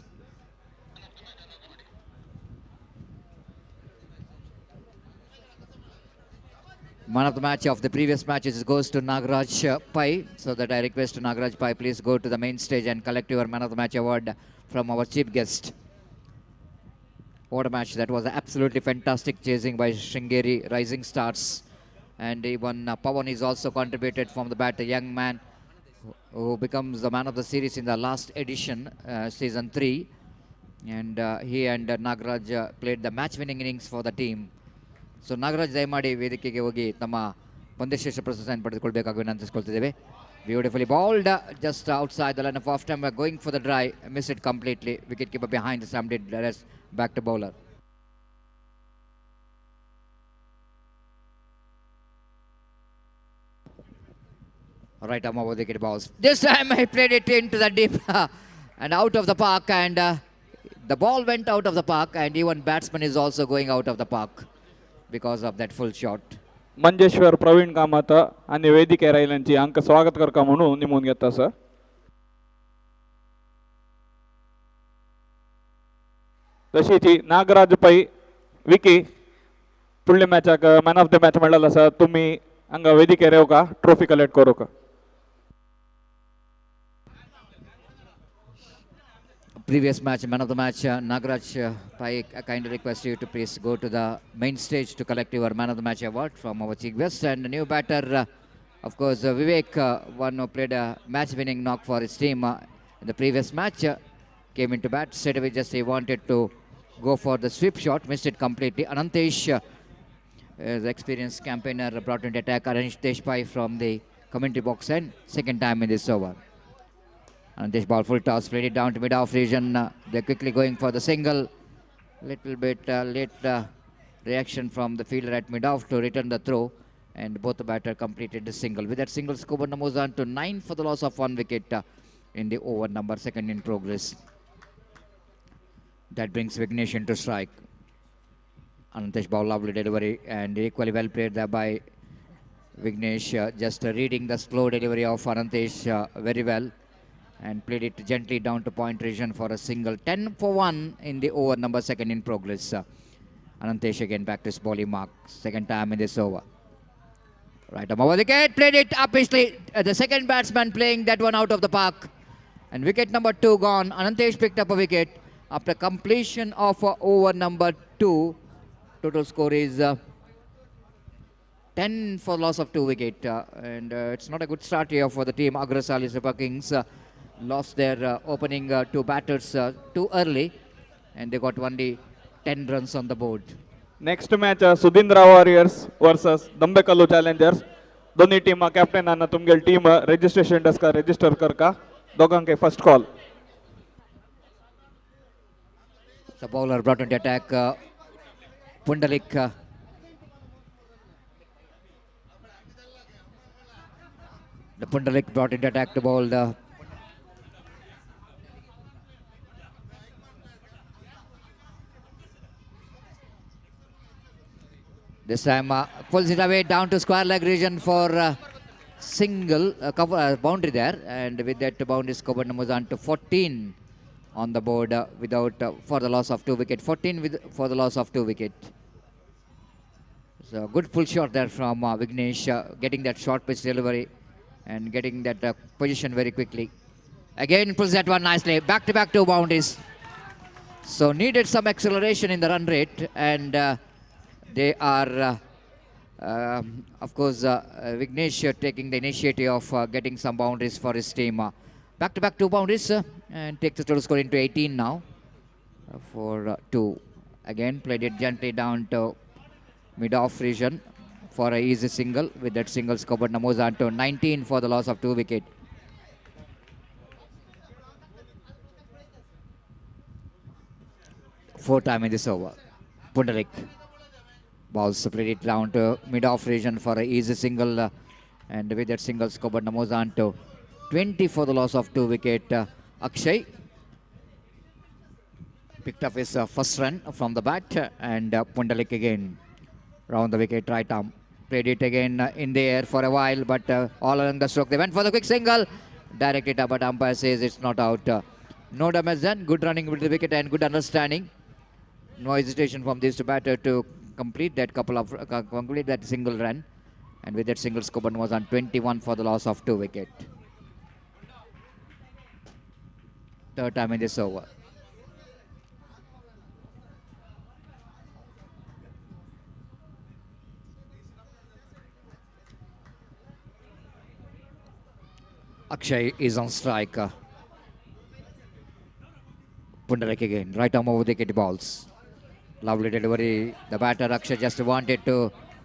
Man of the match of the previous matches goes to Nagaraj Pai. So that I request Nagaraj Pai, please go to the main stage and collect your man of the match award from our chief guest. What a match. That was absolutely fantastic chasing by Sringeri Rising Stars. And even Pawan is also contributed from the bat, a young man who becomes the man of the series in the last edition, season 3. And he and Nagaraj played the match-winning innings for the team. So Nagaraj ದಯಮಾಡಿ ವೇದಿಕೆಗೆ ಹೋಗಿ ತಮ್ಮ ಪಂದ್ಯಶ್ರೇಷ್ಠ ಪ್ರಶಸ್ತಿಯನ್ನು ಪಡೆದುಕೊಳ್ಳಬೇಕಾಗಿ ವಿನಂತಿಸಿಕೊಳ್ತಿದ್ದೇವೆ. Beautifully bowled, just outside the line of off time, going for the dry, missed it completely. Wicketkeeper behind, Sam did the rest, back to bowler. Right arm over the wicket balls. This time I played it into the deep and out of the park, and the ball went out of the park, and even batsman is also going out of the park because of that full shot. Manjeshwar Praveen Kamat आणि वेदिके राहिल्यांची अंक स्वागत करता म्हणून निमून घेता sir. तशीच नागराज पै विकी फुडल्या मॅचाक man of the match मेळ्ळलो आसा. तुम्ही हांगा वेदिकेर येवं का ट्रॉफी कलेक्ट करूं का. Previous match, man of the match, Nagaraj Pai, I kindly request you to please go to the main stage to collect your man of the match award from our chief guest. And the new batter, of course, Vivek, one who played a match-winning knock for his team in the previous match, came into bat. Straight away, just he wanted to go for the sweep shot, missed it completely. Anantesh, the experienced campaigner, brought into attack. Anantesh Pai from the commentary box, and second time in this over. Anantesh ball full toss, played it down to mid-off region. They're quickly going for the single. Little bit late reaction from the fielder at mid-off to return the throw. And both the batter completed the single. With that single, Skobana moves on to 9 for the loss of 1 wicket in the over number, second in progress. That brings Vignesh into strike. Anantesh ball, lovely delivery, and equally well played there by Vignesh. Just reading the slow delivery of Anantesh very well. And played it gently down to point region for a single. 10 for 1 in the over number, second in progress. Anantesh again back to his bowling mark. Second time in this over. Right arm over the wicket. Played it upishly. The second batsman playing that one out of the park. And wicket number 2 gone. Anantesh picked up a wicket after completion of over number 2. Total score is 10 for loss of 2 wicket. And it's not a good start here for the team. Agrasali Super Kings lost their opening 2 batters too early, and they got only 10 runs on the board. Next match Sudhindra warriors versus Dambekallu challengers. दोन्ही team कॅप्टनांना तुमगेल team registration desk register करका. दोघांके first call. The bowler brought into attack. Pundalik. The Pundalik brought into attack to bowl the this time pulls it away down to square leg region for single cover boundary there, and with that boundary covered moves on to 14 on the board without for the loss of 2 wicket. 14 for the loss of 2 wicket. So good pull shot there from Vignesh, getting that short pitch delivery and getting that position very quickly. Again pulls that one nicely. Back to back 2 boundaries. So needed some acceleration in the run rate, and they are of course Vignesh taking the initiative of getting some boundaries for his team. Back to back 2 boundaries and takes the total score into 18 now for 2. Again played it gently down to mid-off region for a easy single. With that single covered moves on to 19 for the loss of 2 wicket. Fourth time in this over. Pundalik balls played it down to mid-off region for a easy single, and with that single covered moves on to 20 for the loss of 2 wicket. Akshay picked up his first run from the bat, and Pundalik again round the wicket right arm. Played it again in the air for a while, but all along the stroke they went for the quick single. Directed up, but umpire says it's not out. No damage done. Good running with the wicket and good understanding. No hesitation from this batter to complete that complete that single run, and with that single scope was on 21 for the loss of 2 wicket. Third time in this over. Akshay is on strike. Pundalik again, right arm over the wicket balls. Lovely delivery. The batter Akshay just wanted to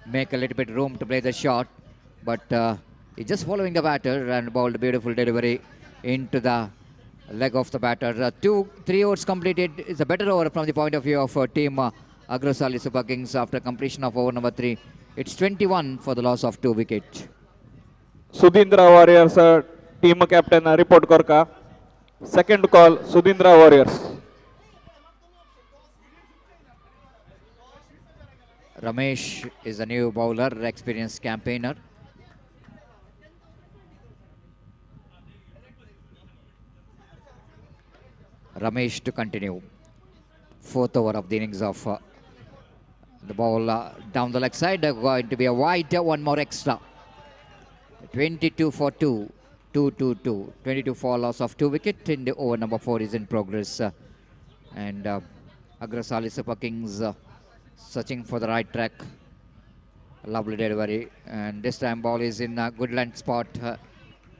make a little bit room to play the shot, but he's just following the batter and bowled a beautiful delivery into the leg of the batter. 3 overs completed. It's a better over from the point of view of team Agrasali Super Kings after completion of over number 3. It's 21 for the loss of 2 wicket. Sudindra Warriors team captain report korka. Second call Sudindra Warriors. Ramesh is a new bowler, experienced campaigner. Ramesh to continue. 4th over of the innings of the ball down the leg side. Going to be a wide, one more extra. 22 for 2. 2-2-2. 22 for loss of 2 wicket. In the over number 4 is in progress. And Agrasali Super Kings searching for the right track. Lovely delivery, and this time ball is in a good length spot.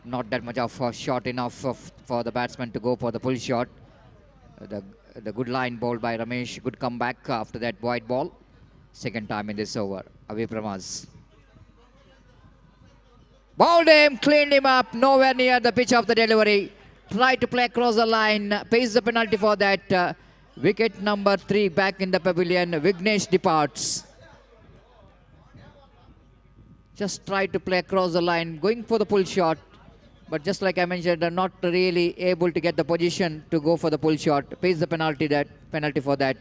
Not that much of a shot enough for the batsman to go for the pull shot. The good line bowled by Ramesh. Good comeback after that wide ball. Second time in this over. Away from us. Bowled him, cleaned him up. Nowhere near the pitch of the delivery. Tried to play across the line. Pays the penalty for that. Wicket number 3 back in the pavilion. Vignesh departs. Just tried to play across the line, going for the pull shot. But just like I mentioned, they're not really able to get the position to go for the pull shot. Pays the penalty for that.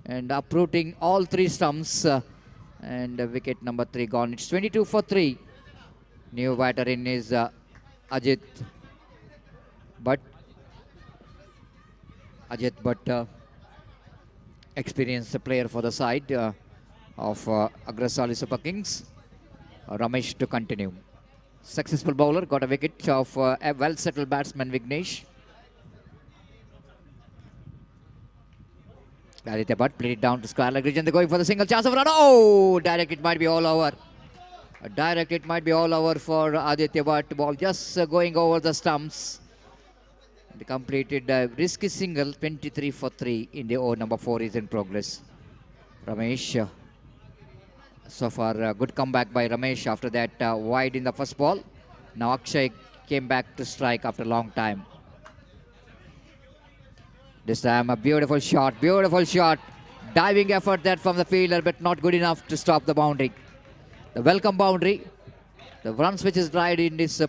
And uprooting all 3 stumps. And wicket number 3 gone. It's 22 for 3. New batter in is Ajit. But experienced player for the side of Agrasali Super Kings. Ramesh to continue. Successful bowler, got a wicket of a well-settled batsman Vignesh. Aditya Bhatt played it down to square leg region. They're going for the single chance of run. Oh, direct it might be all over. Direct it might be all over for Aditya Bhatt. Ball just going over the stumps. They completed a risky single. 23 for 3 in the over number 4 is in progress. Ramesh So far, good comeback by Ramesh after that wide in the first ball. Now Akshay came back to strike after a long time. This time a beautiful shot, beautiful shot. Diving effort there from the fielder, but not good enough to stop the boundary. The welcome boundary. The runs which is dried in this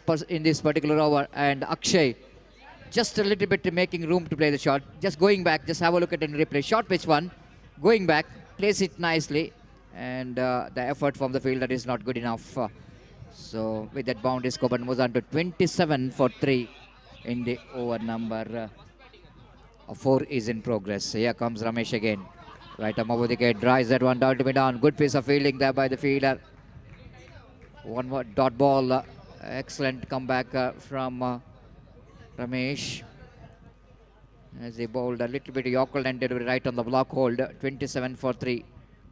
particular over, and Akshay just a little bit making room to play the shot. Just going back, just have a look at it in replay. Short pitch one, going back, plays it nicely, and the effort from the fielder is not good enough. So with that boundary, Skoban moves on to 27 for 3 in the over number 4 is in progress. Here comes Ramesh again. Right arm over the gate, drives that one down to me down. Good piece of fielding there by the fielder. One more dot ball. Excellent comeback from Ramesh. As he bowled a little bit Yorker and delivery right on the block hold. 27 for 3.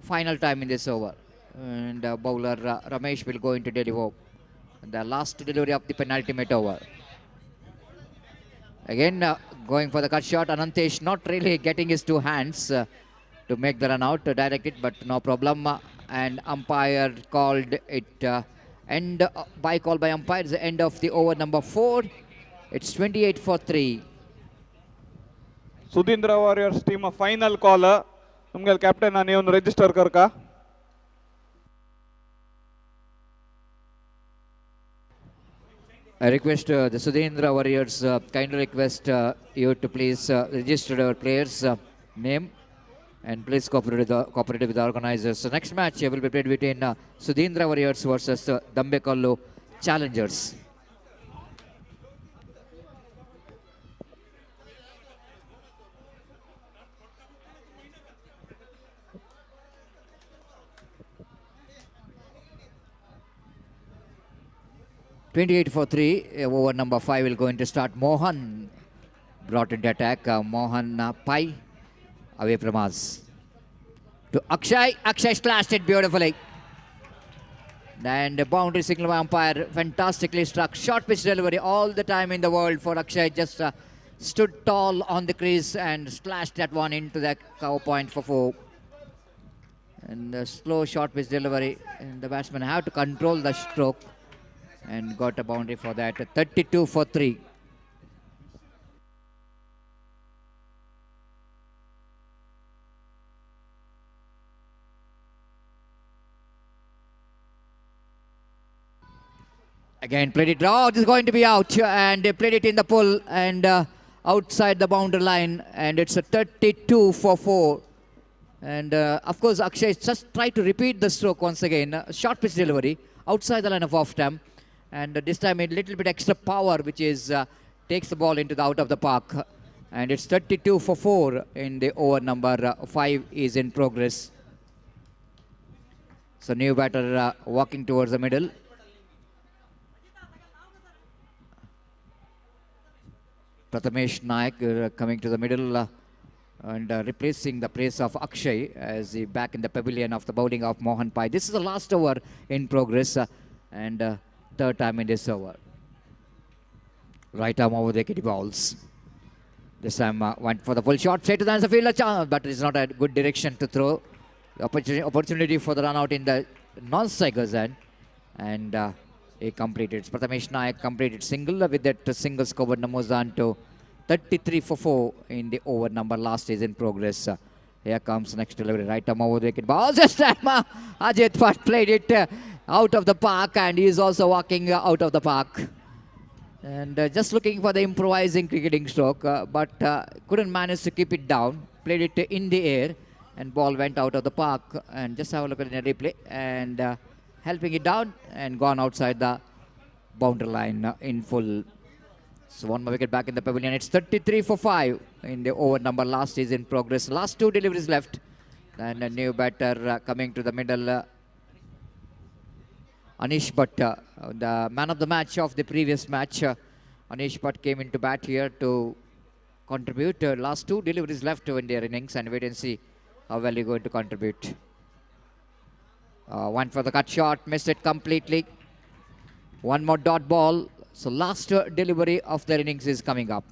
Final time in this over. And bowler Ramesh will go into deliver. The last delivery of the penultimate over. Again going for the cut shot. Anantesh not really getting his two hands to make the run out, to direct it, but no problem. And umpire called it end by call by umpire. It's the end of the over number 4. It's 28 for 3. Sudindra Warriors team final call. Tumgal captain ani ಒಂದು register karka. I request the Sudindra Warriors kindly request you to please register our players' name and please cooperate with the organizers. So next match will be played between Sudindra Warriors versus Dambekallu Challengers. (28 for 3). Over number 5 will going to start. Mohan brought into attack. Mohan Pai away from us. To Akshay. Akshay slashed it beautifully. And the boundary signal by umpire fantastically struck. Short pitch delivery all the time in the world for Akshay. Just stood tall on the crease and splashed that one into the cover point for 4. And the slow short pitch delivery. And the batsman have to control the stroke. And got a boundary for that. 32 for 3. Again played it. Oh, this is going to be out. And they played it in the pull and outside the boundary line. And it's a 32 for 4. And of course, Akshay just tried to repeat the stroke once again. Short pitch delivery outside the line of off stump. And this time a little bit extra power, which is takes the ball into the out of the park. And it's 32 for 4 in the over number 5 is in progress. So new batter walking towards the middle. Prathamesh Naik coming to the middle and replacing the place of Akshay as he back in the pavilion of the bowling of Mohan Pai. This is the last over in progress and third time in this over. Right arm over the kitty balls. This time went for the full shot, straight to the answer fielder, but it's not a good direction to throw. The opportunity for the run out in the non-striker's end, and he completed. Prathamesh Naik completed single. With that single score moves on to 33 for 4 in the over number last is in progress. Here comes next delivery. Right arm over the wicket. Ball this time. Ajit Bhatt played it out of the park, and he is also walking out of the park. And just looking for the improvising cricketing stroke, but couldn't manage to keep it down. Played it in the air, and ball went out of the park. And just have a look at the replay. And helping it down and gone outside the boundary line in full. So one more wicket back in the pavilion. It's 33 for 5 in the over number last is in progress. Last 2 deliveries left. And a new batter coming to the middle. Anish Bhatt, the man of the match of the previous match. Anish Bhatt came into bat here to contribute. Last 2 deliveries left in their innings, and wait and see how well he's going to contribute. One for the cut shot, missed it completely. One more dot ball. So last delivery of their innings is coming up.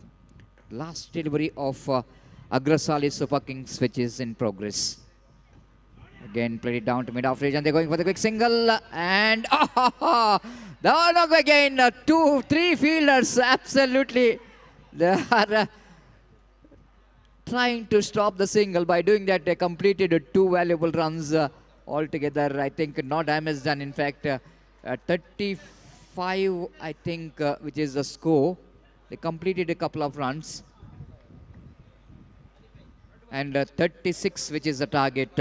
Last delivery of Agrasali Super Kings, which is in progress. Again, played it down to mid-off region. They're going for the quick single. And the one again. 2-3 fielders. Absolutely. They are trying to stop the single. By doing that, they completed 2 valuable runs altogether. I think no damage done. In fact, 35, I think, which is the score. They completed a couple of runs. And 36, which is the target,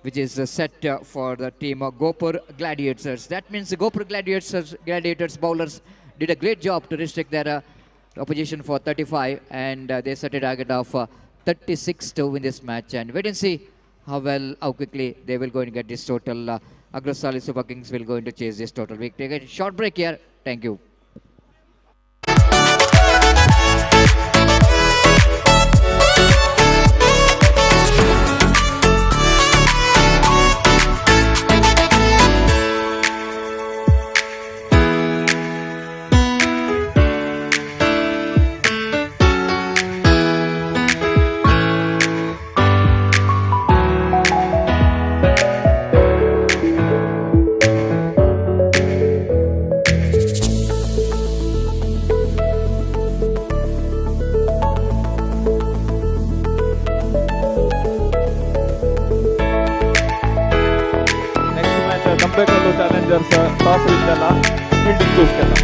which is set for the team of Gopur Gladiators. That means the Gopur Gladiators bowlers did a great job to restrict their opposition for 35, and they set a target of 36 to win this match. And wait and see how quickly they will go and get this total. Agrasali Super Kings will go into chase this total. We take a short break here. Thank you. Challengers toss win fielding choose केला.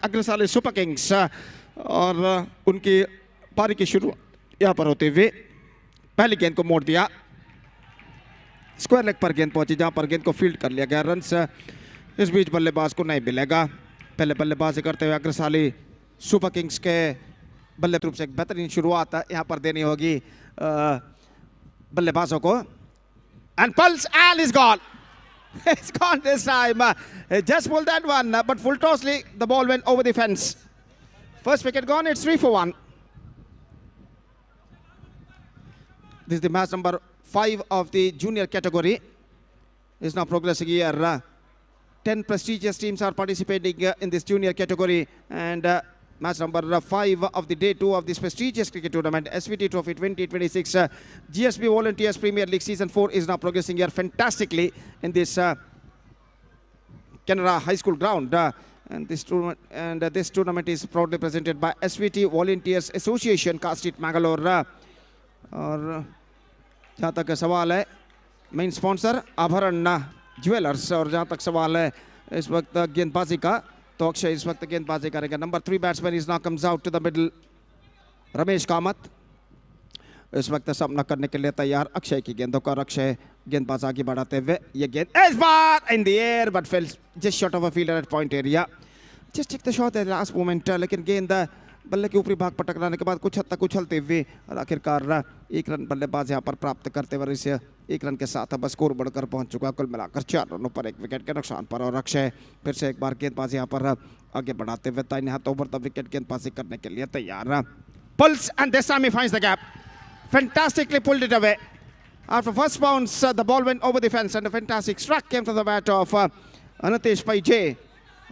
अग्रसाली super Kings और उनकी पारी की शुरू यहाँ पर होते हुए पहली गेंद को मोड़ दिया. स्क्वायर लेग पर गेंद पहुंची जहां पर गेंद को फील्ड कर लिया गया. रन्स इस बीच बल्लेबाज को नहीं मिलेगा. पहले बल्लेबाजी करते हुए अग्रसाली सुपर किंग्स के बल्लेबाज रूप से एक बेहतरीन शुरुआत यहाँ पर देनी होगी बल्लेबाजों को. And pulse and is gone. It's gone this time. Just pulled that one, but full tossly, the ball went over the fence. First wicket gone, it's 3 for 1. This is the match number 5 of the junior category. Is now progressing here. 10 prestigious teams are participating in this junior category, and match number 5 of the day 2 of this prestigious cricket tournament, SVT Trophy 2026 GSB Volunteers Premier League Season 4 is now progressing here fantastically in this Canara High School ground. And this tournament is proudly presented by SVT Volunteers Association, Castit Mangalore. और जहाँ तक सवाल है main sponsor आभरण jewellers. और जहाँ तक सवाल है इस वक्त गेंदबाजी का, तो अक्षय इस वक्त गेंदबाजी करेगा. Number 3 batsman is now comes out to the middle. Ramesh Kamath इस वक्त सामना करने के लिए तैयार अक्षय की गेंदों का. अक्षय गेंदबाज आगे बढ़ाते हुए ये गेंद इस बार in the air but fail just short off a fielder at point area. Just take the shot at last moment, लेकिन गेंद बल्ले के ऊपरी भाग पर टकराने के बाद कुछ हद तक उछलते हुए और आखिरकार 1 रन बल्लेबाज यहां पर प्राप्त करते हुए इस 1 रन के साथ अब स्कोर बढ़कर पहुंच चुका. कुल मिलाकर 4 रनों पर 1 विकेट के नुकसान पर. और अक्षय फिर से एक बार गेंदबाजी यहां पर आगे बढ़ाते हुए दाहिने हाथ ओवर द विकेट गेंदबाजी करने के लिए तैयार. Pulls and this time he finds the gap. Fantastically pulled it away. After first bounce, the ball went over the fence and a fantastic strike came from the bat of Anatesh J.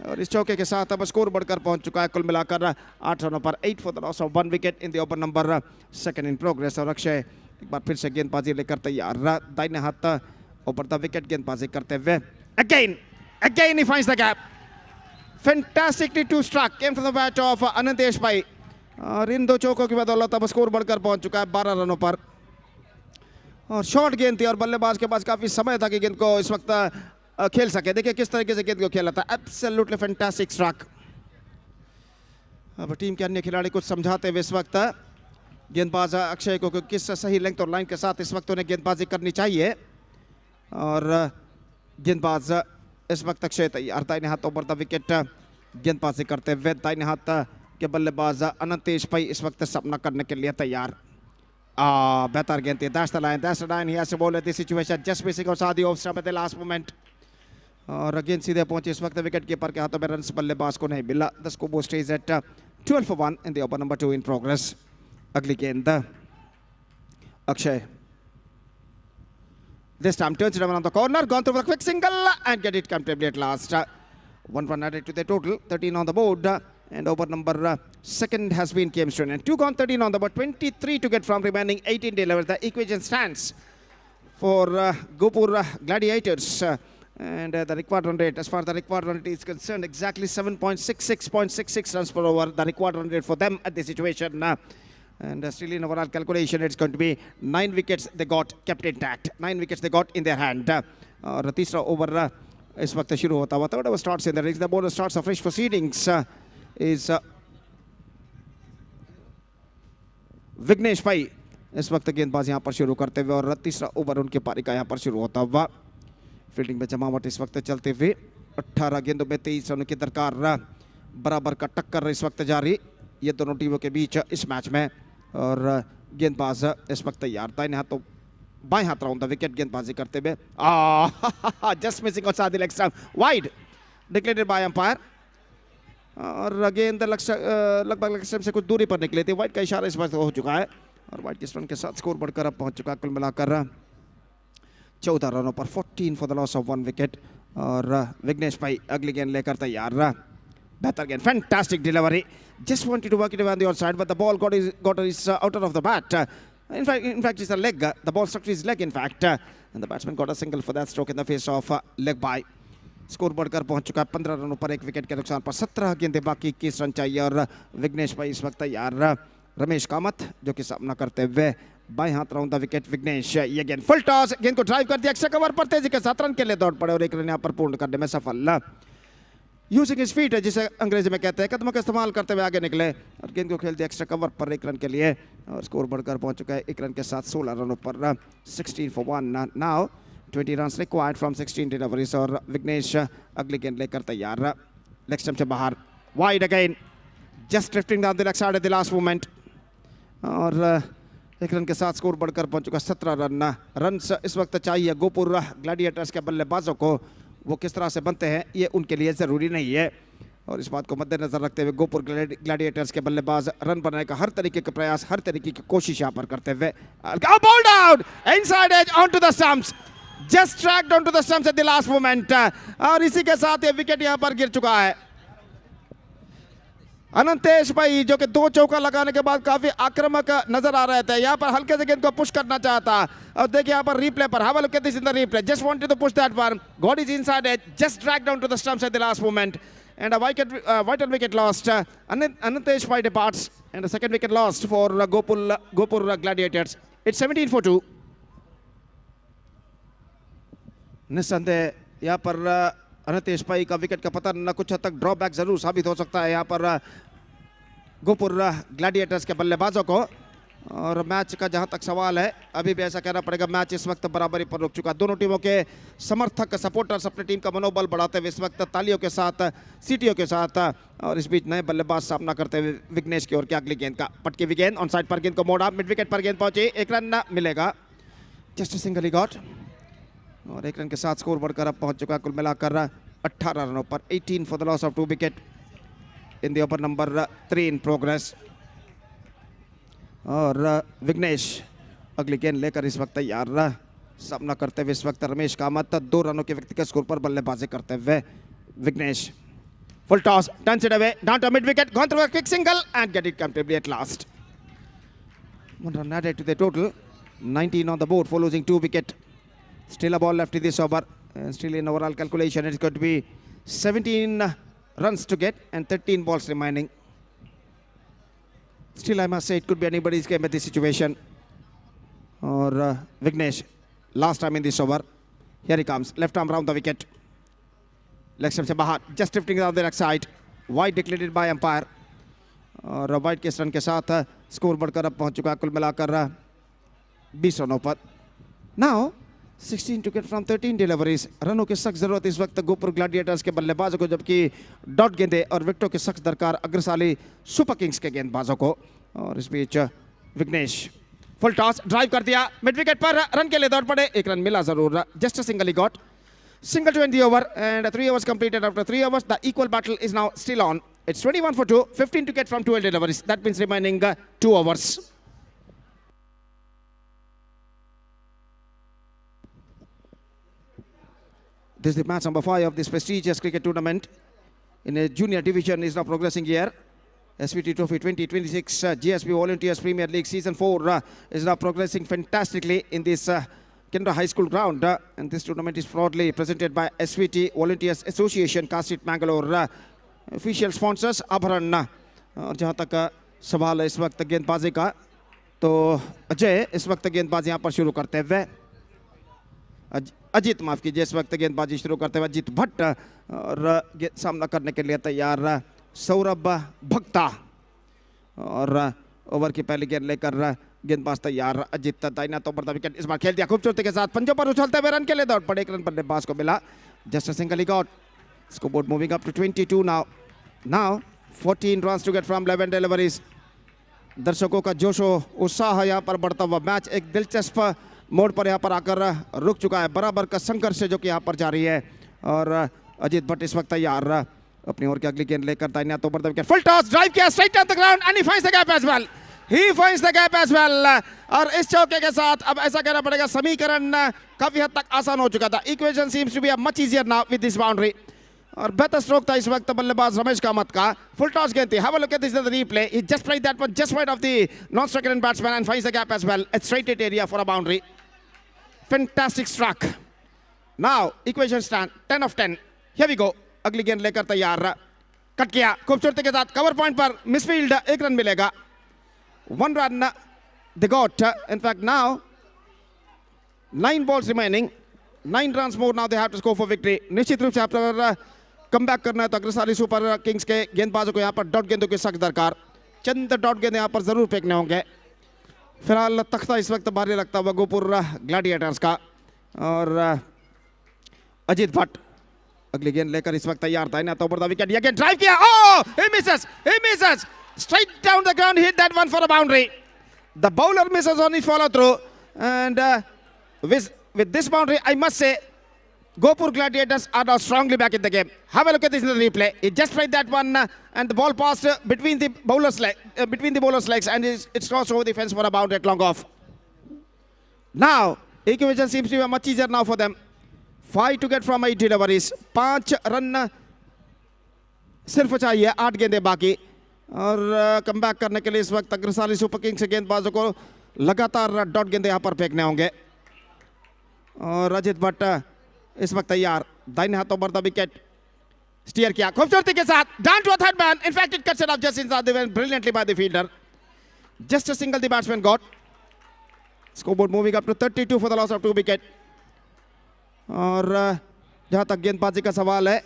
और इस चौके के साथ अब score बढ़कर पहुंच चुका है. कुल मिलाकर 8 रनों पर 8 for the loss of 1 wicket in the over number 2 in progress. और अक्षय एक बार फिर से गेंदबाजी लेकर तैयार. दाहिने हाथ ऊपर द विकेट गेंदबाजी करते हुए again he finds the gap. Fantastically two struck came from the bat of Anatesh Pai. और इन 2 चौकों की बदौलत अब स्कोर बढ़कर पहुंच चुका है 12 रनों पर. और शॉर्ट गेंद थी और बल्लेबाज के पास काफी समय था कि गेंद को इस वक्त खेल सके. देखिए किस तरीके से गेंद को खेला था. Absolutely fantastic strike. अब टीम के अन्य खिलाड़ी कुछ समझाते हुए इस वक्त गेंदबाज अक्षय को किस सही लेंथ और लाइन के साथ इस वक्त उन्हें गेंदबाजी करनी चाहिए। और गेंदबाज इस वक्त अक्षय तैयार, दाहिने हाथ ओवर द विकेट गेंदबाजी करते हुए। दाहिने हाथ के बल्लेबाज अनंतेश भाई इस वक्त सामना करने के लिए तैयार। बेहतर गेंद थी, that's the line, he has to bowl at this situation, just missing outside the off stump at the last moment। और गेंद सीधे पहुंचे इस वक्त विकेट कीपर के हाथों में, रन बल्लेबाज को नहीं मिला। The score stays at 12 for 1 in the over number 2 in progress. अगली गेंद Akshay, this time turns it around the corner, gone through with a quick single and get it comfortably at last। 1 run added to the total, 13 on the board, and over number second has been came to an end. 2 gone, 13 on the board, 23 to get from remaining 18 delivered. The equation stands for Gopur Gladiators, and the required run rate, as far as the required run rate is concerned, exactly 7.66 runs per over, the required run rate for them at this situation. And still in overall calculation, it's going to be 9 wickets they got kept intact. 9 wickets they got in their hand. तीसरा over इस वक्त शुरू होता हुआ, third over starts in the rings. The bowler starts a fresh proceedings. Is Vighnesh भाई इस वक्त गेंदबाज यहाँ पर शुरू करते हुए, और तीसरा ओवर उनके पारी का यहाँ पर शुरू होता हुआ। फील्डिंग में जमावट इस वक्त चलते हुए, 18 गेंदों में 23 रनों की दरकार, बराबर का टक्कर इस वक्त जारी ये दोनों टीमों के बीच इस मैच में। और गेंदबाज इस वक्त तैयार, दाहिने हाथ तो बाएं हाथ राउंड द विकेट गेंदबाजी करते हुए। Just missing outside the leg stump, wide declared by umpire. और गेंद लगभग लेग स्टंप से कुछ दूरी पर निकली थी। वाइड का इशारा इस वक्त हो चुका है, और वाइड के रन के साथ स्कोर बढ़कर अब पहुंच चुका है कुल मिलाकर 14 रनों पर, 14 for the loss of 1 wicket. और विघ्नेश भाई अगली गेंद लेकर तैयार। बेहतर गेंद, fantastic delivery, just wanted to work it on the outside, but the ball got his outer of the bat. In fact, it's a leg. The ball struck his leg, in fact, and the batsman got a single for that stroke in the face of leg by. Score बढ़कर पहुंच चुका है 15 रनों पर, 1 wicket के नुकसान पर। 17 गेंदें बाकी, 21 रन चाहिए। और विघ्नेश भाई इस वक्त तैयार। रमेश कामत जो कि सामना करते हुए, बाएं हाथ राउंड द विकेट विघ्नेश। ये गेंद फुल टॉस, गेंद को ड्राइव कर दिया एक्स्ट्रा कवर पर, तेजी के साथ रन के लिए दौड़ पड़े और 1 रन यहाँ पर पूर्ण करने में सफल। यूजिंग हिज फीट जिसे अंग्रेजी में कहते हैं, कदमों का इस्तेमाल करते हुए आगे निकले और गेंद को खेल दिया एक्स्ट्रा कवर पर 1 रन के लिए। और स्कोर बढ़कर पहुंच चुका है 1 रन के साथ 16 रनों पर, 16 for 1 now, 20 runs required from 16 deliveries। और विघ्नेश अगली गेंद लेकर तैयार, लेग स्टंप से बाहर, wide again, just drifting down the leg side eight the last moment. और 1 रन के साथ स्कोर बढ़कर पहुंच चुका 17 रन इस वक्त चाहिए गोपुर ग्लैडिएटर्स के बल्लेबाजों को। वो किस तरह से बनते हैं ये उनके लिए ज़रूरी नहीं है, और इस बात को मद्देनजर रखते हुए गोपुर ग्लैडिएटर्स के बल्लेबाज रन बनाने का हर तरीके का प्रयास, हर तरीके की कोशिश यहाँ पर करते हुए। Bowled out inside edge on to the stumps, just tracked on to the stumps at the last moment. और इसी के साथ ये विकेट यहाँ पर गिर चुका है। अनंतेश भाई जो कि 2 चौका लगाने के बाद काफी आक्रामक नजर आ रहे थे, यहाँ पर हल्के से गेंद को पुश करना चाहता। और देखिए यहाँ पर रिप्ले पर, have a look at this in the replay, just wanted to push that one, got is inside edge, just dragged down to the stumps at the last moment, and a vital wicket lost। Anantesh भाई departs and a second wicket lost for Gopur Gladiators। It's 17 for 2। निस्संदेह यहाँ पर अनंतेश भाई का wicket का पतन कुछ हद तक ड्रॉबैक जरूर साबित हो सकता है यहाँ पर गोपुर ग्लैडिएटर्स के बल्लेबाजों को। और मैच का जहां तक सवाल है, अभी भी ऐसा कहना पड़ेगा मैच इस वक्त बराबरी पर रुक चुका। दोनों टीमों के समर्थक सपोर्टर्स अपनी टीम का मनोबल बढ़ाते हुए इस वक्त तालियों के साथ, सीटियों के साथ, और इस बीच नए बल्लेबाज सामना करते हुए विघ्नेश की ओर के अगली गेंद का पटकी हुई गेंद, ऑन साइड पर गेंद को मोड़ा, मिड विकेट पर गेंद पहुंची, 1 रन मिलेगा, जस्ट सिंगल ही गॉट। और 1 रन के साथ स्कोर बढ़कर अब पहुंच चुका है कुल मिलाकर 18 रनों पर, 18 for the loss of 2 wicket in the over number 3 in progress. और विघ्नेश अगली गेंद लेकर इस वक्त तैयार, सामना करते हुए इस वक्त रमेश कामत। 2 रनों के व्यक्तिगत स्कोर पर बल्लेबाजी करते हुए Vignesh, full toss, turns it away, down to mid wicket, gone through a quick single and get it comfortably at last. 1 run added to the total, 19 on the board for losing 2 wicket. Still a ball left in this over, and still in overall calculation it's going to be 17 runs to get and 13 balls remaining. Still I must say it could be anybody's game at this situation. Or Vignesh, last time in this over, here he comes, left arm round the wicket, leg stump se bahar, just drifting down the left side, wide declared by umpire. और wide के run के साथ score बढ़कर अब पहुंच चुका है कुल मिलाकर 20 रनों पर. Now 16 wicket from 13 deliveries. रनों की सख्त जरूरत इस वक्त गोपुर ग्लैडिएटर्स के बल्लेबाजों को, जबकि डॉट गेंदे और विकेटों की सख्त दरकार अग्रसाली सुपर किंग्स के गेंदबाजों को. और इस बीच विघ्नेश फुल टॉस ड्राइव कर दिया, मिड विकेट पर रन के लिए दौड़ पड़े. एक रन मिला जरूर, just a single he got. Single to end the over, and 3 overs completed. After 3 overs, the equal battle is now still on. It's 21 for 2, 15 to get from 12 deliveries. That means remaining 2 overs. This is the match number 5 of this prestigious cricket tournament. In a junior division is now progressing here. SVT Trophy 2026 GSP Volunteers Premier League Season 4 is now progressing fantastically in this Canara High School ground, and this tournament is proudly presented by SVT Volunteers Association, Castit Mangalore. Official sponsors Abharan. और जहाँ तक सवाल है इस वक्त गेंदबाजी का, तो अजय इस वक्त गेंदबाजी यहाँ पर शुरू करते हुए, अजीत माफ कीजिए, इस वक्त गेंदबाजी शुरू करते हुए अजीत भट्ट, और सामना करने के लिए तैयार सौरभ भक्ता. और ओवर की पहली गेंद लेकर गेंदबाज तैयार अजीत. दाहिना तो पर विकेट इस बार खेल दिया खूबसूरती के साथ, पंजों पर उछलते हुए रन के लिए दौड़ पड़े. एक रन बल्लेबाज को मिला. Just a single he got. Scoreboard moving up to 22 now 14 runs to get from 11 deliveries. दर्शकों का जोशो उत्साह यहाँ पर बढ़ता हुआ. मैच एक दिलचस्प मोड़ पर यहाँ पर आकर रुक चुका है. बराबर का संघर्ष जो कि यहाँ पर जारी है. और अजीत भट्ट इस वक्त तैयार अपनी ओर की अगली गेंद लेकर दाहिना तो पर विकेट. फुल टॉस ड्राइव किया straight on the ground and he finds the gap as well. He finds the gap as well. और इस चौके के साथ अब ऐसा कहना पड़ेगा समीकरण काफी हद तक आसान हो चुका था. Equation seems to be much easier now with this boundary. और बेहतर स्ट्रोक था इस वक्त बल्लेबाज रमेश कामत का. फुल टॉस गेंद थी. Have a look at this in the replay. He just played that one just wide of the non-striker batsman and finds the gap as well. It's straight hit area for a boundary. Fantastic struck. Now equation stand 10 of 10. Here we go. अगली गेंद लेकर तैयार. Cut किया खूबसूरती के साथ. Cover point पर misfield. एक रन मिलेगा. 1 run they got. In fact, now 9 balls remaining. 9 runs more now they have to score for victory. निश्चित रूप से आप कम बैक करना है तो अग्रसाली सुपर किंग्स के गेंदबाजों को यहाँ पर डॉट गेंदों की सख्त दरकार. चंद डॉट गेंद यहाँ पर जरूर फेंकने होंगे. फिलहाल तख्ता इस वक्त भारी लगता हुआ गोपुर ग्लैडिएटर्स का. और अजीत भट्ट अगली गेंद लेकर इस वक्त तैयार था. ना तो ओवर द विकेट. ये गेंद ड्राइव किया. Oh, he misses. Straight down the ground, hit that one for a boundary. The bowler misses on his follow through, and with this boundary, I must say, Gopur Gladiators are now strongly back in the game. Have a look at this in the replay. He just played that one, and the ball passed between the bowler's legs, and it's crossed over the fence for a boundary at long off. Now, equation seems to be much easier now for them. 5 to get from 8 deliveries. 5 run सिर्फ चाहिए, 8 गेंदे बाकी. और come back करने के लिए इस वक्त अग्रसाली सुपर किंग्स के गेंदबाजों को लगातार डॉट गेंदे यहाँ पर फेंकने होंगे. और अजीत भट्ट इस वक्त तैयार. दाहिने हाथों पर द विकेट स्टीयर किया खूबसूरती के साथ. Down to a third man. In fact, it cuts it off just inside the wind brilliantly by the fielder. Just a single the batsman got. Scoreboard moving up to 32 for the loss of 2 wicket. और जहाँ तक गेंदबाजी का सवाल है,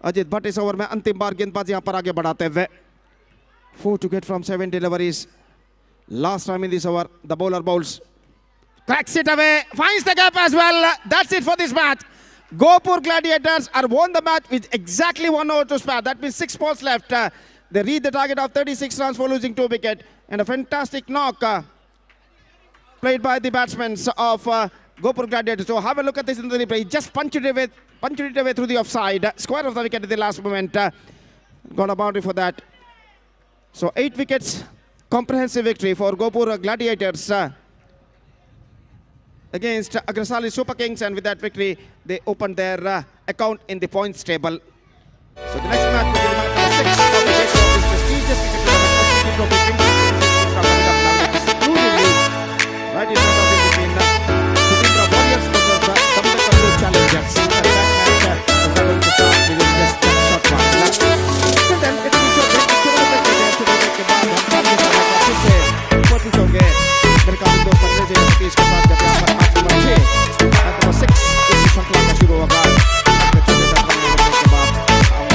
अजीत भट्ट इस over में अंतिम बार गेंदबाजी यहाँ पर आगे बढ़ाते हुए. 4 to get from 7 deliveries. Last time in this over, the bowler bowls. Cracks it away, finds the gap as well. That's it for this match. Gopur Gladiators are won the match with exactly 1 over to spare. That means 6 balls left. They reach the target of 36 runs for losing 2 wickets. And a fantastic knock played by the batsmen of Gopur Gladiators. So have a look at this in the replay. He just punched it away through the offside. Square of the wicket at the last moment. Got a boundary for that. So 8 wickets, comprehensive victory for Gopur Gladiators against Agrasali Super Kings, and with that victory, they opened their account in the points table. So the next match will be the match number 6 of the day of this prestigious cricket tournament, SVT Trophy 2026 exclusively right in front of it between Sudindra Warriors versus Nagataka Panthers challengers. That match is going to start within just a short while. So then it will be short break. के बाद हम बाकी सारा फिर से कोशिश होंगे मेरे काफी दोस्त अपने से सतीश के साथ जब यहाँ पर मैच नंबर 6 इस श्रृंखला का शुरू होगा. अपने छोटे से के बाद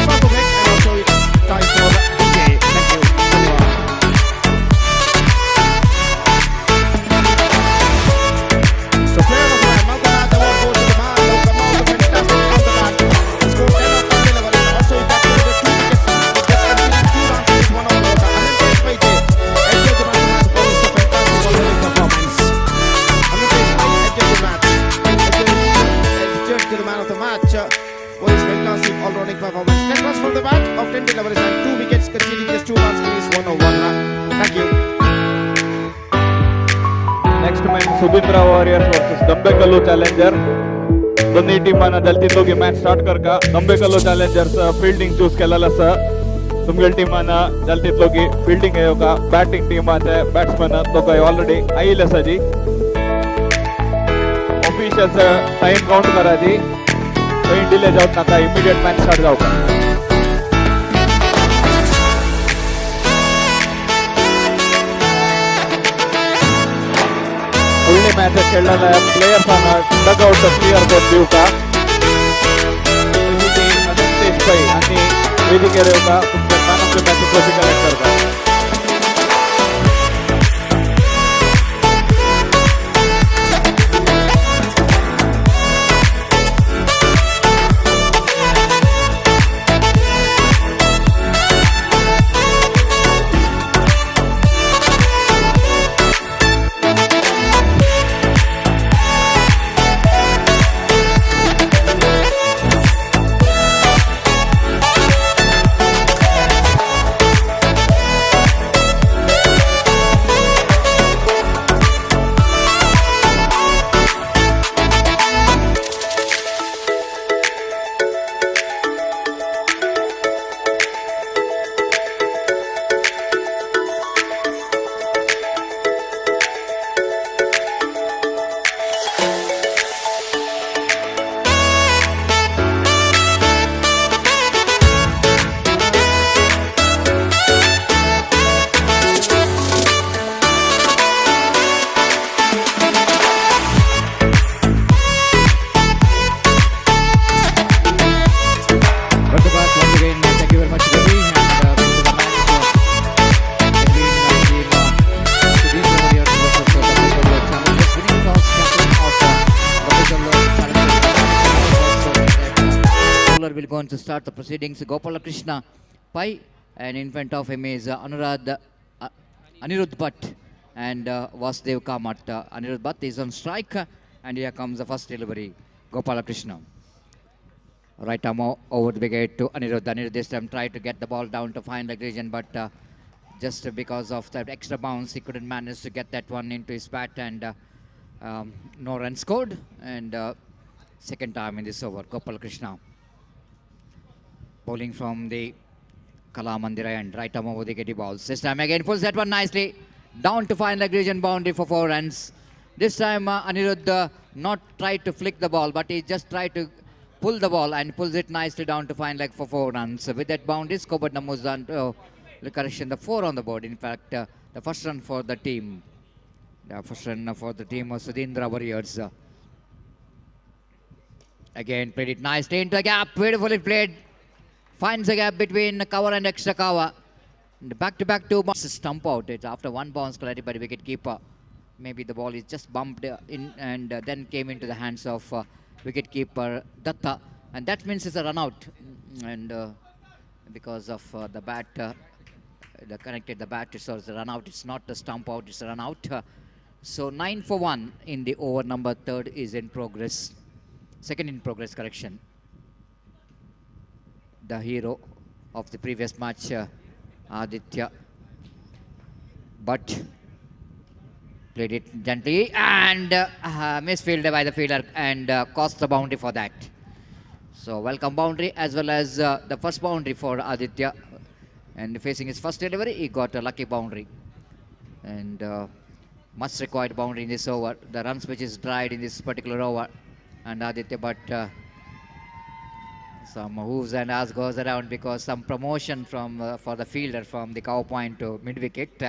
short break and also time for DJ. Thank you. for his fantastic all-rounding performance. 10 runs from the bat of 10 deliveries and 2 wickets, conceding just 2 runs in his 1 over. Thank you. Next match Sudhindra warriors versus Dambekallu challenger. दोन्ही टिमांना जल्दीतलोगी match start करका. Dambekallu challengers fielding choose केलेलं आसा. तुमगेल टिमांना जल्दीतलोगी fielding येवका. बॅटिंग टिमाचे बॅट्समॅन दोगांय ऑलरेडी आयिल्ले आसा जी. ऑफिशियल्स टाइम काउंट करा जी. खंय डिले जावंक नाका. इमिडिएट मॅच स्टार्ट जावका. ಒಳ್ಳೆ ಮ್ಯಾಚ್ खेळलेला प्लेयर्स डगआउट क्लियर करून दिवका. अनंतेश पै आणि वेदिकेर येवका तुमच्या man of the match trophy collect करता. Will go on to start the proceedings. Gopala Krishna Pai, and in front of him is Anirudh Bhatt and Vasudev Kamat. Anirudh Bhatt is on strike, and here comes the first delivery. Gopala Krishna. Right arm over the wicket to Anirudh. Anirudh this time tried to get the ball down to find the region, but just because of that extra bounce, he couldn't manage to get that one into his bat, and no run scored. And second time in this over, Gopala Krishna. Bowling from the Kala Mandira end, right arm over the wicket balls. This time again pulls that one nicely down to find the region boundary for 4 runs. This time Anirudh not tried to flick the ball, but he just tried to pull the ball and pulls it nicely down to find leg for 4 runs. With that boundary, scored Namuzan, the correction, the 4 on the board. In fact, the first run for the team. The first run for the team of Sudindra Warriors. Again, played it nicely into the gap, beautifully played. Finds a gap between cover and extra cover. Back-to-back 2 bounces, stump out. It after 1 bounce collected by the wicket keeper. Maybe the ball is just bumped in and then came into the hands of wicket keeper Datta, and that means it's a run out. And because of the bat, the bat, so it's a run out. It's not a stump out. It's a run out. So 9 for 1 in the over. Number 3rd is in progress. Second in progress, correction. The hero of the previous match, Aditya, but played it gently and misfielded by the fielder and cost the boundary for that. So welcome boundary as well as the first boundary for Aditya, and facing his first delivery he got a lucky boundary, and much required boundary in this over. The runs which is dried in this particular over, and Aditya, but some hooves and as goes around because some promotion from for the fielder from the cover point to mid wicket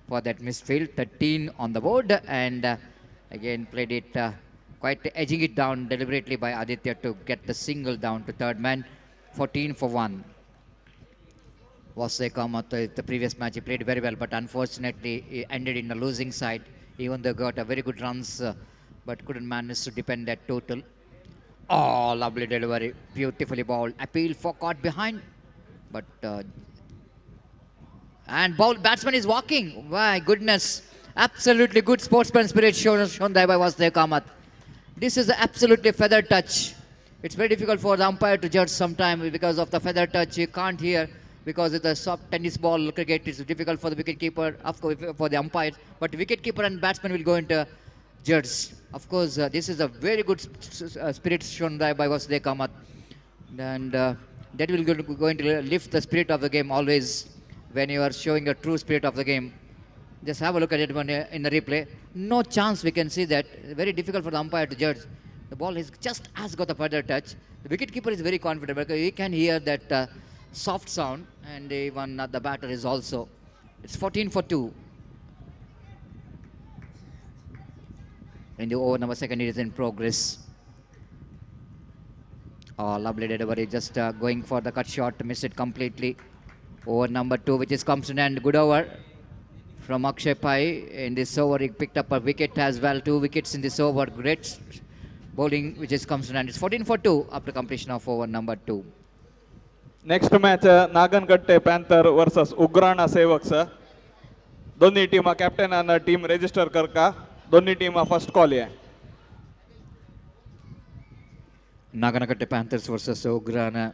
for that misfield. 13 on the board, and again played it quite edging it down deliberately by Aditya to get the single down to third man. 14 for 1. Vasudev Kamat, the previous match he played very well, but unfortunately he ended in the losing side, even though got a very good runs, but couldn't manage to defend that total. Oh, lovely delivery, beautifully bowled. Appeal for caught behind, but and batsman is walking. My goodness, absolutely good sportsman spirit shown there by Vasudev Kamat. This is absolutely feather touch. It's very difficult for the umpire to judge sometimes because of the feather touch. You can't hear because it's a soft tennis ball cricket. It's difficult for the wicketkeeper, of course, for the umpire. But wicketkeeper and batsman will go into judge. Of course, this is a very good spirit shown by Vasudeva Kamath. And that will going to lift the spirit of the game always when you are showing a true spirit of the game. Just have a look at it in the replay. No chance we can see that. Very difficult for the umpire to judge. The ball is just has got a further touch. The wicketkeeper is very confident because he can hear that soft sound, and even the batter is also. It's 14 for 2. In the over number second, it is in progress. Oh, lovely delivery, just going for the cut shot, missed it completely. Over number 2, which is comes in, and good over from Akshay Pai. In this over, he picked up a wicket as well. 2 wickets in this over. Great bowling, which is comes in, and it's 14 for 2 after completion of over number 2. Next match, Nagataka Panther versus Ugrana Seaks. दोन्ही team captain आणि team register कर का दोन्ही team first call आहे. Nagataka Panthers versus Ugrana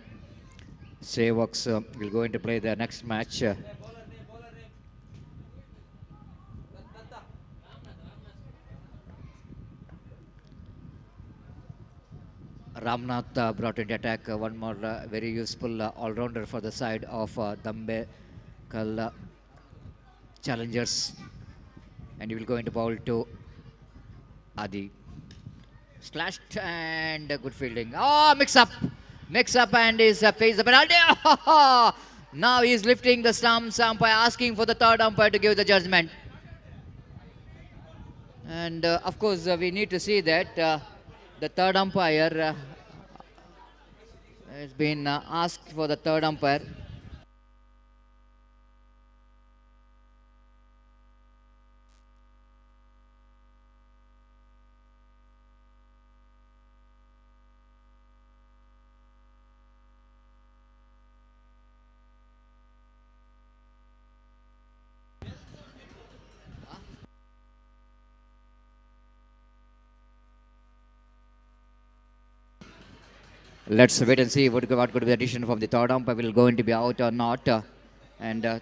Seaks will go into play their next match. Ramnath brought into attack, one more very useful all-rounder for the side of Dambekal Challengers, and he will go into bowl to Adi. Slashed and good fielding. Oh, mix up, and is pays the penalty. Now he is lifting the stumps. Umpire asking for the third umpire to give the judgment, and of course we need to see that the third umpire has been asked for the third umpire. Let's wait and see what could be the addition from the third umpire. Will going to be out or not? And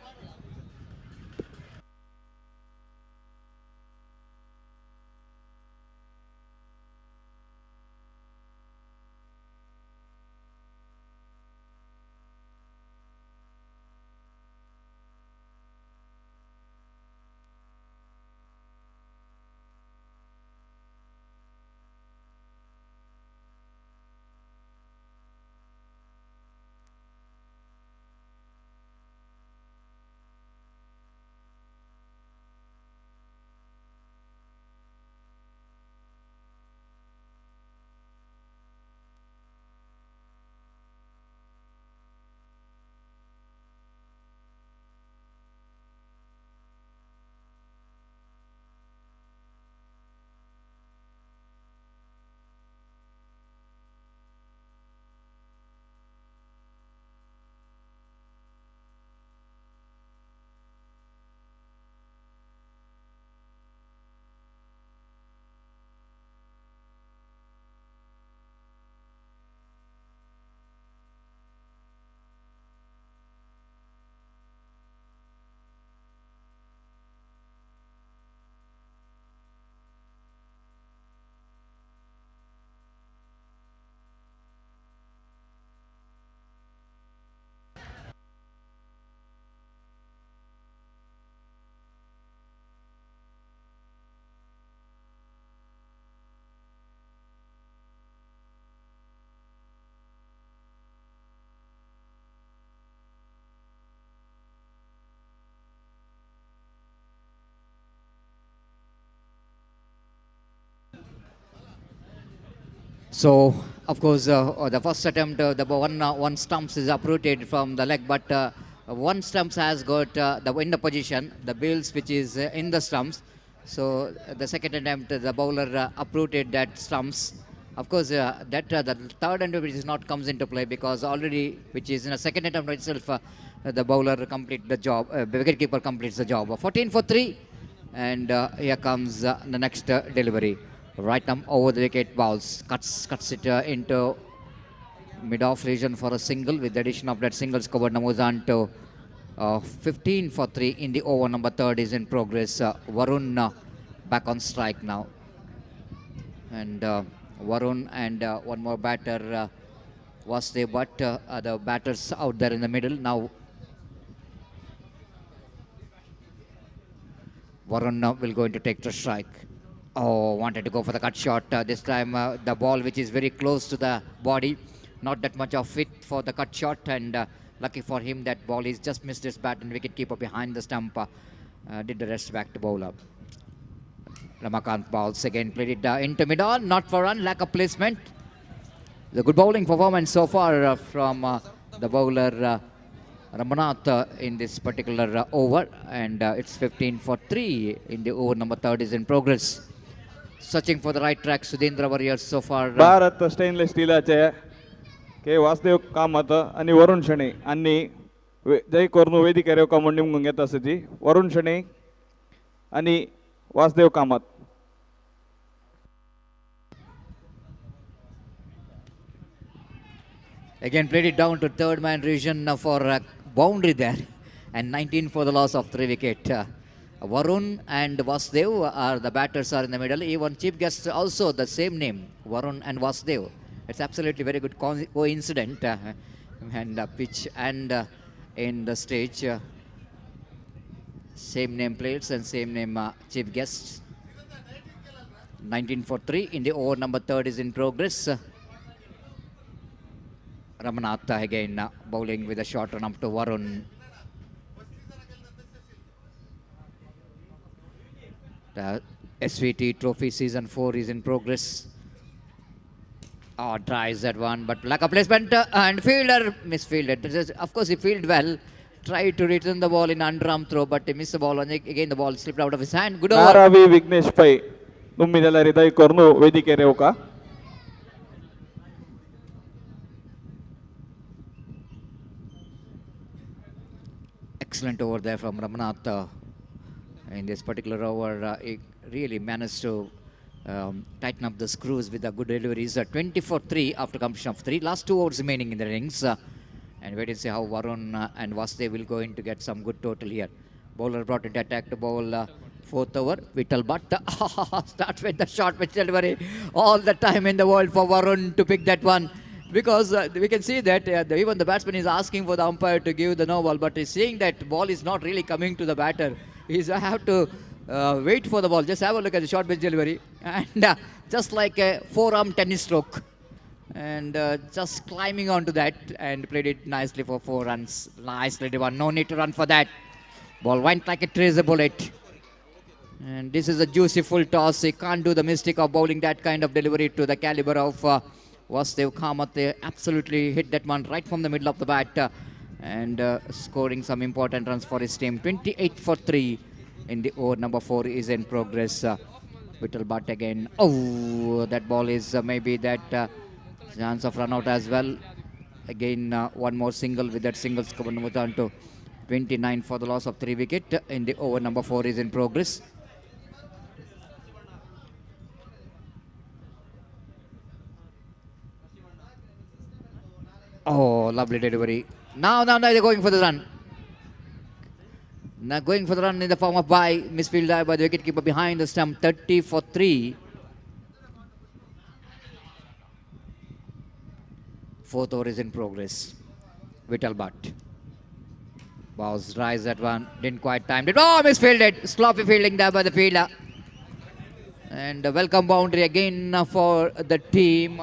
so, of course, the first attempt, the one stumps is uprooted from the leg, but one stumps has got the in the position, the bills which is in the stumps. So the second attempt, the bowler uprooted that stumps. Of course, that the third attempt which is not comes into play because already, which is in a second attempt itself, the bowler complete the job, wicketkeeper completes the job. 14 for 3, and here comes the next delivery. Right arm over the wicket, balls, cuts it into mid-off region for a single. With the addition of that single scored moves on to 15 for 3 in the over. Number third is in progress. Varun back on strike now. And Varun and one more batter was there, but the batters out there in the middle. Now Varun will going to take the strike. Oh, wanted to go for the cut shot. This time the ball which is very close to the body. Not that much of fit for the cut shot, and lucky for him that ball is just missed his bat and wicket keeper behind the stump did the rest back to bowler. Ramakant balls again, played it into mid-on, not for run, lack of placement. The good bowling performance so far from the bowler Ramanath in this particular over, and it's 15 for 3 in the over. Number third is in progress. Searching for the right track, Sudindra Warriors so far. Bharat stainless स्टीलाचे K Vasudev Kamat आणि वरुण शनी आणि जय कोर्नु वेदिकेर येवका म्हूण निमगून घेता आसची वरुण शनी आणि Vasudev Kamat. Again played it down to third man region for boundary there, and 19 for the loss of 3 wicket. Varun and Vasudev are the batters are in the middle. Even chief guest also the same name, Varun and Vasudev. It's absolutely very good coincidence and pitch and in the stage. Same name players and same name chief guests. 19 for 3 in the over. Number third is in progress. Ramanath again bowling with a short run up to Varun. The SVT Trophy Season 4 is in progress. Oh, tries that one, but lack of placement and fielder misfielded. Of course, he fielded well. Tried to return the ball in underarm throw, but he missed the ball. And again, the ball slipped out of his hand. Good over. Naravi Vignesh Pai. Nummidala Riday Kornu Vedike Reuka. Excellent over there from Ramanath. In this particular over, he really managed to tighten up the screws with the good deliveries. 20 for 3 after completion of 3. Last 2 overs remaining in the innings. And wait and see how Varun and Vasudev will go in to get some good total here. Bowler brought into attack to bowl fourth over. Vittal Bhatt starts with the short pitch delivery. All the time in the world for Varun to pick that one. Because we can see that even the batsman is asking for the umpire to give the no ball, but he's seeing that ball is not really coming to the batter. He's have to wait for the ball. Just have a look at the short pitch delivery. And just like a forearm tennis stroke. And just climbing onto that and played it nicely for 4 runs. Nicely done. No need to run for that. Ball went like a tracer bullet. And this is a juicy full toss. He can't do the mistake of bowling that kind of delivery to the caliber of Vasudev Kamath. They absolutely hit that one right from the middle of the bat. And scoring some important runs for his team. 28 for 3 in the over. Number 4 is in progress. Vittal Bhatt again. Oh, that ball is maybe that chance of run out as well. Again, one more single. With that single score, move on to 29 for the loss of 3 wicket in the over. Number 4 is in progress. Oh, lovely delivery. Now they're going for the run. Now going for the run in the form of by misfield by the wicketkeeper behind the stump. 30 for 3. Fourth over is in progress. Vittal Bhatt. Bows rise that one. Didn't quite time it. Oh, misfielded. Sloppy fielding there by the fielder. And a welcome boundary again for the team.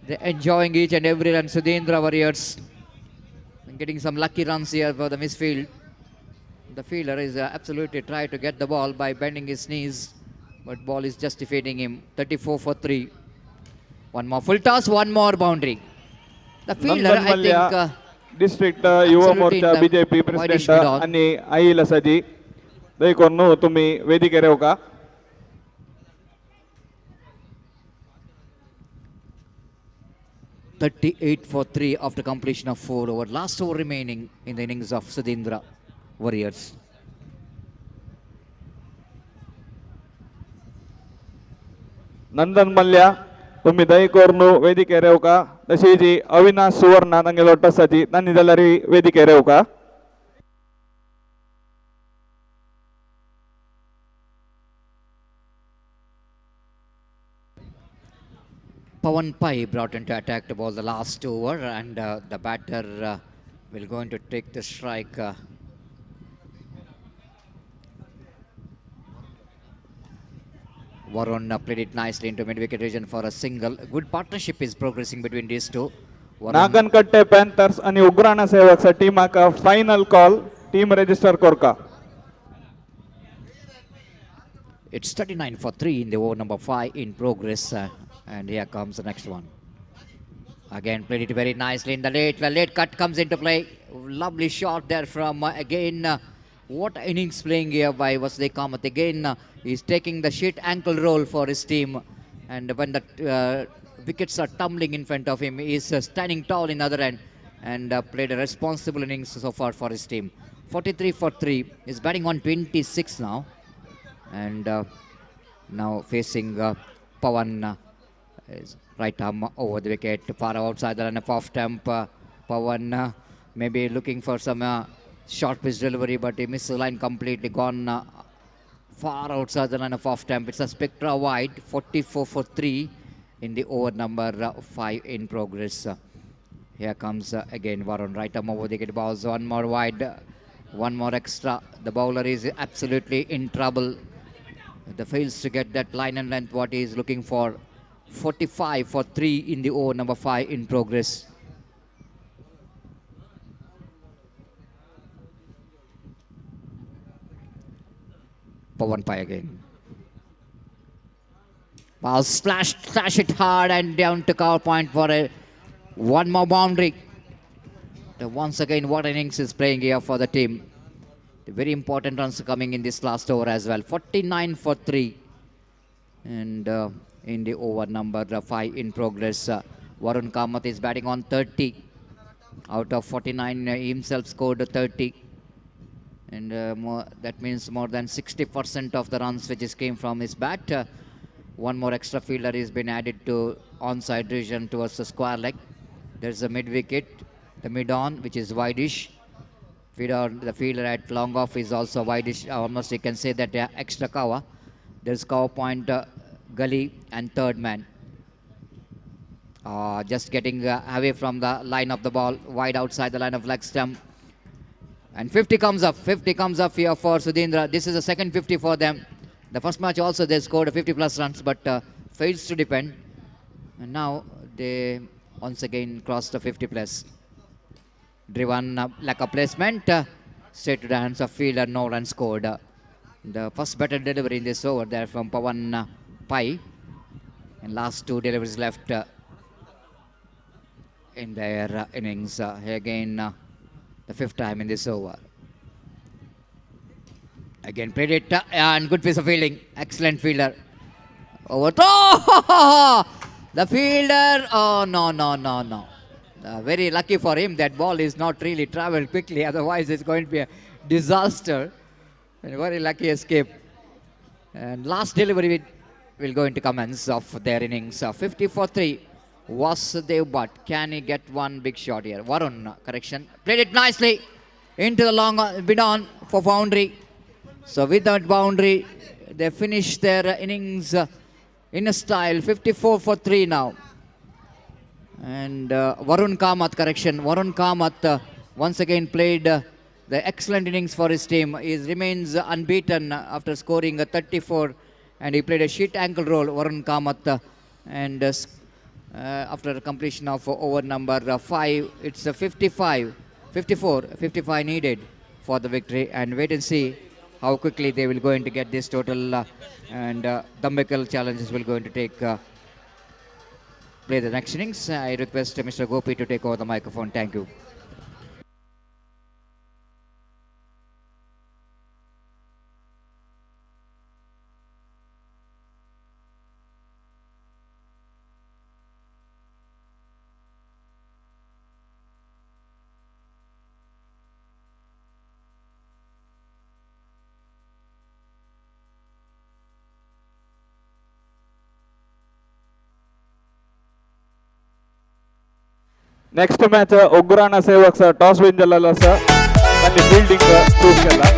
They're enjoying each and every run. Sudindra Warriors getting some lucky runs here for the misfield. The fielder is absolutely trying to get the ball by bending his knees, but ball is just defeating him. 34 for 3. One more full toss, one more boundary. The fielder, I think, district Yuva Morcha BJP president आणि आई लसाजी दैकोन्नु तुम्ही वेदिकेर येवका. 38 for 3 after completion of 4 over. Last over remaining in the innings of Sudindra Warriors. Nandan Mallya तुम्ही दहीकोरनू वेदिके रेवका तशी जी अविनाश सुवर्णा तांगे लोटसाची तांनी जाल्यार वेदिके रेवका. Pawan Pai brought into attack to ball the last over, and the batter will going to take the strike. Varun played it nicely into mid-wicket region for a single. Good partnership is progressing between these two. Varun, Nagankatte panthers आणि उग्राणा सेवक्स टीमाका final call team register कोरका. it's 39 for 3 in the over number 5 in progress, and here comes the next one. Again played it very nicely in the late. The late cut comes into play. Lovely shot there from what innings playing here by Vasudeva Kamath. Again, he's taking the shit ankle roll for his team, and when the wickets are tumbling in front of him, he's standing tall in the other end, and played a responsible innings so far for his team. 43 for 3. He's batting on 26 now, and now facing Pawan. Is right arm over the wicket, far outside the line of off stump. Pawan maybe looking for some short pitch delivery, but he missed the line completely. Gone far outside the line of off stump. It's a spectra wide. 44 for 3 in the over number 5 in progress. Here comes again Varun, right arm over the wicket. Balls one more wide, one more extra. The bowler is absolutely in trouble. The fails to get that line and length what he is looking for. 45 for 3 in the over number 5 in progress. Pawan Pai again. Ball slash it hard and down to cover point for one more boundary. Once again, what innings is playing here for the team. The very important runs coming in this last over as well. 49 for 3. And in the over number 5 in progress. Varun Kamath is batting on 30. Out of 49, he himself scored 30. And that means more than 60% of the runs which came from his bat. One more extra fielder has been added to onside region towards the square leg. There's a mid-wicket, the mid-on, which is wideish. The fielder at long off is also wideish. Almost you can say that extra cover. There's cover point, gully, and third man. Just getting away from the line of the ball, wide outside the line of leg stump. And 50 comes up. 50 comes up here for Sudindra. This is the second 50 for them. The first match also they scored 50 plus runs, but fails to depend. And now they once again crossed the 50 plus. Driven like a placement, straight to the hands of fielder, no run scored. The first better delivery in this over there from Pawan Pai. And last two deliveries left in their innings. Again, the fifth time in this over. Again, played it and good piece of fielding. Excellent fielder. Over. Oh! The fielder. Oh, no. Very lucky for him that ball is not really traveled quickly. Otherwise, it's going to be a disaster. And very lucky escape. And last delivery will go into commence of their innings. 50 for 3. Vasudev Bhatt. Can he get one big shot here? Varun, correction. Played it nicely into the long bid on for boundary. So with that boundary, they finish their innings in a style. 54 for 3 now. And Varun Kamath, correction. Varun Kamath once again played the excellent innings for his team. He remains unbeaten after scoring 34. And he played a sheet ankle roll, Varun Kamath. And after completion of over number 5, it's 55 needed for the victory. And wait and see how quickly they will going to get this total. And Dumbbell challenges will going to take play the next innings. I request Mr. Gopi to take over the microphone. Thank you. Next match Ugrana सेवक्स toss win झालेला आसा तांणी fielding choose केला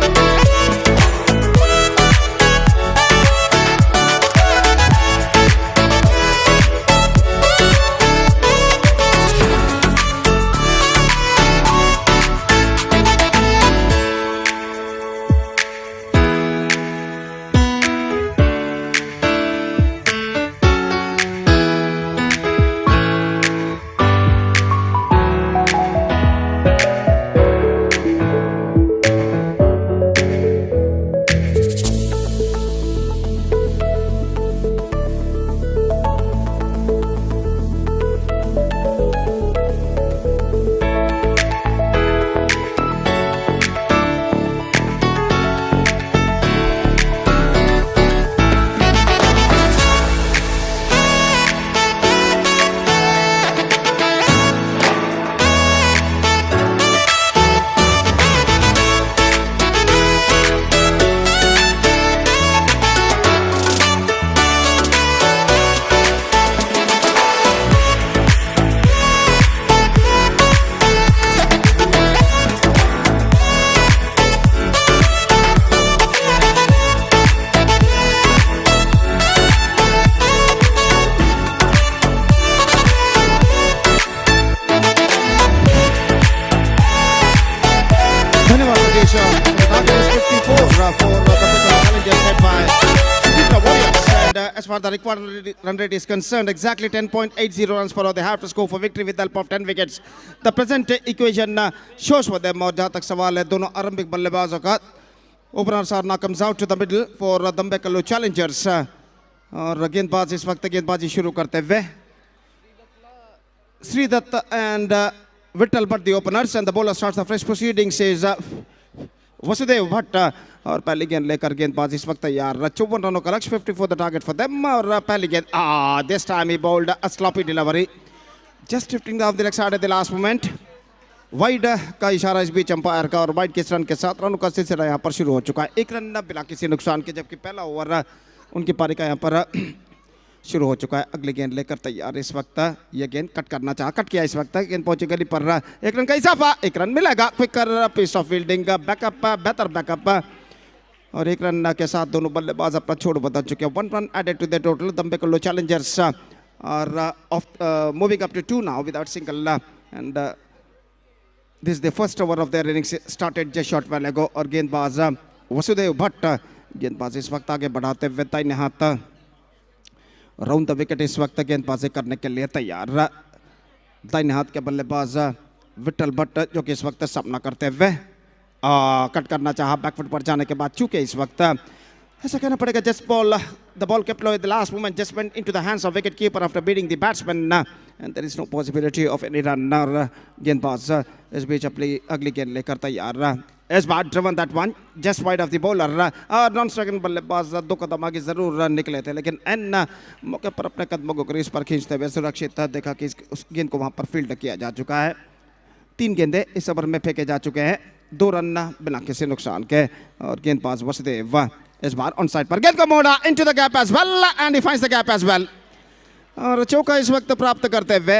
As far as the required run rate is concerned, exactly 10.80 runs per hour they have to score for victory with the help of 10 wickets. The present equation shows for them. और जहाँ तक सवाल है दोनों आरंभिक बल्लेबाजों का, opener Sarna comes out to the middle for Nagataka Challengers. और गेंदबाज इस वक्त गेंदबाजी शुरू करते हुए Sridatta and Vittal Bhatt the openers, and the bowler starts the fresh proceedings is Vasudev Bhatt. और पहली गेंद लेकर गेंदबाज इस वक्त तैयार 54 रनों का लक्ष्य 54 द टारगेट फॉर देम और पहली गेंद this time he bowled a sloppy delivery just drifting off the leg side at the last moment wide का इशारा इस बीच अंपायर का और वाइड के रन के साथ रनों का सिलसिला यहाँ पर शुरू हो चुका है एक रन बिना किसी नुकसान के जबकि पहला ओवर उनकी पारी का यहाँ पर शुरू हो चुका है अगली गेंद लेकर तैयार इस वक्त ये गेंद कट करना चाहा कट किया इस वक्त गेंद पहुंची गली पर एक रन का इजाफा एक रन मिलेगा quicker piece of fielding backup बेहतर बैकअप और एक रन के साथ दोनों बल्लेबाज अपना छोड़ बदल चुके हैं 1 run added to the total Nagataka Challengers are moving up to 2 now without single and this is the first over of their innings started just short while ago और गेंदबाज वसुदेव भट्ट गेंदबाज इस वक्त आगे बढ़ाते हुए दाहिने हाथ राउंड द विकेट इस वक्त गेंदबाजी करने के लिए तैयार दाहिने हाथ के बल्लेबाज विट्ठल भट्ट जो कि इस वक्त सामना करते हुए कट करना चाहा बैकफुट पर जाने के बाद चूके इस वक्त ऐसा कहना पड़ेगा just ball the ball kept low at the last moment just went into the hands of wicket keeper after beating the batsman and there is no possibility of any run गेंदबाज इस बीच अपनी अगली गेंद लेकर तैयार इस बार driven that one just wide of the bowler non strike बल्लेबाज 2 कदम आगे जरूर निकले थे लेकिन एन मौके पर अपने कदमों को क्रीज पर खींचते हुए सुरक्षित देखा कि उस गेंद को वहां पर फील्ड किया जा चुका है 3 गेंदें इस ओवर में फेंके जा चुके हैं 2 रन बिना किसी नुकसान के और गेंदबाज वसुदेव इस बार ऑन साइड पर गेंद को मोड़ा into the gap as well and he finds the gap as well और चौका इस वक्त प्राप्त करते हुए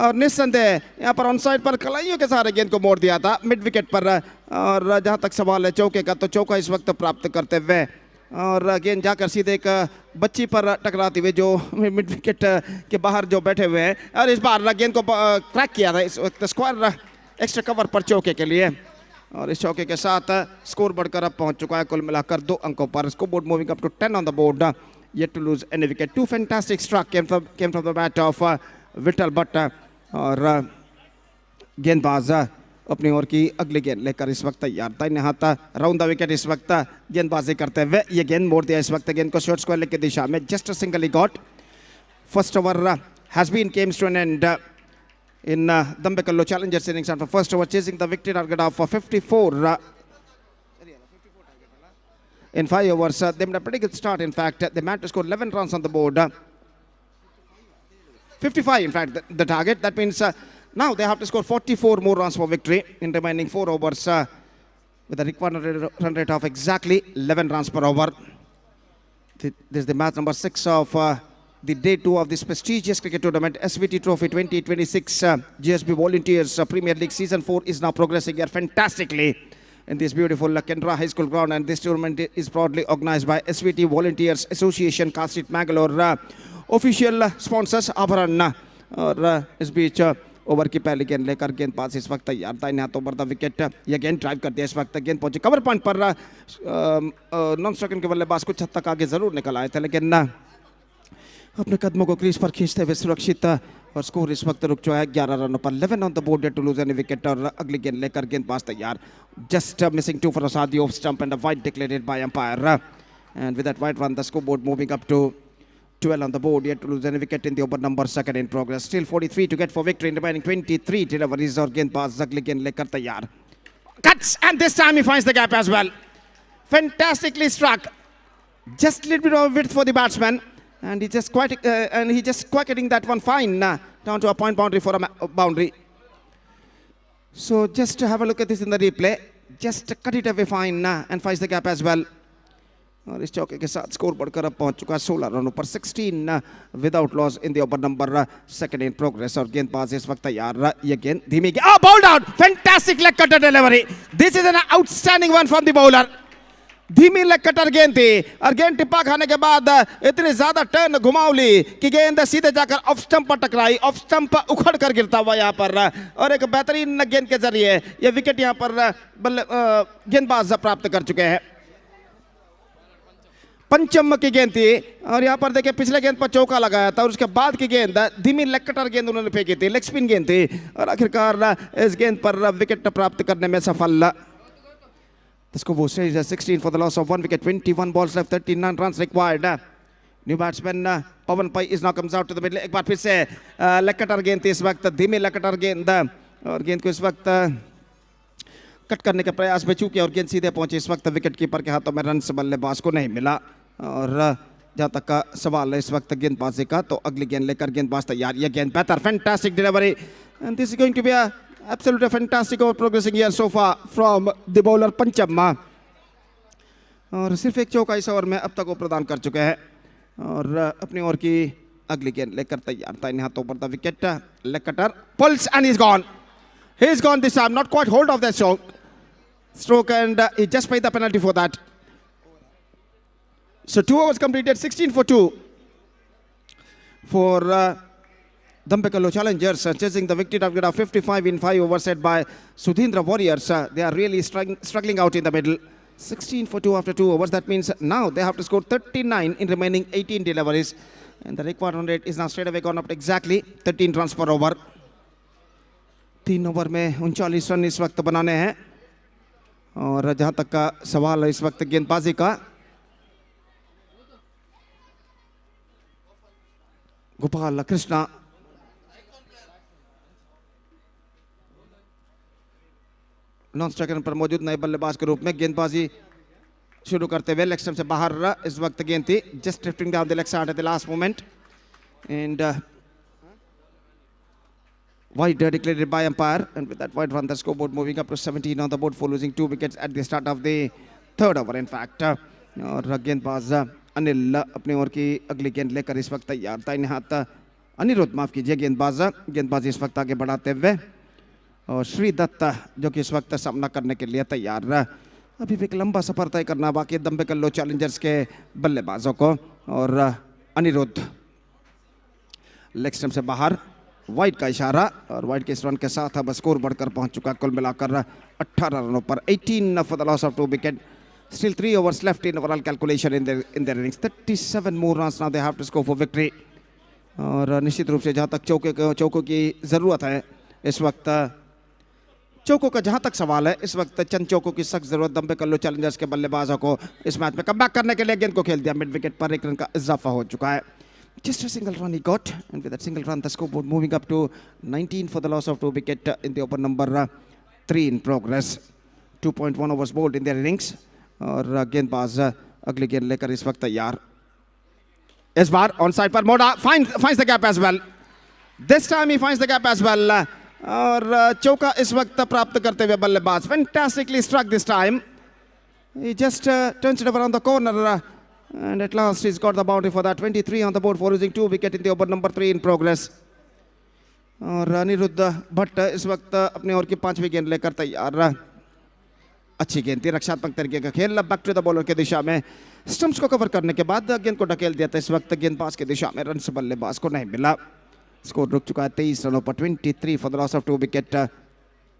और निस्संदेह यहाँ पर ऑन साइड पर कलाइयों के सारे गेंद को मोड़ दिया था मिड विकेट पर और जहाँ तक सवाल है चौके का तो चौका इस वक्त प्राप्त करते हुए और गेंद जाकर सीधे एक बच्ची पर टकराती हुई जो मिड विकेट के बाहर जो बैठे हुए हैं और इस बार गेंद को क्रैक किया था इस वक्त स्क्वायर एक्स्ट्रा कवर पर चौके के लिए और इस चौके के साथ स्कोर बढ़कर अब पहुंच चुका है कुल मिलाकर 2 अंकों पर score board moving up to 10 on the board yet to lose any wicket 2 fantastic struck came from the bat of Vittal Bhatt और गेंदबाज अपनी ओर की अगली गेंद लेकर इस वक्त तैयार दाहिने हाथ राउंड द विकेट इस वक्त गेंदबाजी करते हुए ये गेंद मोड़ दिया इस वक्त गेंद को शॉर्ट स्क्वायर की दिशा में just a single he got first over has been comes to an end in Nagataka Challengers innings after first over chasing the victory target of 54 in 5 overs. They made a pretty good start in fact. They managed to score 11 runs on the board. 55 in fact the target. That means now they have to score 44 more runs for victory in remaining 4 overs with a required run rate of exactly 11 runs per over. This is the match number 6 of the day 2 of this prestigious cricket tournament, SVT Trophy 2026 GSB Volunteers Premier League Season 4 is now progressing here fantastically in this beautiful Canara High School ground, and this tournament is proudly organized by SVT Volunteers Association, Castit Mangalore. Official sponsors Abharan, और इस बीच over की पहली गेंद लेकर गेंदबाज इस वक्त तैयार था, हाथों पर द विकेट ये गेंद ड्राइव कर दिया, इस वक्त गेंद पहुंची कवर पॉइंट पर, नॉन स्ट्राइकिंग के बल्लेबाज कुछ हद तक आगे जरूर निकल आए थे, लेकिन अपने कदमों को क्रीज पर खींचते हुए सुरक्षित, और स्कोर इस वक्त रुक चुका है 11 रनों पर, 11 on the board to lose any wicket, और अगली गेंद लेकर गेंदबाज तैयार, just missing 2 for a off stump and a wide declared by umpire, and with that wide run the score board moving up to 12 on the board, yet to lose any wicket in the over number, second in progress. Still 43 to get for victory in remaining 23 deliveries, और गेंदबाज अगली गेंद लेकर तैयार. Cuts, and this time he finds the gap as well. Fantastically struck. Just a little bit of width for the batsman, and he just quacketing that one fine down to a point boundary for a boundary. So just to have a look at this in the replay, just cut it away fine and finds the gap as well. और इस चौके के साथ score बढ़कर अब पहुंच चुका है 16 रनों पर, 16 without loss in the over number, second in progress, और गेंदबाज इस वक्त तैयार, ये गेंद धीमी गेंद, bowled out, fantastic leg cutter delivery, this is an outstanding one from the bowler, धीमी लेग कटर गेंद थी, और गेंद टिप्पा खाने के बाद इतनी ज्यादा टर्न घुमावली कि गेंद सीधे जाकर ऑफ स्टंप पर टकराई, ऑफ स्टंप उखड़ कर गिरता हुआ यहाँ पर, और एक बेहतरीन गेंद के जरिए ये विकेट यहाँ पर गेंदबाज प्राप्त कर चुके हैं. पंचम की गेंद थी, और यहाँ पर देखिए पिछले गेंद पर चौका लगाया था, और उसके बाद की गेंद धीमी लेग कटर गेंद उन्होंने फेंकी थी, लेग स्पिन गेंद थी, और आखिरकार इस गेंद पर विकेट प्राप्त करने में सफल. The score stays at 16 for the loss of 1 wicket, 21 balls left, 39 runs required. New batsman Pawan Pai is now comes out to the middle. एक बार फिर से लेग कटर गेंद थी, इस वक्त धीमी लेग कटर गेंद, और गेंद को इस वक्त कट करने के प्रयास में चूके, और गेंद सीधे पहुंची इस वक्त विकेट कीपर के हाथों में, रन से बल्लेबाज को नहीं मिला. और जहां तक का सवाल है इस वक्त गेंदबाजी का, तो अगली गेंद लेकर गेंदबाज तैयार, ये गेंद बेहतर, fantastic delivery, and this is going to be a absolutely fantastic over progressing here so far from the bowler Pancham, और सिर्फ एक चौका इस ओवर में अब तक वो प्रदान कर चुके हैं, और अपनी ओवर की अगली गेंद लेकर तैयार था, इन हाथों पर the wicket, leg cutter pulls and he is gone this time, not quite hold of that stroke, and he just paid the penalty for that. So 2 overs completed, 16 for 2 for Nagataka Challengers, chasing the victory target of 55 in 5 overs set by Sudindra Warriors. They are really struggling out in the middle. 16 for 2 after 2 overs. That means now they have to score 39 in remaining 18 deliveries, and the required run rate is now straight away gone up to exactly 13 runs per over. 3 over में 39 run इस वक्त बनाने हैं, और जहां तक का सवाल है इस वक्त गेंदबाजी का, गोपाल कृष्णा नॉन स्ट्राइकर पर मौजूद नए बल्लेबाज के रूप में गेंदबाजी शुरू करते हुए लेग स्टंप से बाहर इस वक्त गेंद थी, just drifting down the leg side eight the last moment, and wide declared by umpire, and with that wide run the scoreboard moving up to 17 on the board for losing 2 wickets at the start of the third over in fact. और गेंदबाज अनिल अपनी ओर की अगली गेंद लेकर इस वक्त तैयार था, इन हाथ अनिरुद्ध माफ कीजिए गेंदबाज इस वक्त आगे बढ़ाते हुए, और श्री दत्त जो कि इस वक्त सामना करने के लिए तैयार. अभी भी एक लंबा सफर तय करना बाकी दम्बेकल्लो चैलेंजर्स के बल्लेबाजों को, और अनिरुद्ध लेग स्टंप से बाहर, वाइड का इशारा, और वाइड के इस रन के साथ अब स्कोर बढ़कर पहुंच चुका कुल मिलाकर 18 रनों पर, 18 for the loss of 2 wicket. Still 3 overs left in overall calculation in their innings. 37 more runs now they have to score for victory. और निश्चित रूप से जहां तक चौकों की ज़रूरत है इस वक्त, चौकों का जहां तक सवाल है इस वक्त, चंद चौकों की सख्त ज़रूरत दम्बेकल्लो चैलेंजर्स के बल्लेबाजों को इस मैच में कमबैक करने के लिए गेंद को खेल दिया, मिड विकेट पर 1 रन का इजाफा हो चुका है. Just a single run he got, and with that single run the scoreboard moving up to 19 for the loss of 2 wicket in the over number 3 in progress. 2.1 overs bowled in their innings, और गेंदबाज अगली गेंद लेकर इस वक्त तैयार, इस बार on side पर मोड़ा, finds the gap as well. This time he finds the gap as well, और चौका इस वक्त प्राप्त करते हुए बल्लेबाज fantastically struck this time. He just turns it over on the corner, And at last he's got the boundary for that. 23 on the board for losing 2 wicket in the over number 3 in progress. और अनिरुद्ध भट्ट इस वक्त अपने over की 5वीं गेंद लेकर तैयार। अच्छी गेंद थी, रक्षात्मक तरीके का खेल। बैक टू द बॉलर की दिशा में स्टंप्स को कवर करने के बाद गेंद को ढकेल दिया था। इस वक्त गेंदबाज की दिशा में रन से बल्लेबाज को नहीं मिला। स्कोर रुक चुका है 23 रनों पर। 23 for the loss of 2 wicket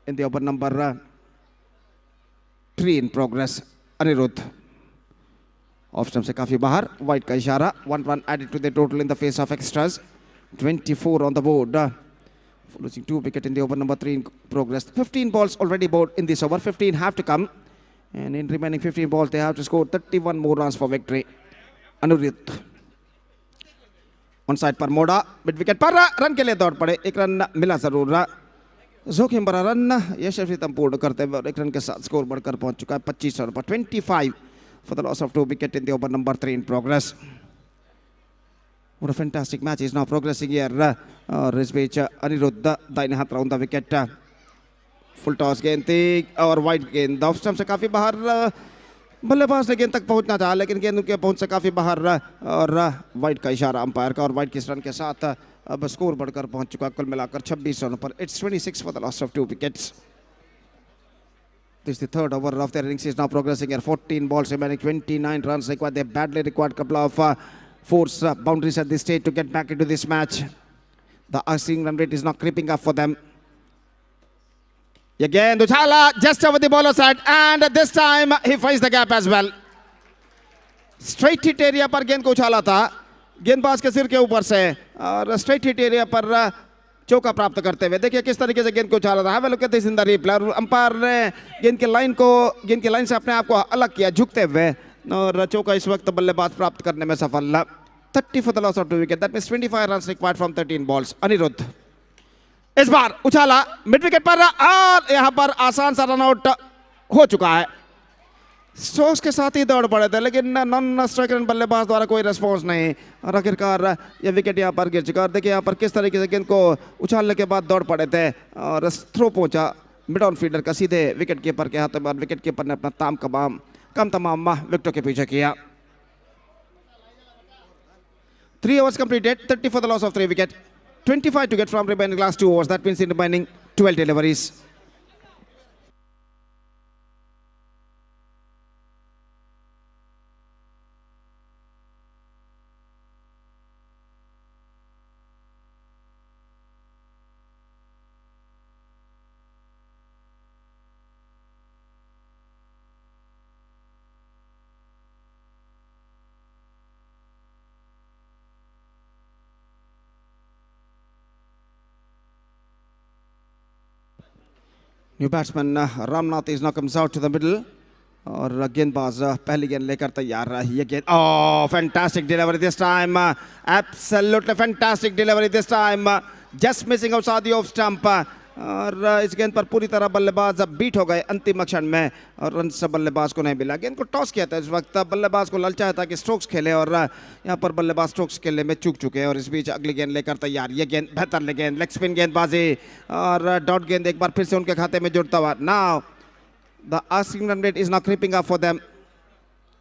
in the over number 3 in progress. Aniruddh off stump से काफी बाहर, वाइड का इशारा। 1 run added to the total in the face of extras. 24 on the board. Losing 2 wicket in the over number 3 in progress. 15 balls already bowled in this over. 15 have to come, and in remaining 15 balls they have to score 31 more runs for victory. Anuruddh on side पर मोड़ा, mid wicket पर run के लिए दौड़ पड़े। एक run मिला जरूर। जोखिम भरा रन यशस्वी पूर्ण करते हुए एक रन के साथ स्कोर बढ़कर पहुंच चुका है 25 रन पर। 25 for the loss of 2 wicket in the over number 3 in progress. What a fantastic match is now progressing here. और इस बीच अनिरुद्ध दाहिने हाथ round the wicket. Full toss गेंद थी और वाइड गेंद ऑफ स्टंप से काफी बाहर। बल्लेबाज ने गेंद तक पहुंचना था लेकिन गेंद उनके पहुंच से काफी बाहर और वाइड का इशारा अंपायर का। और वाइड किस रन के साथ अब स्कोर बढ़कर पहुंच चुका कुल मिलाकर 26 रनों पर। It's 26 for the loss of 2 wickets. This is the third over of their innings is now progressing here. 14 balls remaining, 29 runs required. They badly required a couple of force boundaries at this stage to get back into this match. The asking run rate is not creeping up for them. Again, Dujala just over the bowler side, and this time he finds the gap as well. Straight hit area पर गेंद को उछाला था गेंदबाज के सिर के ऊपर से और स्ट्रेट हिट एरिया पर चौका प्राप्त करते हुए देखिए किस तरीके से गेंद को उछाला था। Have a look at this in the replay. और अंपायर ने गेंद की लाइन से अपने आप को अलग किया झुकते हुए और चौका इस वक्त बल्लेबाज प्राप्त करने में सफल। 30 for the loss of 2 wicket. That means 25 runs required from 13 balls. Anirudh इस बार उछाला मिड विकेट पर और यहां पर आसान सा रन आउट हो चुका है। स्ट्रोक्स के साथ ही दौड़ पड़े थे लेकिन नॉन स्ट्राइक रन बल्लेबाज द्वारा कोई रिस्पॉन्स नहीं और आखिरकार यह विकेट यहां पर गिर चुका। और देखिए यहां पर किस तरीके से गेंद को उछालने के बाद दौड़ पड़े थे और थ्रो पहुंचा मिड ऑन फील्डर का सीधे विकेट कीपर के हाथ में। विकेट कीपर ने अपना कम तमाम विकेटों के पीछे किया। 3 overs completed, 30 for the loss of 3 wicket. 25 to get from remaining last 2 overs. That means in remaining 12 deliveries. New batsman Ramnath is now comes out to the middle और गेंदबाज पहली गेंद लेकर तैयार रही। ये गेंद fantastic delivery this time, absolutely fantastic delivery this time, just missing outside the off stump. और इस गेंद पर पूरी तरह बल्लेबाज बीट हो गए अंतिम क्षण में और रन से बल्लेबाज को नहीं मिला। गेंद को टॉस किया था इस वक्त, बल्लेबाज को ललचाया था कि स्ट्रोक्स खेले और यहाँ पर बल्लेबाज स्ट्रोक्स खेलने में चूक चुके हैं। और इस बीच अगली गेंद लेकर तैयार। ये गेंद बेहतर गेंद, लेग स्पिन गेंदबाजी और डॉट गेंद एक बार फिर से उनके खाते में जुड़ता हुआ। Now the asking run rate is not creeping up for them.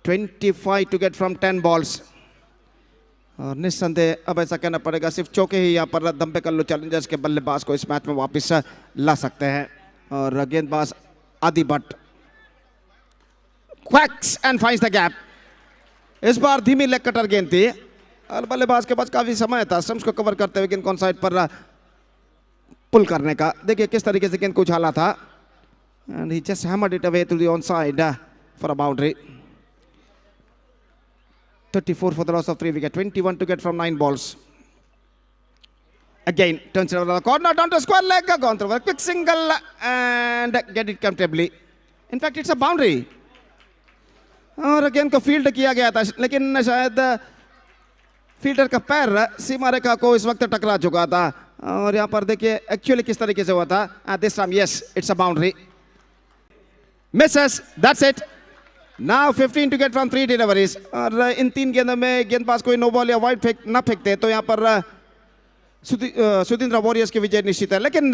25 to get from 10 balls. और निस्संदेह अब ऐसा कहना पड़ेगा सिर्फ चौके ही यहाँ पर दम पे कल्लू चैलेंजर्स के बल्लेबाज को इस मैच में वापस ला सकते हैं। और गेंदबाज आदि Bhatt quacks and finds the gap. इस बार धीमी लेग कटर गेंद थी और बल्लेबाज के पास काफी समय था स्टंप्स को कवर करते हुए गेंद को ऑन साइड पर पुल करने का। देखिए किस तरीके से गेंद को उछाला था and he just hammered it away to the on side for a boundary. 34 for the loss of 3 wicket. 21 to get from 9 balls. Again turns it over the corner down to square leg, gone through a quick single and get it comfortably. In fact it's a boundary. और गेंद को field किया गया था लेकिन शायद fielder का पैर सीमा रेखा को इस वक्त टकरा चुका था। और यहाँ पर देखिए एक्चुअली किस तरीके से हुआ था। This time yes it's a boundary. Mrs, that's it. Now 15 to get from 3 deliveries. और इन 3 गेंदों में गेंदबाज कोई नो बॉल या वाइड न फेंकते तो यहाँ पर सुदिंद्रा वॉरियर्स की विजय निश्चित है। लेकिन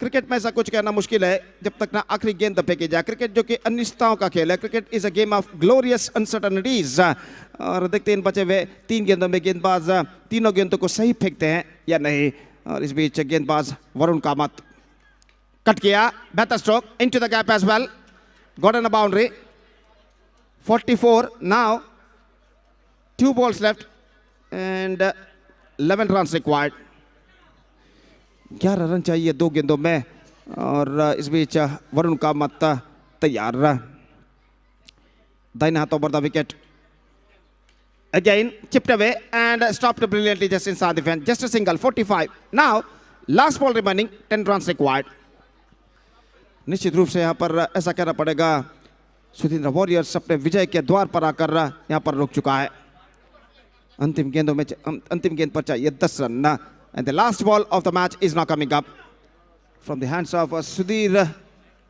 क्रिकेट में ऐसा कुछ कहना मुश्किल है जब तक ना आखिरी गेंद फेंकी जाए। क्रिकेट जो कि अनिश्चितताओं का खेल है, cricket is a game of glorious uncertainties. और देखते हैं इन बचे हुए 3 गेंदों में गेंदबाज तीनों गेंदों को सही फेंकते हैं या नहीं। और इस बीच गेंदबाज वरुण कामत कट किया, बेहतर stroke into the gap as well, got on a boundary. 44 now, 2 balls left and 11 runs required। 11 run चाहिए 2 गेंदों में। और इस बीच वरुण कामत तैयार, दाहिने हाथों पर the wicket, again chipped away and stopped brilliantly just inside the fence, just a single। 45 now, last ball remaining, 10 runs required। निश्चित रूप से यहाँ पर ऐसा कहना पड़ेगा सुधींद्र वॉरियर्स अपने विजय के द्वार पर आकर यहाँ पर रुक चुका है। अंतिम गेंदों में अंतिम गेंद पर चाहिए 10 run. And the last ball of the match is now coming up from the hands of Sudhir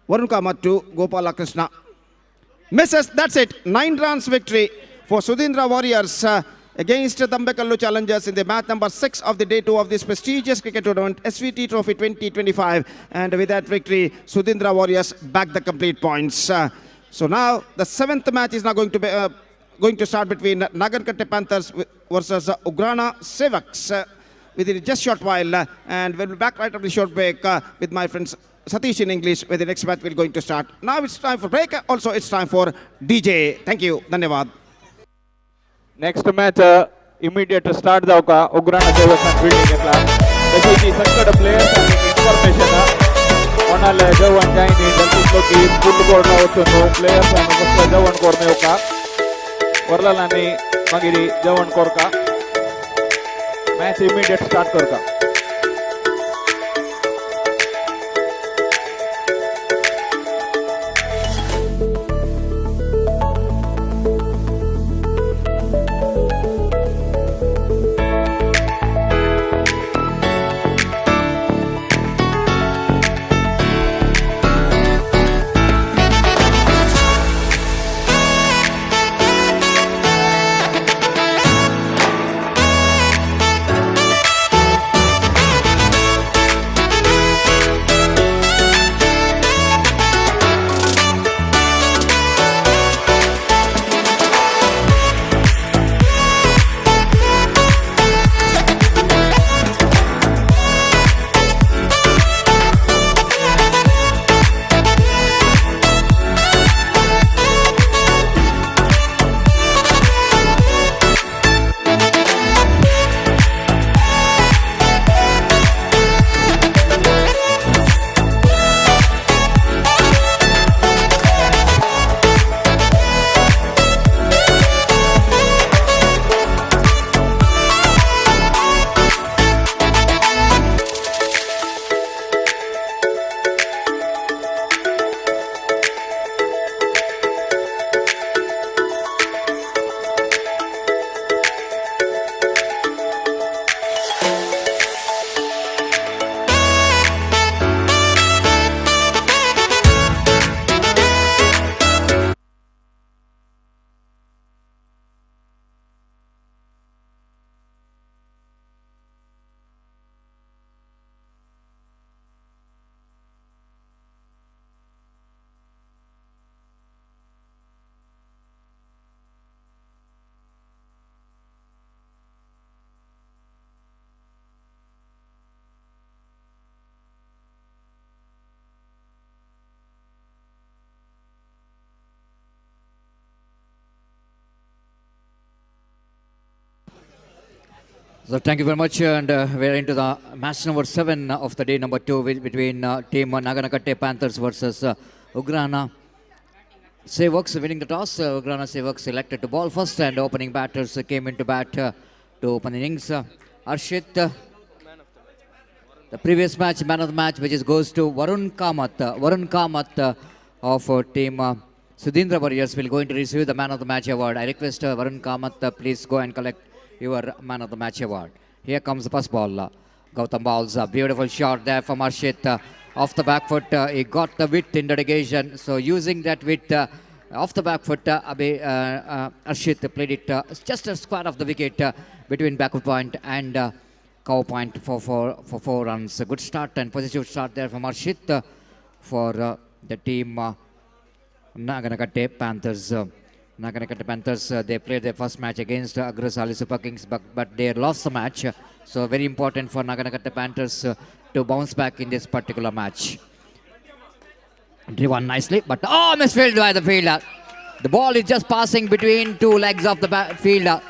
Varun Kamath to Gopala Krishna. Misses, that's it. 9 runs victory for Sudindra Warriors against the Dambekallu Challengers in the match number 6 of the day 2 of this prestigious cricket tournament, SVT Trophy 2025. And with that victory, Sudindra Warriors back the complete points. So now the 7th match is now going to start between Nagataka Panthers versus Ugrana Seaks within just short while. And we'll be back right after the short break with my friends Satish in English, where the next match will going to start. Now it's time for break. Also, it's time for DJ. Thank you. Dhanyavad. Next match immediate start जाऊ का उग्राणा सेवक्स आणि building घेतला तशी संकट players आणि information कोणाला जेवण जायनी जल्दी की फुटबॉल वचून प्लेयर्स आणि कसलं जेवण कोरणे होका वरलांनी मागिरी जेवण कोरका मॅच इमिडिएट स्टार्ट करका। So thank you very much, and we're into the match number 7 of the day number 2 between team Nagataka Panthers versus Ugrana Seaks. Winning the toss, Ugrana Seaks selected to ball first, and opening batters came into bat to open innings. Arshit, the previous match, man of the match, which goes to Varun Kamath. Varun Kamath of team Sudindra Warriors will going to receive the man of the match award. I request Varun Kamath, please go and collect your man of the match award. Here comes the first ball. Gautam bowls a beautiful shot there from Arshit. Off the back foot, he got the width in dedication. So using that width off the back foot, Arshit played it just a square of the wicket between backward point and cover point for 4 runs. A good start and positive start there from Arshit for the team Naganakatte Panthers. Naganakatte Panthers, they played their first match against Agrasali Super Kings, but they lost the match. So very important for Naganakatte Panthers to bounce back in this particular match. Driven nicely, but misfielded by the fielder. The ball is just passing between two legs of the fielder.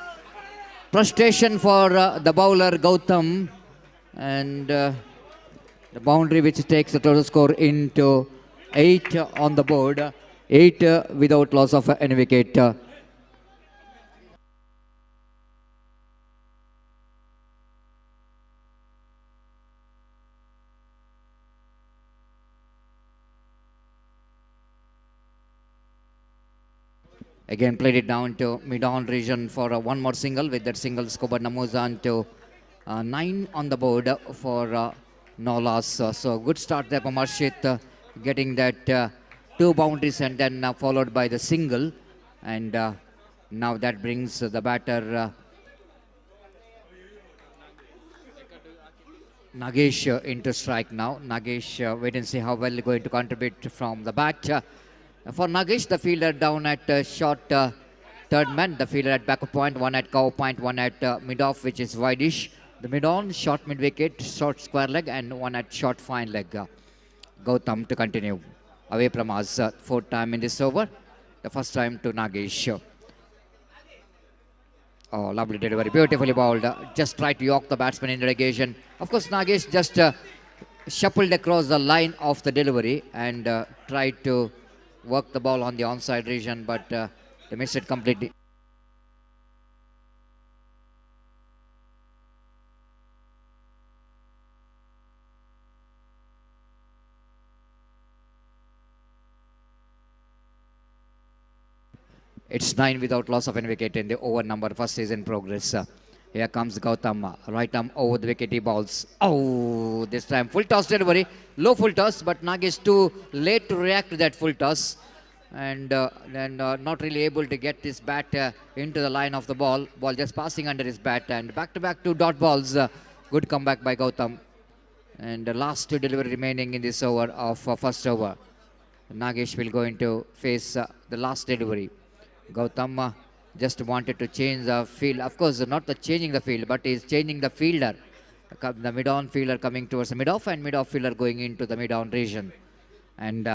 Frustration for the bowler Gautam, and the boundary which takes the total score into 8 on the board. 8 without loss of any wicket. Again played it down to mid-on region for one more single. With that single, Skobar Namuzan to 9 on the board for no loss. So good start there from Arshit, getting that 2 boundaries and then followed by the single. And now that brings the batter Nagesh into strike now. Nagesh, wait and see how well going to contribute from the bat. For Nagesh, the fielder down at short third man, the fielder at backup point, one at cover point, one at mid-off, which is wide-ish. The mid-on, short mid-wicket, short square leg, and one at short fine leg. Gautam to continue. Away from us, 4th time in this over. The first time to Nagesh. Oh, lovely delivery, beautifully bowled. Just tried to york the batsman in relegation. Of course, Nagesh just shuffled across the line of the delivery and tried to work the ball on the onside region, but they missed it completely. It's 9 without loss of any wicket in the over number, first is in progress. Here comes Gautam, right arm over the wicket, he balls. Oh, this time full toss delivery, low full toss, but Nagesh too late to react to that full toss. And then not really able to get his bat into the line of the ball. Ball just passing under his bat, and back-to-back 2 dot balls. Good comeback by Gautam. And the last 2 delivery remaining in this over of first over. Nagesh will go into face the last delivery. Gautam just wanted to change the field. Of course, not the changing the field, but he's changing the fielder. The mid-on fielder coming towards the mid-off, and mid-off fielder going into the mid-on region. And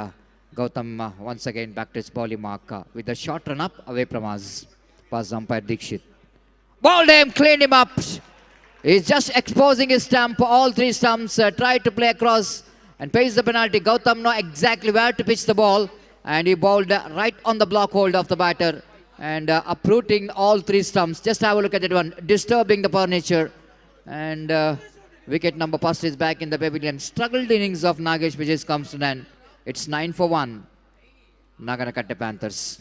Gautam once again back to his bowling mark with a short run up away from us. Past umpire Dikshit. Bowled him, cleaned him up. He's just exposing his stump. All 3 stumps. Tried to play across and pays the penalty. Gautam know exactly where to pitch the ball. And he bowled right on the block hold of the batter. And uprooting all 3 stumps. Just have a look at that one. Disturbing the furniture. And wicket number first is back in the pavilion. Struggled innings of Nagesh, which is comes to an end. It's 9 for 1. Naganakatte Panthers.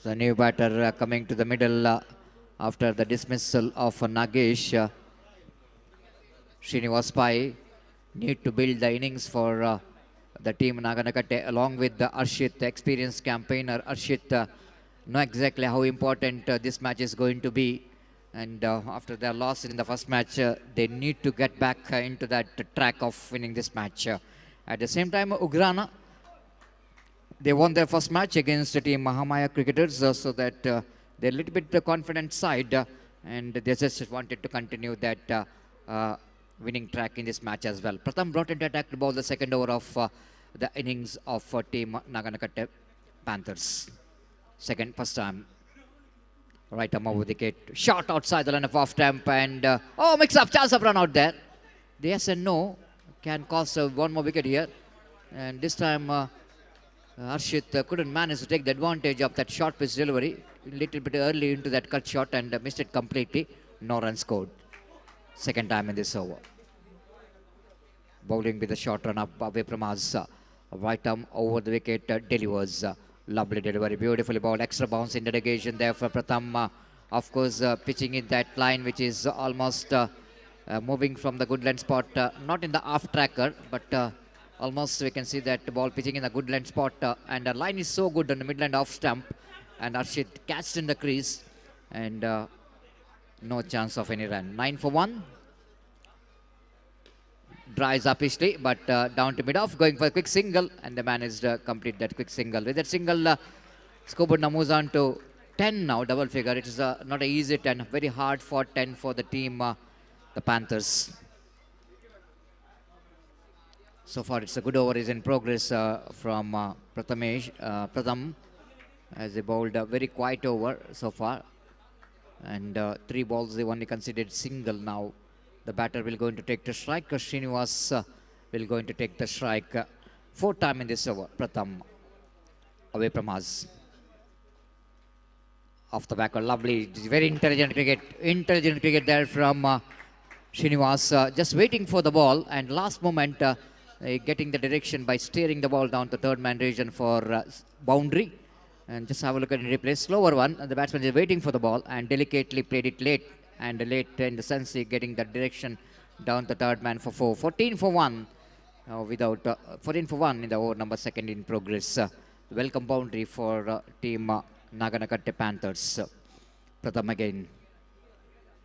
The new batter coming to the middle after the dismissal of Nagesh. Srinivas Pai need to build the innings for the team Naganakatte along with the Arshit, the experienced campaigner. Arshit know exactly how important this match is going to be. And after their loss in the first match, they need to get back into that track of winning this match. At the same time, Ugrana, they won their first match against the team Mahamaya Cricketers, so that they're a little bit the confident side, and they just wanted to continue that winning track in this match as well. Pratham brought into attack to bowl the second over of the innings of team Naganakatte Panthers. First time. Right arm over the wicket, shot outside the line of off stump, and mix up, chance of run out there. The yes and no can cost one more wicket here, and this time Arshit couldn't manage to take the advantage of that short pitch delivery a little bit early into that cut shot and missed it completely. No run scored. Second time in this over. Bowling with a short run up away from us. Right arm over the wicket delivers. Lovely delivery, beautifully bowled, extra bounce in dedication there for Pratham. Of course, pitching in that line which is almost moving from the good length spot, not in the off tracker, but almost we can see that ball pitching in the good length spot, and the line is so good on the midland off stump, and Arshit catched in the crease and no chance of any run. 9 for 1. Drives up easily, but down to mid-off, going for a quick single, and they managed to complete that quick single. With that single, Skobodna moves on to 10 now, double figure. It is not an easy 10, very hard for 10 for the team, the Panthers. So far, it's a good over is in progress from Pratham, as they bowled a very quiet over so far. And 3 balls, they only considered single now. The batter will going to take the strike. Srinivas will going to take the strike. 4th time in this over. Pratham away from us. Off the back, a lovely, very intelligent cricket there from Srinivas. Just waiting for the ball, and last moment getting the direction by steering the ball down to third man region for boundary. And just have a look at the replay. Slower one. The batsman is waiting for the ball and delicately played it late. And late in the sense getting the direction down the third man for 4. 14 for 1 without 14 for 1 in the over number 2nd in progress. Welcome boundary for team Nagataka Panthers. Pratham again.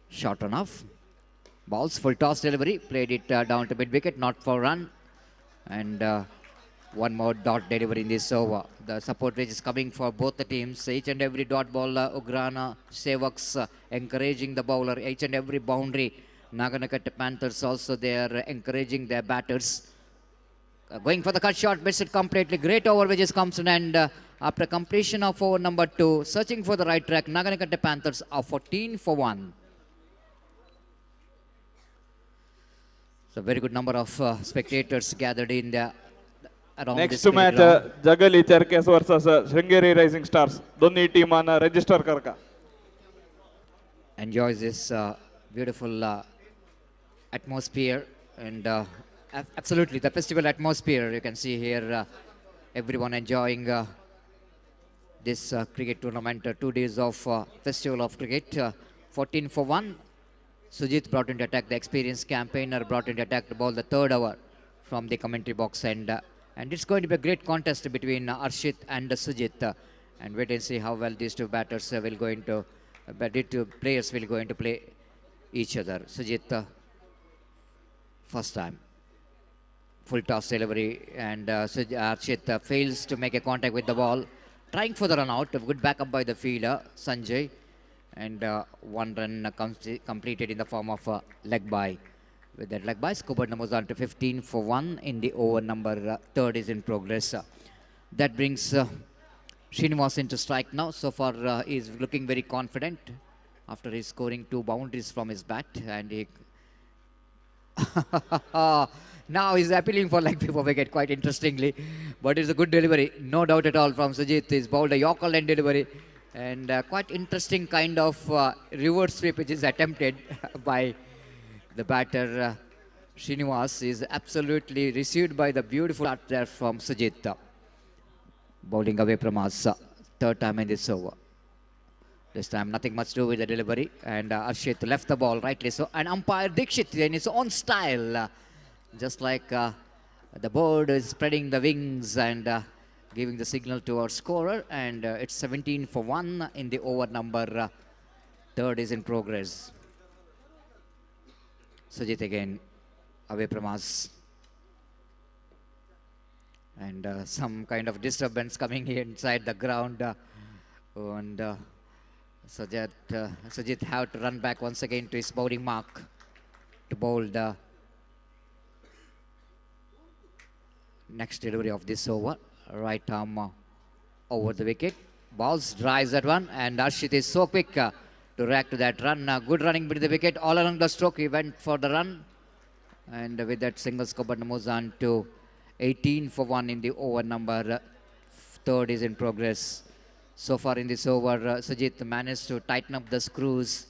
Short enough. Balls full toss delivery. Played it down to mid wicket, not for run. And one more dot delivery in this over. The support range is coming for both the teams. Each and every dot ball, Ugrana Seaks encouraging the bowler. Each and every boundary. Nagataka Panthers also, they are encouraging their batters. Going for the cut shot, missed it completely. Great over which is comes in, and after completion of over number 2, searching for the right track, Nagataka Panthers are 14 for 1. So very good number of spectators gathered in the around Next this match ground. Jagali Cherkes versus Sringeri Rising Stars. दोन्ही टीमांना register कर का. Enjoys this beautiful atmosphere, and absolutely the festival atmosphere. You can see here everyone enjoying this cricket tournament. 2 days of festival of cricket. 14 for 1. Sujit brought into attack. The experienced campaigner brought into attack to bowl the 3rd over from the commentary box, and it's going to be a great contest between Arshit and Sujit. And wait and see how well these 2 batters will going to, these 2 players will going to play each other. Sujit, first time. Full toss delivery, and Arshit fails to make a contact with the ball. Trying for the run out. A good backup by the fielder, Sanjay. And 1 run completed in the form of a leg by. With that leg by, Skobodna moves on to 15 for 1 in the over number 3rd is in progress. That brings Srinivas into strike now. So far, he is looking very confident after he's scoring 2 boundaries from his bat. And he now he's appealing for leg before wicket, quite interestingly. But it's a good delivery, no doubt at all, from Sujit. He's bowled a Yorker line delivery. And quite interesting kind of reverse sweep which is attempted by the batter. Srinivas is absolutely received by the beautiful shot there from Sujit. Bowling away from us, 3rd time in this over. This time nothing much to do with the delivery, and Arshit left the ball rightly so, and umpire Dikshit in his own style, just like the bird is spreading the wings and giving the signal to our scorer, and it's 17 for 1 in the over number 3rd is in progress. Sujit again away from us, and some kind of disturbance coming here inside the ground, and Sujit have to run back once again to his bowling mark to bowl the next delivery of this over. Right arm over the wicket. Balls drives that one, and Arshit is so quick to react to that run. Good running between the wicket. All along the stroke, he went for the run. And with that single, Skobodna moves on to 18 for 1 in the over number 3rd is in progress. So far in this over, Sujit managed to tighten up the screws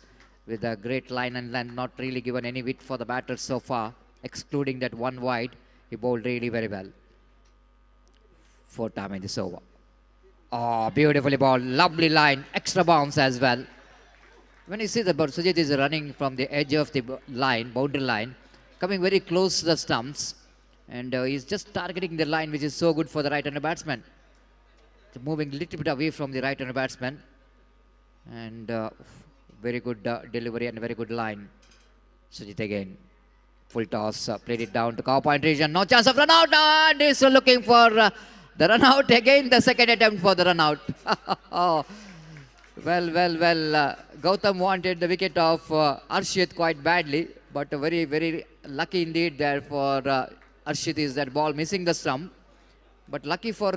with a great line and length. Not really given any width for the batter so far, excluding that 1 wide. He bowled really very well. 4th time in this over. Oh, beautifully bowled. Lovely line. Extra bounce as well. When you see the bird, Sujit is running from the edge of the line, boundary line, coming very close to the stumps. And he's just targeting the line, which is so good for the right-hander batsman. So moving a little bit away from the right-hander batsman. And very good delivery and very good line. Sujit again. Full toss, played it down to cow point region. No chance of run out. And he's looking for the run out again. The second attempt for the run out. Oh, well. Gautam wanted the wicket of Arshit quite badly, but very lucky indeed there for Arshit is that ball missing the stump. But lucky for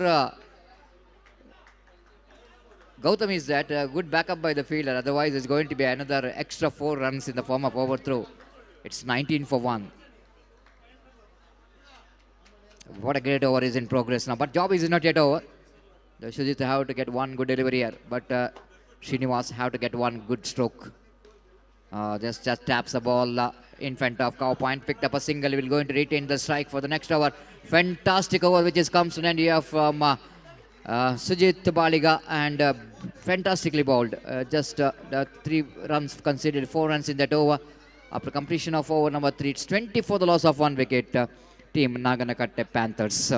Gautam is that good backup by the fielder. Otherwise, it's going to be another extra 4 runs in the form of overthrow. It's 19 for 1. What a great over is in progress now. But job is not yet over. The Shujit have to get one good delivery here. But Srinivas have to get one good stroke. Just taps the ball in front of cow point. Picked up a single. Will going to retain the strike for the next over. Fantastic over which is comes to an end here from Sujit Baliga and fantastically bowled. Just the 3 runs conceded, 4 runs in that over. After completion of over number 3, it's 20 for the loss of 1 wicket. Team Nagataka Panthers.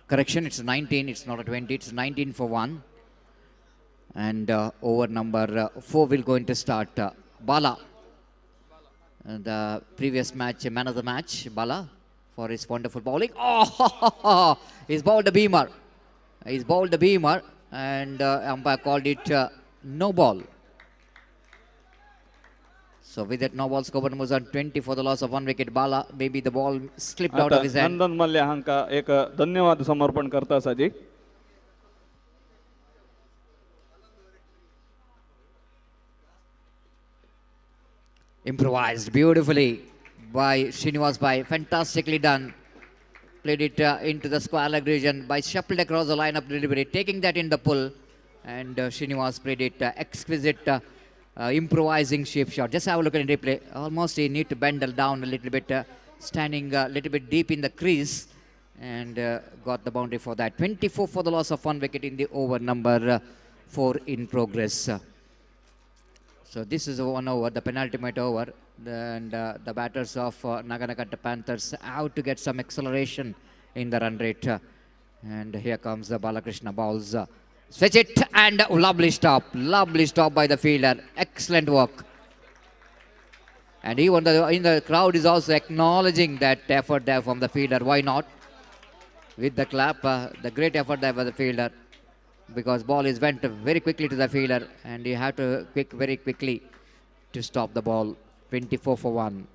Correction, it's 19, it's not a 20, it's 19 for 1. And over number 4 will going to start. Bala. The previous match, man of the match, Bala, for his wonderful bowling. Oh, he's bowled a beamer. He's bowled a beamer, and umpire called it no ball. So with that no ball, score was on 20 for the loss of 1 wicket. Bala, maybe the ball slipped out of his hand. नंदन मल्ल्या हांका एक धन्यवाद समर्पण करता साजी. Improvised beautifully by Srinivas Bhai. Fantastically done. Played it into the square leg region by shuffled across the line of delivery, taking that in the pull. And Srinivas played it exquisite improvising shape shot. Just have a look at the replay. Almost he need to bend down a little bit, standing a little bit deep in the crease. And got the boundary for that. 24 for the loss of 1 wicket in the over number 4 in progress. So this is 1 over, the penultimate over, and the batters of Nagataka Panthers have to get some acceleration in the run rate. And here comes the Balakrishna balls. Switch it, and lovely stop by the fielder. Excellent work. And even in the crowd is also acknowledging that effort there from the fielder. Why not? With the clap, the great effort there by the fielder. Because ball is went very quickly to the fielder, and you have to very quickly to stop the ball. 24 for 1,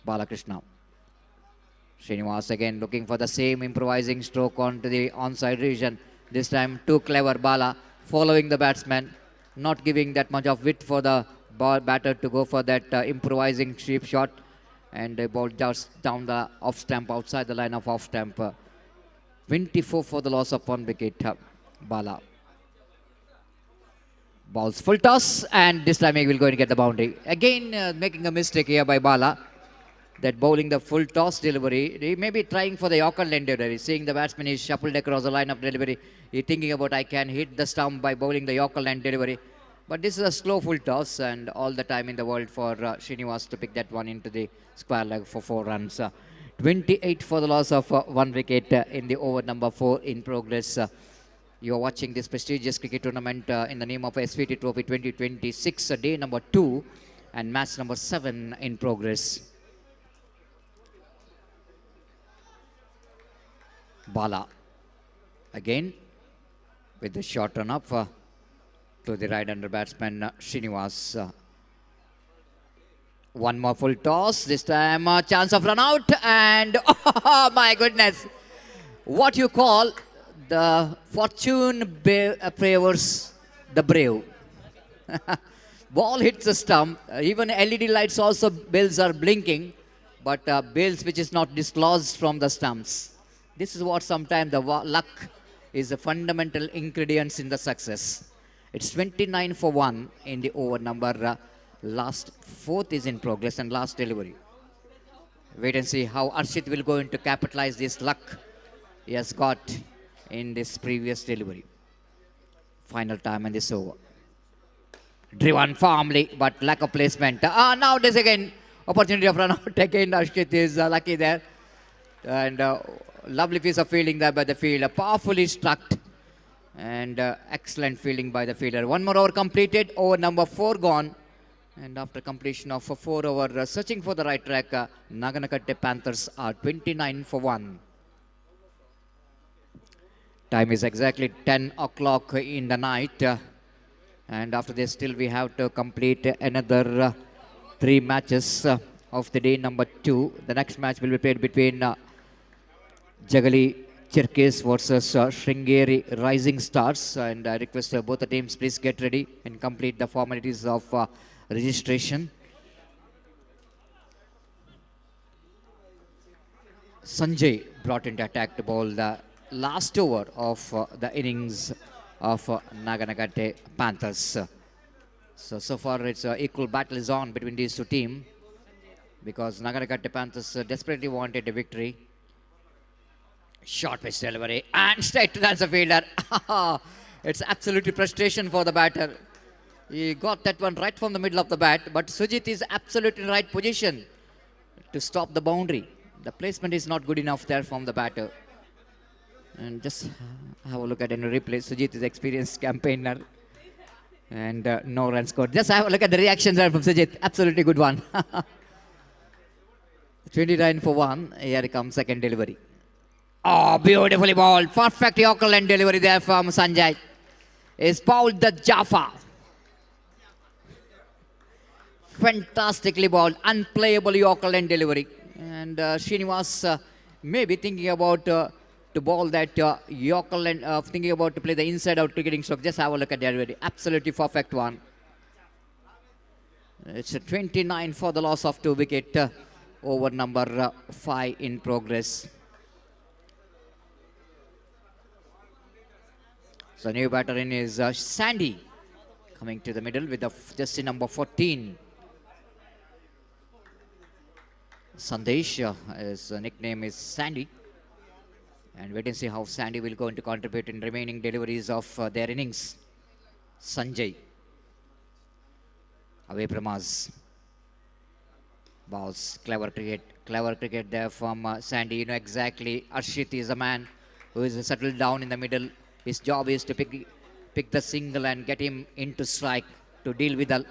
Balakrishna. Srinivas again looking for the same improvising stroke onto the onside region. This time too clever Bala, following the batsman, not giving that much of width for the batter to go for that improvising sweep shot, and the ball just down the off stump, outside the line of off stump. 24 for the loss of 1 wicket, Bala. Balls full toss, and this time he will go and get the boundary. Again making a mistake here by Bala. That bowling the full toss delivery. He may be trying for the Yorker lane delivery. Seeing the batsman is shuffled across the line of delivery. He thinking about I can hit the stump by bowling the Yorker lane delivery. But this is a slow full toss, and all the time in the world for Srinivas to pick that one into the square leg for 4 runs. 28 for the loss of 1 wicket in the over number 4 in progress. You are watching this prestigious cricket tournament in the name of SVT Trophy 2026, day number 2 and match number 7 in progress. Bala again with the short run up to the right under batsman Srinivas. One more full toss, this time a chance of run out, and oh my goodness, what you call the fortune favors the brave. Ball hits the stump. Even LED lights also, bells are blinking, but bells which is not disclosed from the stumps. This is what sometimes the luck is a fundamental ingredient in the success. It's 29 for 1 in the over number. Last 4th is in progress and last delivery. Wait and see how Arshit will go into capitalize this luck he has got in this previous delivery. Final time in this over. Driven firmly, but lack of placement. Now this again, opportunity of run out again. Ashkit is lucky there. And lovely piece of fielding there by the fielder. Powerfully struck. And excellent fielding by the fielder. One more over completed. Over number 4 gone. And after completion of 4 over, searching for the right track, Naganaka Panthers are 29 for 1. Time is exactly 10 o'clock in the night. And after this, still we have to complete another 3 matches of the day number 2. The next match will be played between Jagali Cherkes versus Sringeri Rising Stars. And I request both the teams please get ready and complete the formalities of registration. Sanjay brought into attack to bowl the last over of the innings of Naganaka Panthers. So far it's equal battle is on between these two teams because Naganaka Panthers desperately wanted a victory. Short pitch delivery and straight to the answer fielder. It's absolutely frustration for the batter. He got that one right from the middle of the bat, but Sujit is absolutely in the right position to stop the boundary. The placement is not good enough there from the batter. And just have a look at any replay. Sujit is experienced campaigner. And no runs scored. Just have a look at the reaction there from Sujit. Absolutely good one. 29 for 1. Here comes second delivery. Oh, beautifully bowled. Perfect Yorker and delivery there from Sanjay. Is bowled the Jaffa. Fantastically bowled. Unplayable Yorker and delivery. And Srinivas maybe thinking about to bowl that Yorker and thinking about to play the inside out cricketing stroke. Just have a look at the delivery. Absolutely perfect one. It's a 29 for the loss of 2 wicket. Over number 5 in progress. So new batter in is Sandy coming to the middle with the jersey number 14. Sandesh, his nickname is Sandy. And wait and see how Sandy will go to contribute in remaining deliveries of their innings. Sanjay. Away from us. Balls, clever cricket there from Sandy. You know exactly, Arshit is a man who is settled down in the middle. His job is to pick the single and get him into strike to deal with the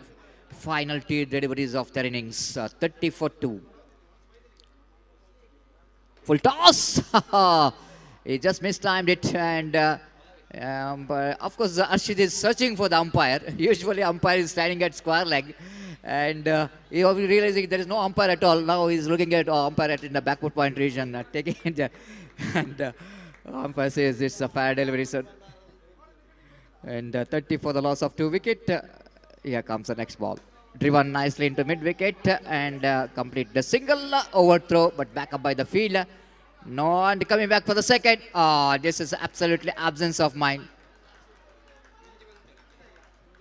final 2 deliveries of their innings. 30 for 2. Full toss! He just mistimed it, and but of course Arshit is searching for the umpire. Usually umpire is standing at square leg, and he realizing there is no umpire at all. Now he's looking at umpire in the backward point region, taking it, and umpire says it's a fair delivery, sir. And 30 for the loss of 2 wicket. Here comes the next ball. Driven nicely into mid-wicket and complete the single overthrow, but back up by the fielder. No, and coming back for the second. This is absolutely absence of mind.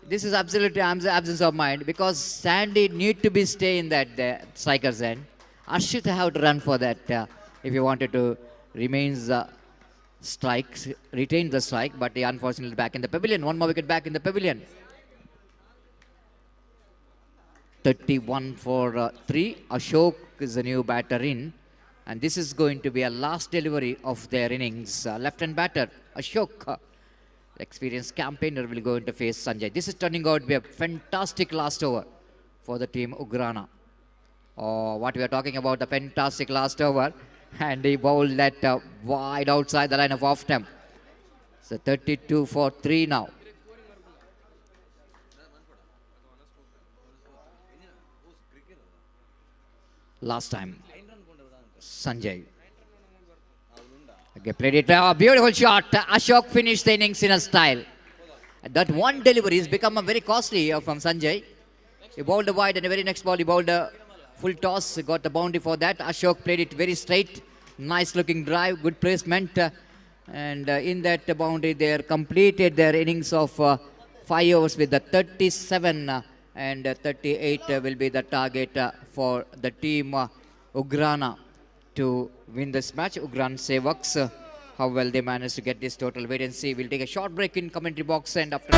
This is absolutely absence of mind because Sandy need to be stay in that striker's end. Arshit have to run for that if you wanted to remains strikes, retain the strike, but he unfortunately back in the pavilion. 1 more wicket back in the pavilion. 31 for 3. Ashok is the new batter in. And this is going to be a last delivery of their innings. Left-hand batter, Ashok, experienced campaigner, will go into face Sanjay. This is turning out to be a fantastic last over for the team Ugrana. What we are talking about, a fantastic last over. And he bowled that wide outside the line of off stump. So 32 for 3 now. Last time, Sanjay. Okay, played it. Beautiful shot. Ashok finished the innings in a style. That one delivery has become a very costly from Sanjay. He bowled a wide and the very next ball he bowled a full toss. Got the boundary for that. Ashok played it very straight. Nice looking drive. Good placement. And in that boundary they completed their innings of 5 overs with the 37 and 38 will be the target for the team Ugrana to win this match. Ugrana Seaks, how well they managed to get this total. Wait and see. We'll take a short break in commentary box and after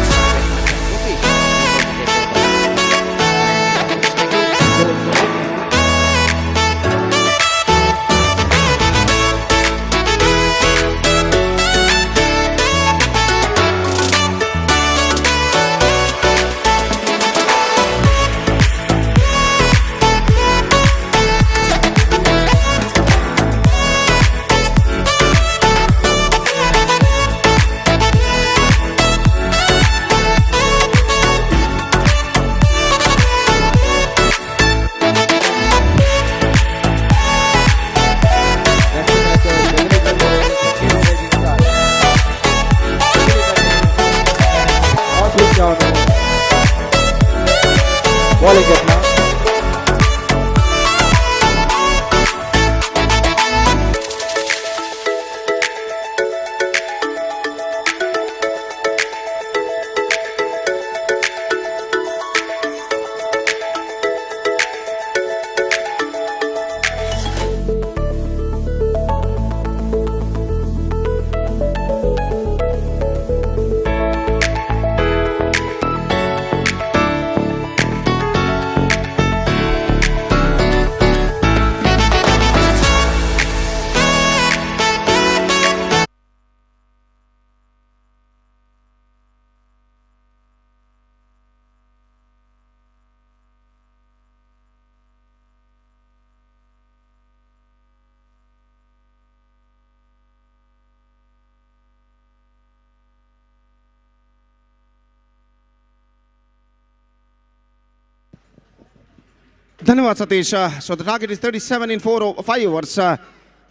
धन्यवाद Satish. So the target is 37 in 5 overs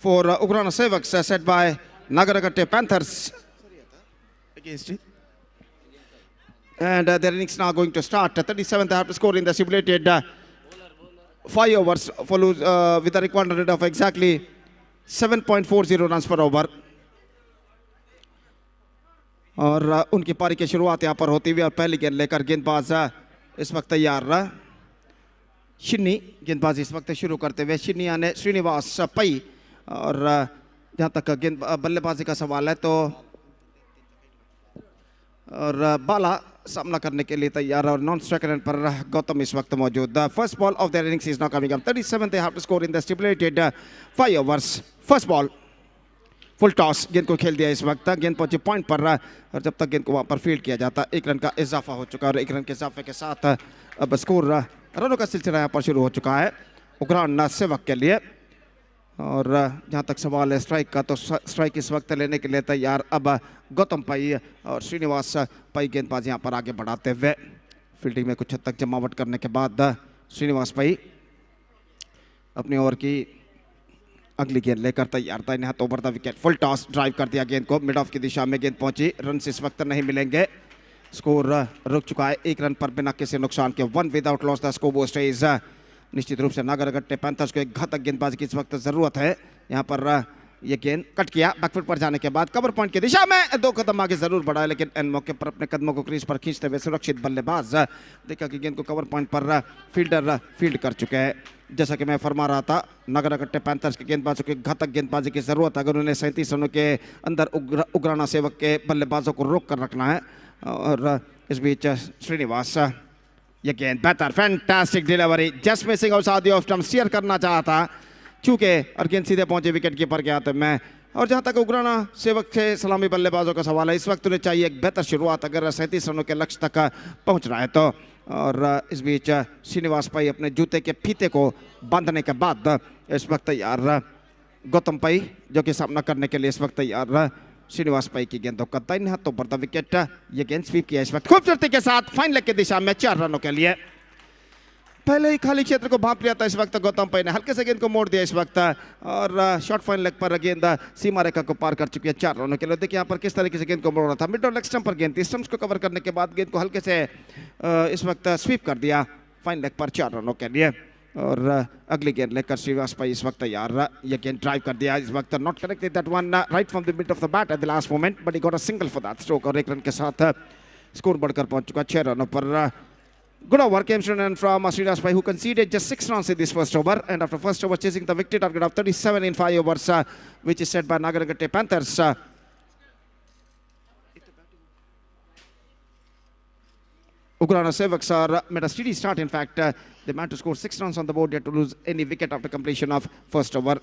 for Ugrana Seaks set by Nagataka Panthers against it. And their innings now going to start. 37th they have to score in the stipulated 5 overs follows with a required rate of exactly 7.40 runs per over. और उनकी पारी की शुरुआत यहाँ पर होती हुई और पहली गेंद लेकर गेंदबाज इस वक्त तैयार रहा. शिन्नी गेंदबाजी इस वक्त शुरू करते हुए शिन्नी यानी श्रीनिवास पई. और जहाँ तक गेंद बल्लेबाजी का सवाल है तो और बाला सामना करने के लिए तैयार और नॉन स्ट्राइक रन पर गौतम इस वक्त मौजूद. First ball of their innings is now coming up. 37 they have to score in the stipulated 5 overs. First ball full toss. गेंद को खेल दिया इस वक्त. गेंद पहुंची पॉइंट पर और जब तक गेंद को वहां पर फील्ड किया जाता 1 रन का इजाफा हो चुका है और 1 रन के इजाफे के साथ अब स्कोर रनों का सिलसिला यहाँ पर शुरू हो चुका है उग्राना सेवक के लिए. और जहाँ तक सवाल है स्ट्राइक का तो स्ट्राइक इस वक्त लेने के लिए तैयार अब गौतम पई और श्रीनिवास पई गेंदबाज यहाँ पर आगे बढ़ाते हुए. फील्डिंग में कुछ हद तक जमावट करने के बाद श्रीनिवास पई अपनी ओवर की अगली गेंद लेकर तैयार था. यहाँ तो over the wicket full toss. Drive कर दिया गेंद को मिड ऑफ की दिशा में. गेंद पहुंची. रन इस वक्त नहीं मिलेंगे. स्कोर रुक चुका है 1 रन पर बिना किसी नुकसान के. 1 without loss the score stage. निश्चित रूप से नागरकट्टे पैंथर्स को एक घातक गेंदबाजी की इस वक्त जरूरत है. यहाँ पर ये गेंद कट किया बैकफुट पर जाने के बाद कवर पॉइंट की दिशा में 2 कदम आगे जरूर बढ़ा लेकिन एन मौके पर अपने कदमों को क्रीज पर खींचते हुए सुरक्षित बल्लेबाज देखा कि गेंद को कवर पॉइंट पर फील्डर फील्ड कर चुके हैं. जैसा कि मैं फरमा रहा था नागरकट्टे पैंथर्स के गेंदबाजों की घातक गेंदबाजी की जरूरत अगर उन्हें 37 रनों के अंदर उग्राना सेवक के बल्लेबाजों को रोक कर रखना है. और इस बीच श्रीनिवास ये गेंद बेहतर fantastic delivery just missing outside the off stump. Steer करना चाहता चूंकि और गेंद सीधे पहुंचे विकेट कीपर के हाथ में. और जहां तक उग्राना सेवक के सलामी बल्लेबाजों का सवाल है इस वक्त उन्हें चाहिए एक बेहतर शुरुआत अगर 37 रनों के लक्ष्य तक पहुंचना है तो. और इस बीच श्रीनिवास पई अपने जूते के फीते को बांधने के बाद इस वक्त तैयार गौतम पई जो कि सामना करने के लिए इस वक्त तैयार. श्रीनिवास पई की गेंदों का दाहिने हाथों पर द विकेट. ये गेंद स्वीप किया इस वक्त खूबसूरती के साथ फाइन लेग की दिशा में 4 रनों के लिए. पहले ही खाली क्षेत्र को भांप लिया था इस वक्त गौतम पई ने. हल्के से गेंद को मोड़ दिया इस वक्त और शॉर्ट फाइन लेग पर गेंद सीमा रेखा को पार कर चुकी है 4 रनों के लिए. देखिए यहाँ पर किस तरीके से गेंद को मोड़ना था. मिड और लेग स्टंप पर गेंद थी. स्टंप्स को कवर करने के बाद गेंद को हल्के से इस वक्त स्वीप कर दिया फाइन लेग पर 4 रनों के लिए. और अगली गेंद लेकर श्रीनिवास पई इस वक्त तैयार. ये गेंद ड्राइव कर दिया इस वक्त. Not connected that one right from the mid of the bat eight the last moment but he got a single for that stroke. और 1 रन के साथ स्कोर बढ़कर पहुंच चुका 6 रनों पर. Good over came from Srinivas Pai who conceded just 6 runs in this first over and after first over chasing the victory target of 37 in 5 overs which is set by Nagataka Panthers. Ugrana Seaks made a steady start. In fact, they managed to score 6 runs on the board yet to lose any wicket after completion of first over.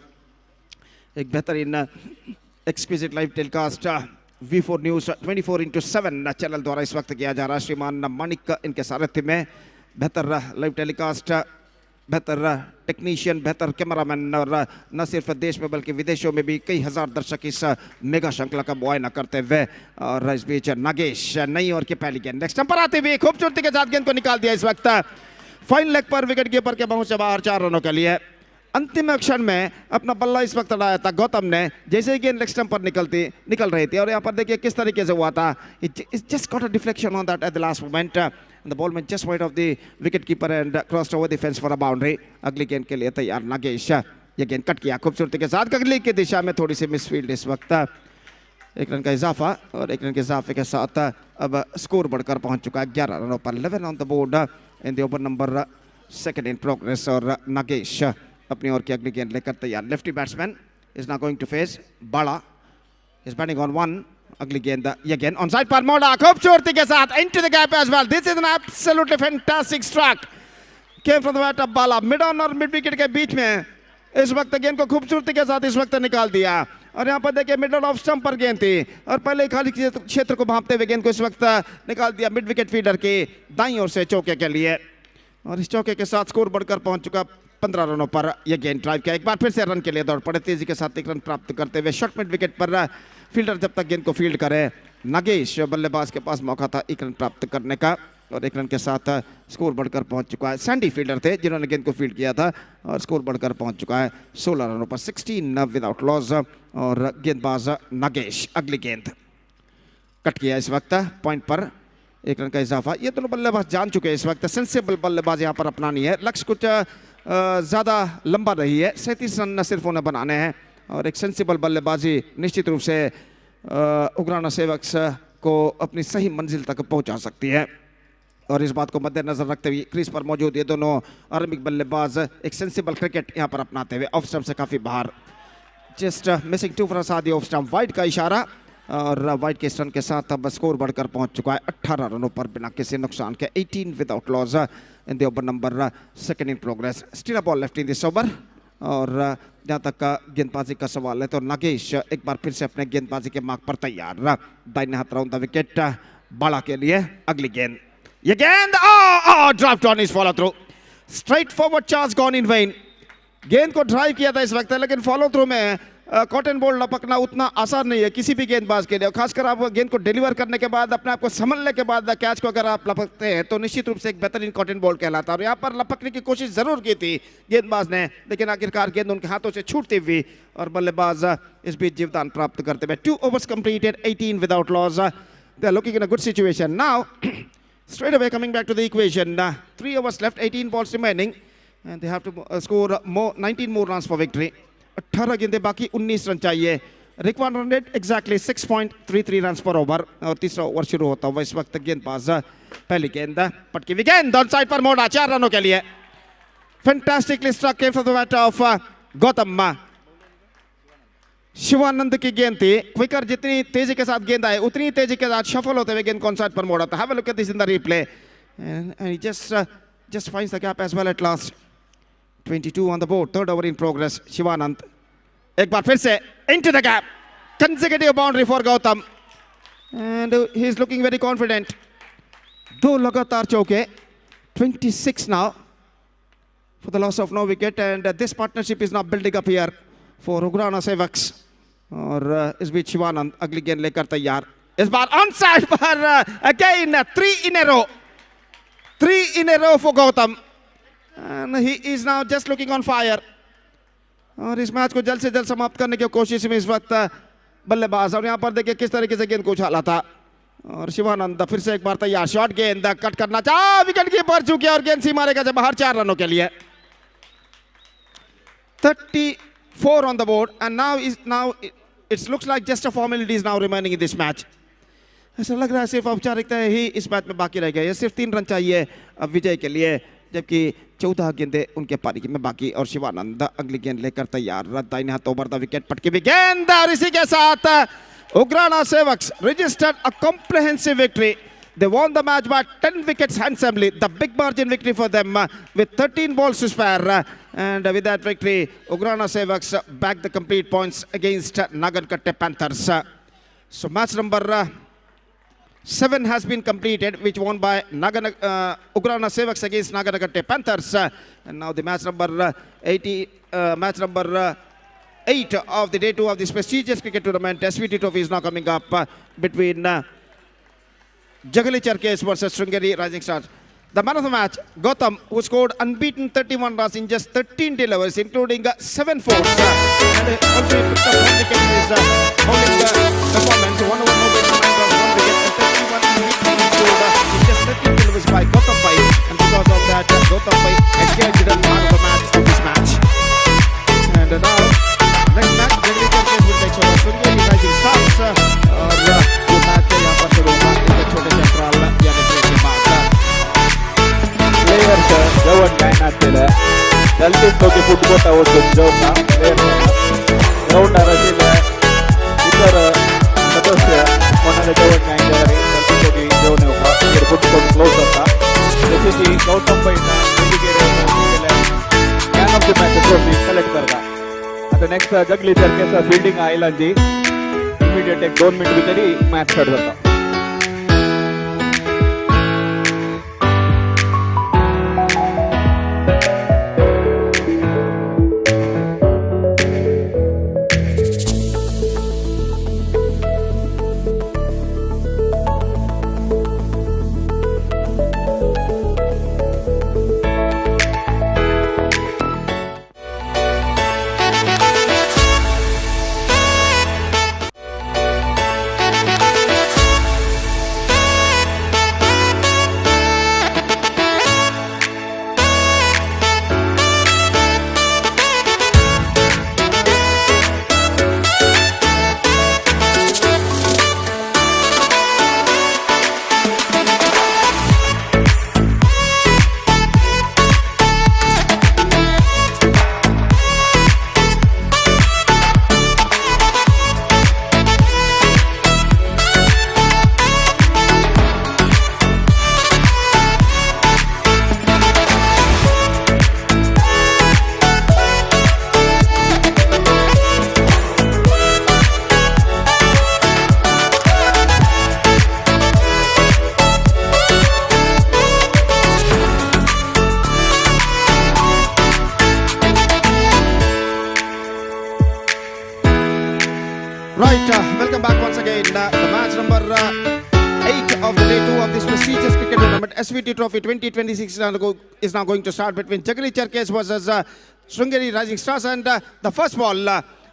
एक बेहतरीन exquisite live telecast V4 news 24/7 channel द्वारा इस वक्त किया जा रहा है. श्रीमान मानिक इनके सारथ्य में बेहतर लाइव टेलीकास्ट बेहतर टेक्नीशियन बेहतर कैमरामैन और न सिर्फ देश में बल्कि विदेशों में भी कई हजार दर्शक इस मेगा श्रृंखला का मुआयना करते हुए. और इस बीच नागेश नई ओवर की पहली गेंद नेक्स्ट पर आते हुए खूबसूरती के साथ गेंद को निकाल दिया इस वक्त. फाइन लेग पर विकेट कीपर के पहुंच से बाहर 4 रनों के लिए. अंतिम क्षण में अपना बल्ला इस वक्त लगाया था गौतम ने जैसे ही गेंद लेग स्टंप पर निकल रही थी. और यहाँ पर देखिए किस तरीके से हुआ था. It just got a deflection on that at the last moment. The ball went just wide of the wicket keeper and crossed over the fence for a boundary. अगली गेंद के लिए तैयार नागेश. ये गेंद कट किया खूबसूरती के साथ. अगली की दिशा में थोड़ी सी मिसफील्ड इस वक्त. 1 रन का इजाफा और 1 रन के इजाफे के साथ अब स्कोर बढ़कर पहुंच चुका है 11 रनों पर. 11 on the board in the over number 2 in progress. और नागेश अपनी ओर की अगली गेंद लेकर तैयार. Lefty batsman is now going to face बाड़ा. Is batting on 1. अगली गेंद ये गेंद ऑन साइड पर मोड़ा खूबसूरती के साथ into the gap as well. This is an absolutely fantastic strike came from the bat of Bala. Mid on और मिड विकेट के बीच में इस वक्त गेंद को खूबसूरती के साथ इस वक्त निकाल दिया. और यहाँ पर देखिए मिडल ऑफ स्टंप पर गेंद थी और पहले खाली क्षेत्र को भांपते हुए गेंद को इस वक्त निकाल दिया मिड विकेट फील्डर की दाईं ओर से चौके के लिए. और इस चौके के साथ स्कोर बढ़कर पहुंच चुका 15 रनों पर. यह गेंद ड्राइव किया एक बार फिर से रन के लिए दौड़ पड़े तेजी के साथ 1 रन प्राप्त करते हुए. शॉर्ट मिड विकेट पर फील्डर जब तक गेंद को फील्ड करे नागेश बल्लेबाज के पास मौका था 1 रन प्राप्त करने का. और 1 रन के साथ स्कोर बढ़कर पहुंच चुका है। सैंडी फील्डर थे जिन्होंने गेंद को फील्ड किया था और स्कोर बढ़कर पहुंच चुका है 16 रनों पर, 16 विदाउट लॉस। और गेंदबाज नागेश अगली गेंद कट किया इस वक्त पॉइंट पर, 1 रन का इजाफा। ये दोनों बल्लेबाज जान चुके हैं इस वक्त सेंसेबल बल्लेबाज यहाँ पर अपनानी है। लक्ष्य कुछ ज़्यादा लंबा नहीं है, 37 रन सिर्फ उन्हें बनाने हैं और एक सेंसिबल बल्लेबाजी निश्चित रूप से उगराना सेवक्स को अपनी सही मंजिल तक पहुंचा सकती है। और इस बात को मद्देनजर रखते हुए क्रीज पर मौजूद ये दोनों आरंभिक बल्लेबाज एक सेंसिबल क्रिकेट यहाँ पर अपनाते हुए ऑफ स्टंप से काफ़ी बाहर, just missing 2 for outside off stump, wide का इशारा। और वाइड के रन के साथ अब स्कोर बढ़कर पहुंच चुका है 18 रनों पर बिना किसी नुकसान के, 18 without loss in the over number 2 in progress. Still a ball left in this over. और जहाँ तक का गेंदबाजी का सवाल है तो नागेश एक बार फिर से अपने गेंदबाजी के मार्ग पर तैयार, दाहिने हाथ राउंड द विकेट बाड़ा के लिए अगली गेंद। ये गेंद drive on is follow through, straight forward charge gone in when. गेंद को ड्राइव किया था इस वक्त, लेकिन फॉलो थ्रू में कॉटन बॉल लपकना उतना आसान नहीं है किसी भी गेंदबाज के लिए। खासकर आप गेंद को डिलीवर करने के बाद, अपने आप को संभलने के बाद कैच को अगर आप लपकते हैं तो निश्चित रूप से एक बेहतरीन कॉटन बॉल कहलाता है। और यहाँ पर लपकने की कोशिश जरूर की थी गेंदबाज ने, लेकिन आखिरकार गेंद उनके हाथों से छूटती हुई और बल्लेबाज इस बीच जीवदान प्राप्त करते हुए। 2 overs completed, 18 without loss. They are looking in a good situation now. Straight away coming back to the equation. 3 overs left, 18 balls remaining, and they have to score 19 more runs for victory. 18 गेंदें बाकी, 19 run चाहिए। Required run rate exactly 6.33 run पर over. और तीसरा over शुरू होता हुआ इस वक्त गेंदबाज पहली गेंद पटकी हुई गेंद ऑन साइड पर मोड़ा 4 रनों के लिए। Fantastically struck came from the bat of Gautam. Shivanand की गेंद थी, क्विकर जितनी तेजी के साथ गेंद आए उतनी तेजी के साथ शफल होते हुए गेंद कौन साइड पर मोड़ा था। Have a look at this in the replay and he just finds the gap as well at last. 22 on the board, 3rd over in progress. Shivanand एक बार फिर से into the gap, consecutive boundary for Gautam and he is looking very confident. 2 लगातार चौके, 26 now for the loss of no wicket, and this partnership is now building up here for Ugrana Seaks. और इस बीच शिवानंद अगली गेंद लेकर तैयार, इस बार on side पर again 3 in a row, 3 in a row for Gautam, and he is now just looking on fire. और इस मैच को जल्द से जल्द समाप्त करने की कोशिश में इस वक्त बल्लेबाज। और यहाँ पर देखिए किस तरीके से गेंद को उछाला था। और शिवानंद फिर से एक बार तैयार, शॉट गेंद कट करना चाहा, विकेट कीपर चूके और गेंद सीमा रेखा से बाहर 4 रनों के लिए। 34 on the board, and now it looks like just a formality is now remaining in this match. ऐसा लग रहा है सिर्फ औपचारिकता ही इस मैच में बाकी रह गई है। सिर्फ 3 रन चाहिए अब विजय के लिए, जबकि 14 गेंदें उनके पारी में बाकी। और शिवानंद अगली गेंद लेकर तैयार, दाहिने हाथ ओवर द विकेट पटकी हुई गेंद, और इसी के साथ उग्राना sevaks registered a comprehensive victory. They won the match by 10 wickets handsomely. The big margin victory for them with 13 balls to spare. And with that victory, Ugrana Seaks backed the complete points against Nagataka Panthers. So match number 7 has been completed, which won by Ugrana Seaks against Nagataka Panthers. And now the match number 8 of the day 2 of this prestigious cricket tournament, SVT Trophy, is now coming up between Gladiators versus Sringeri Rising Stars. The man of the match, Gautam, who scored unbeaten 31 runs in just 13 deliveries, including 7 fours. And also he picked up 1 wicket in his bowling performance. 1 over no win, 9 runs, 1 wicket, and 31 scored in just 13 deliveries by Gautam Pai. And because of that, Gautam Pai engaged the man of the match of this match. And now, next match, Gladiators will take over Sudindra Rising Stars. और जो match है यहाँ पर शुरू होगा छोटे central यानी के बाद प्लेयर्स जवळ काय नाचलेलं जल्दी दोघे फुटबॉल आवडतो जवळ प्लेयर्स ग्राउंड आराजीला इतर सदस्य कोणाला जवळ नाही जवळ जल्दी दोघे जवळ होगा फिर फुटबॉल क्लोज होता जैसे कि गौतम भाई ना man of the match trophy collect करता आता नेक्स्ट जगली चरकेचा फील्डिंग आयला जी इमीडिएट एक 2 मिनिट भितर मॅच स्टार्ट होता Right, welcome back once again. The match number 8 of the day 2 of this prestigious cricket tournament, SVT Trophy 2026 is now going to start between Jagali Cherkes versus Sringeri Rising Stars, and the first ball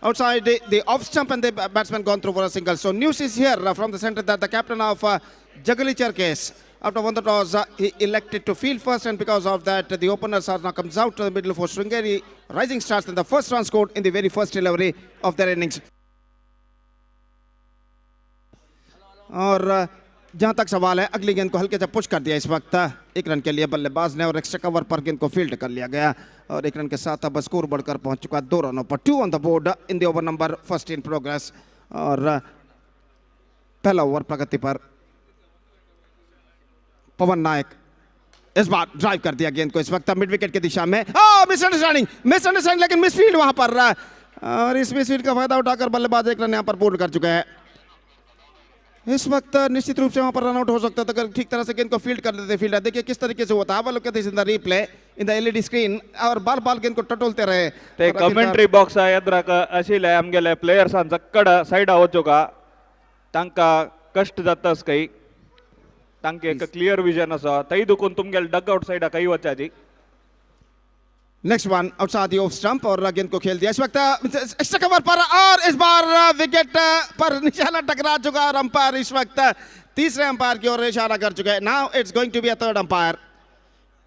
outside the off stump, and the batsman gone through for a single. So news is here from the centre that the captain of Jagali Cherkes, after won the toss, he elected to field first, and because of that, the openers are now comes out to the middle for Sringeri Rising Stars, and the first run scored in the very first delivery of their innings. और जहां तक सवाल है, अगली गेंद को हल्के से पुश कर दिया इस वक्त एक रन के लिए बल्लेबाज ने, और एक्स्ट्रा कवर पर गेंद को फील्ड कर लिया गया, और एक रन के साथ अब स्कोर बढ़कर पहुंच चुका 2 रनों पर। 2 on the board in the over number first in progress, और पहला ओवर प्रगति पर पवन नायक इस बार ड्राइव कर दिया गेंद को इस वक्त मिड विकेट की दिशा में। मिसअंडरस्टैंडिंग लेकिन मिसफील्ड वहां पर, और इस मिसफील्ड का फायदा उठाकर बल्लेबाज एक रन यहां पर पूर्ण कर चुका है। इस वक्त निश्चित रूप से वहां पर रन आउट हो सकता था अगर ठीक तरह से गेंद को फील्ड कर देते फील्डर। देखिए किस तरीके से होता है, वो लोग कहते हैं in the replay in the LED screen, और बार बार गेंद को टटोलते रहे। ते कमेंट्री बॉक्स एद्राक आशिल्ले आमगेले प्लेयर्सांचो कडा साइड वचोका, तांकां कष्ट जाताच काही, तांके एक क्लियर विजन आसा, थंय दुखून तुमगेले डगआउट साइडा काही वचाची। Next one outside the off stump, और गेंद को खेल दिया इस वक्त एक्स्ट्रा कवर पर, और इस बार विकेट पर निशाना टकरा चुका, और अंपायर इस वक्त तीसरे अंपायर की ओर इशारा कर चुका है। Now it's going to be a third umpire.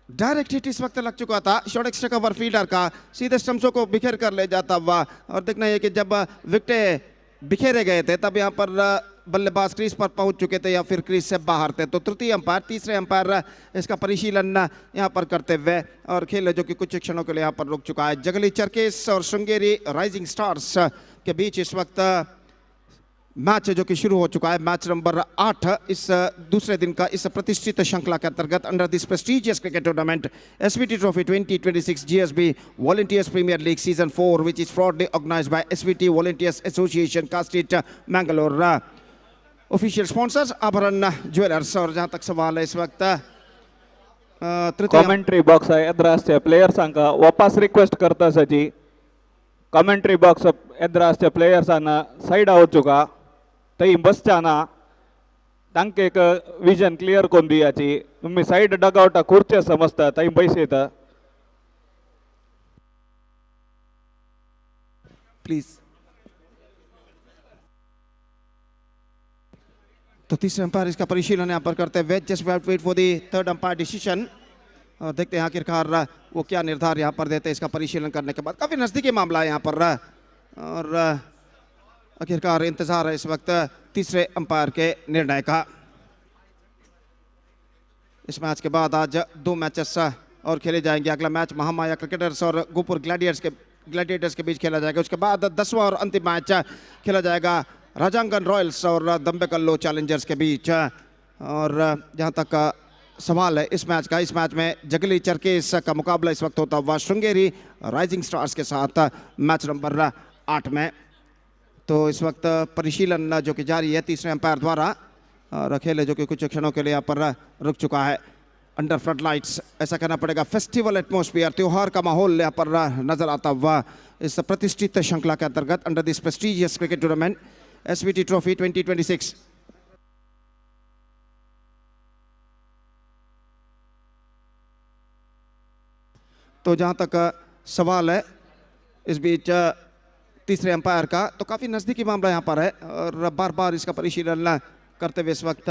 Direct hit इस वक्त लग चुका था, शॉर्ट एक्स्ट्रा कवर फील्डर का सीधे स्टंप्सों को बिखेर कर ले जाता हुआ, और देखना है कि जब विकेटें बिखेरे गए थे तब यहाँ पर बल्लेबाज क्रीज पर पहुंच चुके थे या फिर क्रीज से बाहर थे। तो तृतीय अंपायर, तीसरे अंपायर इसका परिशीलन यहाँ पर करते हुए, और खेल जो कि कुछ क्षणों के लिए यहाँ पर रुक चुका है। जगली चरकेस और श्रृंगेरी राइजिंग स्टार्स के बीच इस वक्त मैच जो कि शुरू हो चुका है, मैच नंबर 8 इस दूसरे दिन का इस प्रतिष्ठित श्रृंखला के अंतर्गत under this prestigious cricket tournament SVT Trophy 2026 GSB Volunteers Premier League Season 4, which is proudly organized by SVT Volunteers Association, Castet, Mangalore. Official sponsors Aabharan jewellers. और जहां तक सवाल है इस वक्त कमेंट्री बॉक्स एद्रासचे प्लेयर्सांका वापस रिक्वेस्ट करता सची, कमेंट्री बॉक्स एद्रासचे प्लेयर्सांना साइड वचुका, थंय बसचाना, तांके एक विजन क्लियर कोन दियाची, तुमी साइड डगआउटा खुर्चे समजता थंय बसयता प्लीज। तो तीसरे अंपायर इसका परिशीलन यहाँ पर करते हुए, just wait for the third umpire decision, और देखते हैं आखिरकार वो क्या निर्धार यहाँ पर देते हैं इसका परिशीलन करने के बाद। काफी नजदीकी मामला है यहाँ पर, और आखिरकार इंतजार है इस वक्त तीसरे अंपायर के निर्णय का। इस मैच के बाद आज 2 मैचेस और खेले जाएंगे। अगला मैच महामाया क्रिकेटर्स और गोपुर ग्लैडिएटर्स के बीच खेला जाएगा। उसके बाद 10वां और अंतिम मैच खेला जाएगा राजांगन रॉयल्स और दम्बेकल्लो चैलेंजर्स के बीच। और जहां तक सवाल है इस मैच में जगली चरकेस का मुकाबला इस वक्त होता हुआ श्रृंगेरी राइजिंग स्टार्स के साथ मैच नंबर 8 में। तो इस वक्त परिशीलन जो कि जारी है तीसरे अंपायर द्वारा, और खेल जो कि कुछ क्षणों के लिए यहाँ पर रुक चुका है अंडर फ्लड लाइट्स, ऐसा कहना पड़ेगा। फेस्टिवल एटमॉस्फेयर, त्योहार का माहौल यहाँ पर नजर आता हुआ इस प्रतिष्ठित श्रृंखला के अंतर्गत under this prestigious cricket tournament SVT Trophy 2026। तो जहां तक सवाल है इस बीच तीसरे अंपायर का, तो काफी नजदीकी मामला यहां पर है, और बार बार इसका परिशीलन करते हुए इस वक्त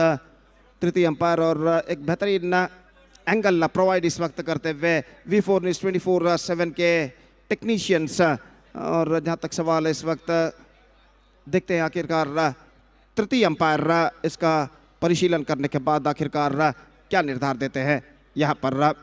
तृतीय अंपायर, और एक बेहतरीन एंगल प्रोवाइड इस वक्त करते हुए V4 News 24/7 के टेक्नीशियंस। और जहां तक सवाल है इस वक्त देखते हैं आखिरकार तृतीय अंपायर इसका परिशीलन करने के बाद आखिरकार क्या निर्धार देते हैं यहाँ पर।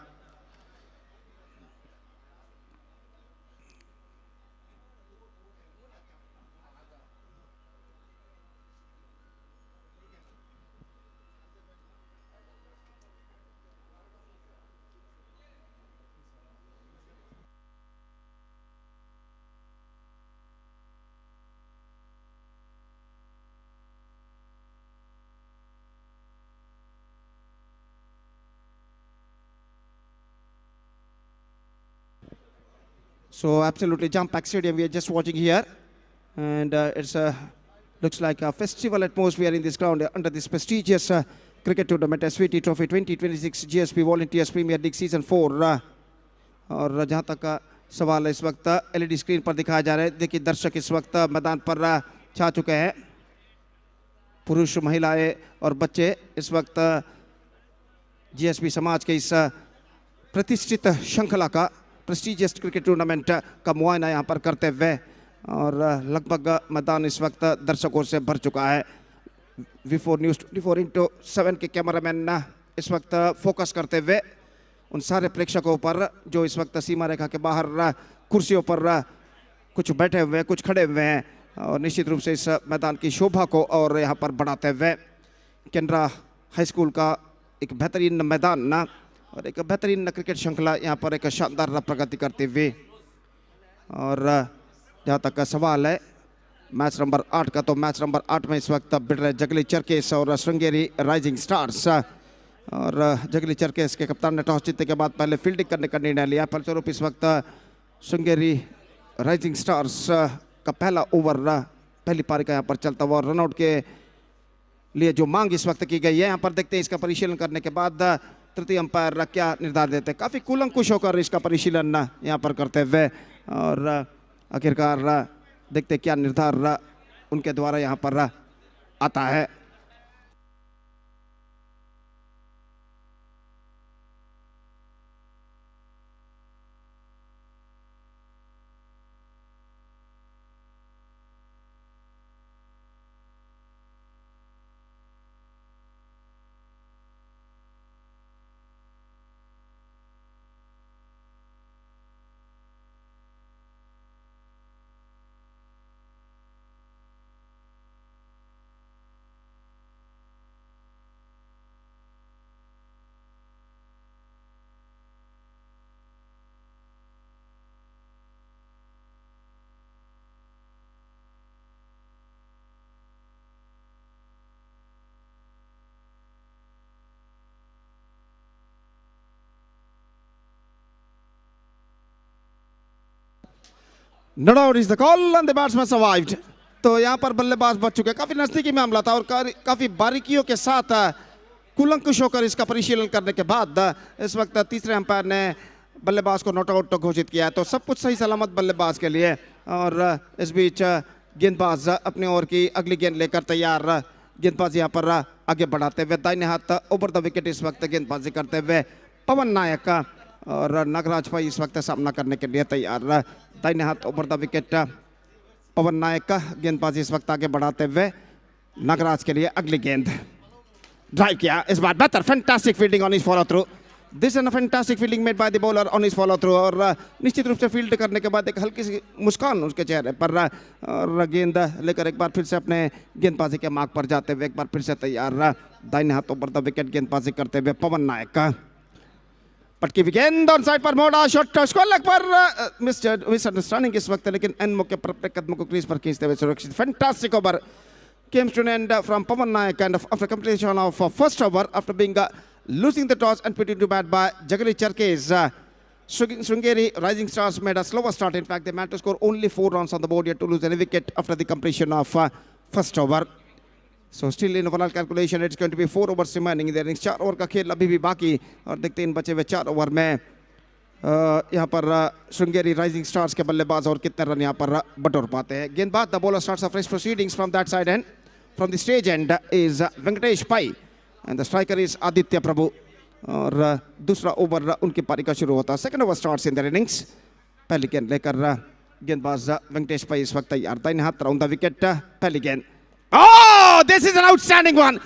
So absolutely jump pack stadium we are just watching here, and it's Looks like a festival atmosphere in this ground under this prestigious cricket tournament SVT Trophy 2026 GSP Volunteers Premier League Season 4 और जहां तक का सवाल है इस वक्त LED screen पर दिखाया जा रहा है। देखिए दर्शक इस वक्त मैदान पर छा चुके हैं, पुरुष महिलाएं और बच्चे इस वक्त जीएसपी समाज के इस प्रतिष्ठित श्रृंखला का प्रेस्टिजियस क्रिकेट टूर्नामेंट का मुआयना यहां पर करते हुए और लगभग मैदान इस वक्त दर्शकों से भर चुका है। V4 न्यूज़ 24/7 के कैमरामैन इस वक्त फोकस करते हुए उन सारे प्रेक्षकों पर जो इस वक्त सीमा रेखा के बाहर कुर्सियों पर कुछ बैठे हुए कुछ खड़े हुए हैं और निश्चित रूप से इस मैदान की शोभा को और यहाँ पर बढ़ाते हुए कैनरा हाई स्कूल का एक बेहतरीन मैदान और एक बेहतरीन क्रिकेट श्रृंखला यहाँ पर एक शानदार प्रगति करते हुए और जहाँ तक का सवाल है मैच नंबर 8 का, तो मैच नंबर 8 में इस वक्त भिड़ रहे जगली चरकेस और श्रृंगेरी राइजिंग स्टार्स और जगली चरकेस के कप्तान ने टॉस जीतने के बाद पहले फील्डिंग करने का निर्णय लिया। फलस्वरूप इस वक्त श्रृंगेरी राइजिंग स्टार्स का पहला ओवर पहली पारी का यहाँ पर चलता हुआ रनआउट के लिए जो मांग इस वक्त की गई है यहाँ पर देखते हैं इसका परिशीलन करने के बाद तृतीय अंपायर क्या निर्धार देते हैं। काफ़ी कूलंकुश होकर इसका परिशीलन यहाँ पर करते हुए और आखिरकार देखते क्या निर्धार उनके द्वारा यहाँ पर आता है। No doubt is the call and the batsman survived. तो यहाँ पर बल्लेबाज बच चुके, काफी नजदीकी मामला था और काफी बारीकियों के साथ कुलंकुश होकर इसका परिशीलन करने के बाद इस वक्त तीसरे अंपायर ने बल्लेबाज को नॉट आउट घोषित किया। तो सब कुछ सही सलामत बल्लेबाज के लिए और इस बीच गेंदबाज अपने ओवर की अगली गेंद लेकर तैयार, गेंदबाज यहाँ पर आगे बढ़ाते हुए दाहिने हाथ ओवर द विकेट इस वक्त गेंदबाजी करते हुए पवन नायक और नागराज भाई इस वक्त सामना करने के लिए तैयार। दाहिने हाथ ओवर द विकेट पवन नायक का गेंदबाजी इस वक्त आगे बढ़ाते हुए नागराज के लिए अगली गेंद ड्राइव किया, इस बार बेहतर fantastic fielding on his follow through. This is a fantastic fielding made by the bowler on his follow through और निश्चित रूप से फील्ड करने के बाद एक हल्की सी मुस्कान उसके चेहरे पर और गेंद लेकर एक बार फिर से अपने गेंदबाजी के मार्ग पर जाते हुए एक बार फिर से तैयार। दाहिने हाथ ओवर द विकेट गेंदबाजी करते हुए पवन नायक का पटकी गेंद ऑन साइड पर मोड़ा शॉट स्क्वायर लेग पर मिसअंडरस्टैंडिंग इस वक्त, लेकिन एन मौके पर अपने कदमों को क्रीज पर खींचते हुए सुरक्षित। Fantastic over came to an end from Pavan Nayak and after completion of first over after being losing the toss and put into bat by Jagali Charkes. Sringeri Rising Stars made a slower start. In fact, they managed to score only 4 runs on the board yet to lose any wicket after the completion of first over. So still in overall calculation, it's going to be 4 overs remaining in the innings. 4 over का खेल अभी भी बाकी और देखते हैं इन बचे हुए 4 ओवर में यहाँ पर श्रृंगेरी राइजिंग स्टार्स के बल्लेबाज और कितने रन यहाँ पर बटोर पाते हैं। गेंदबाज the bowler starts a fresh proceedings from that side end from the stage end is Venkatesh Pai and the striker is Aditya Prabhu और दूसरा ओवर उनकी पारी का शुरू होता है। Second over starts in the innings. पहली गेंद लेकर गेंदबाज वेंकटेश पाई इस वक्त तैयार, दाहिने हाथ राउंड द विकेट। पहली गेंद, oh this is an outstanding one,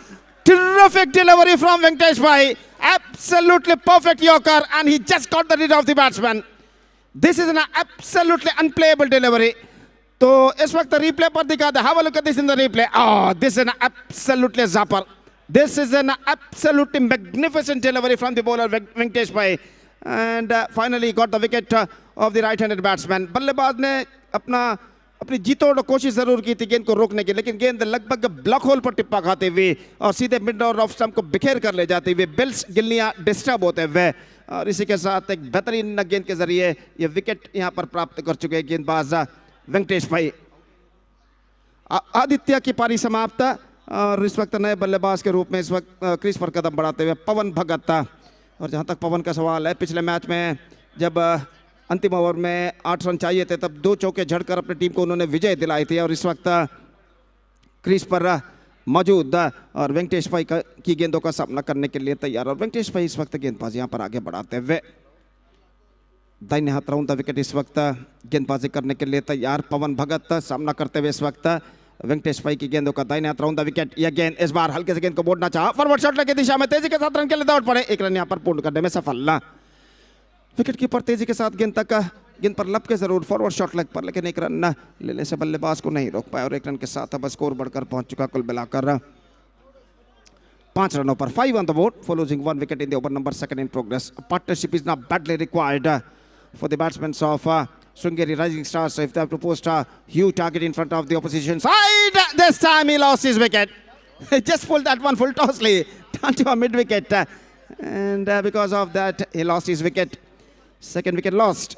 terrific delivery from Venkatesh Bhai, absolutely perfect yorker and he just got the rid of the batsman. This is an absolutely unplayable delivery. तो इस वक्त replay पर दिखा दे, have a look at this in the replay. Oh, this is an absolutely zapper. This is an absolutely magnificent delivery from the bowler Venkatesh Bhai and finally got the wicket of the right-handed batsman. बल्लेबाज ने अपनी जीतोड़ कोशिश जरूर की थी गेंद को रोकने की, लेकिन गेंद लगभग ब्लॉक होल पर टिप्पा खाते हुए और सीधे मिड और ऑफ स्टंप को बिखेर कर ले जाते हुए बिल्स गिल्लियां डिस्टर्ब होते हुए और इसी के साथ एक बेहतरीन गेंद के जरिए ये विकेट यहां पर प्राप्त कर चुके हैं गेंदबाज वेंकटेश भाई। आदित्य की पारी समाप्त और इस वक्त नए बल्लेबाज के रूप में इस वक्त क्रीज पर कदम बढ़ाते हुए पवन भगत। और जहां तक पवन का सवाल है, पिछले मैच में जब अंतिम ओवर में 8 रन चाहिए थे तब 2 चौके झड़कर अपनी टीम को उन्होंने विजय दिलाई थी। और इस वक्त क्रीज पर मौजूद और वेंकटेश भाई की गेंदों का सामना करने के लिए तैयार। और वेंकटेश भाई इस वक्त गेंदबाजी यहां पर आगे बढ़ाते हुए दाहिने हाथ राउंड द विकेट इस वक्त गेंदबाजी करने के लिए तैयार। पवन भगत सामना करते हुए इस वक्त वेंकटेश भाई की गेंदों का दाहिने हाथ राउंड द विकेट। यह गेंद इस बार हल्के से गेंद को मोड़ना चाहा, फॉरवर्ड शॉट की दिशा में तेजी के साथ रन के लिए दौड़ पड़े, 1 रन यहां पर पूर्ण करने में सफल। विकेट कीपर तेजी के साथ गेंद पर लपके जरूर फॉरवर्ड शॉट लेग पर, लेकिन 1 रन लेने से बल्लेबाज को नहीं रोक पाया। और 1 रन के साथ अब स्कोर बढ़कर पहुंच चुका कुल मिलाकर 5 रनों पर। 5 on the board for losing 1 wicket in the over number 2 in progress. A partnership is now badly required for the batsmen of Sringeri Rising Stars. So if they have to post a huge target in front of the opposition side, this time he lost his wicket. He just pulled that one full tossly down to a mid wicket, and because of that he lost his wicket. Second wicket lost.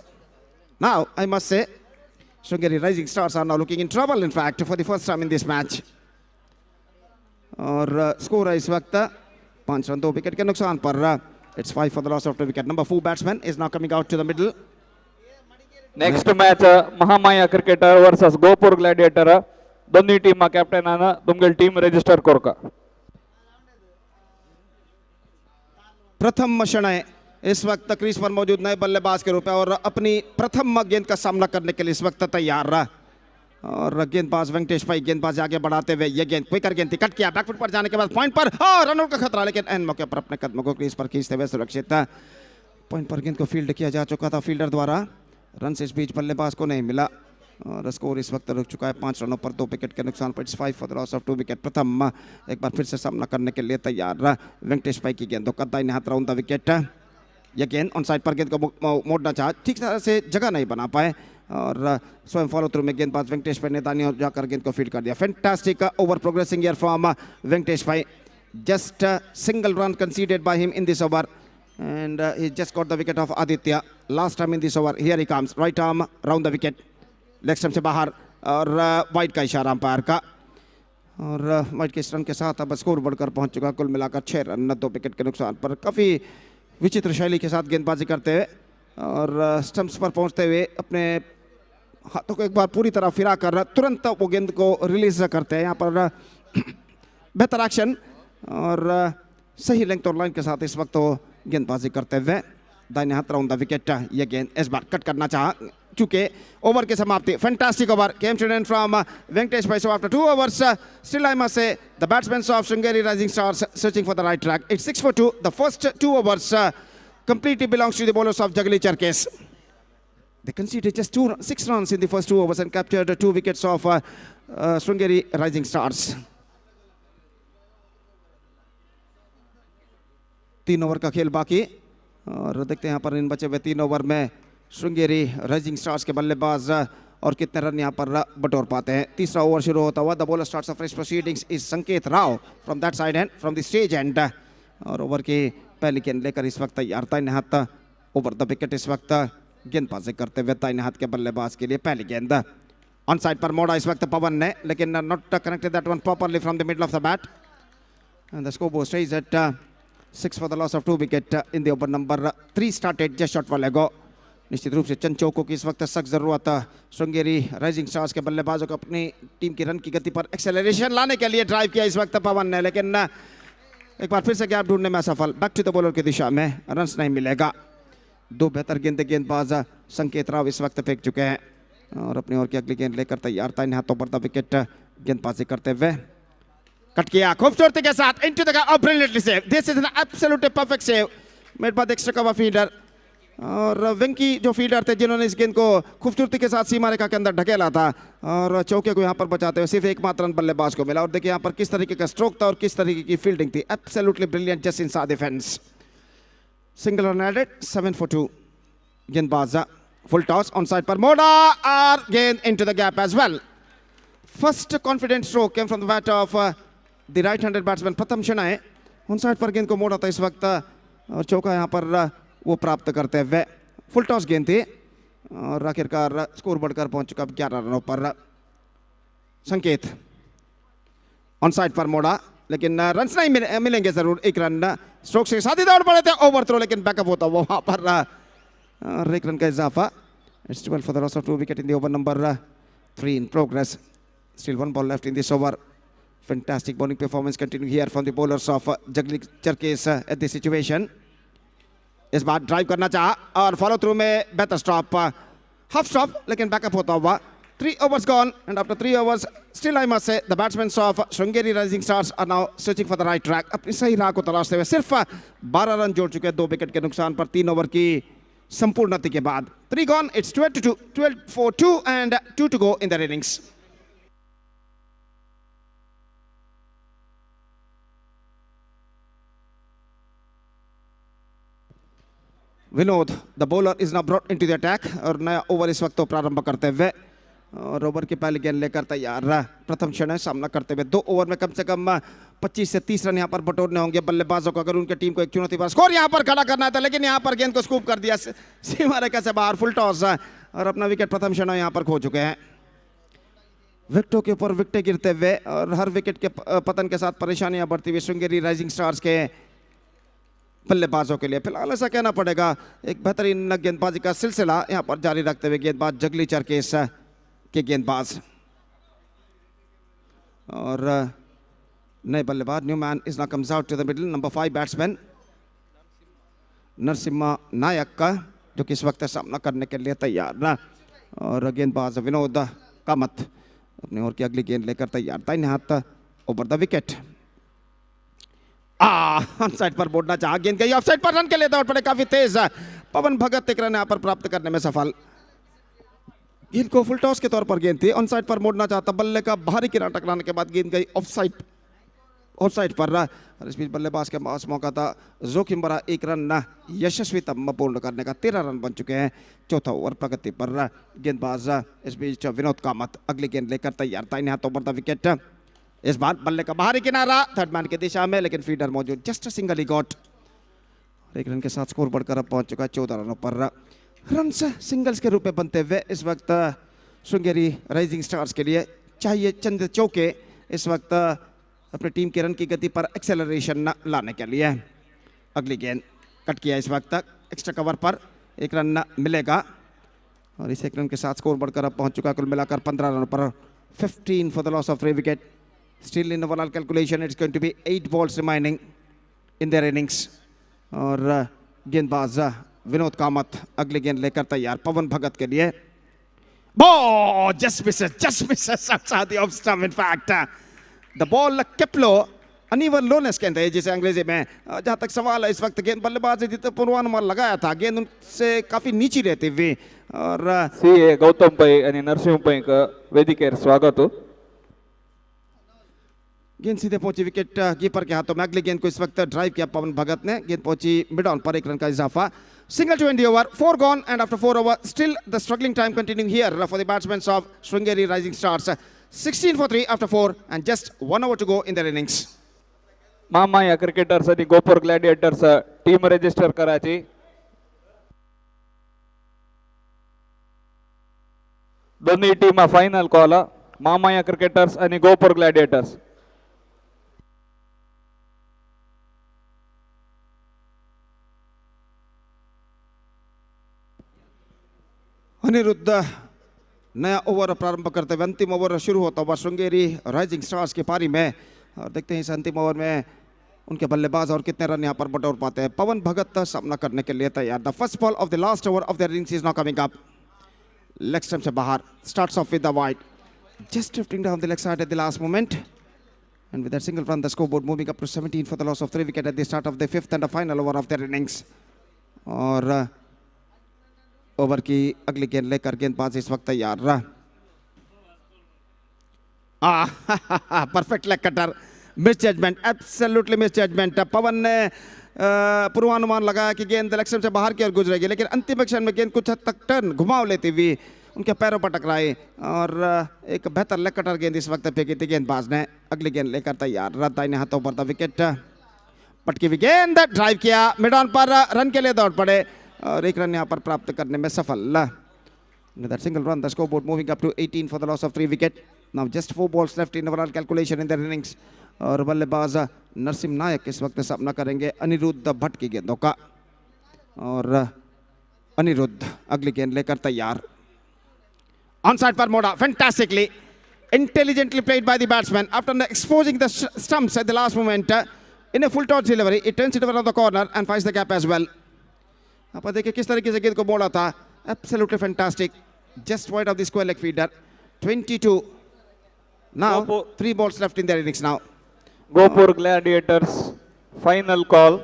Now I must say Sringeri Rising Stars are now looking in trouble, in fact, for the first time in this match. और score है इस वक्त 5 run 2 wicket के नुकसान पर। It's 5 for the loss of 2 wicket. Number 4 batsman is now coming out to the middle. Next match Mahamaya cricketer versus Gopur gladiator. दोन्ही team कॅप्टनानं तुमगेल टीम रजिस्टर करू का. प्रथम क्षण है इस वक्त क्रीज पर मौजूद नए बल्लेबाज के रूप में और अपनी प्रथम गेंद का सामना करने के लिए इस वक्त तैयार रहा। और गेंदबाज वेंकटेश भाई गेंदबाज आगे बढ़ाते हुए ये गेंद क्विकर गेंद थी, कट किया बैकफुट पर जाने के बाद पॉइंट पर और रनआउट का खतरा, लेकिन एंड मौके पर अपने कदमों को क्रीज पर खींचते हुए सुरक्षित। पॉइंट पर गेंद को फील्ड किया जा चुका था फील्डर द्वारा, रन से इस बीच बल्लेबाज को नहीं मिला और स्कोर इस वक्त रुक चुका है 5 रनों पर 2 विकेट के नुकसान पर। 5 for the loss of 2 wicket. प्रथम एक बार फिर से सामना करने के लिए तैयार वेंकटेश भाई की गेंदों का दाहिने हाथ राउंड द विकेट। यह गेंद ऑन साइड पर गेंद को मोड़ना चाहा, ठीक तरह से जगह नहीं बना पाए और स्वयं फॉलो थ्रू में गेंदबाज वेंकटेश भाई ने दानी और जाकर गेंद को फील्ड कर दिया। Fantastic over progressing here from Venkatesh भाई, just single run conceded by him in this over and he just got the wicket of Aditya last time in this over. Here he comes, right arm round the wicket, leg stump से बाहर और wide का इशारा umpire का और wide के इस run के साथ अब स्कोर बढ़कर पहुंच चुका कुल मिलाकर 6 रन 2 विकेट के नुकसान पर। काफ़ी विचित्र शैली के साथ गेंदबाजी करते हुए और स्टंप्स पर पहुंचते हुए अपने हाथों को एक बार पूरी तरह फिरा कर तुरंत वो गेंद को रिलीज करते हैं। यहाँ पर बेहतर एक्शन और सही लेंथ और लाइन के साथ इस वक्त वो गेंदबाजी करते हुए दाहिने हाथ राउंड द विकेट। ये गेंद इस बार कट करना चाहा चूंकि ओवर की समाप्ति। Fantastic over came to end from Venkatesh भाई। So after 2 overs still I must say the batsmen of Sringeri Rising Stars searching for the right track. It's 6 for 2. The first 2 overs completely belongs to the bowlers of Gladiators. They conceded just 6 runs in the first 2 overs and captured 2 wickets of Sringeri Rising Stars. 3 over का खेल बाकी और देखते हैं यहाँ पर इन बचे हुए 3 ओवर में श्रृंगेरी राइजिंग स्टार्स के बल्लेबाज और कितने रन यहाँ पर बटोर पाते हैं। तीसरा ओवर शुरू होता हुआ the bowler starts a fresh proceedings is Sanket Rao from that side end from the stage end. और ओवर की पहली गेंद लेकर इस वक्त तैयार दाहिने हाथ ओवर द विकेट इस वक्त गेंदबाजी करते हुए दाहिने हाथ के बल्लेबाज के लिए पहली गेंद ऑन साइड पर मोड़ा इस वक्त पवन ने, लेकिन not connected that one properly from the middle of the bat and the score stays at 6 for the loss of 2 wicket in the over number 3 started just short while ago. निश्चित रूप से चंद चौकों की इस वक्त सख्त जरूरत श्रृंगेरी राइजिंग स्टार्स के बल्लेबाजों को अपनी टीम की रन की गति पर एक्सेलरेशन लाने के लिए ड्राइव किया इस वक्त पवन ने, लेकिन एक बार फिर से गैप ढूंढने में असफल। बैक टू द बॉलर की दिशा में रन्स नहीं मिलेगा। 2 बेहतर गेंदबाज संकेत राव इस वक्त फेंक चुके हैं और अपनी ओर की अगली गेंद लेकर तैयार दाहिने हाथों पर द विकेट गेंदबाजी करते हुए कट किया खूबसूरती के साथ into the gap, brilliantly save. This is an absolutely perfect save made by the extra cover fielder. और वेंकी जो फील्डर थे जिन्होंने इस गेंद को खूबसूरती के साथ सीमा रेखा के अंदर ढकेला था और चौके को यहाँ पर बचाते हुए सिर्फ एकमात्र रन बल्लेबाज को मिला। और देखिए यहाँ पर किस तरीके का स्ट्रोक था और किस तरीके की फील्डिंग थी, absolutely brilliant just inside the fence. Single run added 7 for 2। गेंदबाज फुल टॉस ऑन साइड पर मोड़ा और गेंद into the gap as well. First confident stroke came from the bat of the right handed batsman PrathPrath Shanay on side पर गेंद को मोड़ा था इस वक्त और चौका यहाँ पर वो प्राप्त करते हुए फुल टॉस गेंद थी और आखिरकार स्कोर बढ़कर पहुंच चुका 11 रनों पर। संकेत ऑन साइड पर मोड़ा, लेकिन रन्स नहीं मिलेंगे जरूर। एक रन स्ट्रोक से साथ ही दौड़ पड़े थे, ओवर थ्रो, लेकिन बैकअप होता हुआ वहां पर और एक रन का इजाफा। It's 12 for the loss of 2 wicket in the over number 3 in progress. Still 1 ball left in this over. Fantastic bowling performance continue here from the bowlers of Gladiators at this situation. इस बार drive करना चाहा और follow through में बेहतर stop, half stop, लेकिन backup होता हुआ। 3 overs gone, and after 3 overs, still I must say the batsmen of Shrungeri Rising Stars are now searching for the right track. अपनी सही राह को तलाशते हुए सिर्फ 12 रन जोड़ चुके हैं 2 विकेट के नुकसान पर 3 ओवर की संपूर्णति के बाद। 3 gone, it's 12 for 2 and 2 to go in their innings. Vinod the bowler is now brought into the attack और नया ओवर इस वक्त तो प्रारंभ करते हुए और ओवर की पहली गेंद लेकर तैयार प्रथम क्षण सामना करते हुए 2 ओवर में कम से कम 25 से 30 रन यहां पर बटोरने होंगे बल्लेबाजों को अगर उनके टीम को एक चुनौती पर स्कोर यहां पर खड़ा करना था, लेकिन यहां पर गेंद को स्कूप कर दिया सीमा रेखा से बाहर, फुल टॉस और अपना विकेट प्रथम क्षण यहां पर खो चुके हैं। विकेटों के ऊपर विकेटें गिरते हुए और हर विकेट के पतन के साथ परेशानियां बढ़ती हुई श्रृंगेरी राइजिंग स्टार्स के बल्लेबाजों के लिए फिलहाल ऐसा कहना पड़ेगा एक बेहतरीन गेंदबाजी का सिलसिला यहां पर जारी रखते हुए गेंदबाज जगली चरकेस के गेंदबाज और नए बल्लेबाज new man is now comes out to the middle, number 5 batsman Narasimha Nayak का जो कि इस वक्त सामना करने के लिए तैयार ना, और गेंदबाज विनोद कामत अपने ओवर की अगली गेंद लेकर तैयार था, हाथ over the wicket. On side पर बोलना चाहा, गेंद गई ऑफ साइड पर, रन के लिए दौड़ पड़े काफी तेज पवन भगत, एक रन यहां पर प्राप्त करने में सफल। गेंद को फुल टॉस के तौर पर गेंद थी, ऑन साइड पर मोड़ना चाहता, बल्ले का भारी किनारा टकराने के बाद गेंद गई ऑफ साइड पर और इस बीच बल्लेबाज के पास मौका था जोखिम भरा एक रन यशस्वी तम पूर्ण करने का। 13 रन बन चुके हैं चौथा ओवर प्रगति पर। गेंदबाज इस बीच विनोद कामत अगली गेंद लेकर तैयार था, हाथों पर था विकेट। इस बार बल्ले का बाहरी किनारा थर्ड मैन की दिशा में, लेकिन फीडर मौजूद, जस्ट सिंगल ही गॉट। एक रन के साथ स्कोर बढ़कर अब पहुंच चुका है 14 रनों पर। रन्स सिंगल्स के रूप में बनते हुए इस वक्त श्रृंगेरी राइजिंग स्टार्स के लिए चाहिए चंद चौके इस वक्त अपनी टीम के रन की गति पर एक्सेलरेशन लाने के लिए। अगली गेंद कट किया इस वक्त तक एक्स्ट्रा कवर पर, एक रन मिलेगा और इस एक रन के साथ स्कोर बढ़कर अब पहुंच चुका कुल मिलाकर 15 रनों पर। 15 for the loss of 3 wicket. Still in overall calculation it's going to be 8 balls remaining in their innings और गेंदबाज विनोद कामत अगली गेंद लेकर तैयार पवन भगत के लिए। Ball just misses outside the off stump. In fact the ball kept low, uneven lowness कहते हैं जिसे अंग्रेजी में। जहां तक सवाल है इस वक्त गेंद बल्लेबाज ने जितना पूर्वानुमान लगाया था गेंद उनसे काफी नीची रहती हुई और सीए गौतम पै आणि नरसिंह पै का वेदिकेर स्वागत हो। गेंद सीधे पहुंची विकेट कीपर के हाथों में। अगली गेंद को इस वक्त ड्राइव किया पवन भगत ने, गेंद पहुंची मिड ऑन पर, एक रन का इजाफा। Single to end the over, 4 gone and after 4 over still the struggling time continuing here for the batsmen of Shrungeri Rising Stars. 16 for 3 after 4 and just 1 over to go in their innings. Mahamaya cricketers आणि Gopur ग्लॅडिएटर्स team register करायची। दोन्ही टीमा final call, मामाया cricketers आणि गोपर ग्लॅडिएटर्स। अनिरुद्ध नया over प्रारंभ करते हुए अंतिम ओवर शुरू होता हुआ श्रृंगेरी राइजिंग स्टार्स की पारी में और देखते हैं इस अंतिम ओवर में उनके बल्लेबाज और कितने रन यहां पर बटोर पाते हैं। पवन भगत सामना करने के लिए तैयार। The first ball of the last over of the innings is now coming up. Leg stump से बाहर, starts off with the wide, just drifting down the leg side eight the last moment and with that single run the scoreboard moving up to 17 for the loss of 3 wicket at the start of the 5th and the final over of their innings। और over की अगली गेंद लेकर गेंदबाज इस वक्त तैयार रहा। Perfect leg cutter, misjudgement, absolutely misjudgement. Pavan ने पूर्वानुमान लगाया कि गेंद लेग स्टंप से बाहर की ओर गुजरेगी, लेकिन अंतिम क्षण में गेंद कुछ हद तक टर्न घुमाव लेती हुई उनके पैरों पर टकराई और एक बेहतर लेग कटर गेंद इस वक्त फेंकी थी गेंदबाज ने। अगली गेंद लेकर तैयार रहा, दाहिने हाथों पर था विकेट। पटकी हुई गेंद ड्राइव किया मिड ऑन पर, रन के लिए दौड़ पड़े और एक रन यहां पर प्राप्त करने में सफल। Single run the scoreboard moving up to 18 for the loss of 3 wicket. Now just 4 balls left in overall calculation in their innings. और बल्लेबाज नरसिम नायक इस वक्त सामना करेंगे अनिरुद्ध भट्ट की गेंदों का और अनिरुद्ध अगली गेंद लेकर तैयार. On side पर मोड़ा fantastically, intelligently played by the batsman after exposing the stumps at the last moment. In a full toss delivery, it turns it around the corner and finds the gap as well. आप देखिए किस तरीके से गेंद को मोड़ा था. Absolutely fantastic. Just wide of the square leg feeder. 22. Now 3 balls left in their innings now. Go for Gladiators. Final call.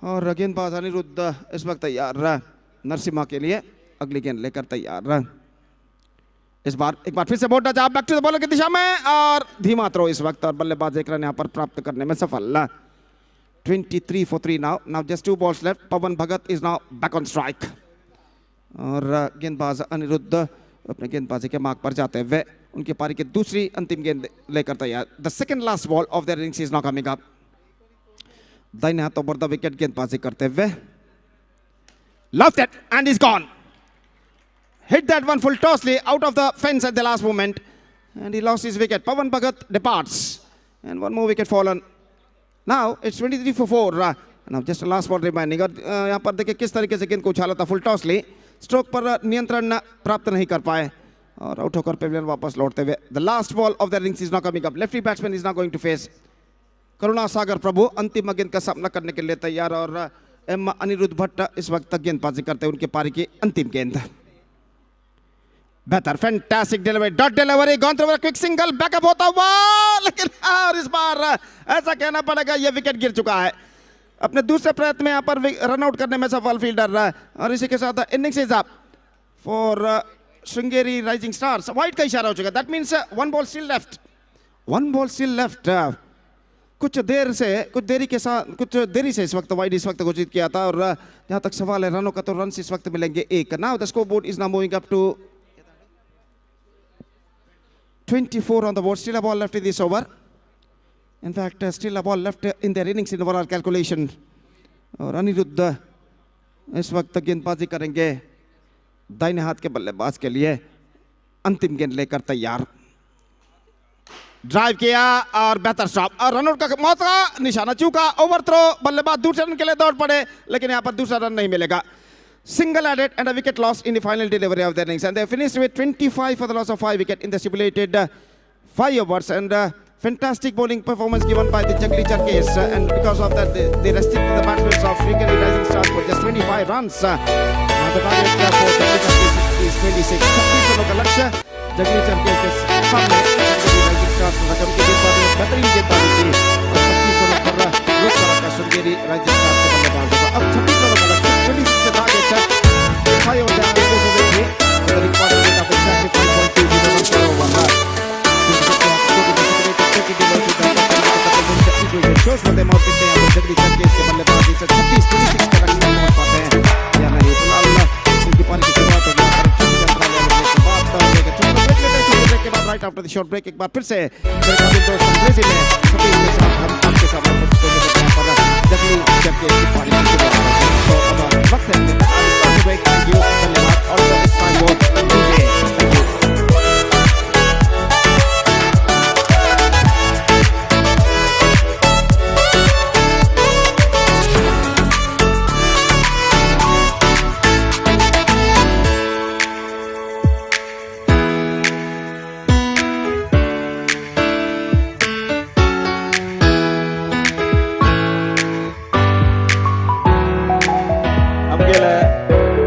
और गेंदबाज अनिरुद्ध इस वक्त तैयार नरसिम्हा के लिए अगली गेंद लेकर तैयार. इस बार एक बार फिर से बोल्ड जा बैक टू द बॉलर की दिशा में और धीमा थ्रो इस वक्त और बल्लेबाज एक रन यहां पर प्राप्त करने में सफल. 23 for 3 now. Now just 2 balls left. Pawan Bhagat is now back on strike. और गेंदबाज अनिरुद्ध अपने गेंदबाजी के मार्ग पर जाते हुए उनकी पारी की दूसरी अंतिम गेंद लेकर तैयार. The second last ball of their innings is now coming up. दाहिने हाथों पर द विकेट गेंदबाजी करते हुए left it and is gone. Hit that one full tossly out of the fence at the last moment and he lost his wicket. Pawan Bhagat departs and one more wicket fallen. Now it's 23 for 4. Now just a last ball remaining. और यहाँ पर देखिए किस तरीके से गेंद को उछाला था फुल टॉसली. स्ट्रोक पर नियंत्रण प्राप्त नहीं कर पाए और आउट होकर पेविलियन वापस लौटते हुए. The last ball of the innings is now coming up. Lefty batsman is now going to face. Karuna Sagar Prabhu अंतिम गेंद का सामना करने के लिए तैयार और एम अनिरुद्ध भट्ट इस वक्त तक गेंदबाजी करते हैं. उनकी पारी की अंतिम गेंद. बेहतर fantastic delivery, dot delivery, gone through quick single, backup होता हुआ लेकिन और इस बार ऐसा कहना पड़ेगा ये विकेट गिर चुका है. अपने दूसरे प्रयत्न में यहाँ पर रन आउट करने में सफल फील्डर रहा और इसी के साथ innings is up for Sringeri rising stars. Wide का इशारा हो चुका. That means 1 ball still left. 1 ball still left. कुछ देरी से इस वक्त वाइड इस वक्त घोषित किया था और जहां तक सवाल है रनों का तो रन इस वक्त मिलेंगे 1. Now the score board is now moving up to 24 on the board. Still a ball left in this over. In fact, still a ball left in their innings in overall calculation. और अनिरुद्ध इस वक्त गेंदबाजी करेंगे दाहिने हाथ के बल्लेबाज के लिए अंतिम गेंद लेकर तैयार. ड्राइव किया और बेहतर स्टॉप और रनआउट का मौका, निशाना चूका, ओवर थ्रो, बल्लेबाज दूसरे रन के लिए दौड़ पड़े लेकिन यहाँ पर दूसरा रन नहीं मिलेगा. Single added and a wicket lost in the final delivery of their innings, and they finished with 25 for the loss of 5 wickets in the stipulated 5 overs. And fantastic bowling performance given by the Gladiators case, and because of that they restricted the batsmen of Sudindra Rising Stars for just 25 runs. The target for Gladiators is 26. 26 रनों का लक्ष्य Gladiators के सामने. Rising Stars रकम की गेंदबाजी में बेहतरीन गेंदबाजी की और 25 रनों पर रोक कर रखा Sudindra Rising Stars के बल्लेबाजों का. अब 26 रनों का लक्ष्य 26 के target 5 over down goes away with the required rate of exactly 5.20 runs per over. Shows for them out in there with Gladiators case के बल्लेबाजी से 26 का लक्ष्य पहुंच पाते हैं या नहीं. फिलहाल उनकी पारी की शुरुआत हो गई के बाद right after the short break. एक बार फिर से अंग्रेजी में सभी के साथ हम आपके सामने Gladiators की पारी की शुरुआत करते हैं. तो अब वक्त है ब्रेक. थैंक यू, धन्यवाद. और इस टाइम वो thank you.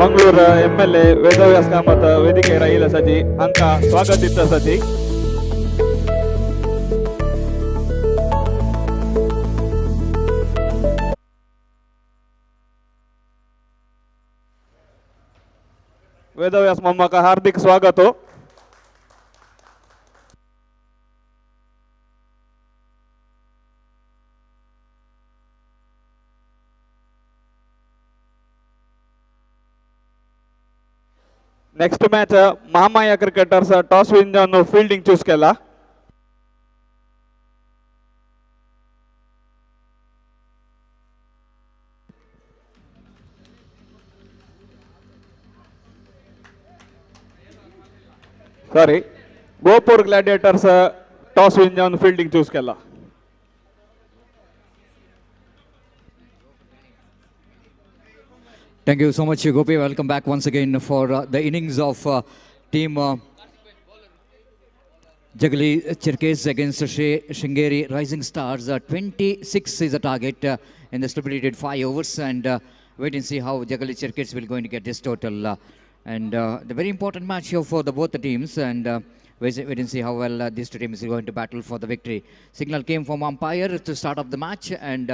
Mangaluru MLA Vedavyas Kamath ವೇದಿಕೆ ರೈಲ ಸಜಿ ಅಂಕ ಸ್ವಾಗತಿತ ಸಜಿ. ವೇದವ್ಯಾಸ ಮೊಮ್ಮಕ್ಕ ಹಾರ್ದಿಕ ಸ್ವಾಗತ. Next match Mahamaya cricketers toss win fielding చూసుకెళ్ళా. Sorry Gopur gladiators toss win ಜಾನ್ ಫೀಲ್ಡಿಂಗ್ ಚೂಸ್ ಕೆಲ್ಲ. Thank you so much, Gopi. Welcome back once again for the innings of team Jagali Cherkes against Shringeri Rising Stars. 26 is the target in the stipulated 5 overs, and wait and see how Jagali Cherkes will going to get this total. And the very important match here for both the teams, and wait and see how well these two teams are going to battle for the victory. Signal came from umpire to start up the match, and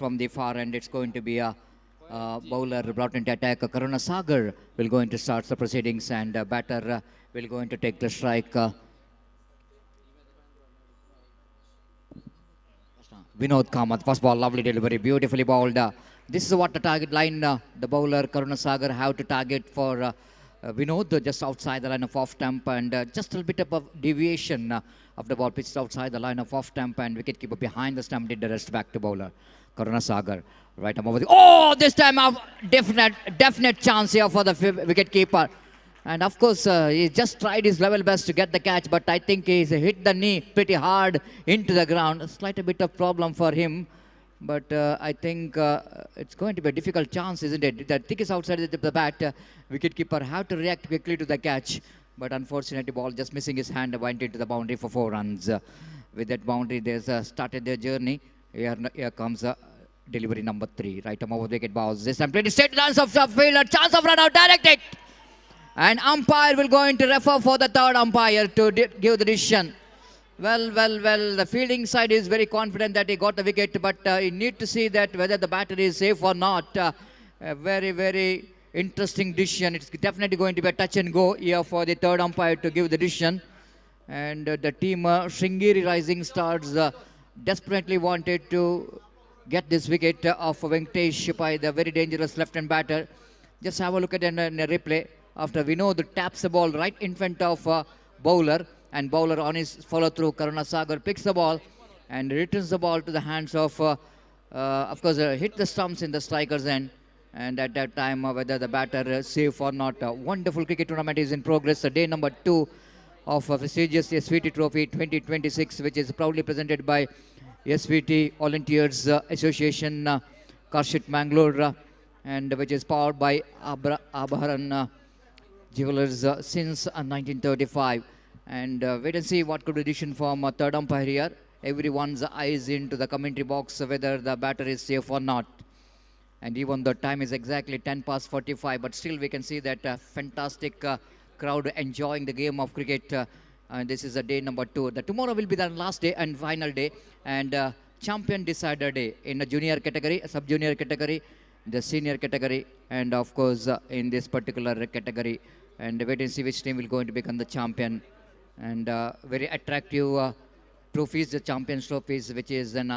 from the far end, it's going to be a bowler brought into attack. Karuna Sagar will going to start the proceedings, and batter will going to take the strike. Vinod Kamath, first ball, lovely delivery, beautifully bowled. This is what the target line the bowler Karuna Sagar have to target for Vinod, just outside the line of off stump, and just a little bit of a deviation of the ball pitched outside the line of off stump, and wicketkeeper behind the stump did the rest back to bowler Karuna Sagar. Right over the, oh, this time a definite chance here for the wicketkeeper. And of course, he just tried his level best to get the catch, but I think he's hit the knee pretty hard into the ground. A slight bit of problem for him, but I think it's going to be a difficult chance, isn't it? The thick is outside the bat. Wicketkeeper have to react quickly to the catch, but unfortunately, ball just missing his hand went into the boundary for 4 runs. With that boundary, there's started their journey. Here comes delivery number 3. Right arm over wicket balls. This time played straight lines of field. A chance of run out, directed. And umpire will go into refer for the third umpire to give the decision. Well, the fielding side is very confident that he got the wicket, but you need to see that whether the batter is safe or not. A very interesting decision. It's definitely going to be a touch and go here for the third umpire to give the decision. And the team Shringeri Rising Stars desperately wanted to get this wicket of Venkatesh by the very dangerous left-hand batter. Just have a look at a replay. After Vinod taps the ball right in front of bowler, and bowler on his follow-through, Karuna Sagar picks the ball and returns the ball to the hands of course, hit the stumps in the striker's end. And at that time, whether the batter is safe or not, a wonderful cricket tournament is in progress. Day number 2 of prestigious SVT Trophy 2026, which is proudly presented by SVT Volunteers Association, Karshit Mangalore, and which is powered by Abharan Jewelers since 1935. And wait and see what could be decision from third umpire here. Everyone's eyes into the commentary box whether the batter is safe or not. And even the time is exactly 10 past 45, but still we can see that fantastic crowd enjoying the game of cricket. This is a day number 2. Tomorrow will be the last day and final day, and champion decider day in the junior category, sub-junior category, the senior category, and of course in this particular category. And wait and see which team will going to become the champion. And very attractive trophies, the champions trophies, which is then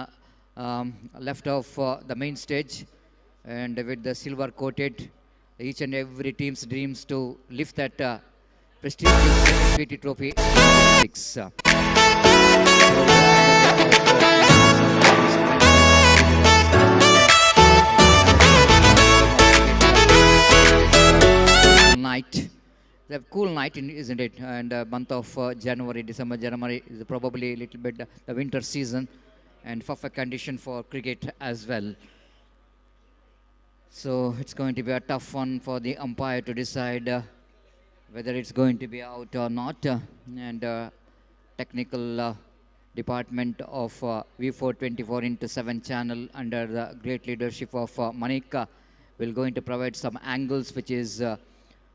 left of the main stage, and with the silver coated, each and every team's dreams to lift that prestigious SVT Trophy 6. Night. They have cool night, isn't it? And month of December, January is probably a little bit the winter season, and perfect condition for cricket as well. So it's going to be a tough one for the umpire to decide whether it's going to be out or not. And technical department of V424 into 7 channel under the great leadership of Manika will going to provide some angles, which is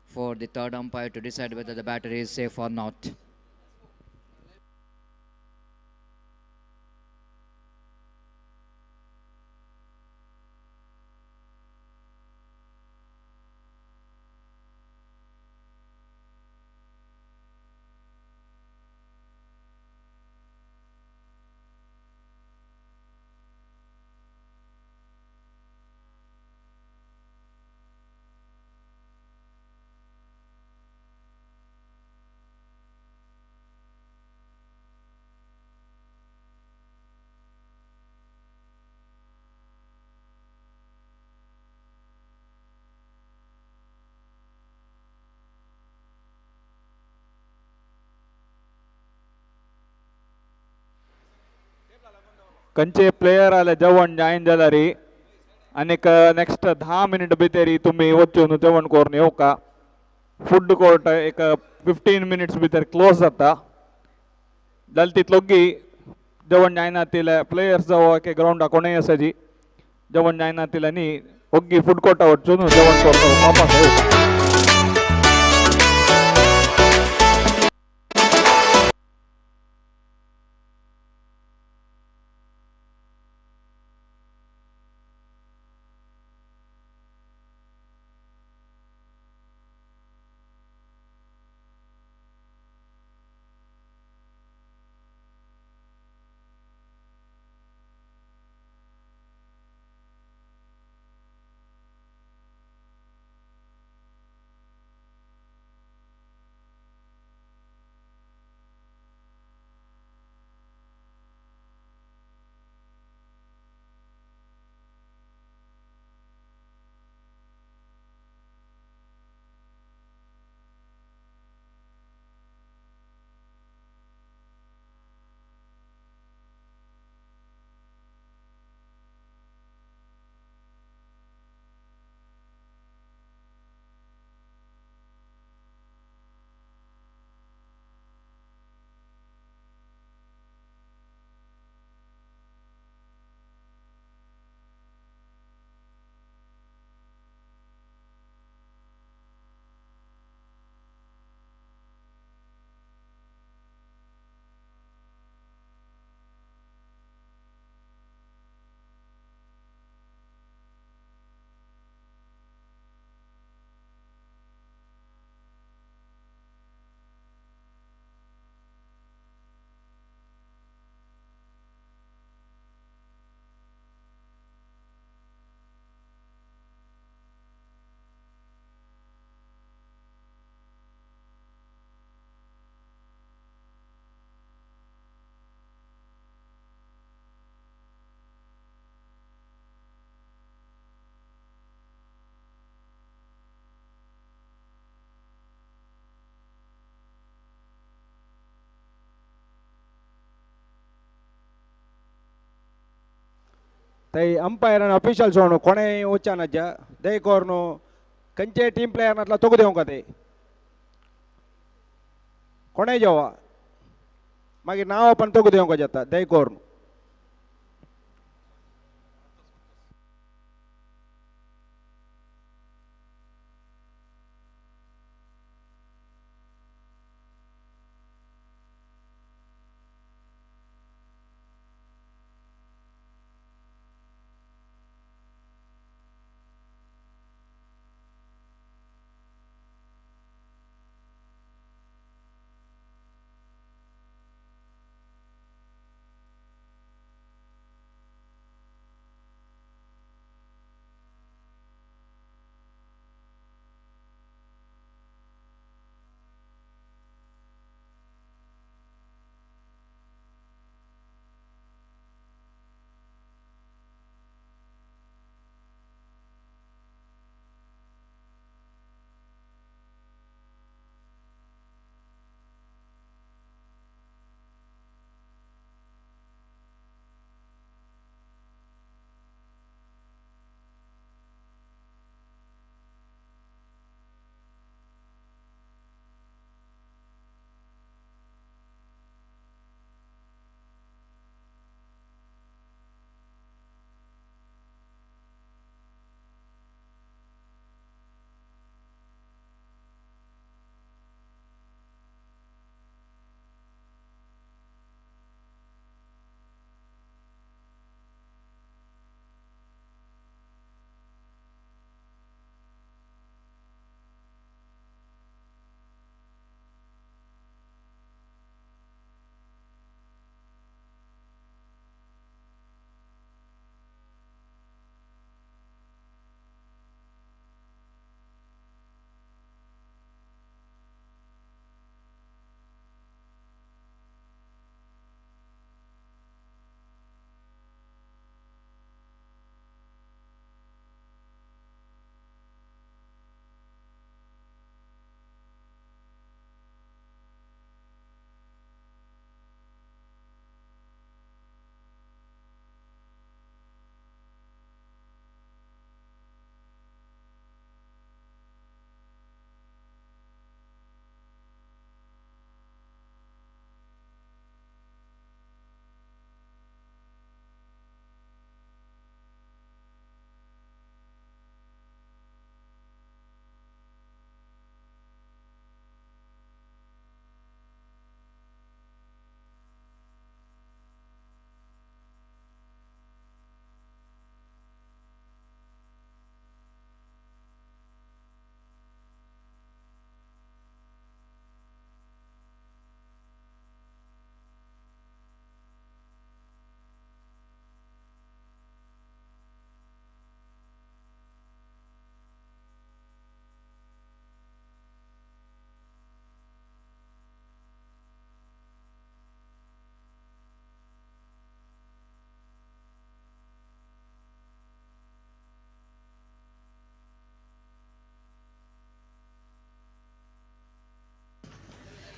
for the third umpire to decide whether the batter is safe or not. खंयचे player आले जेवण जायन जाल्यार आनीक next 10 minute भितर तुम्ही वचून जेवण करून येवका. फूड कोर्ट एक 15 मिनिट्स भितर क्लोज जाता. जाल्यार तितलो जेवण जायना तिले प्लेयर्स जावं की ग्राउंडा कोणूय आसा जी जेवण जायना तिल्यांनी ओग्गी फूड कोर्टा वचून जेवण करून वापस येवका. तई अंपैर अफिशियल्स कोणे वच्चानज्ज दयकोर्नु कंचे टीम प्लेयर अट्ला तगदेवंकते कोणे जवा मागीर नाव पण तगदेवंक जाता दयकोर्नु.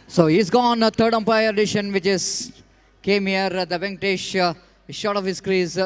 So he's gone. Third umpire addition, which is came here. The Venkatesh short of his crease.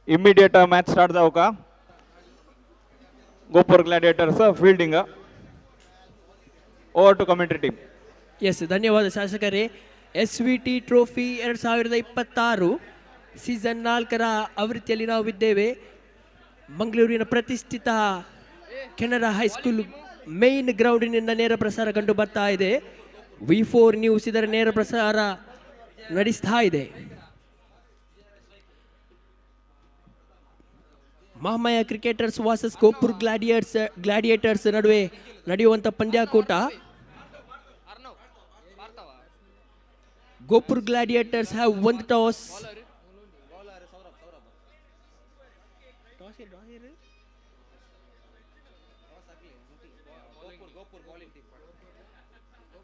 Immediate match start जाऊ का Gopur gladiators fielding over to commentary team yes ಧನ್ಯವಾದ ಶಾಸಕರೇ. SVT ಟ್ರೋಫಿ 2026 ಸೀಸನ್ 4ರ ಆವೃತ್ತಿಯಲ್ಲಿ ನಾವಿದ್ದೇವೆ. ಮಂಗಳೂರಿನ ಪ್ರತಿಷ್ಠಿತ ಕೆನರಾ ಹೈಸ್ಕೂಲ್ ಮೇನ್ ಗ್ರೌಂಡಿನಿಂದ ನೇರ ಪ್ರಸಾರ ಕಂಡು ಬರ್ತಾ ಇದೆ. V4 ನ್ಯೂಸ್ ಇದರ ನೇರ ಪ್ರಸಾರ ನಡೆಸ್ತಾ ಇದೆ. ಮಹಾಮಯ ಕ್ರಿಕೆಟರ್ಸ್ ವರ್ಸಸ್ ಗೋಪುರ್ ಗ್ಲಾಡಿಯೇಟರ್ಸ್ ನಡುವೆ ನಡೆಯುವಂಥ ಪಂದ್ಯಾಕೂಟ. Gopur Gladiators have won the toss.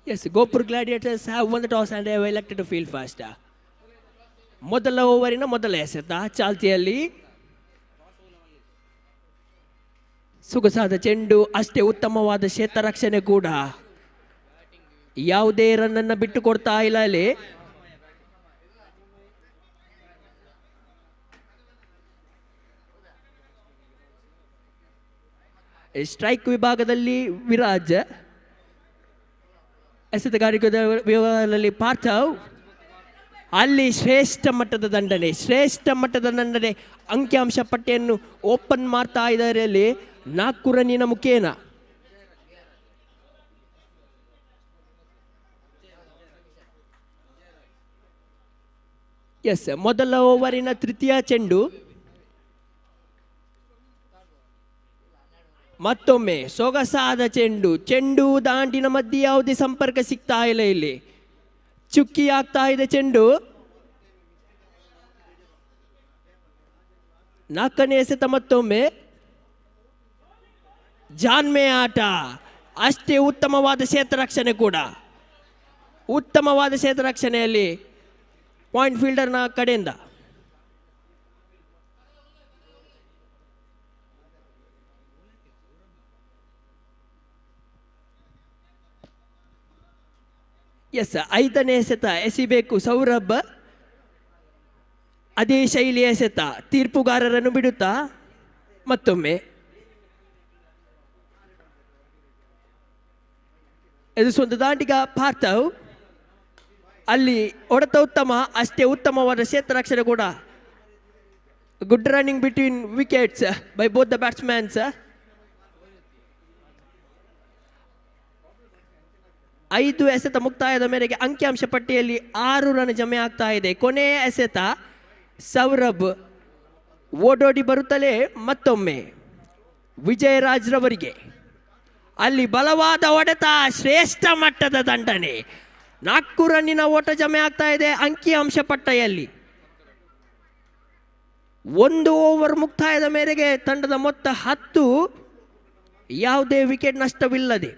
Yes, Gopur Gladiators have won the toss and they have elected to field first. ಮೊದಲ ಓವರಿನ ಮೊದಲ ಎಸೆತ ಚಾಲ್ತಿಯಲ್ಲಿ ಸೊಗಸಾದ ಚೆಂಡು, ಅಷ್ಟೇ ಉತ್ತಮವಾದ ಕ್ಷೇತ್ರ ರಕ್ಷಣೆ ಕೂಡ. ಯಾವುದೇ ರನ್ನನ್ನು ಬಿಟ್ಟು ಕೊಡ್ತಾ ಇಲ್ಲ ಅಲ್ಲಿ. ಸ್ಟ್ರೈಕ್ ವಿಭಾಗದಲ್ಲಿ ವಿರಾಜ್, ಎಸೆತಗಾರಿಕೆ ವಿಭಾಗದಲ್ಲಿ ಪಾರ್ಥವ್. ಅಲ್ಲಿ ಶ್ರೇಷ್ಠ ಮಟ್ಟದ ದಂಡನೆ ಅಂಕಿಅಂಶ ಪಟ್ಟಿಯನ್ನು ಓಪನ್ ಮಾಡ್ತಾ ಇದ್ದಾರೆ ಅಲ್ಲಿ 4 ರನ್ನಿನ ಮುಖೇನ. ಎಸ್, ಮೊದಲ ಓವರಿನ ತೃತೀಯ ಚೆಂಡು. ಮತ್ತೊಮ್ಮೆ ಸೊಗಸಾದ ಚೆಂಡು ದಾಂಡಿನ ಮಧ್ಯೆ ಯಾವುದೇ ಸಂಪರ್ಕ ಸಿಗ್ತಾ ಇಲ್ಲ. ಇಲ್ಲಿ ಚುಕ್ಕಿ ಆಗ್ತಾ ಇದೆ ಚೆಂಡು. 4ನೇ ಎಸೆತ ಮತ್ತೊಮ್ಮೆ ಜಾನ್ಮೆ ಆಟ, ಅಷ್ಟೇ ಉತ್ತಮವಾದ ಕ್ಷೇತ್ರ ರಕ್ಷಣೆ ಕೂಡ. ಉತ್ತಮವಾದ ಕ್ಷೇತ್ರ ರಕ್ಷಣೆಯಲ್ಲಿ ಪಾಯಿಂಟ್ ಫೀಲ್ಡರ್ನ ಕಡೆಯಿಂದ. ಎಸ್, 5ನೇ ಎಸೆತ ಎಸಿಬೇಕು ಸೌರಭ್. ಅದೇ ಶೈಲಿಯ ಎಸೆತ, ತೀರ್ಪುಗಾರರನ್ನು ಬಿಡುತ್ತಾ ಮತ್ತೊಮ್ಮೆ ಎದುರಿಸುವಂತ ದಾಂಡಿಗ ಪಾರ್ಥವ್. ಅಲ್ಲಿ ಹೊಡೆತ ಉತ್ತಮ, ಅಷ್ಟೇ ಉತ್ತಮವಾದ ಕ್ಷೇತ್ರ ರಕ್ಷಣೆ ಕೂಡ. Good running between wickets by both the batsmen. 5 ಎಸೆತ ಮುಕ್ತಾಯದ ಮೇರೆಗೆ ಅಂಕಿಅಂಶ ಪಟ್ಟಿಯಲ್ಲಿ 6 ರನ್ ಜಮೆ ಆಗ್ತಾ ಇದೆ. ಕೊನೆಯ ಎಸೆತ ಸೌರಭ್ ಓಡೋಡಿ ಬರುತ್ತಲೇ ಮತ್ತೊಮ್ಮೆ ವಿಜಯರಾಜ್ ರವರಿಗೆ. ಅಲ್ಲಿ ಬಲವಾದ ಹೊಡೆತ, ಶ್ರೇಷ್ಠ ಮಟ್ಟದ ದಂಡನೆ. 4 ರನ್ನಿನ ಓಟ ಜಮೆ ಆಗ್ತಾ ಇದೆ ಅಂಕಿಅಂಶ ಪಟ್ಟಿಯಲ್ಲಿ. 1 ಓವರ್ ಮುಕ್ತಾಯದ ಮೇರೆಗೆ ತಂಡದ ಮೊತ್ತ 10, ಯಾವುದೇ ವಿಕೆಟ್ ನಷ್ಟವಿಲ್ಲದೆ.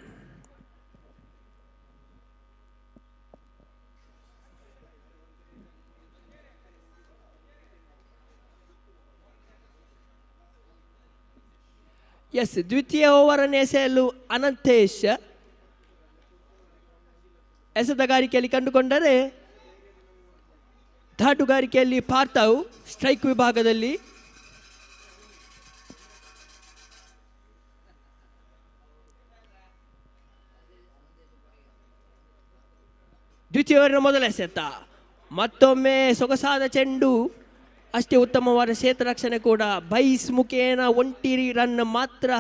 ಎಸ್, ದ್ವಿತೀಯ ಓವರನ್ನು ಎಸೆಯಲು ಅನಂತೇಶ್ ಎಸೆತಗಾರಿಕೆಯಲ್ಲಿ ಕಂಡುಕೊಂಡರೆ, ಧಾಟುಗಾರಿಕೆಯಲ್ಲಿ ಪಾರ್ಥವ್, ಸ್ಟ್ರೈಕ್ ವಿಭಾಗದಲ್ಲಿ ದ್ವಿತೀಯ ಓವರಿನ ಮೊದಲ ಎಸೆತ. ಮತ್ತೊಮ್ಮೆ ಸೊಗಸಾದ ಚೆಂಡು, ಅಷ್ಟೇ ಉತ್ತಮವಾದ ಕ್ಷೇತ್ರ ರಕ್ಷಣೆ ಕೂಡ. ಬೈಸ್ ಮುಖೇನ 1 ರನ್ ಮಾತ್ರ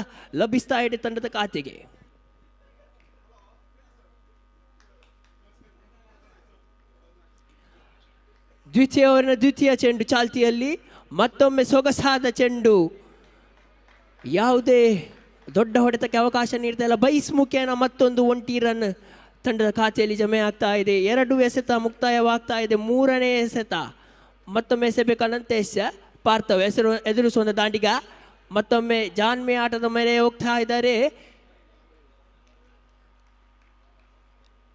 ಲಭಿಸ್ತಾ ಇದೆ ತಂಡದ ಖಾತೆಗೆ. ದ್ವಿತೀಯ ಓವರಿನ ದ್ವಿತೀಯ ಚೆಂಡು ಚಾಲ್ತಿಯಲ್ಲಿ ಮತ್ತೊಮ್ಮೆ ಸೊಗಸಾದ ಚೆಂಡು, ಯಾವುದೇ ದೊಡ್ಡ ಹೊಡೆತಕ್ಕೆ ಅವಕಾಶ ನೀಡ್ತಾ ಇಲ್ಲ. ಬೈಸ್ ಮುಖೇನ ಮತ್ತೊಂದು 1 ರನ್ ತಂಡದ ಖಾತೆಯಲ್ಲಿ ಜಮೆ ಆಗ್ತಾ ಇದೆ. 2 ಎಸೆತ ಮುಕ್ತಾಯವಾಗ್ತಾ ಇದೆ. 3ನೇ ಎಸೆತ ಮತ್ತೊಮ್ಮೆ ಎಸೆಬೇಕು ಅನಂತೇಶ್. ಪಾರ್ಥವ್ ಎದುರಿಸುವಂಥ ದಾಂಡಿಗ. ಮತ್ತೊಮ್ಮೆ ಜಾನ್ಮೆ ಆಟದ ಮೇಲೆ ಹೋಗ್ತಾ ಇದ್ದಾರೆ.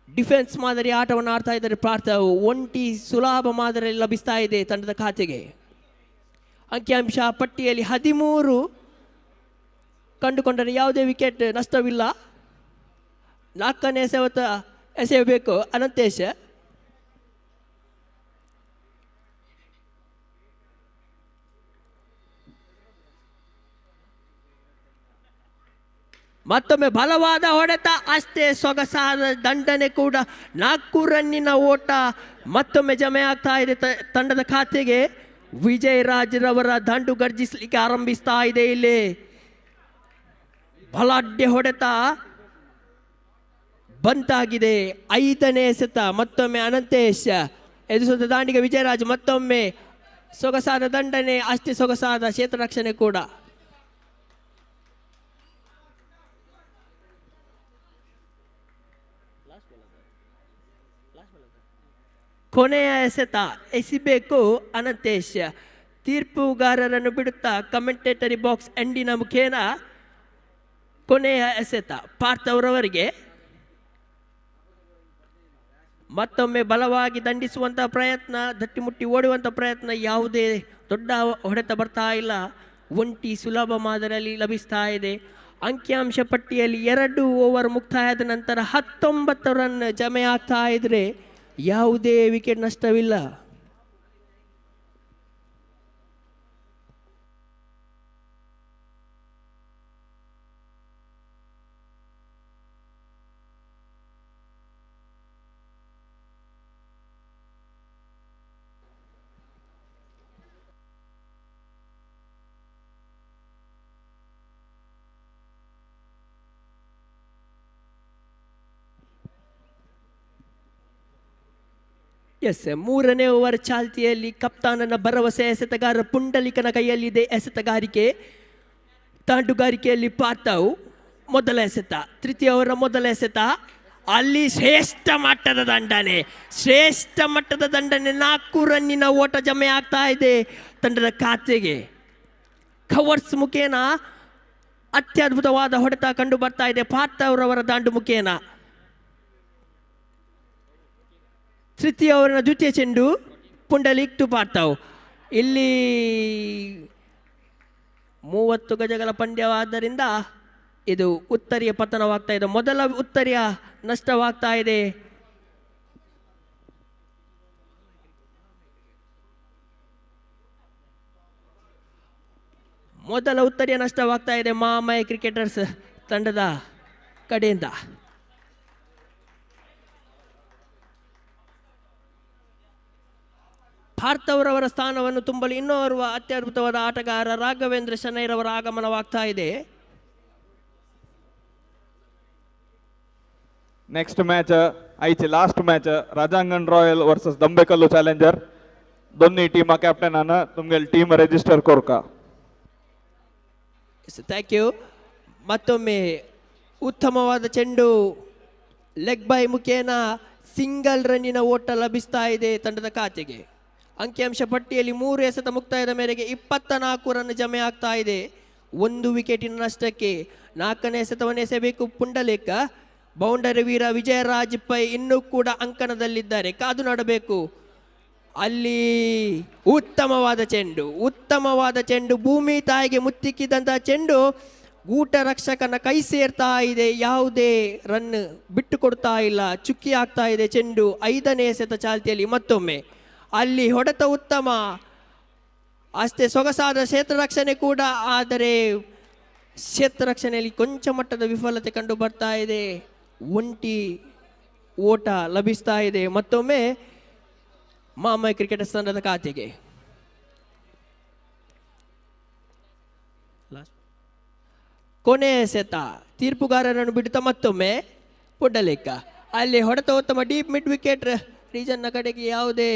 ಡಿಫೆನ್ಸ್ ಮಾದರಿ ಆಟವನ್ನು ಆಡ್ತಾ ಇದ್ದಾರೆ ಪಾರ್ಥವ್. 1 ಸುಲಭ ಮಾದರಿಯಲ್ಲಿ ಲಭಿಸ್ತಾ ಇದೆ ತಂಡದ ಖಾತೆಗೆ. ಅಂಕಿಅಂಶ ಪಟ್ಟಿಯಲ್ಲಿ 13 ಕಂಡುಕೊಂಡರೆ ಯಾವುದೇ ವಿಕೆಟ್ ನಷ್ಟವಿಲ್ಲ. 4ನೇ ಎಸೆಯಬೇಕು ಅನಂತೇಶ್. ಮತ್ತೊಮ್ಮೆ ಬಲವಾದ ಹೊಡೆತ, ಅಷ್ಟೇ ಸೊಗಸಾದ ದಂಡನೆ ಕೂಡ. 4 ರನ್ನಿನ ಓಟ ಮತ್ತೊಮ್ಮೆ ಜಮೆ ಆಗ್ತಾ ಇದೆ ತಂಡದ ಖಾತೆಗೆ. ವಿಜಯ್ ರಾಜ್ರವರ ದಂಡು ಗರ್ಜಿಸಲಿಕ್ಕೆ ಆರಂಭಿಸ್ತಾ ಇದೆ. ಇಲ್ಲಿ ಬಲಾಢ್ಯ ಹೊಡೆತ ಬಂತಾಗಿದೆ. 5ನೇ ಎಸೆತ ಮತ್ತೊಮ್ಮೆ ಅನಂತೇಶ್ ಎದುರಿಸಿದ ದಾಂಡಿಗೆ ವಿಜಯರಾಜ್. ಮತ್ತೊಮ್ಮೆ ಸೊಗಸಾದ ದಂಡನೆ, ಅಷ್ಟೇ ಸೊಗಸಾದ ಕ್ಷೇತ್ರ ರಕ್ಷಣೆ ಕೂಡ. ಕೊನೆಯ ಎಸೆತ ಎಸಿಬೇಕು ಅನಂತೇಶ್. ತೀರ್ಪುಗಾರರನ್ನು ಬಿಡುತ್ತಾ ಕಮೆಂಟೇಟರಿ ಬಾಕ್ಸ್ ಎಂಡಿನ ಮುಖೇನ ಕೊನೆಯ ಎಸೆತ ಪಾರ್ಥ್ ಅವರವರಿಗೆ. ಮತ್ತೊಮ್ಮೆ ಬಲವಾಗಿ ದಂಡಿಸುವಂಥ ಪ್ರಯತ್ನ, ದಟ್ಟಿಮುಟ್ಟಿ ಓಡುವಂಥ ಪ್ರಯತ್ನ, ಯಾವುದೇ ದೊಡ್ಡ ಹೊಡೆತ ಬರ್ತಾ ಇಲ್ಲ. ಒಂಟಿ ಸುಲಭ ಮಾದರಿಯಲ್ಲಿ ಲಭಿಸ್ತಾ ಇದೆ. ಅಂಕಿಅಂಶ ಪಟ್ಟಿಯಲ್ಲಿ 2 ಓವರ್ ಮುಕ್ತಾಯದ ನಂತರ 19 ರನ್ ಜಮೆ ಆಗ್ತಾ ಇದ್ರೆ ಯಾವುದೇ ವಿಕೆಟ್ ನಷ್ಟವಿಲ್ಲ. ಎಸ್, 3ನೇ ಓವರ್ ಚಾಲ್ತಿಯಲ್ಲಿ ಕಪ್ತಾನನ ಭರವಸೆ ಎಸೆತಗಾರ ಪುಂಡಲಿಕನ ಕೈಯಲ್ಲಿದೆ ಎಸೆತಗಾರಿಕೆ. ತಾಂಡುಗಾರಿಕೆಯಲ್ಲಿ ಪಾರ್ಥವ್ ಮೊದಲ ಎಸೆತ, ತೃತೀಯ ಓವರ್ ಮೊದಲ ಎಸೆತ. ಅಲ್ಲಿ ಶ್ರೇಷ್ಠ ಮಟ್ಟದ ದಂಡನೆ, 4 ರನ್ನಿನ ಓಟ ಜಮೆ ಆಗ್ತಾ ಇದೆ ತಂಡದ ಖಾತೆಗೆ. ಕವರ್ಸ್ ಮುಖೇನ ಅತ್ಯದ್ಭುತವಾದ ಹೊಡೆತ ಕಂಡು ಬರ್ತಾ ಇದೆ ಪಾರ್ಥವ್ ರವರ ದಾಂಡು ಮುಖೇನ. ತೃತೀಯ ಓವರ್ನ ದ್ವಿತೀಯ ಚೆಂಡು ಪುಂಡಲಿಕ್ ಟು ಪಾರ್ಥವ್. ಇಲ್ಲಿ 30 ಗಜಗಳ ಪಂದ್ಯವಾದ್ದರಿಂದ ಇದು ಉತ್ತರಿಯ ಪತನವಾಗ್ತಾ ಇದೆ. ಮೊದಲ ಉತ್ತರಿಯ ನಷ್ಟವಾಗ್ತಾ ಇದೆ. ಮೊದಲ ಉತ್ತರಿಯ ನಷ್ಟವಾಗ್ತಾ ಇದೆ ಮಾಮಯ ಕ್ರಿಕೆಟರ್ಸ್ ತಂಡದ ಕಡೆಯಿಂದ. ಪಾರ್ಥವ್ ರವರ ಸ್ಥಾನವನ್ನು ತುಂಬಲು ಇನ್ನೋರ್ವ ಅತ್ಯದ್ಭುತವಾದ ಆಟಗಾರ ರಾಘವೇಂದ್ರ ಶನೈರವರ ಆಗಮನವಾಗ್ತಾ ಇದೆ. ನೆಕ್ಸ್ಟ್ ಮ್ಯಾಚ್ ಐಚೆ last match Rajangan royal versus Dambekallu challenger. दोन्ही टीमा कॅप्टनानं तुमगेल टीम ರಿಜಿಸ್ಟರ್ कोरका. Thank you. ಮತ್ತೊಮ್ಮೆ ಉತ್ತಮವಾದ ಚೆಂಡು ಲೆಗ್ ಬೈ ಮುಖೇನ ಸಿಂಗಲ್ ರನ್ನಿನ ಓಟ ಲಭಿಸ್ತಾ ಇದೆ ತಂಡದ ಖಾತೆಗೆ. ಅಂಕಿಅಂಶ ಪಟ್ಟಿಯಲ್ಲಿ 3 ಎಸೆತ ಮುಕ್ತಾಯದ ಮೇರೆಗೆ 24 ರನ್ ಜಮೆ ಆಗ್ತಾ ಇದೆ. 1 ವಿಕೆಟಿನ ನಷ್ಟಕ್ಕೆ 4ನೇ ಎಸೆತವನ್ನು ಎಸೆಯಬೇಕು ಪುಂಡಲೇಖ. ಬೌಂಡರಿ ವೀರ ವಿಜಯರಾಜ್ ಪೈ ಇನ್ನೂ ಕೂಡ ಅಂಕಣದಲ್ಲಿದ್ದಾರೆ, ಕಾದು ನೋಡಬೇಕು. ಅಲ್ಲಿ ಉತ್ತಮವಾದ ಚೆಂಡು ಭೂಮಿ ತಾಯಿಗೆ ಮುತ್ತಿಕ್ಕಿದಂತಹ ಚೆಂಡು ಗೂಟ ರಕ್ಷಕನ ಕೈ ಸೇರ್ತಾ ಇದೆ. ಯಾವುದೇ ರನ್ ಬಿಟ್ಟು ಕೊಡ್ತಾ ಇಲ್ಲ, ಚುಕ್ಕಿ ಆಗ್ತಾ ಇದೆ ಚೆಂಡು. 5ನೇ ಎಸೆತ ಚಾಲ್ತಿಯಲ್ಲಿ ಮತ್ತೊಮ್ಮೆ ಅಲ್ಲಿ ಹೊಡೆತ ಉತ್ತಮ, ಅಷ್ಟೇ ಸೊಗಸಾದ ಕ್ಷೇತ್ರ ರಕ್ಷಣೆ ಕೂಡ. ಆದರೆ ಕ್ಷೇತ್ರ ರಕ್ಷಣೆಯಲ್ಲಿ ಕೊಂಚ ಮಟ್ಟದ ವಿಫಲತೆ ಕಂಡು ಬರ್ತಾ ಇದೆ. ಒಂಟಿ ಓಟ ಲಭಿಸ್ತಾ ಇದೆ ಮತ್ತೊಮ್ಮೆ ಮಾಮಯ ಕ್ರಿಕೆಟರ್ಸ್ ತಂಡದ ಖಾತೆಗೆ. ಕೊನೆಯ ಎಸೆತ ತೀರ್ಪುಗಾರರನ್ನು ಬಿಡುತ್ತಾ ಮತ್ತೊಮ್ಮೆ ಪುಡ್ಡಲೇಖ. ಅಲ್ಲಿ ಹೊಡೆತ ಉತ್ತಮ, ಡೀಪ್ ಮಿಡ್ ವಿಕೆಟ್ ರೀಜನ್ನ ಕಡೆಗೆ ಯಾವುದೇ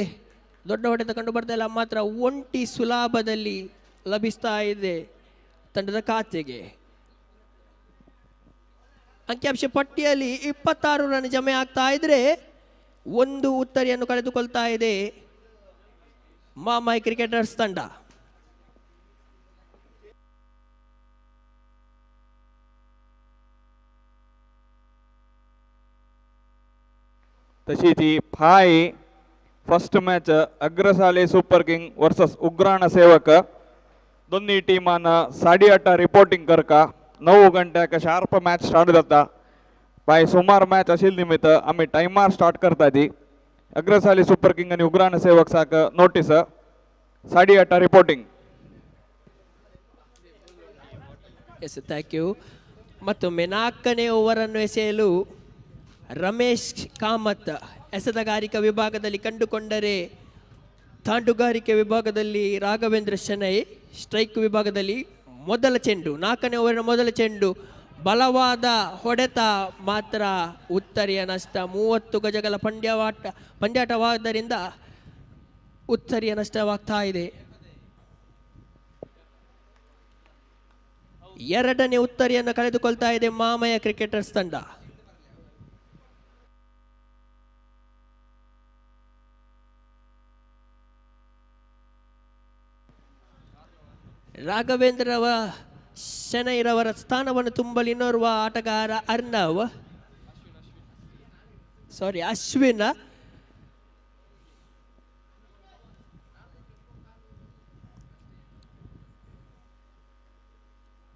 ದೊಡ್ಡ ಹೊಡೆತ ಕಂಡು ಬರ್ತಾ ಇಲ್ಲ. ಮಾತ್ರ ಒಂಟಿ ಸುಲಭದಲ್ಲಿ ಲಭಿಸ್ತಾ ಇದೆ ತಂಡದ ಖಾತೆಗೆ. ಅಂಕಿಅಂಶ ಪಟ್ಟಿಯಲ್ಲಿ 26 ರನ್ ಜಮೆ ಆಗ್ತಾ ಇದ್ರೆ 1 ಉತ್ತರಿಯನ್ನು ಕಳೆದುಕೊಳ್ತಾ ಇದೆ ಮಾಮಯ ಕ್ರಿಕೆಟರ್ಸ್ ತಂಡ. तशी ती फाय first match Agrasali super king versus Ugrana Sevak. दोन्ही टीमांना 8:30 रिपोर्टिंग करका. 9 घंट्याक शार्प मॅच स्टार्ट जाता. बाय सुमार मॅच असेल निमित्त आम्ही टाइमार स्टार्ट करता ती. अग्रसाली सुपर किंग आणि उग्राण सेवक साक notice 8:30 reporting. Yes thank you. ಮತ್ತೊಮ್ಮೆ 4ನೇ ಓವರನ್ನು ಎಸೆಯಲು ರಮೇಶ್ ಕಾಮತ್ ಎಸೆತಗಾರಿಕಾ ವಿಭಾಗದಲ್ಲಿ ಕಂಡುಕೊಂಡರೆ, ತಾಂಡುಗಾರಿಕೆ ವಿಭಾಗದಲ್ಲಿ ರಾಘವೇಂದ್ರ ಶೆಣೈ, ಸ್ಟ್ರೈಕ್ ವಿಭಾಗದಲ್ಲಿ ಮೊದಲ ಚೆಂಡು 4ನೇ ಓವರಿನ ಮೊದಲ ಚೆಂಡು ಬಲವಾದ ಹೊಡೆತ ಮಾತ್ರ ಉತ್ತರಿಯ ನಷ್ಟ. 30 ಗಜಗಳ ಪಂದ್ಯಾಟವಾದ್ದರಿಂದ ಉತ್ತರಿಯ ನಷ್ಟವಾಗ್ತಾ ಇದೆ. 2ನೇ ಉತ್ತರಿಯನ್ನು ಕಳೆದುಕೊಳ್ತಾ ಇದೆ ಮಾಮಯ್ಯ ಕ್ರಿಕೆಟರ್ಸ್ ತಂಡ. ರಾಘವೇಂದ್ರ ಶೆಣೈರವರ ಸ್ಥಾನವನ್ನು ತುಂಬಲು ಇನ್ನೋರ್ವ ಆಟಗಾರ ಅಶ್ವಿನ್.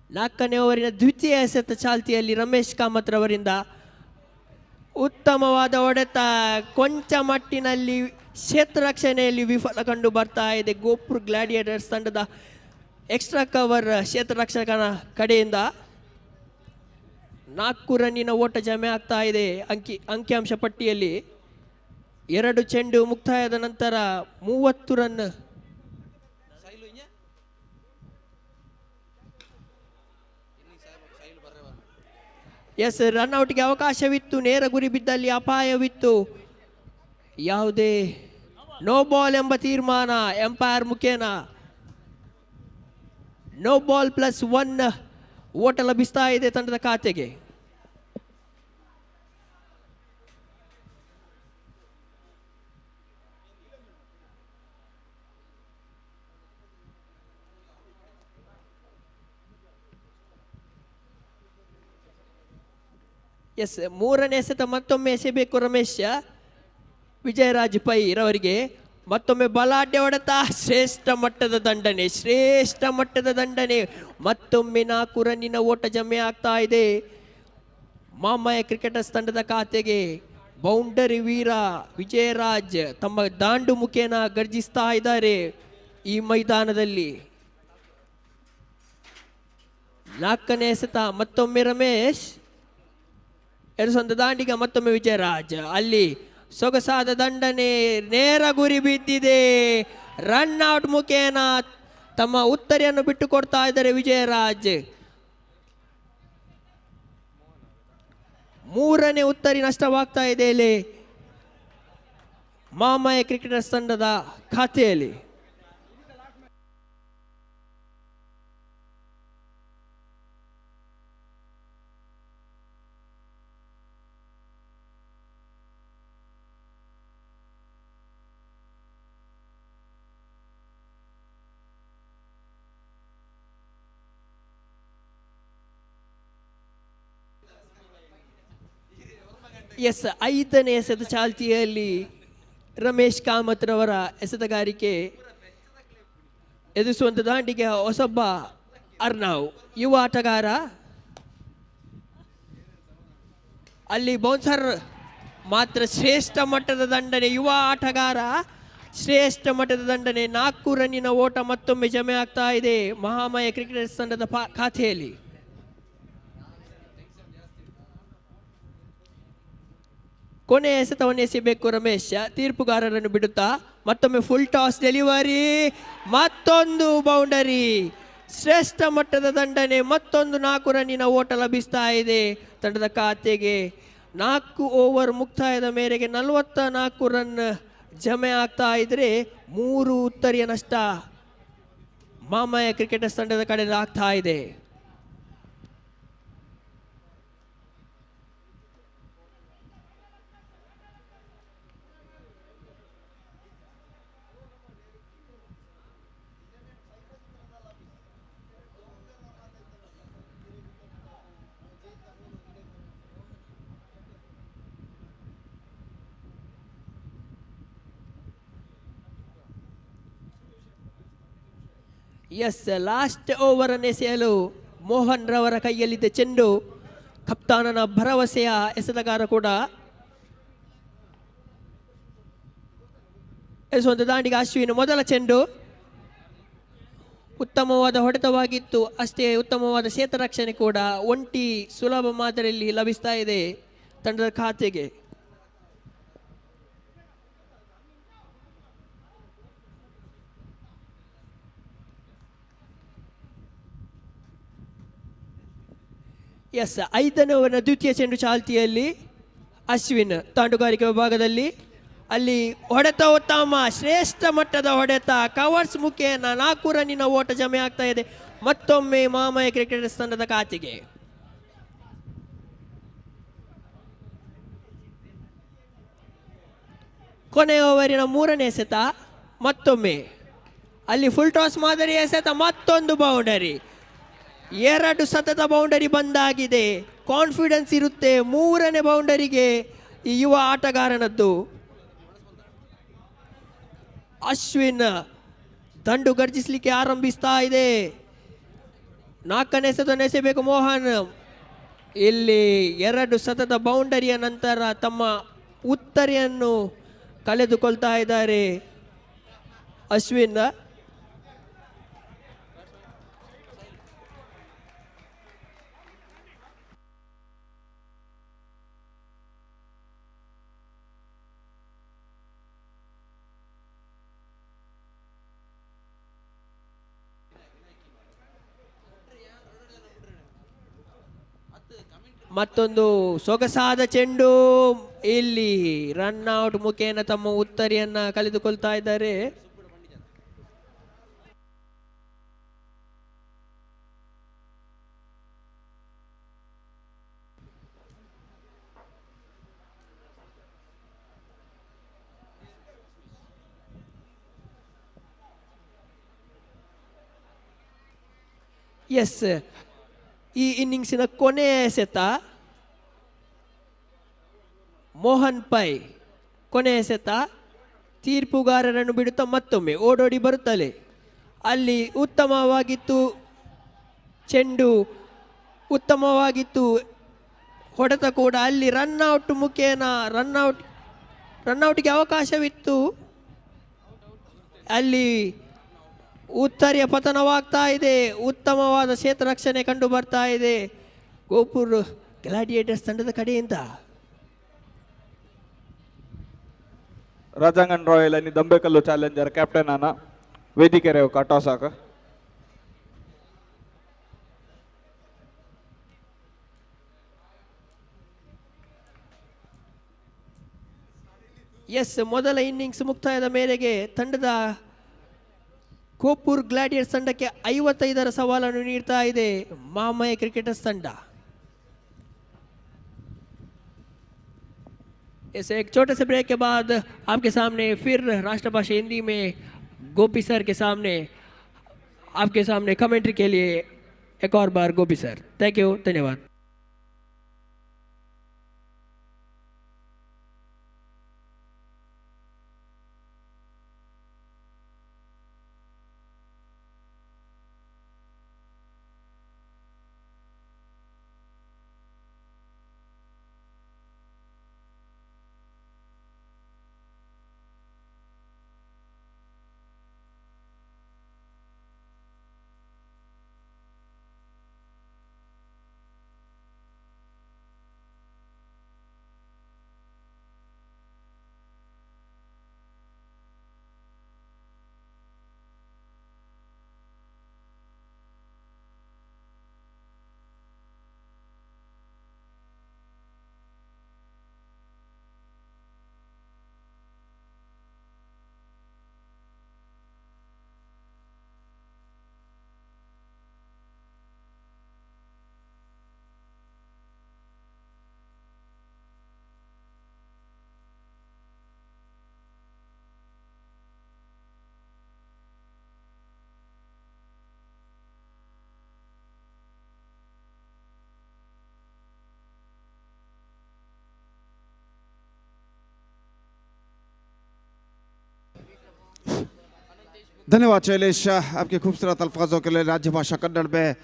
ನಾಲ್ಕನೇ ಓವರಿನ ದ್ವಿತೀಯ ಎಸೆತ ಚಾಲ್ತಿಯಲ್ಲಿ ರಮೇಶ್ ಕಾಮತ್ ರವರಿಂದ ಉತ್ತಮವಾದ ಹೊಡೆತ, ಕೊಂಚ ಮಟ್ಟಿನಲ್ಲಿ ಕ್ಷೇತ್ರ ರಕ್ಷಣೆಯಲ್ಲಿ ವಿಫಲ ಕಂಡು ಬರ್ತಾ ಇದೆ ಗೋಪುರ್ ಗ್ಲಾಡಿಯೇಟರ್ಸ್ ತಂಡದ ಎಕ್ಸ್ಟ್ರಾ ಕವರ್ ಕ್ಷೇತ್ರ ರಕ್ಷಕನ ಕಡೆಯಿಂದ. 4 ರನ್ನಿನ ಓಟ ಜಮೆ ಆಗ್ತಾ ಇದೆ ಅಂಕಿಅಂಶ ಪಟ್ಟಿಯಲ್ಲಿ. 2 ಚೆಂಡು ಮುಕ್ತಾಯದ ನಂತರ 30 ರನ್. ಎಸ್, ರನ್ಔಟ್ಗೆ ಅವಕಾಶವಿತ್ತು, ನೇರ ಗುರಿ ಬಿದ್ದಲ್ಲಿ ಅಪಾಯವಿತ್ತು. ಯಾವುದೇ ನೋ ಬಾಲ್ ಎಂಬ ತೀರ್ಮಾನ ಎಂಪೈರ್ ಮುಖೇನ. ನೋ ಬಾಲ್ +1 ಓಟ ಲಭಿಸ್ತಾ ಇದೆ ತಂಡದ ಖಾತೆಗೆ. ಎಸ್, 3ನೇ ಎಸೆತ ಮತ್ತೊಮ್ಮೆ ಎಸೆಯಬೇಕು ರಮೇಶ್. ವಿಜಯರಾಜ್ ಪೈ ರವರಿಗೆ ಮತ್ತೊಮ್ಮೆ ಬಲಾಢ್ಯ ಹೊಡೆತ, ಶ್ರೇಷ್ಠ ಮಟ್ಟದ ದಂಡನೆ. ಮತ್ತೊಮ್ಮೆ 4 ರನ್ನಿನ ಓಟ ಜಮೆ ಆಗ್ತಾ ಇದೆ ಮಾಮಯ್ಯ ಕ್ರಿಕೆಟರ್ಸ್ ತಂಡದ ಖಾತೆಗೆ. ಬೌಂಡರಿ ವೀರ ವಿಜಯರಾಜ್ ತಮ್ಮ ದಾಂಡು ಮುಖೇನ ಗರ್ಜಿಸ್ತಾ ಇದ್ದಾರೆ ಈ ಮೈದಾನದಲ್ಲಿ. 4ನೇ ಎಸೆತ ಮತ್ತೊಮ್ಮೆ ರಮೇಶ್, ಎಡಸೊಂದ ದಾಂಡಿಗ ಮತ್ತೊಮ್ಮೆ ವಿಜಯರಾಜ್. ಅಲ್ಲಿ ಸೊಗಸಾದ ದಂಡನೆ, ನೇರ ಗುರಿ ಬಿದ್ದಿದೆ. ರನ್ ಔಟ್ ಮುಖೇನ ತಮ್ಮ ಉತ್ತರಿಯನ್ನು ಬಿಟ್ಟು ಕೊಡ್ತಾ ಇದ್ದಾರೆ ವಿಜಯರಾಜ್. 3ನೇ ಉತ್ತರಿ ನಷ್ಟವಾಗ್ತಾ ಇದೆ ಇಲ್ಲಿ ಮಾಮಯ್ಯ ಕ್ರಿಕೆಟರ್ಸ್ ತಂಡದ ಖಾತೆಯಲ್ಲಿ. ಎಸ್, 5ನೇ ಎಸೆತ ಚಾಲ್ತಿಯಲ್ಲಿ ರಮೇಶ್ ಕಾಮತ್ ರವರ ಎಸೆತಗಾರಿಕೆ. ಎದುರಿಸುವಂಥ ದಾಂಡಿಗೆ ಹೊಸೊಬ್ಬ ಅರ್ನಾವ್, ಯುವ ಆಟಗಾರ. ಅಲ್ಲಿ ಬೌನ್ಸರ್ ಮಾತ್ರ ಶ್ರೇಷ್ಠ ಮಟ್ಟದ ದಂಡನೆ, ಯುವ ಆಟಗಾರ ಶ್ರೇಷ್ಠ ಮಟ್ಟದ ದಂಡನೆ. 4 ರನ್ನಿನ ಓಟ ಮತ್ತೊಮ್ಮೆ ಜಮೆ ಆಗ್ತಾ ಇದೆ ಮಹಾಮಯ ಕ್ರಿಕೆಟರ್ಸ್ ತಂಡದ ಖಾತೆಯಲ್ಲಿ. ಕೊನೆಯ ಎಸೆತವನ್ನು ಎಸೆಯಬೇಕು ರಮೇಶ್, ತೀರ್ಪುಗಾರರನ್ನು ಬಿಡುತ್ತಾ. ಮತ್ತೊಮ್ಮೆ ಫುಲ್ ಟಾಸ್ ಡೆಲಿವರಿ, ಮತ್ತೊಂದು ಬೌಂಡರಿ, ಶ್ರೇಷ್ಠ ಮಟ್ಟದ ದಂಡನೆ. ಮತ್ತೊಂದು 4 ರನ್ನಿನ ಓಟ ಲಭಿಸ್ತಾ ಇದೆ ತಂಡದ ಖಾತೆಗೆ. 4 ಓವರ್ ಮುಕ್ತಾಯದ ಮೇರೆಗೆ 44 ರನ್ ಜಮೆ ಆಗ್ತಾ ಇದ್ರೆ 3 ಉತ್ತರಿಯ ನಷ್ಟ ಮಾಮಯ್ಯ ಕ್ರಿಕೆಟರ್ಸ್ ತಂಡದ ಕಡೆಯಿಂದ ಆಗ್ತಾ ಇದೆ. ಎಸ್, ಲಾಸ್ಟ್ ಓವರ್ ಅನ್ನು ಎಸೆಯಲು ಮೋಹನ್ ರವರ ಕೈಯಲ್ಲಿದ್ದ ಚೆಂಡು. ಕಪ್ತಾನನ ಭರವಸೆಯ ಎಸೆತಗಾರ ಕೂಡ. ಎಸೆಯುವಂತ ದಾಂಡಿಗೆ ಅಶ್ವಿನ್ ಮೊದಲ ಚೆಂಡು ಉತ್ತಮವಾದ ಹೊಡೆತವಾಗಿತ್ತು, ಅಷ್ಟೇ ಉತ್ತಮವಾದ ಕ್ಷೇತ್ರರಕ್ಷಣೆ ಕೂಡ ಒಂಟಿ ಸುಲಭ ಮಾದರಿಯಲ್ಲಿ ಲಭಿಸ್ತಾ ಇದೆ ತಂಡದ ಖಾತೆಗೆ. ಎಸ್, 5ನೇ ಓವರ್ನ ದ್ವಿತೀಯ ಚೆಂಡು ಚಾಲ್ತಿಯಲ್ಲಿ ಅಶ್ವಿನ್ ತಾಂಡುಗಾರಿಕೆ ವಿಭಾಗದಲ್ಲಿ ಅಲ್ಲಿ ಹೊಡೆತ ಉತ್ತಮ, ಶ್ರೇಷ್ಠ ಮಟ್ಟದ ಹೊಡೆತ, ಕವರ್ಸ್ ಮುಖೇನ 4 ರನ್ನಿನ ಓಟ ಜಮೆ ಆಗ್ತಾ ಇದೆ ಮತ್ತೊಮ್ಮೆ ಮಾಮಯ ಕ್ರಿಕೆಟರ್ಸ್ ತಂಡದ ಖಾತೆಗೆ. ಕೊನೆಯ ಓವರಿನ 3ನೇ ಎಸೆತ, ಮತ್ತೊಮ್ಮೆ ಅಲ್ಲಿ ಫುಲ್ ಟಾಸ್ ಮಾದರಿ ಎಸೆತ, ಮತ್ತೊಂದು ಬೌಂಡರಿ, 2 ಸತತ ಬೌಂಡರಿ ಬಂದಾಗಿದೆ. ಕಾನ್ಫಿಡೆನ್ಸ್ ಇರುತ್ತೆ 3ನೇ ಬೌಂಡರಿಗೆ ಈ ಯುವ ಆಟಗಾರನದ್ದು. ಅಶ್ವಿನ್ ದಂಡು ಗರ್ಜಿಸಲಿಕ್ಕೆ ಆರಂಭಿಸ್ತಾ ಇದೆ. 4ನೇ ಎಸೆತವನ್ನು ಎಸೆಯಬೇಕು ಮೋಹನ್. ಇಲ್ಲಿ 2 ಸತತ ಬೌಂಡರಿಯ ನಂತರ ತಮ್ಮ ಉತ್ತರಿಯನ್ನು ಕಳೆದುಕೊಳ್ತಾ ಇದ್ದಾರೆ ಅಶ್ವಿನ್. ಮತ್ತೊಂದು ಸೊಗಸಾದ ಚೆಂಡು, ಇಲ್ಲಿ ರನ್ಔಟ್ ಮುಖೇನ ತಮ್ಮ ಉತ್ತರಿಯನ್ನ ಕಳೆದುಕೊಳ್ತಾ ಇದ್ದಾರೆ. ಎಸ್, ಈ ಇನ್ನಿಂಗ್ಸಿನ ಕೊನೆಯ ಎಸೆತ ಮೋಹನ್ ಪೈ. ಕೊನೆಯ ಎಸೆತ ತೀರ್ಪುಗಾರರನ್ನು ಬಿಡುತ್ತಾ ಮತ್ತೊಮ್ಮೆ ಓಡೋಡಿ ಬರುತ್ತಲೇ ಅಲ್ಲಿ ಉತ್ತಮವಾಗಿತ್ತು ಚೆಂಡು, ಉತ್ತಮವಾಗಿತ್ತು ಹೊಡೆತ ಕೂಡ. ಅಲ್ಲಿ ರನ್ಔಟ್ ಮುಖೇನ ರನ್ಔಟ್ಗೆ ಅವಕಾಶವಿತ್ತು, ಅಲ್ಲಿ ಉತ್ತರಿಯ ಪತನವಾಗ್ತಾ ಇದೆ. ಉತ್ತಮವಾದ ಕ್ಷೇತ್ರರಕ್ಷಣೆ ಕಂಡು ಬರ್ತಾ ಇದೆ ಗೋಪುರ್ ಗ್ಲಾಡಿಯೇಟರ್ಸ್ ತಂಡದ ಕಡೆಯಿಂದ. ರಾಜಾಂಗನ್ ರಾಯಲ್ आणि दंबेकल्लू चॅलेंजर कॅप्टन आना ವೇದಿಕೆ ರೇವ್ ಕಾಟೋಸಾಕ. ಎಸ್, ಮೊದಲ ಇನ್ನಿಂಗ್ಸ್ ಮುಕ್ತಾಯದ ಮೇರೆಗೆ ತಂಡದ ಗೋಪುರ್ ಗ್ಲಾಡಿಯರ್ಸ್ ತಂಡಕ್ಕೆ 55ರ ಸವಾಲನ್ನು ನೀಡ್ತಾ ಇದೆ ಮಾಮಯ ಕ್ರಿಕೆಟರ್ಸ್ ತಂಡ. इस एक छोटे से ब्रेक के बाद आपके सामने फिर राष्ट्रभाषा हिंदी में गोपी सर के सामने आपके सामने कमेंट्री के लिए एक और बार गोपी सर. थैंक यू, धन्यवाद. धन्यवाद शैलेश, आपके खूबसूरत अल्फाजों के लिए। राज्य भाषा कन्नड़ में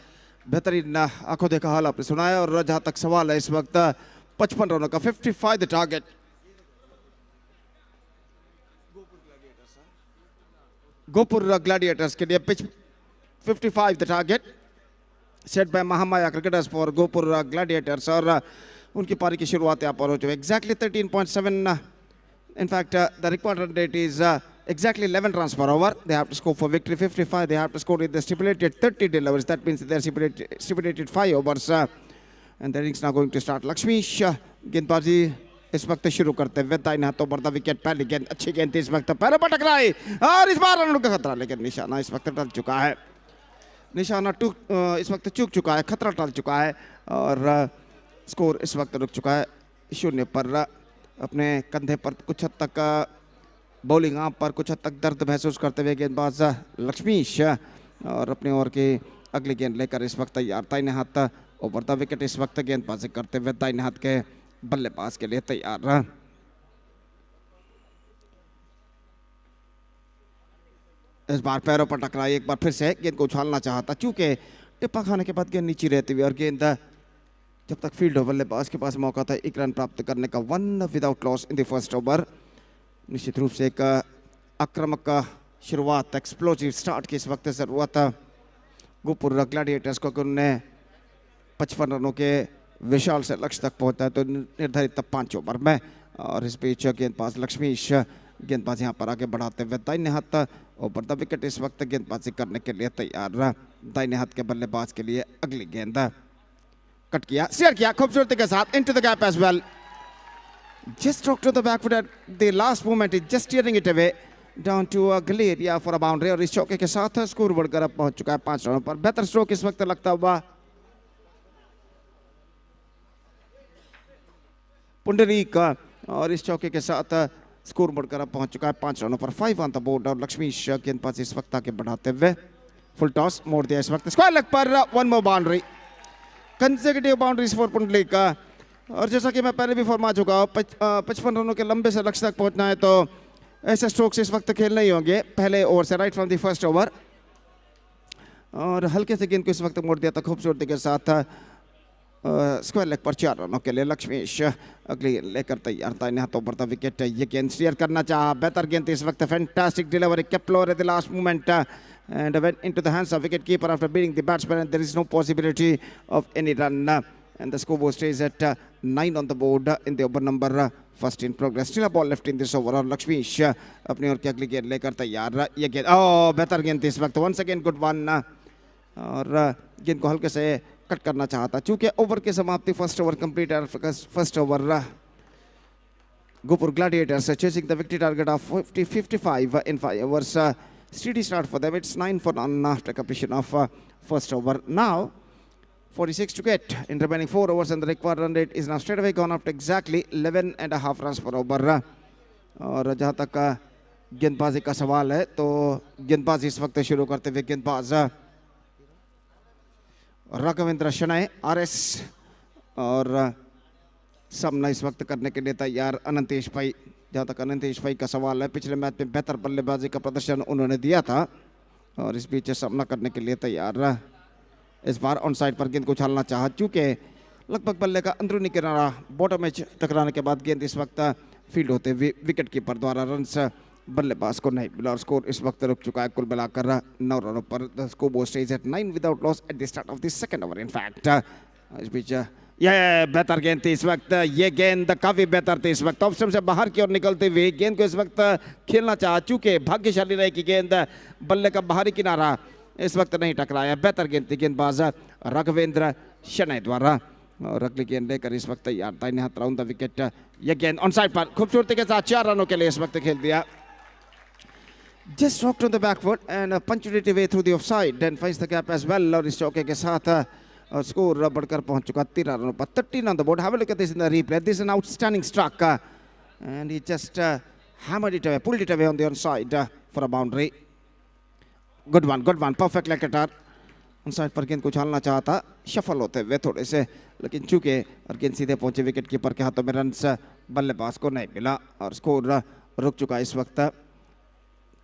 बेहतरीन आंखों देखा हाल आपने सुनाया। और जहां तक सवाल है इस वक्त 55 रनों का 55 द टारगेट। गोपुर ग्लैडिएटर्स के लिए pitch 55 the target set by Mahamaya cricketers for Gopur Gladiators. और उनकी पारी की शुरुआत यहाँ पर हो चुकी है. Exactly 13.7. In fact, the required run rate is exactly 11 runs per over. They have to score for victory 55. They have to score with the stipulated 30 deliveries. That means they are stipulated 5 overs. And the innings now going to start. Lakshmish गेंदबाजी इस वक्त शुरू करते हुए दाहिने हाथों पर wicket. पहली गेंद अच्छी गेंद थी इस वक्त पैरों पर टकराई और इस बार रनों का खतरा, लेकिन निशाना इस वक्त टल चुका है. निशाना इस वक्त चूक चुका है, खतरा टल चुका है और स्कोर इस वक्त रुक चुका है 0 पर. अपने कंधे पर कुछ हद तक बॉलिंग आर्म पर कुछ हद तक दर्द महसूस करते हुए गेंदबाज लक्ष्मीश और अपने ओवर की अगली गेंद लेकर इस वक्त तैयार. दाहिने हाथ ओवर द विकेट इस वक्त गेंदबाजी करते हुए दाहिने हाथ के बल्लेबाज के लिए तैयार. इस बार पैरों पर टकराई, एक बार फिर से गेंद को उछालना चाहता, चूंकि टिप्पा खाने के बाद गेंद नीचे रहती हुई और गेंद जब तक फील्ड हो बल्लेबाज के पास मौका था 1 रन प्राप्त करने का. 1 without loss in the first over. निश्चित रूप से एक आक्रामक शुरुआत, एक्सप्लोजिव स्टार्ट की इस वक्त जरूरत गोपुर ग्लैडिएटर्स को. उन्होंने 55 रनों के विशाल से लक्ष्य तक पहुंचा है तो निर्धारित 5 ओवर में. और इस बीच गेंदबाज लक्ष्मीश गेंदबाज यहाँ पर आगे बढ़ाते हुए दाहिने हाथ ओवर द विकेट इस वक्त गेंदबाजी करने के लिए तैयार. दाहिने हाथ के बल्लेबाज के लिए अगली गेंद कट किया, शेयर किया खूबसूरती के साथ into the gap as well. Just struck to the back foot at the last moment. It's just steering it away down to a gully area for a boundary. और इस चौके के साथ स्कोर बढ़कर अब पहुंच चुका है 5 रनों पर. बेहतर स्ट्रोक इस वक्त लगता हुआ पुंडरीक और इस चौके के साथ स्कोर बढ़कर अब पहुंच चुका है 5 रनों पर. 5 ऑन द बोर्ड और लक्ष्मीश गेंदबाज इस वक्त आगे बढ़ाते हुए फुल टॉस मोड़ दिया इस वक्त स्क्वायर लेग पर. 1 more boundary, consecutive boundaries for Pundalik. और जैसा कि मैं पहले भी फरमा चुका हूँ 55 रनों के लंबे से लक्ष्य तक पहुंचना है तो ऐसे स्ट्रोक्स इस वक्त खेलने ही होंगे पहले ओवर से, right from the first over. और हल्के से गेंद को इस वक्त मोड़ दिया था खूबसूरती के साथ स्क्वायर लेग पर 4 रनों के लिए. लक्ष्मीश अगली लेकर तैयार. दाहिने हाथों पर था विकेट, ये गेंद स्टीयर करना चाहा, बेहतर गेंद इस वक्त. Fantastic delivery, kept lower at the last moment and went into the hands of wicket keeper after beating the batsman, and there is no possibility of any run. And the scoreboard stays at 9 on the board in the over number first in progress. Still a ball left in this over और लक्ष्मीश अपनी ओर की अगली गेंद लेकर तैयार. ये गेंद बेहतर गेंद थी इस वक्त. once again good one. और गेंद को हल्के से कट करना चाहता चूंकि ओवर की समाप्ति first over complete first over. Gopur Gladiators chasing the victory target of 55 in 5 overs. Steady start for them. It's 9 for none after completion of first over. Now 46 to get in remaining 4 overs and the required run rate is now straight away gone up to exactly 11.5 runs per over. और जहाँ तक गेंदबाजी का सवाल है तो गेंदबाजी इस वक्त शुरू करते हुए गेंदबाज राघवेंद्र शनाय RS और सामना इस वक्त करने के लिए तैयार अनंतेश भाई. जहाँ तक अनंतेश भाई का सवाल है पिछले मैच में बेहतर बल्लेबाजी का प्रदर्शन उन्होंने दिया था और इस बीच सामना करने के लिए तैयार. इस बार ऑन साइड पर गेंद को उछालना चाहा चूँकि लगभग बल्ले का अंदरूनी किनारा बॉटम में टकराने के बाद गेंद इस वक्त फील्ड होते हुए विकेट कीपर द्वारा रन्स बल्लेबाज को नहीं मिला और स्कोर इस वक्त रुक चुका है कुल मिलाकर 9 रनों पर. The scoreboard stays at 9 without loss at the start of the second over. In fact इस बीच ये बेहतर गेंद थी इस वक्त. ये गेंद काफी बेहतर थी इस वक्त. ऑप्शन से बाहर की ओर निकलते हुए गेंद को इस वक्त खेलना चाहा चूंकि भाग्यशाली रहे कि गेंद बल्ले का बाहरी किनारा इस वक्त नहीं टकराया. बेहतर गेंद थी गेंदबाज राघवेंद्र शनाय द्वारा और अगली गेंद लेकर इस वक्त तैयार. दाहिने हाथ राउंड द विकेट. ये गेंद ऑन साइड पर खूबसूरती के साथ 4 रनों के लिए इस वक्त खेल दिया. Just dropped on the back foot and punched it away through the offside and finds the gap as well. और इस चौके के साथ स्कोर बढ़कर पहुंच चुका 13 रनों पर. 13 on the board. Have a look at this in the replay. This is an outstanding struck and he just hammered it away, pulled it away on the onside for a boundary. Good one, perfect leg cutter. onside पर गेंद को उछालना चाहता shuffle होते हुए थोड़े से, लेकिन चूंकि और गेंद सीधे पहुंचे विकेट कीपर के हाथों में रन्स बल्लेबाज को नहीं मिला और स्कोर रुक चुका इस वक्त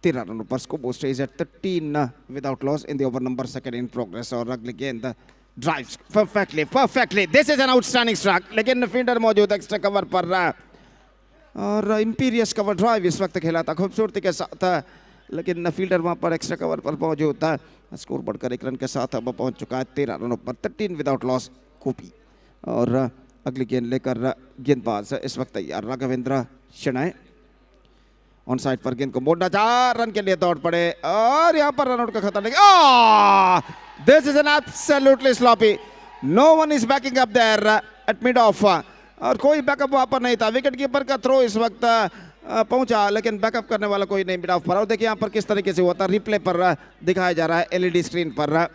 13 रनों पर. Score stays at 13 without loss in the over number second in progress. और अगली गेंद drives perfectly. This is an outstanding strike, लेकिन फील्डर मौजूद एक्स्ट्रा कवर पर और इंपीरियस कवर ड्राइव इस वक्त खेला था खूबसूरती के साथ. लेकिन फील्डर वहां पर एक्स्ट्रा कवर पर मौजूद था। स्कोर बढ़कर 1 रन के साथ अब पहुंच चुका है 13 रनों पर, 13 विदाउट लॉस कॉपी। और अगली गेंद लेकर गेंदबाज इस वक्त तैयार राघवेंद्र शनाय। ऑन साइड पर गेंद को मोड़ना, 4 रन के लिए दौड़ पड़े और यहाँ पर रनआउट का खतरा नहीं। This is an absolutely sloppy, no one is backing up there at mid off, और कोई बैकअप वहां पर नहीं था। विकेट कीपर का थ्रो इस वक्त पहुंचा, लेकिन बैकअप करने वाला कोई नहीं मिड ऑफ पर। और देखिए यहाँ पर किस तरीके से हुआ था, रिप्ले पर दिखाया जा रहा है एलईडी स्क्रीन पर।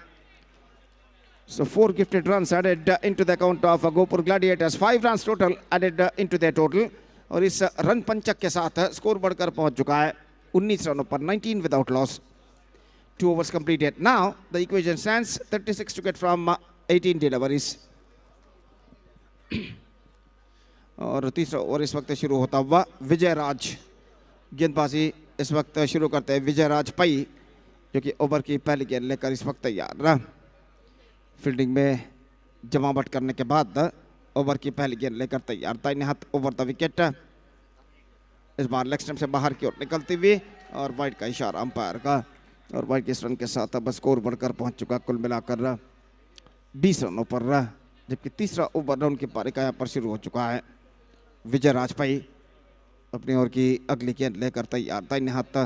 So 4 gifted runs added into the account of Gopur Gladiators, 5 runs total added into their total, और इस रन पंचक के साथ स्कोर बढ़कर पहुंच चुका है 19 रनों पर, 19 without loss, 2 overs completed. Now the equation stands 36 to get from 18 deliveries. और तीसरा ओवर इस वक्त शुरू होता हुआ विजय राज गेंदबाजी इस वक्त शुरू करते हैं। विजय राज पई जो कि ओवर की पहली गेंद लेकर इस वक्त तैयार। फील्डिंग में जमावट करने के बाद ओवर की पहली गेंद लेकर तैयार, दाहिने हाथ ओवर द विकेट, इस बार लेग स्टंप से बाहर की ओर निकलती हुई और वाइड का इशारा अंपायर का, और वाइड के इस रन के साथ अब स्कोर बढ़कर पहुंच चुका कुल मिलाकर 20 रनों पर, जबकि तीसरा ओवर राउंड की पारी का यहाँ पर शुरू हो चुका है। विजय राजपाई अपनी ओर की अगली गेंद लेकर तैयार, दाहिने हाथ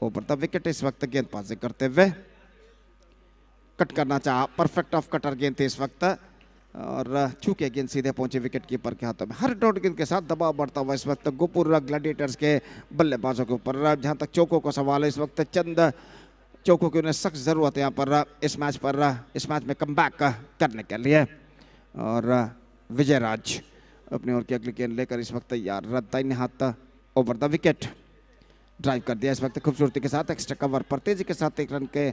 ओवर द विकेट, इस वक्त गेंदबाजी करते हुए कट करना चाहा, परफेक्ट ऑफ कटर गेंद थी इस वक्त, और चूके गेंद सीधे पहुंचे विकेट कीपर के हाथों में। हर डॉट गेंद के साथ दबाव बढ़ता हुआ इस वक्त गोपुर ग्लैडिएटर्स के बल्लेबाजों के ऊपर। जहां तक चौकों का सवाल है, इस वक्त चंद चौकों की उन्हें सख्त जरूरत है यहाँ पर इस मैच में कमबैक करने के लिए। और विजय राज अपनी ओर की अगली गेंद लेकर इस वक्त तैयार, दाहिने हाथ ओवर द विकेट, ड्राइव कर दिया इस वक्त खूबसूरती के साथ, एक्स्ट्रा कवर पर तेजी के साथ 1 रन के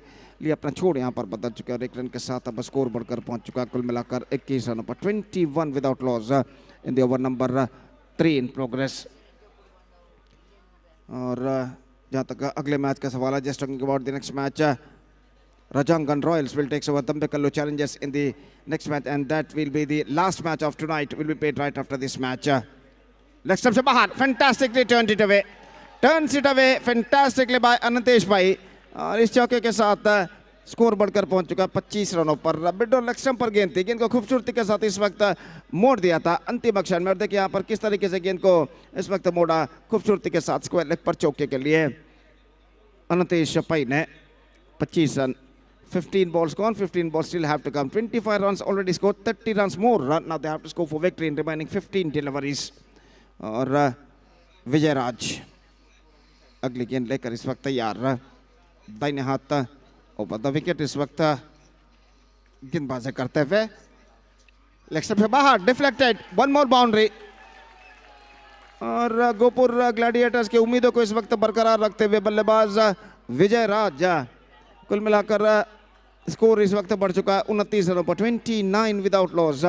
लिए अपना छोड़ यहाँ पर बदल चुके हैं, और 1 रन के साथ अब स्कोर बढ़कर पहुंच चुका कुल मिलाकर 21 रनों पर, 21 without loss in the over number 3 in progress. और जहाँ तक अगले मैच का सवाल है, just talking about the next match, Rajangan Royals will take over Dambekallu Challengers in the next match, and that will be the last match of tonight, will be played right after this match. Leg stump से बाहर, fantastically turns it away fantastically by Anantesh भाई, और इस चौके के साथ score बढ़कर पहुंच चुका 25 रनों पर। मिड और लेग स्टंप पर गेंद थी, गेंद को खूबसूरती के साथ इस वक्त मोड़ दिया था अंतिम अक्षर में, और देखिए यहाँ पर किस तरीके से गेंद को इस वक्त मोड़ा खूबसूरती के साथ स्क्वायर लेग पर चौके के लिए अनंतेश भाई ने। 25 run, 15 balls gone, 15 balls still have to come, 25 runs already scored, 30 runs more run, now they have to score for victory in remaining 15 deliveries. और विजय राज अगली गेंद लेकर इस वक्त तैयार, दाहिने हाथ ओवर द विकेट, इस वक्त गेंदबाजी करते हुए लेग स्टंप से बाहर, डिफ्लेक्टेड, 1 more बाउंड्री। और गोपुर ग्लैडिएटर्स की उम्मीदों को इस वक्त बरकरार रखते हुए बल्लेबाज विजय राज, कुल मिलाकर स्कोर इस वक्त बढ़ चुका है 29 रनों पर, 29 without loss.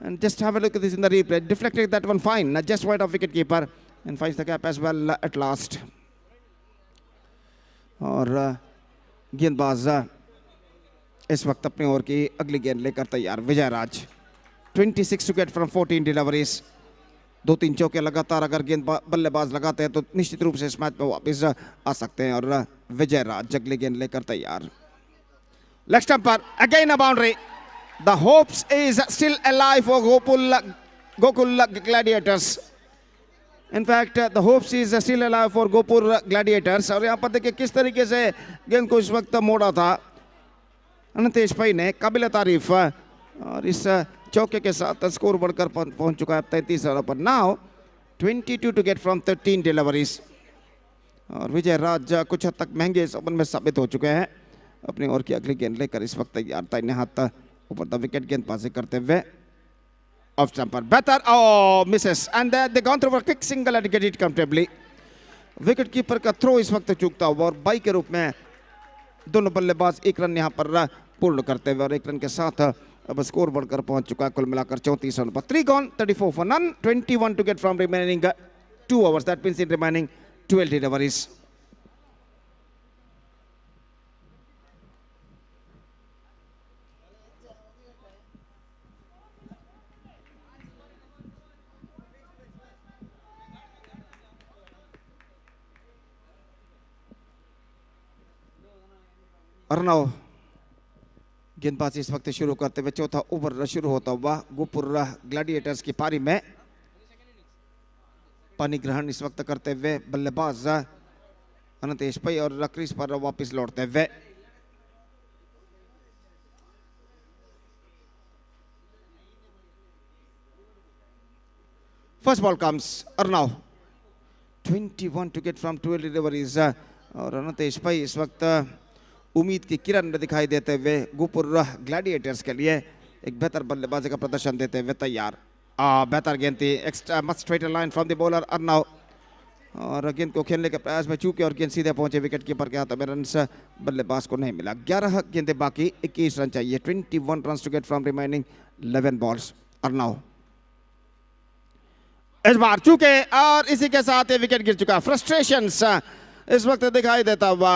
And just have a look at this in the replay. Deflected that one fine, just wide of wicket keeper, and finds the gap as well at last. और गेंदबाज इस वक्त अपनी ओर की अगली गेंद लेकर तैयार, विजय राज, 26 to get from 14 deliveries, 2-3 चौके लगातार अगर गेंद बल्लेबाज लगाते हैं तो निश्चित रूप से इस मैच में वापस आ सकते हैं। और विजय राज अगली गेंद लेकर तैयार, लेग स्टंप पर again a boundary. The hopes is still alive for Gokul Gladiators. In fact, the hopes is still alive for Gopur Gladiators. और यहाँ पर देखिए किस तरीके से गेंद को इस वक्त मोड़ा था अनंतेश भाई ने, काबिल तारीफ। और इस चौके के साथ स्कोर बढ़कर पहुंच चुका है 33 रनों पर। Now 22 to get from 13 deliveries. और विजय राज कुछ हद तक महंगे इस ओवर में साबित हो चुके हैं। अपनी ओर की अगली गेंद लेकर इस वक्त तैयार, दाहिने हाथ ऊपर द विकेट, गेंदबाजी करते हुए ऑफ स्टंपर, बेहतर, oh misses, and they gone through for quick single and get it comfortably. Wicket keeper का थ्रो इस वक्त चूकता हुआ, और बाई के रूप में दोनों बल्लेबाज 1 रन यहां पर पूर्ण करते हुए, और 1 रन के साथ अब स्कोर बढ़कर पहुंच चुका है कुल मिलाकर 34 रन पर। 3 gone, 34 for none, 21 to get from remaining 2 overs, that means in remaining 12 deliveries. Arnav गेंदबाजी इस वक्त शुरू करते हुए चौथा ओवर शुरू होता हुआ गोपुर ग्लैडिएटर्स की पारी में पानी ग्रहण इस वक्त करते हुए बल्लेबाज अनंतेश पै और क्रीज पर वापस लौटते हुए first ball comes Arnav 21 to get from 12 deliveries और अनंतेश पै इस वक्त उम्मीद की किरण दिखाई देते हुए गोपुर ग्लैडिएटर्स के लिए एक बेहतर बल्लेबाजी का प्रदर्शन देते हुए तैयार। बेहतर गेंद थी, extra much straighter line from the bowler Arnav और गेंद को खेलने के प्रयास में चूके और गेंद सीधे पहुंचे विकेट कीपर के हाथों में रन बल्लेबाज को नहीं मिला। 11 गेंदें बाकी, 21 रन चाहिए। 21 run to get from remaining 11 balls. Arnav इस बार चूके और इसी के साथ विकेट गिर चुका। फ्रस्ट्रेशंस इस वक्त दिखाई देता हुआ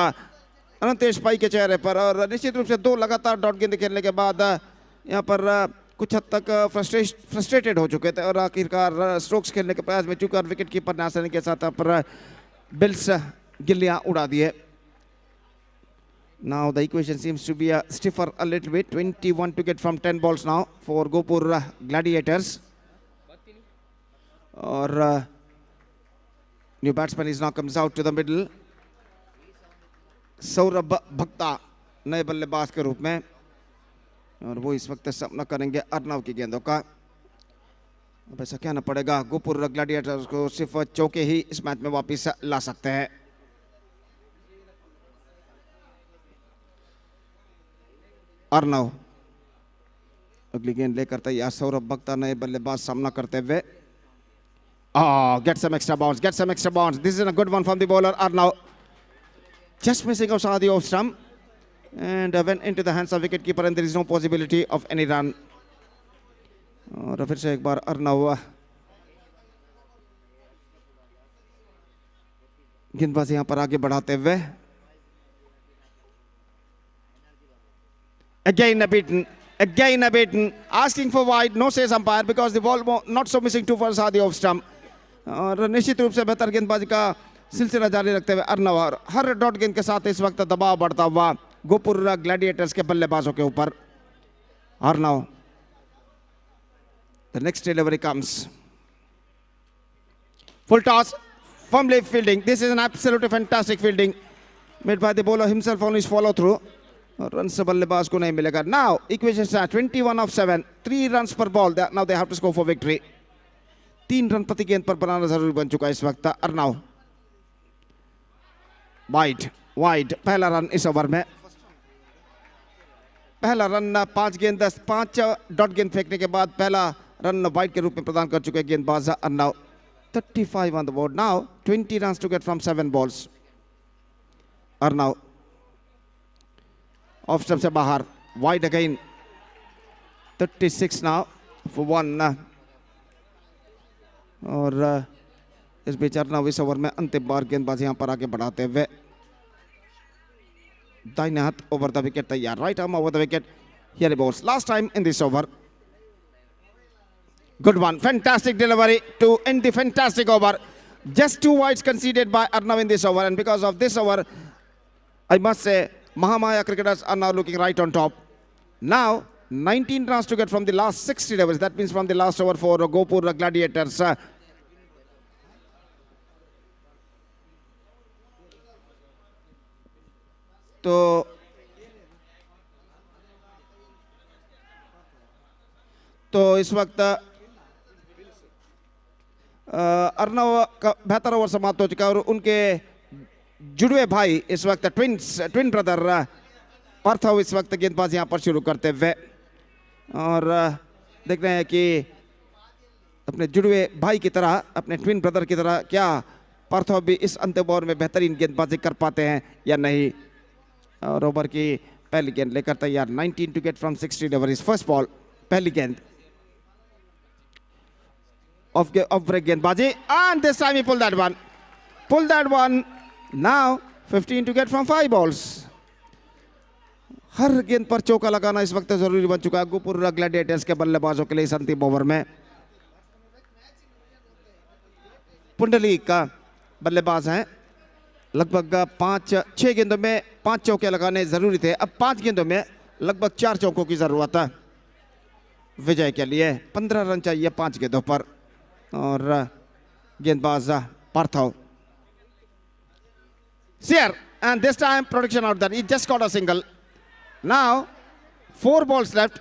अनंतेश पै के चेहरे पर और निश्चित रूप से 2 लगातार डॉट गेंद खेलने के बाद यहाँ पर कुछ हद तक फ्रस्ट्रेटेड हो चुके थे और आखिरकार स्ट्रोक्स खेलने के प्रयास में चूके और विकेट कीपर ने आसानी के साथ पर बिल्स गिल्लियां उड़ा दिए। Now the equation seems to be stiffer a little bit. 21 to get from 10 balls now for Gopur Gladiators. Or new batsman is now comes out to the middle. Saurabh भक्ता नए बल्लेबाज के रूप में और वो इस वक्त सामना करेंगे अर्नव की गेंदों का। अब ऐसा कहना पड़ेगा गोपुर ग्लैडिएटर्स को सिर्फ चौके ही इस मैच में वापस ला सकते हैं। अर्नव अगली गेंद लेकर तैयार। सौरभ भक्ता नए बल्लेबाज सामना करते हुए। Get some extra bounce, get some extra bounce. This is a good one from the bowler Arnav. Just missing outside the off stump and went into the hands of wicket keeper and there is no possibility of any run. और फिर से एक बार अर्नव गेंदबाजी यहाँ पर आगे बढ़ाते हुए। Again a beaten, asking for wide, no says umpire because the ball not so missing too far outside the off stump. और निश्चित रूप से बेहतर गेंदबाजी का सिलसिला जारी रखते हुए अर्नव और हर डॉट गेंद के साथ इस वक्त दबाव बढ़ता हुआ गोपुर ग्लैडिएटर्स के बल्लेबाजों के ऊपर। Arnav the next delivery comes. Full toss, firmly fielding. This is an absolutely fantastic fielding made by the bowler himself on his follow through. और रन से बल्लेबाज को नहीं मिलेगा। Now equation is 21 of 7, 3 runs per ball. Now they have to score for victory. 3 run प्रति गेंद पर बनाना जरूरी बन चुका है इस वक्त। अर्नव वाइड पहला रन इस ओवर में। पहला रन 5 डॉट गेंद फेंकने के बाद पहला रन वाइड के रूप में प्रदान कर चुके गेंदबाज Arnav. 35 on the board now, 20 runs to get from 7 balls. Arnav of stump से बाहर, वाइड अगेन। 36 now for 1. और इस बीच अर्नव इस ओवर में अंतिम बार गेंदबाजी यहां पर आगे बढ़ाते हुए। दाहिने हाथ ओवर द विकेट तैयार। Right arm over the wicket. Here he bowls last time in this over. Good one, fantastic delivery to end the fantastic over. Just 2 wides conceded by Arnav in this over, and because of this over, I must say Mahamaya cricketers are now looking right on top. Now 19 runs to get from the last 60 deliveries. That means from the last over for Gopur Gladiators. तो इस वक्त अर्नव का बेहतर over समाप्त हो चुका है और उनके जुड़वे भाई इस वक्त ट्विन ब्रदर पार्थव इस वक्त गेंदबाजी यहाँ पर शुरू करते हुए। और देख रहे हैं कि अपने जुड़वे भाई की तरह, अपने ट्विन ब्रदर की तरह क्या पार्थव भी इस अंतिम ओवर में बेहतरीन गेंदबाजी कर पाते हैं या नहीं। और ओवर की पहली गेंद लेकर तैयार। 19 to get from 60 deliveries. First ball, पहली गेंद of break गेंदबाजी, and this time he pulled that one. Now 15 to get from 5 balls. हर गेंद पर चौका लगाना इस वक्त जरूरी बन चुका है गोपुर ग्लैडिएटर्स के बल्लेबाजों के लिए इस अंतिम ओवर में। पुंडली का बल्लेबाज हैं लगभग 5-6 गेंदों में 5 चौके लगाने जरूरी थे, अब 5 गेंदों में लगभग 4 चौकों की जरूरत है विजय के लिए। 15 रन चाहिए 5 गेंदों पर और गेंदबाज पार्थव Sear, and this time protection out there. He just got a single. Now 4 balls left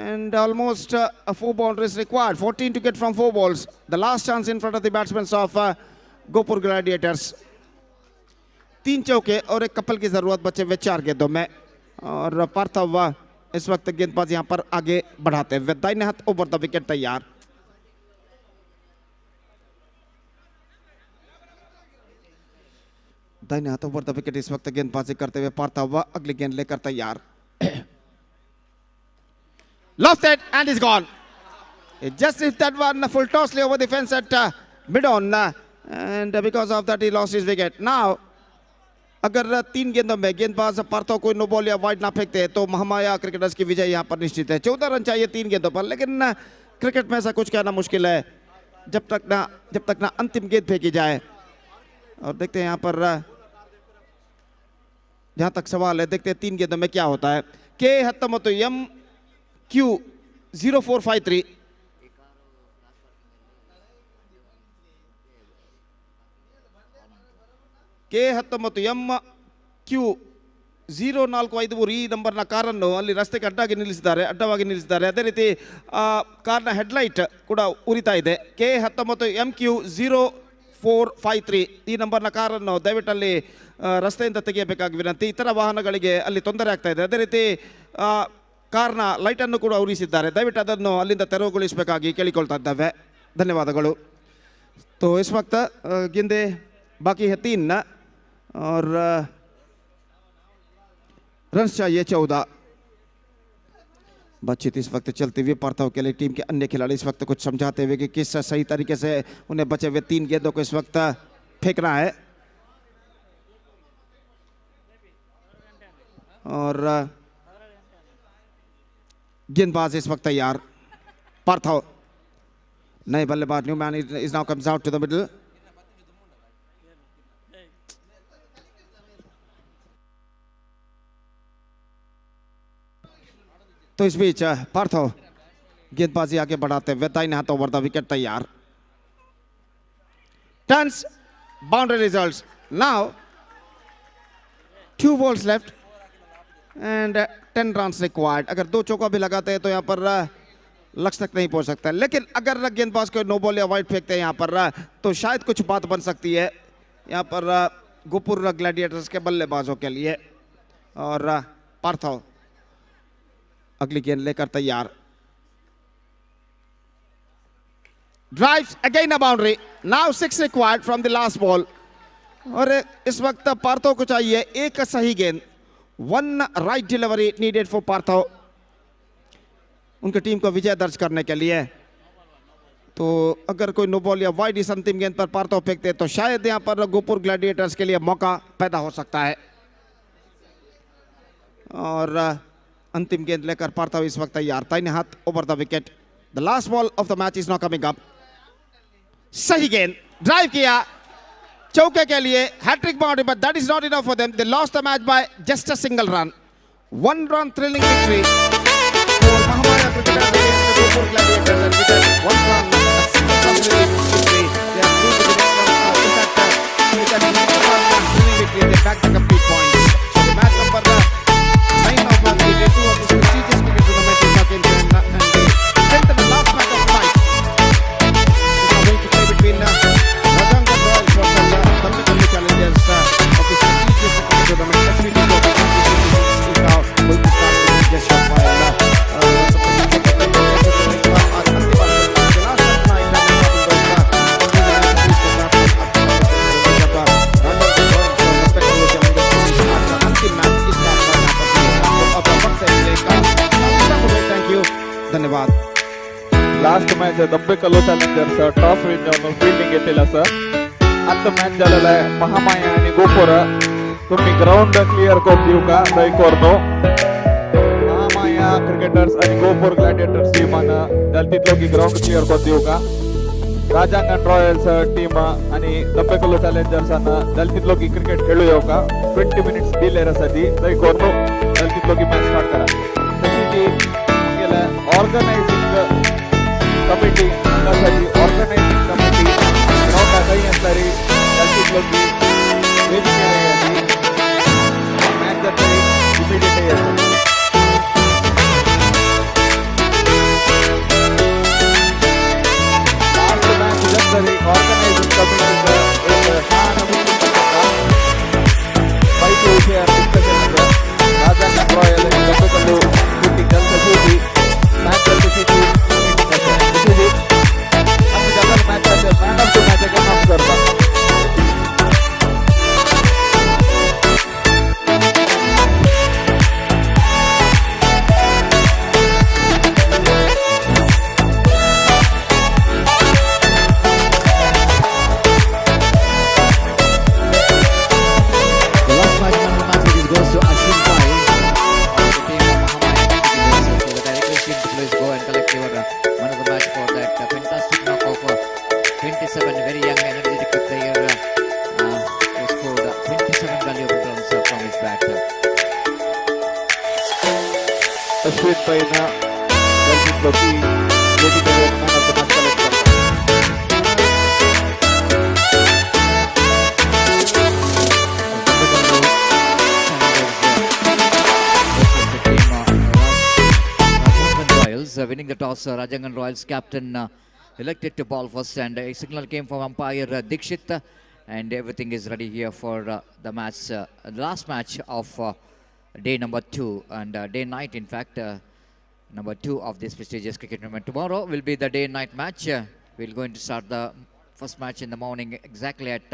and almost 4 boundaries required. 14 to get from 4 balls. The last chance in front of the batsmen of Gopur Gladiators. 3 चौके और एक couple की जरूरत बचे हुए 4 गेंदों में और पार्थव इस वक्त गेंदबाज यहां पर आगे बढ़ाते हुए दाहिने हाथ ओवर द विकेट तैयार। दाहिने हाथ ओवर द विकेट इस वक्त गेंदबाजी करते हुए पार्थव अगली गेंद लेकर तैयार। Lofted and is gone. It just hit that one full tossly over the fence at mid-on and because of that he lost his wicket. Now अगर 3 गेंदों में गेंदबाज पार्थव कोई नो बॉल या वाइड ना फेंकते तो महामाया क्रिकेटर्स की विजय यहां पर निश्चित है। 14 रन चाहिए 3 गेंदों पर, लेकिन क्रिकेट में ऐसा कुछ कहना मुश्किल है जब तक ना अंतिम गेंद फेंकी जाए। और देखते हैं यहां पर जहां तक सवाल है, देखते हैं 3 गेंदों में क्या होता है। के हत्तमतो M Q 0453 K 19 M Q 045 ಈ ನಂಬರ್ನ ಕಾರನ್ನು ಅಲ್ಲಿ ರಸ್ತೆಗೆ ಅಡ್ಡವಾಗಿ ನಿಲ್ಲಿಸಿದ್ದಾರೆ. ಅದೇ ರೀತಿ ಕಾರ್ನ ಹೆಡ್ಲೈಟ್ ಕೂಡ ಉರಿತಾ ಇದೆ. ಕೆ 19 ಎಂ ಕ್ಯೂ 0453 ಈ ನಂಬರ್ನ ಕಾರನ್ನು ದಯವಿಟ್ಟು ಅಲ್ಲಿ ರಸ್ತೆಯಿಂದ ತೆಗೆಯಬೇಕಾಗಿ ವಿನಂತಿ. ಇತರ ವಾಹನಗಳಿಗೆ ಅಲ್ಲಿ ತೊಂದರೆ ಆಗ್ತಾ ಇದೆ. ಅದೇ ರೀತಿ ಕಾರ್ನ ಲೈಟನ್ನು ಕೂಡ ಉರಿಸಿದ್ದಾರೆ. ದಯವಿಟ್ಟು ಅದನ್ನು ಅಲ್ಲಿಂದ ತೆರವುಗೊಳಿಸಬೇಕಾಗಿ ಕೇಳಿಕೊಳ್ತಾ ಇದ್ದೇವೆ. ಧನ್ಯವಾದಗಳು. तो इस वक्त गेंदे बाकी है 3 और रन चाहिए 14। बातचीत इस वक्त चलती हुई पार्थव के लिए टीम के अन्य खिलाड़ी इस वक्त कुछ समझाते हुए कि किस सही तरीके से उन्हें बचे हुए 3 गेंदों को इस वक्त फेंकना है। और गेंदबाज इस वक्त तैयार। पार्थव नए बल्लेबाज new man is now comes out to the middle. तो इस बीच पार्थव गेंदबाजी आगे बढ़ाते हुए दाहिने हाथ ओवर द विकेट तैयार। Turns boundary results now 2 balls left and 10 runs required. अगर 2 चौका भी लगाते हैं तो यहाँ पर लक्ष्य तक नहीं पहुंच सकता, लेकिन अगर गेंदबाज को नो बॉल या वाइड फेंकते हैं यहाँ पर तो शायद कुछ बात बन सकती है यहाँ पर गोपुर ग्लैडिएटर्स के बल्लेबाजों के लिए। और पार्थव अगली गेंद लेकर तैयार। Drives again a boundary, now 6 required from the last ball. और इस वक्त पार्थव को चाहिए एक सही गेंद, 1 राइट डिलीवरी नीडेड फॉर पार्थव उनकी टीम को विजय दर्ज करने के लिए। तो अगर कोई नो बॉल या वाइड इस अंतिम गेंद पर पार्थव फेंकते तो शायद यहां पर गोपुर ग्लैडिएटर्स के लिए मौका पैदा हो सकता है। और अंतिम गेंद लेकर पार्थव इस वक्त तैयार। दाहिने हाथ over the wicket. The last ball of the match is now coming up. सही गेंद, ड्राइव किया चौके के लिए, hat trick boundary, but that is not enough for them. They lost the match by just a single run. 1 run thrilling victory for Mahamaya Cricketers against the Gopur Gladiators, and with that 1 run, a single run thrilling victory. They are through to the next round. In fact, with that 1 run thrilling victory, they back the complete points. So the match number 9 of the day 2 of this prestigious cricket tournament is now came to an end, and the 10th and the last match of the night is now going to play between Nagataka Royals versus Tamil Challengers of this prestigious cricket tournament. SVT Trophy is now going to start with just short while. धन्यवाद. Last match Dabbekallu challengers toss win जाऊन fielding घेतलेलं sir. आता match झालेला आहे महामाया आणि गोपुर. तुम्ही ground clear करून देऊ का दैकोरनो? महामाया क्रिकेटर्स आणि गोपुर ग्लॅडिएटर्स टीमानं तिथलं की ग्राउंड क्लिअर करून देऊ का? राजांगण रॉयल्स टीम आणि दंबेकल्लू चॅलेंजर्सांना दलतीतलोकी क्रिकेट खेळूया का 20 मिनिट्स दिले रसादी थंय कोरनो दलतीतलोकी मॅच स्टार्ट करा तशी ती आमगेल्या ऑर्गनायझिंग कमिटी हांगासाठी ऑर्गनायझिंग कमिटी ग्राउंडा खंय आसतारी दलतीतलोकी वेदिकेर येयाची मॅच जातरी इमिडिएट येयाची ऑर्गनाइजिंग कमिटी पैकी विषय डिस्कशन राजांगण रॉयल आणि दंबेकल्लू शूटिंग जलसुटी मॅच जलसुटी आम्ही जगाल match man of the match announce करता పైన దర్శకులకి వేదిక winning the toss, Rajangan Royals captain elected to ball first, and a signal came from umpire Dikshit, and everything is ready here for the match, the last match of day number 2 and day night, in fact, number 2 of this prestigious cricket tournament. Tomorrow will be the day and night match. We're going to start the first match in the morning exactly at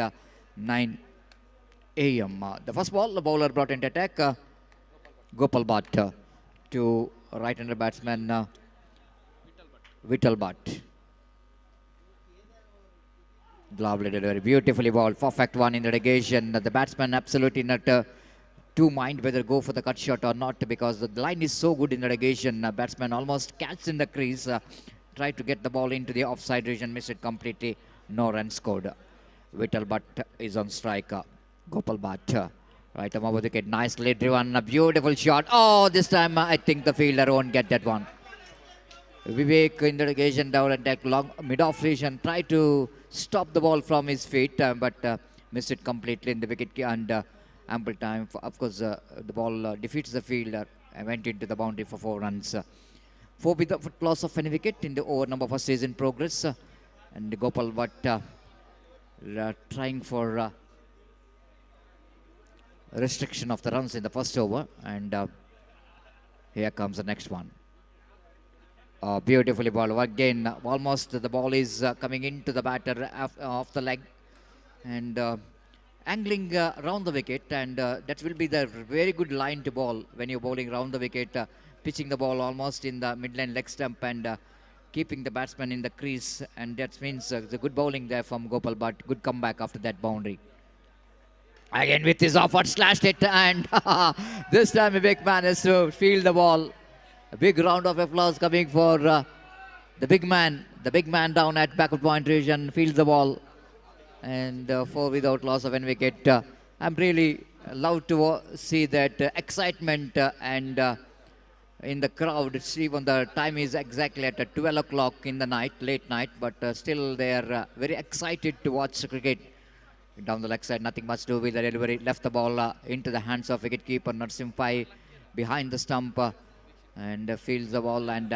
9 a.m. The first ball, the bowler brought into attack, Gopal Bhatt to right-hander batsman Vittal Bhatt. Gloved it very beautifully ball, perfect one in the negation. The batsman absolutely not to mind whether go for the cut shot or not, because the line is so good in the negation. Batsman almost catches in the crease, tried to get the ball into the offside region, missed it completely, no run scored. Vittal Bhatt is on strike. Gopal Bhatt, right above the wicket, nicely driven, a beautiful shot. Oh, this time I think the fielder won't get that one. Vivek in the negation down and attack long mid-off region, tried to stop the ball from his feet, but missed it completely in the wicket, and ample time. Of course, the ball defeats the fielder and went into the boundary for 4 runs. 4 without loss of any wicket in the over number first is in progress. And Gopal Bhatt trying for restriction of the runs in the first over. And here comes the next one. Beautifully ball. Again, almost the ball is coming into the batter off the leg. And angling round the wicket, and that will be the very good line to bowl when you're bowling round the wicket, pitching the ball almost in the midline leg stump and keeping the batsman in the crease, and that means the good bowling there from Gopal Bhatt. Good comeback after that boundary. Again with his offer, slashed it, and this time Vivek managed to field the ball. A big round of applause coming for the big man down at backward point region, fields the ball. And 4 without loss of any wicket. I'm really love to see that excitement and in the crowd. Even the time is exactly at 12 o'clock in the night, late night, but still they are very excited to watch cricket. Down the leg side, nothing much to do with the delivery. Left the ball into the hands of wicketkeeper Narsim Pai behind the stump. And fields the ball, and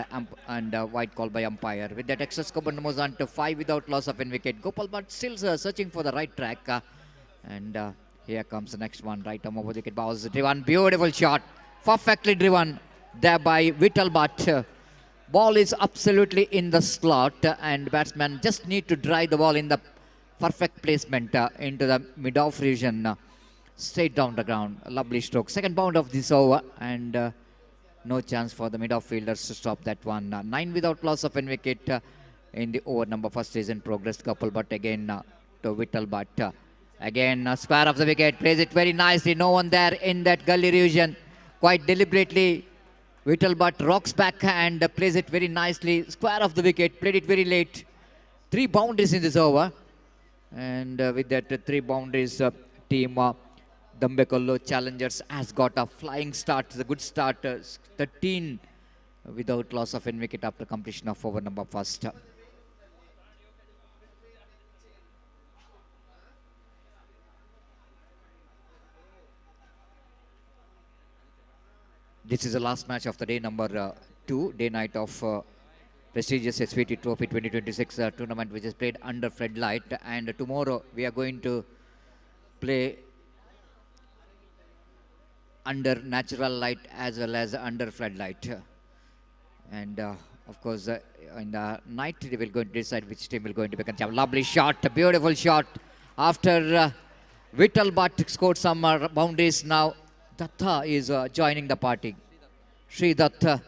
white call by umpire. With that, extra score moves on to 5 without loss of any wicket. Gopal Bhatt still searching for the right track. And here comes the next one, right arm over the wicket. Bows driven, beautiful shot, perfectly driven there by Vittal Bhatt. Ball is absolutely in the slot, and batsman just need to drive the ball in the perfect placement into the mid-off region, straight down the ground. A lovely stroke. Second bound of this over, and no chance for the mid-off fielders to stop that one. 9 without loss of any wicket in the over number first is in progress. Gopal Bhatt again to Vittal Bhatt. Again, square of the wicket, plays it very nicely. No one there in that gully region. Quite deliberately, Vittal Bhatt rocks back and plays it very nicely. Square of the wicket, played it very late. 3 boundaries in this over. And with that 3 boundaries, team Dambekollo Challengers has got a flying start. It's a good start. 13 without loss of any wicket after completion of over number first. This is the last match of the day, number 2, day night of prestigious SVT Trophy 2026 tournament, which is played under floodlight. And tomorrow we are going to play under natural light as well as under floodlight. And of course, in the night they will going to decide which team will going to become champion. Lovely shot, a beautiful shot. After Vittal Bhatt scored some boundaries, now Datta is joining the party. Sri Datta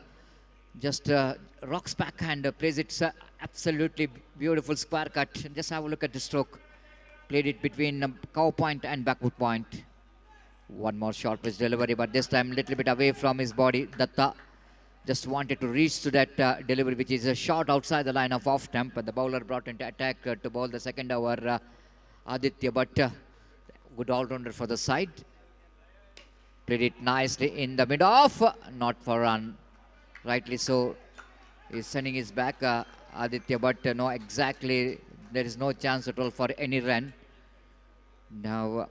just rocks back and plays it absolutely beautiful square cut. Just have a look at the stroke. Played it between cow point and backward point. One more short pitch delivery, but this time a little bit away from his body. Datta just wanted to reach to that delivery, which is a shot outside the line of off stump. The bowler brought into attack to bowl the second over, Aditya, but good all-rounder for the side. Played it nicely in the mid-off, not for run. Rightly so. He's sending his back, Aditya, but no, exactly, there is no chance at all for any run. Now,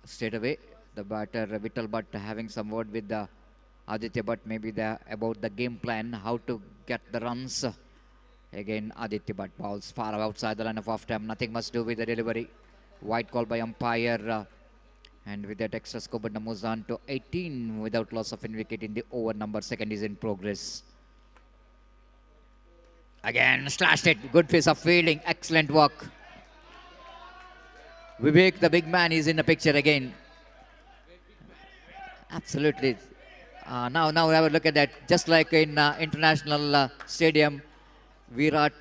straight away, the batter, Vittal Bhatt, having some word with the Aditya Bhatt, maybe about the game plan, how to get the runs. Again, Aditya Bhatt bowls far outside the line of off time. Nothing much to do with the delivery. White call by umpire. And with that extra score, but moves on to 18 without loss of any wicket in the over. Number second is in progress. Again, slashed it. Good piece of fielding. Excellent work. Vivek, the big man, is in the picture again. Absolutely. Now have a look at that. Just like in International Stadium, Virat,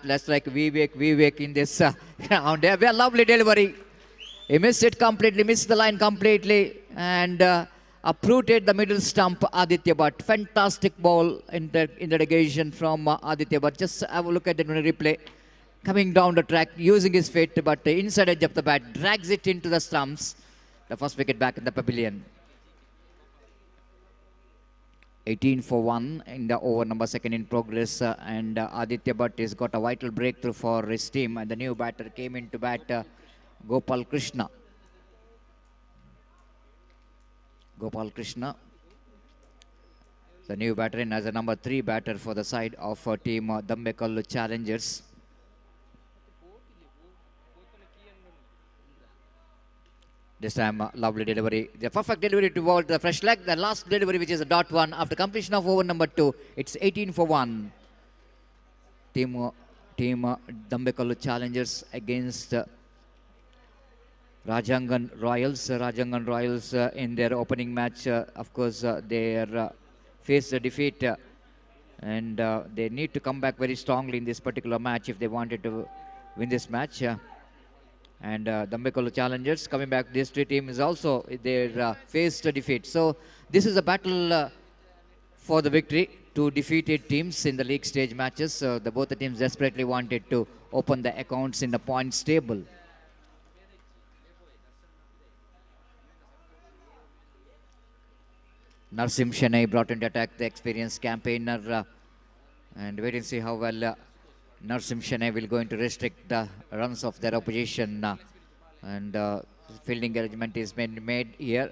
less like Vivek in this round. A lovely delivery. He missed it completely, missed the line completely, and uprooted the middle stump, Aditya Bhatt. Fantastic ball in the negation from Aditya Bhatt. Just have a look at the replay. Coming down the track, using his feet, but the inside edge of the bat drags it into the stumps. The first wicket back in the pavilion. 18 for 1 in the over, number second in progress, and Aditya Bhatt has got a vital breakthrough for his team, and the new batter came into bat, Gopal Krishna. The new batter in as a number 3 batter for the side of team Dambekollo Challengers. This time, lovely delivery. The perfect delivery toward the fresh leg. The last delivery, which is a dot 1 after completion of over number 2. It's 18 for 1. Team Dambekollo Challengers against Rajangan Royals. Rajangan Royals in their opening match, of course, they faced a defeat, and they need to come back very strongly in this particular match if they wanted to win this match. And Dambekollo Challengers coming back, this team is also, they faced a defeat. So this is a battle for the victory. Two defeated teams in the league stage matches. Both the teams desperately wanted to open the accounts in the points table. Narsim Shenai brought into attack, the experienced campaigner, and wait and see how well Narsim Shenai will going to restrict the runs of their opposition, and fielding arrangement is been made here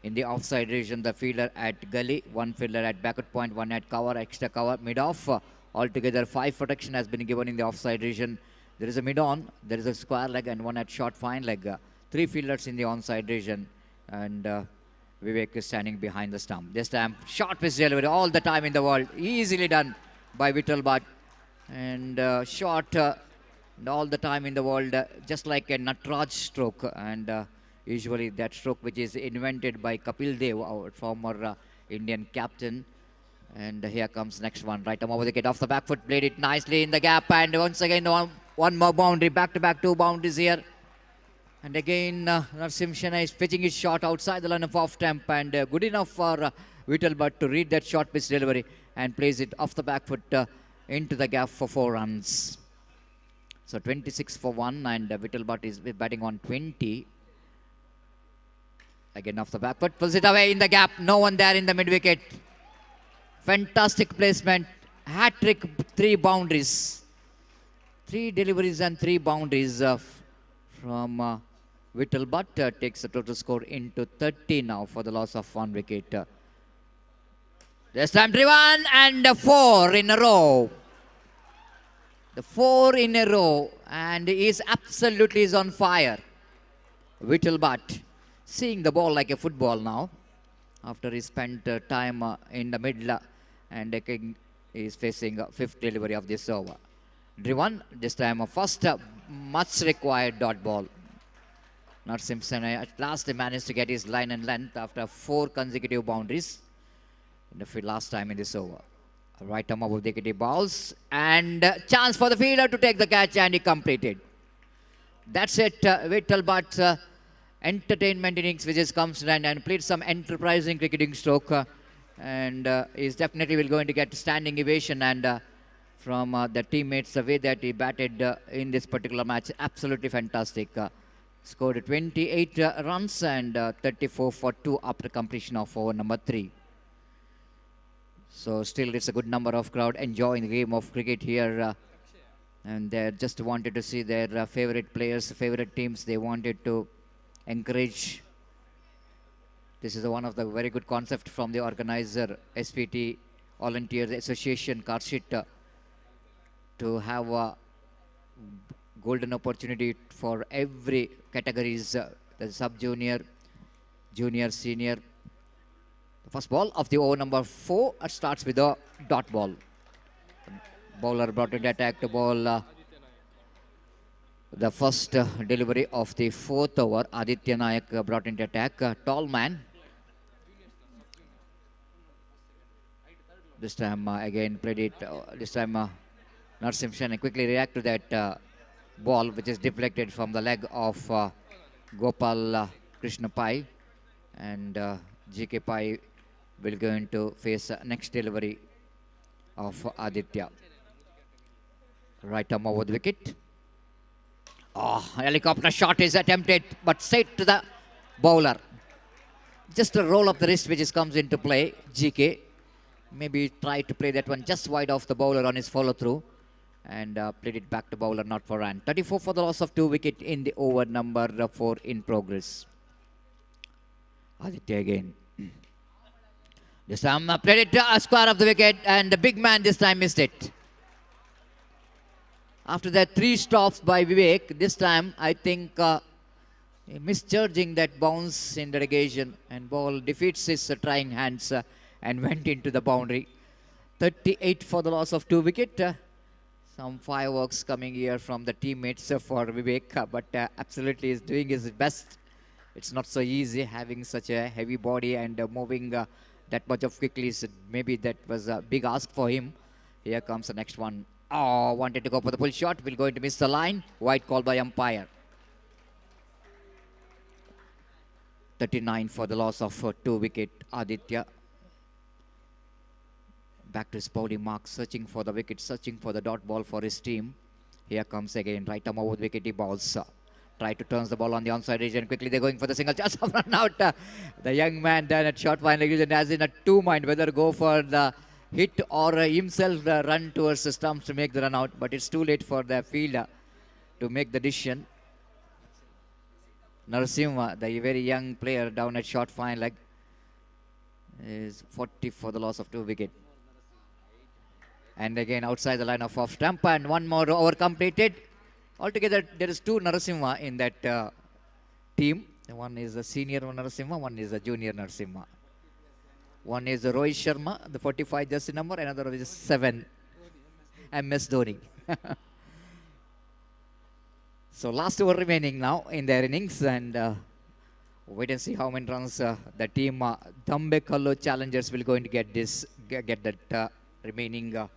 in the offside region. The fielder at gully, one fielder at backward point, one at cover, extra cover, mid-off. Altogether 5 protection has been given in the offside region. There is a mid-on, there is a square leg, and one at short fine leg. 3 fielders in the onside region, and Vivek is standing behind the stump. This time, short pitch delivery all the time in the world. Easily done by Vittal Bhatt. And short all the time in the world, just like a Natraj stroke. And usually that stroke which is invented by Kapil Dev, our former Indian captain. And here comes next one. Right arm over the wicket, off the back foot, played it nicely in the gap. And once again, one more boundary, back-to-back 2 boundaries here. And again, Narsim Shenai is pitching his shot outside the line of off stump, and good enough for Vittal Bhatt to read that short pitch delivery and plays it off the back foot into the gap for 4 runs. So 26 for 1, and Vittalbhatt is batting on 20. Again off the back foot, pulls it away in the gap. No one there in the mid wicket. Fantastic placement. Hat-trick, 3 boundaries. 3 deliveries and 3 boundaries from Vittalbhatt. Takes the total score into 30 now for the loss of 1 wicket. This time driven, and 4 in a row. The 4 in a row, and he is absolutely on fire. Vittalbhatt seeing the ball like a football now, after he spent time in the middle, and he is facing 5th delivery of this over. Driven, this time first much required dot ball. Not Simpson at last managed to get his line and length after 4 consecutive boundaries in the field last time in this over. Right arm above the wicket balls, and chance for the fielder to take the catch, and he completed. That's it. Vittalbhatt's entertainment innings which has comes and played some enterprising cricketing stroke, and is definitely will going to get standing ovation and from the teammates, the way that he batted in this particular match, absolutely fantastic. Scored 28 runs and 34 for 2 after completion of over number 3. So still it's a good number of crowd enjoying the game of cricket here, and they just wanted to see their favorite players, favorite teams. They wanted to encourage. This is one of the very good concept from the organizer, SVT Volunteers Association, Karshit, to have a golden opportunity for every categories, the sub-junior, junior, senior. The first ball of the over number 4 starts with a dot ball. Bowler brought in the attack to ball. The first delivery of the 4th over, Aditya Nayak brought into attack. Tall man. This time again played it. This time Narsimshan quickly react to that ball, which is deflected from the leg of Gopal Krishna Pai, and GK Pai will go into face next delivery of Aditya. Right arm over the wicket. Helicopter shot is attempted, but straight to the bowler. Just a roll of the wrist which comes into play. GK maybe tried to play that one just wide off the bowler on his follow through, and played it back to bowler, not for run. 34 for the loss of 2 wicket in the over number 4 in progress. Aditya again. This time played it a square of the wicket, and the big man this time missed it. After that 3 stops by Vivek, this time I think misjudging that bounce in the negation, and ball defeats his trying hands and went into the boundary. 38 for the loss of 2 wicket. Some fireworks coming here from the teammates for Vivek, but absolutely is doing his best. It's not so easy having such a heavy body and moving that much of quickly. So maybe that was a big ask for him. Here comes the next one. Wanted to go for the pull shot. Will going to miss the line. White call by umpire. 39 for the loss of 2 wicket. Aditya back to his bowling mark, searching for the wicket, searching for the dot ball for his team. Here comes again, right arm over the wicket, he balls. Try to turn the ball on the onside region. Quickly they're going for the single chance of run out. The young man then at short final region has in a 2 mind whether to go for the hit or himself run towards the stumps to make the run out. But it's too late for the fielder to make the decision. Narasimha, the very young player down at short fine leg, is 40 for the loss of 2 wicket. And again outside the line of off stump, and one more over completed. Altogether there is 2 Narasimha in that team. One is the senior Narasimha, one is the junior Narasimha. One is the Rohit Sharma, the 45 jersey number, another is 7, MS Dhoni. So last over remaining now in their innings, and wait and see how many runs the team Dambekallu Challengers will going to get that remaining.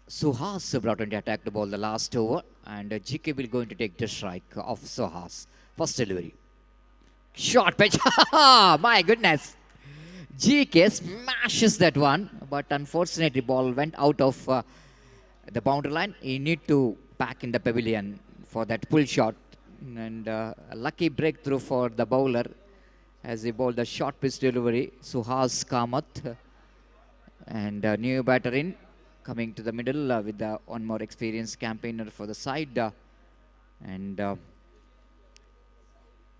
Suhas brought in the attack to ball the last over, and GK will going to take the strike of Suhas. First delivery. Short pitch. My goodness. GK smashes that one, but unfortunately ball went out of the boundary line. He need to back in the pavilion for that pull shot. And a lucky breakthrough for the bowler as he bowled a short pitch delivery. Suhas Kamath and new batter in, coming to the middle with one more experienced campaigner for the side. And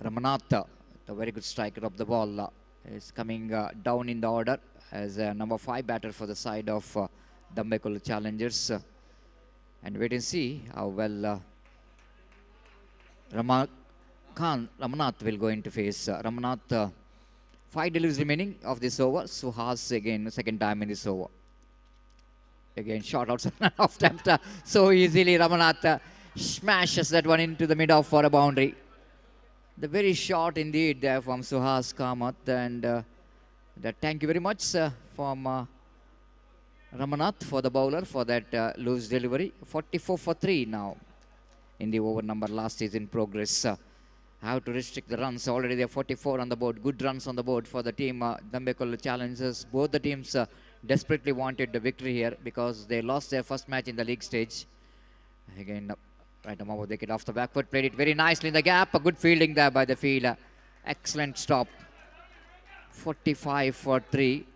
Ramanath, the very good striker of the ball, is coming down in the order as number 5 batter for the side of Dambekul Challengers. And wait and see how well Ramanath will go into face. Ramanath, 5 deliveries remaining of this over. Suhas again, second time in this over. Again, shot outside off attempt so easily. Ramanath smashes that one into the mid-off for a boundary. The very short indeed there from Suhas Kamath, and thank you very much from Ramanath for the bowler for that loose delivery. 44 for 3 now in the over number last is in progress. How to restrict the runs. Already there are 44 on the board. Good runs on the board for the team. Dambekul Challengers. Both the teams desperately wanted the victory here because they lost their first match in the league stage. Again, right above the wicket off the back foot. Played it very nicely in the gap. A good fielding there by the fielder. Excellent stop. 45 for 3.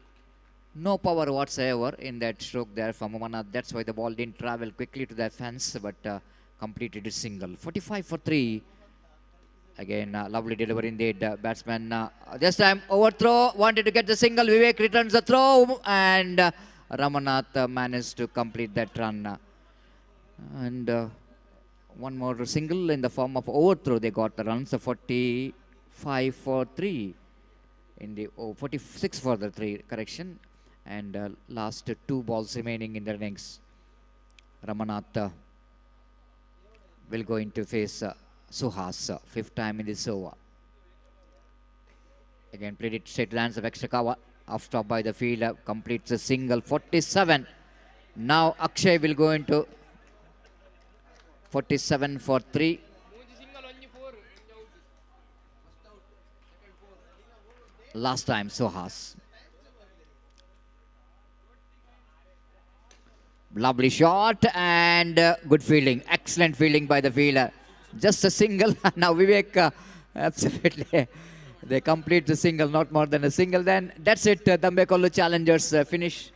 No power whatsoever in that stroke there from Umanath. That's why the ball didn't travel quickly to the fence, but completed a single. 45 for 3. Again, lovely delivery indeed. Batsman this time overthrow, wanted to get the single. Vivek returns the throw, and Ramanath managed to complete that run. And one more single in the form of overthrow. They got the runs. 45 for 3 in the 46 for the 3 correction, and last 2 balls remaining in the innings. Ramanath will go into face Suhas, 5th time in this over. Again, played it straight lands of extra cover. Off stop by the fielder, completes a single. 47. Now Akshay will go into 47 for 3. Last time Suhas. Lovely shot and good fielding. Excellent fielding by the fielder. Just a single. Now Vivek, absolutely. They complete the single, not more than a single. Then that's it. Dambekul Challengers finish.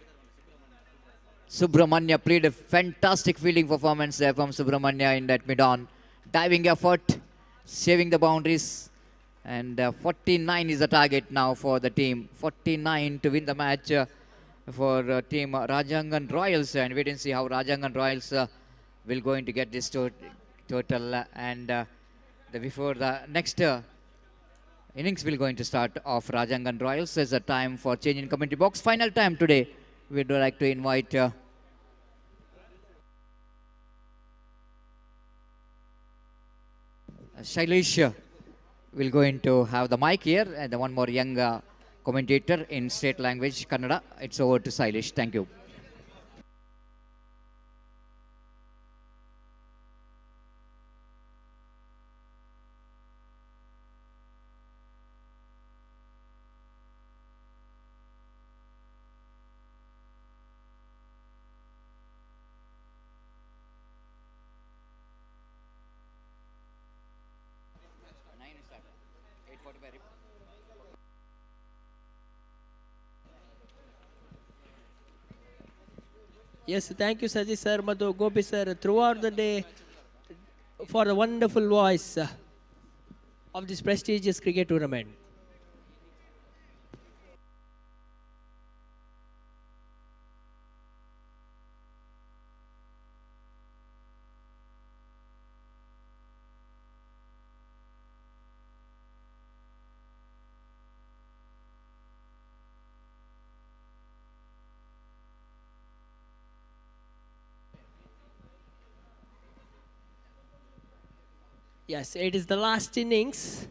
Subramanya played a fantastic fielding performance there from Subramanya in that mid-on. Diving effort, saving the boundaries. And 49 is the target now for the team. 49 to win the match for team Rajangan Royals. And wait and see how Rajangan Royals will going to get this total. Before the next innings will going to start off Rajangan Royals. There's a time for change in commentary box. Final time today. We'd like to invite Shailesh will going to have the mic here, and one more young commentator in state language, Kannada. It's over to Shailesh. Thank you. Yes, thank you, Saji sir, Madhu, Gopi sir, throughout the day for the wonderful voice of this prestigious cricket tournament. Yes, it is the last innings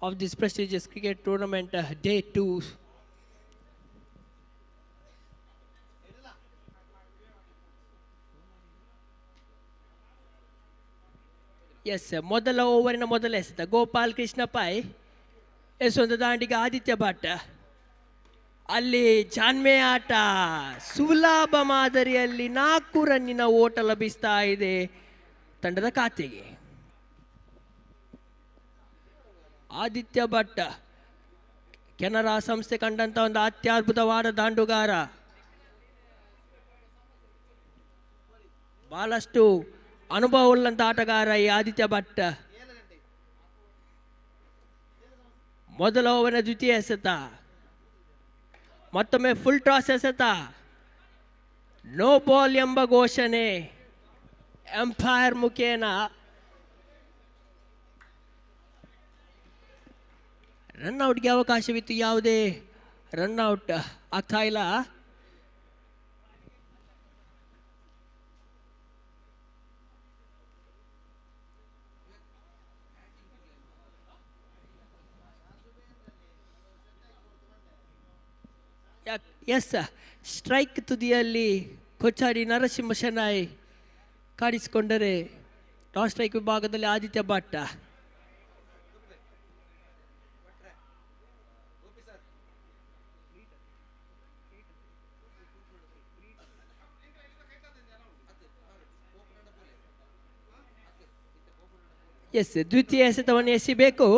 of this prestigious cricket tournament, day 2. Yes, ಮೊದಲ ಓವರಿನ ಮೊದಲ ಎಸೆತ Gopal Krishna pi ಎಸೆದ ದಾಂಡಿಗೆ ಆದಿತ್ಯ ಭಟ್ ಅಲ್ಲಿ ಜಾನ್ಮೆ ಆಟ ಸುಲಭ ಮಾದರಿಯಲ್ಲಿ 4 ರನ್ನಿನ ಓಟ ಲಭಿಸ್ತಾ ಇದೆ ತಂಡದ ಖಾತೆಗೆ. ಆದಿತ್ಯ ಭಟ್ ಕೆನರಾ ಸಂಸ್ಥೆ ಕಂಡಂತ ಒಂದು ಅತ್ಯದ್ಭುತವಾದ ದಾಂಡುಗಾರ. ಬಹಳಷ್ಟು ಅನುಭವವುಳ್ಳಂತ ಆಟಗಾರ ಈ ಆದಿತ್ಯ ಭಟ್. ಮೊದಲ ಓವರ್ನ ದ್ವಿತೀಯ ಎಸೆತ, ಮತ್ತೊಮ್ಮೆ ಫುಲ್ ಟಾಸ್ ಎಸೆತ, ನೋ ಬಾಲ್ ಎಂಬ ಘೋಷಣೆ ಎಂಪೈರ್ ಮುಖೇನ. ರನ್ಔಟ್ಗೆ ಅವಕಾಶವಿತ್ತು, ಯಾವುದೇ ರನ್ಔಟ್ ಆಗ್ತಾ ಇಲ್ಲ. ಎಸ್, ಸ್ಟ್ರೈಕ್ ತುದಿಯಲ್ಲಿ ಕೊಚ್ಚಾಡಿ ನರಸಿಂಹ ಶೆಣೈ ಕಾಣಿಸಿಕೊಂಡರೆ ಟಾಸ್ ಸ್ಟ್ರೈಕ್ ವಿಭಾಗದಲ್ಲಿ ಆದಿತ್ಯ ಭಟ್. ಎಸ್, ದ್ವಿತೀಯ ಎಸೆತವನ್ನು ಎಸಿಬೇಕು.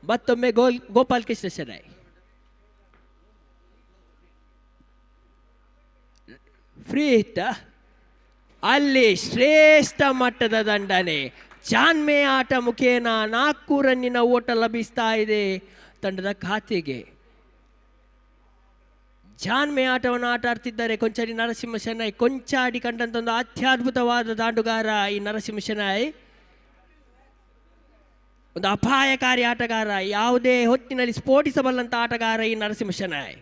ಮತ್ತೊಮ್ಮೆ ಗೋಪಾಲ್ ಕೃಷ್ಣ ಶೆಣೈ. ಫ್ರೀ ಹಿಟ್, ಅಲ್ಲಿ ಶ್ರೇಷ್ಠ ಮಟ್ಟದ ದಂಡನೆ. ಜಾನ್ಮೆ ಆಟ ಮುಖೇನ 4 ರನ್ನಿನ ಓಟ ಲಭಿಸ್ತಾ ಇದೆ ತಂಡದ ಖಾತೆಗೆ. ಜಾನ್ಮೆ ಆಟವನ್ನು ಆಟ ಆಡ್ತಿದ್ದಾರೆ ಕೊಂಚಾಡಿ ನರಸಿಂಹ ಶೆಣೈ. ಕೊಂಚಾಡಿ ಕಂಡಂತ ಒಂದು ಅತ್ಯದ್ಭುತವಾದ ದಾಂಡುಗಾರ ಈ ನರಸಿಂಹ ಶೆಣೈ. ಒಂದು ಅಪಾಯಕಾರಿ ಆಟಗಾರ, ಯಾವುದೇ ಹೊತ್ತಿನಲ್ಲಿ ಸ್ಫೋಟಿಸಬಲ್ಲಂತ ಆಟಗಾರ ಈ ನರಸಿಂಹ ಶೆಣೈ.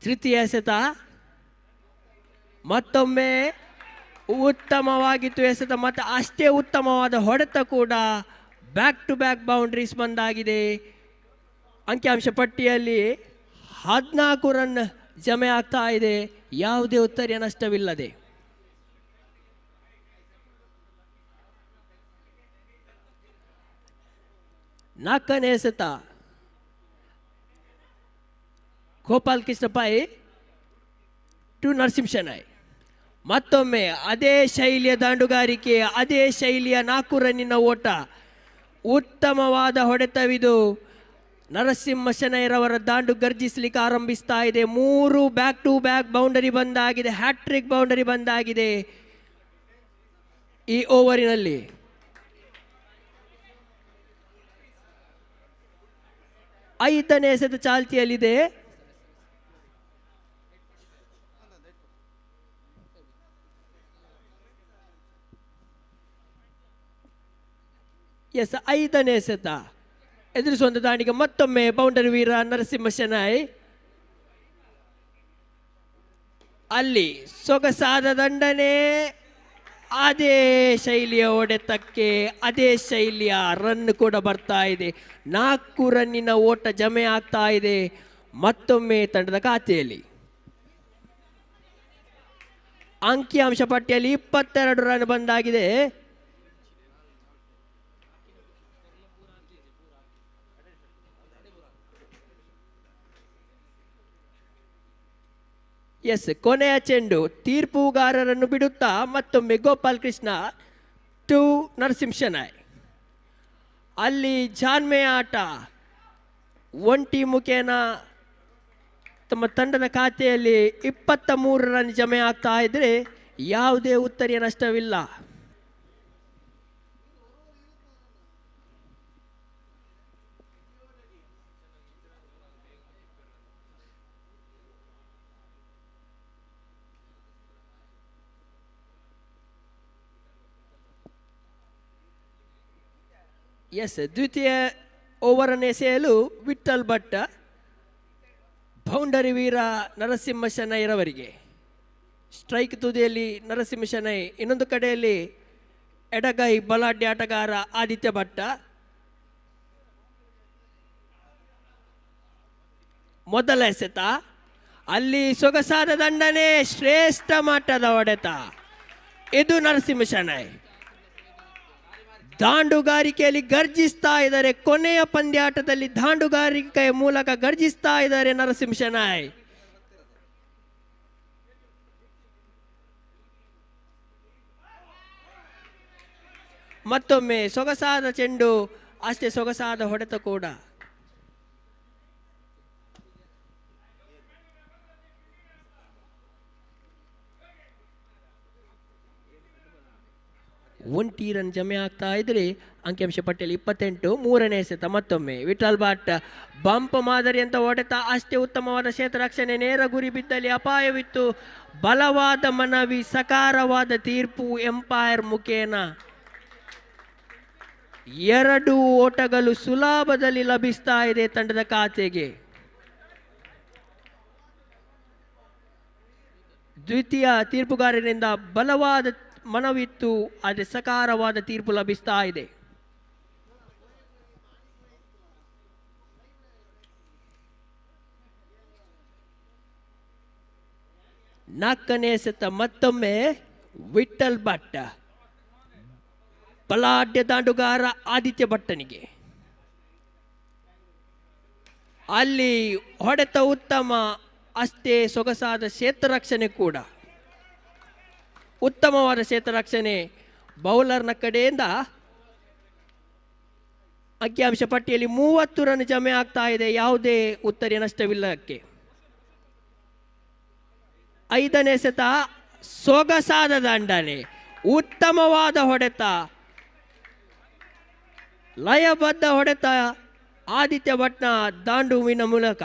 ತೃತೀಯ ಎಸೆತ, ಮತ್ತೊಮ್ಮೆ ಉತ್ತಮವಾಗಿತ್ತು ಎಸೆತ, ಮತ್ತು ಅಷ್ಟೇ ಉತ್ತಮವಾದ ಹೊಡೆತ ಕೂಡ. ಬ್ಯಾಕ್ ಟು ಬ್ಯಾಕ್ ಬೌಂಡ್ರೀಸ್ ಬಂದಾಗಿದೆ. ಅಂಕಿಅಂಶ ಪಟ್ಟಿಯಲ್ಲಿ 14 ರನ್ ಜಮೆ ಆಗ್ತಾ ಇದೆ, ಯಾವುದೇ ಉತ್ತರೀಯ ನಷ್ಟವಿಲ್ಲದೆ. ನಾಲ್ಕನೇ ಎಸೆತ, ಗೋಪಾಲ್ ಕೃಷ್ಣ ಪೈ ಟು ನರಸಿಂಹ ಶೆಣೈ. ಮತ್ತೊಮ್ಮೆ ಅದೇ ಶೈಲಿಯ ದಾಂಡುಗಾರಿಕೆ, ಅದೇ ಶೈಲಿಯ 4 ರನ್ನಿನ ಓಟ. ಉತ್ತಮವಾದ ಹೊಡೆತವಿದು. ನರಸಿಂಹ ಶೆಣೈರವರ ದಾಂಡು ಗರ್ಜಿಸಲಿಕ್ಕೆ ಆರಂಭಿಸ್ತಾ ಇದೆ. 3 ಬ್ಯಾಕ್ ಟು ಬ್ಯಾಕ್ ಬೌಂಡರಿ ಬಂದಾಗಿದೆ, ಹ್ಯಾಟ್ರಿಕ್ ಬೌಂಡರಿ ಬಂದಾಗಿದೆ ಈ ಓವರಿನಲ್ಲಿ. ಐದನೇ ಎಸೆತ ಚಾಲ್ತಿಯಲ್ಲಿದೆ. ಎಸ್, ಐದನೇ ಎಸೆತ ಎದುರಿಸುವಂತ ದಾಂಡಿಗೆ ಮತ್ತೊಮ್ಮೆ ಬೌಂಡರಿ ವೀರ ನರಸಿಂಹ ಶೆಣೈ. ಅಲ್ಲಿ ಸೊಗಸಾದ ದಂಡನೆ, ಅದೇ ಶೈಲಿಯ ಹೊಡೆತಕ್ಕೆ ಅದೇ ಶೈಲಿಯ ರನ್ ಕೂಡ ಬರ್ತಾ ಇದೆ. 4 ರನ್ನಿನ ಓಟ ಜಮೆ ಆಗ್ತಾ ಇದೆ ಮತ್ತೊಮ್ಮೆ ತಂಡದ ಖಾತೆಯಲ್ಲಿ. ಅಂಕಿಅಂಶ ಪಟ್ಟಿಯಲ್ಲಿ 22 ರನ್ ಬಂದಾಗಿದೆ. ಎಸ್, ಕೊನೆಯ ಚೆಂಡು ತೀರ್ಪುಗಾರರನ್ನು ಬಿಡುತ್ತಾ ಮತ್ತೊಮ್ಮೆ ಗೋಪಾಲ್ ಕೃಷ್ಣ ಟು ನರಸಿಂಹ ಶೆಣೈ. ಅಲ್ಲಿ ಜಾನ್ಮೆ ಆಟ ಒಂಟಿ ಮುಖೇನ ತಮ್ಮ ತಂಡದ ಖಾತೆಯಲ್ಲಿ 23 ರನ್ ಜಮೆ ಆಗ್ತಾ ಇದ್ರೆ ಯಾವುದೇ ಉತ್ತರೀಯ ನಷ್ಟವಿಲ್ಲ. ಎಸ್, ದ್ವಿತೀಯ ಓವರನ್ನು ಎಸೆಯಲು ವಿಠಲ್ ಭಟ್ ಬೌಂಡರಿ ವೀರ ನರಸಿಂಹ ಶೆಣೈರವರಿಗೆ. ಸ್ಟ್ರೈಕ್ ತುದಿಯಲ್ಲಿ ನರಸಿಂಹ ಶೆಣೈ, ಇನ್ನೊಂದು ಕಡೆಯಲ್ಲಿ ಎಡಗೈ ಬಲಾಢ್ಯ ಆಟಗಾರ ಆದಿತ್ಯ ಭಟ್. ಮೊದಲ ಎಸೆತ, ಅಲ್ಲಿ ಸೊಗಸಾದ ದಂಡನೆ, ಶ್ರೇಷ್ಠ ಮಟ್ಟದ ಹೊಡೆತ. ಇದು ನರಸಿಂಹ ಶೆಣೈ. ದಾಂಡುಗಾರಿಕೆಯಲ್ಲಿ ಗರ್ಜಿಸ್ತಾ ಇದ್ದಾರೆ. ಕೊನೆಯ ಪಂದ್ಯಾಟದಲ್ಲಿ ದಾಂಡುಗಾರಿಕೆಯ ಮೂಲಕ ಗರ್ಜಿಸ್ತಾ ಇದ್ದಾರೆ ನರಸಿಂಹ ಶೆಣೈ. ಮತ್ತೊಮ್ಮೆ ಸೊಗಸಾದ ಚೆಂಡು, ಅಷ್ಟೇ ಸೊಗಸಾದ ಹೊಡೆತ ಕೂಡ. ಒಂಟಿ ರನ್ ಜಮೆ ಆಗ್ತಾ ಇದ್ರೆ ಅಂಕಿಅಂಶ ಪಟ್ಟಿಯಲ್ಲಿ 28. ಮೂರನೇ ಎಸೆತ ಮತ್ತೊಮ್ಮೆ ವಿಠಲ್ ಭಟ್ ಬಂಪ್ ಮಾದರಿ ಅಂತ ಹೊಡೆತ, ಅಷ್ಟೇ ಉತ್ತಮವಾದ ಕ್ಷೇತ್ರ ರಕ್ಷಣೆ. ನೇರ ಗುರಿ ಬಿದ್ದಲ್ಲಿ ಅಪಾಯವಿತ್ತು. ಬಲವಾದ ಮನವಿ, ಸಕಾರವಾದ ತೀರ್ಪು ಎಂಪೈರ್ ಮುಖೇನ. 2 ಓಟಗಳು ಸುಲಭದಲ್ಲಿ ಲಭಿಸ್ತಾ ಇದೆ ತಂಡದ ಖಾತೆಗೆ. ದ್ವಿತೀಯ ತೀರ್ಪುಗಾರರಿಂದ ಬಲವಾದ ಮನವಿತ್ತು, ಆದರೆ ಸಕಾರವಾದ ತೀರ್ಪು ಲಭಿಸ್ತಾ ಇದೆ. ನಾಲ್ಕನೇ ಎಸೆತ ಮತ್ತೊಮ್ಮೆ ವಿಠಲ್ ಭಟ್ ಬಲಾಢ್ಯ ದಾಂಡುಗಾರ ಆದಿತ್ಯ ಭಟ್ಟನಿಗೆ. ಅಲ್ಲಿ ಹೊಡೆತ ಉತ್ತಮ, ಅಷ್ಟೇ ಸೊಗಸಾದ ಕ್ಷೇತ್ರ ರಕ್ಷಣೆ ಕೂಡ. ಉತ್ತಮವಾದ ಕ್ಷೇತ್ರ ರಕ್ಷಣೆ ಬೌಲರ್ನ ಕಡೆಯಿಂದ. ಅಂಕಿಅಂಶ ಪಟ್ಟಿಯಲ್ಲಿ 30 ರನ್ ಜಮೆ ಆಗ್ತಾ ಇದೆ, ಯಾವುದೇ ಉತ್ತರೀಯ ನಷ್ಟವಿಲ್ಲಕ್ಕೆ. 5ನೇ ಎಸೆತ ಸೊಗಸಾದ ದಂಡನೆ, ಉತ್ತಮವಾದ ಹೊಡೆತ, ಲಯಬದ್ಧ ಹೊಡೆತ ಆದಿತ್ಯ ಭಟ್ನ ದಾಂಡುವಿನ ಮೂಲಕ.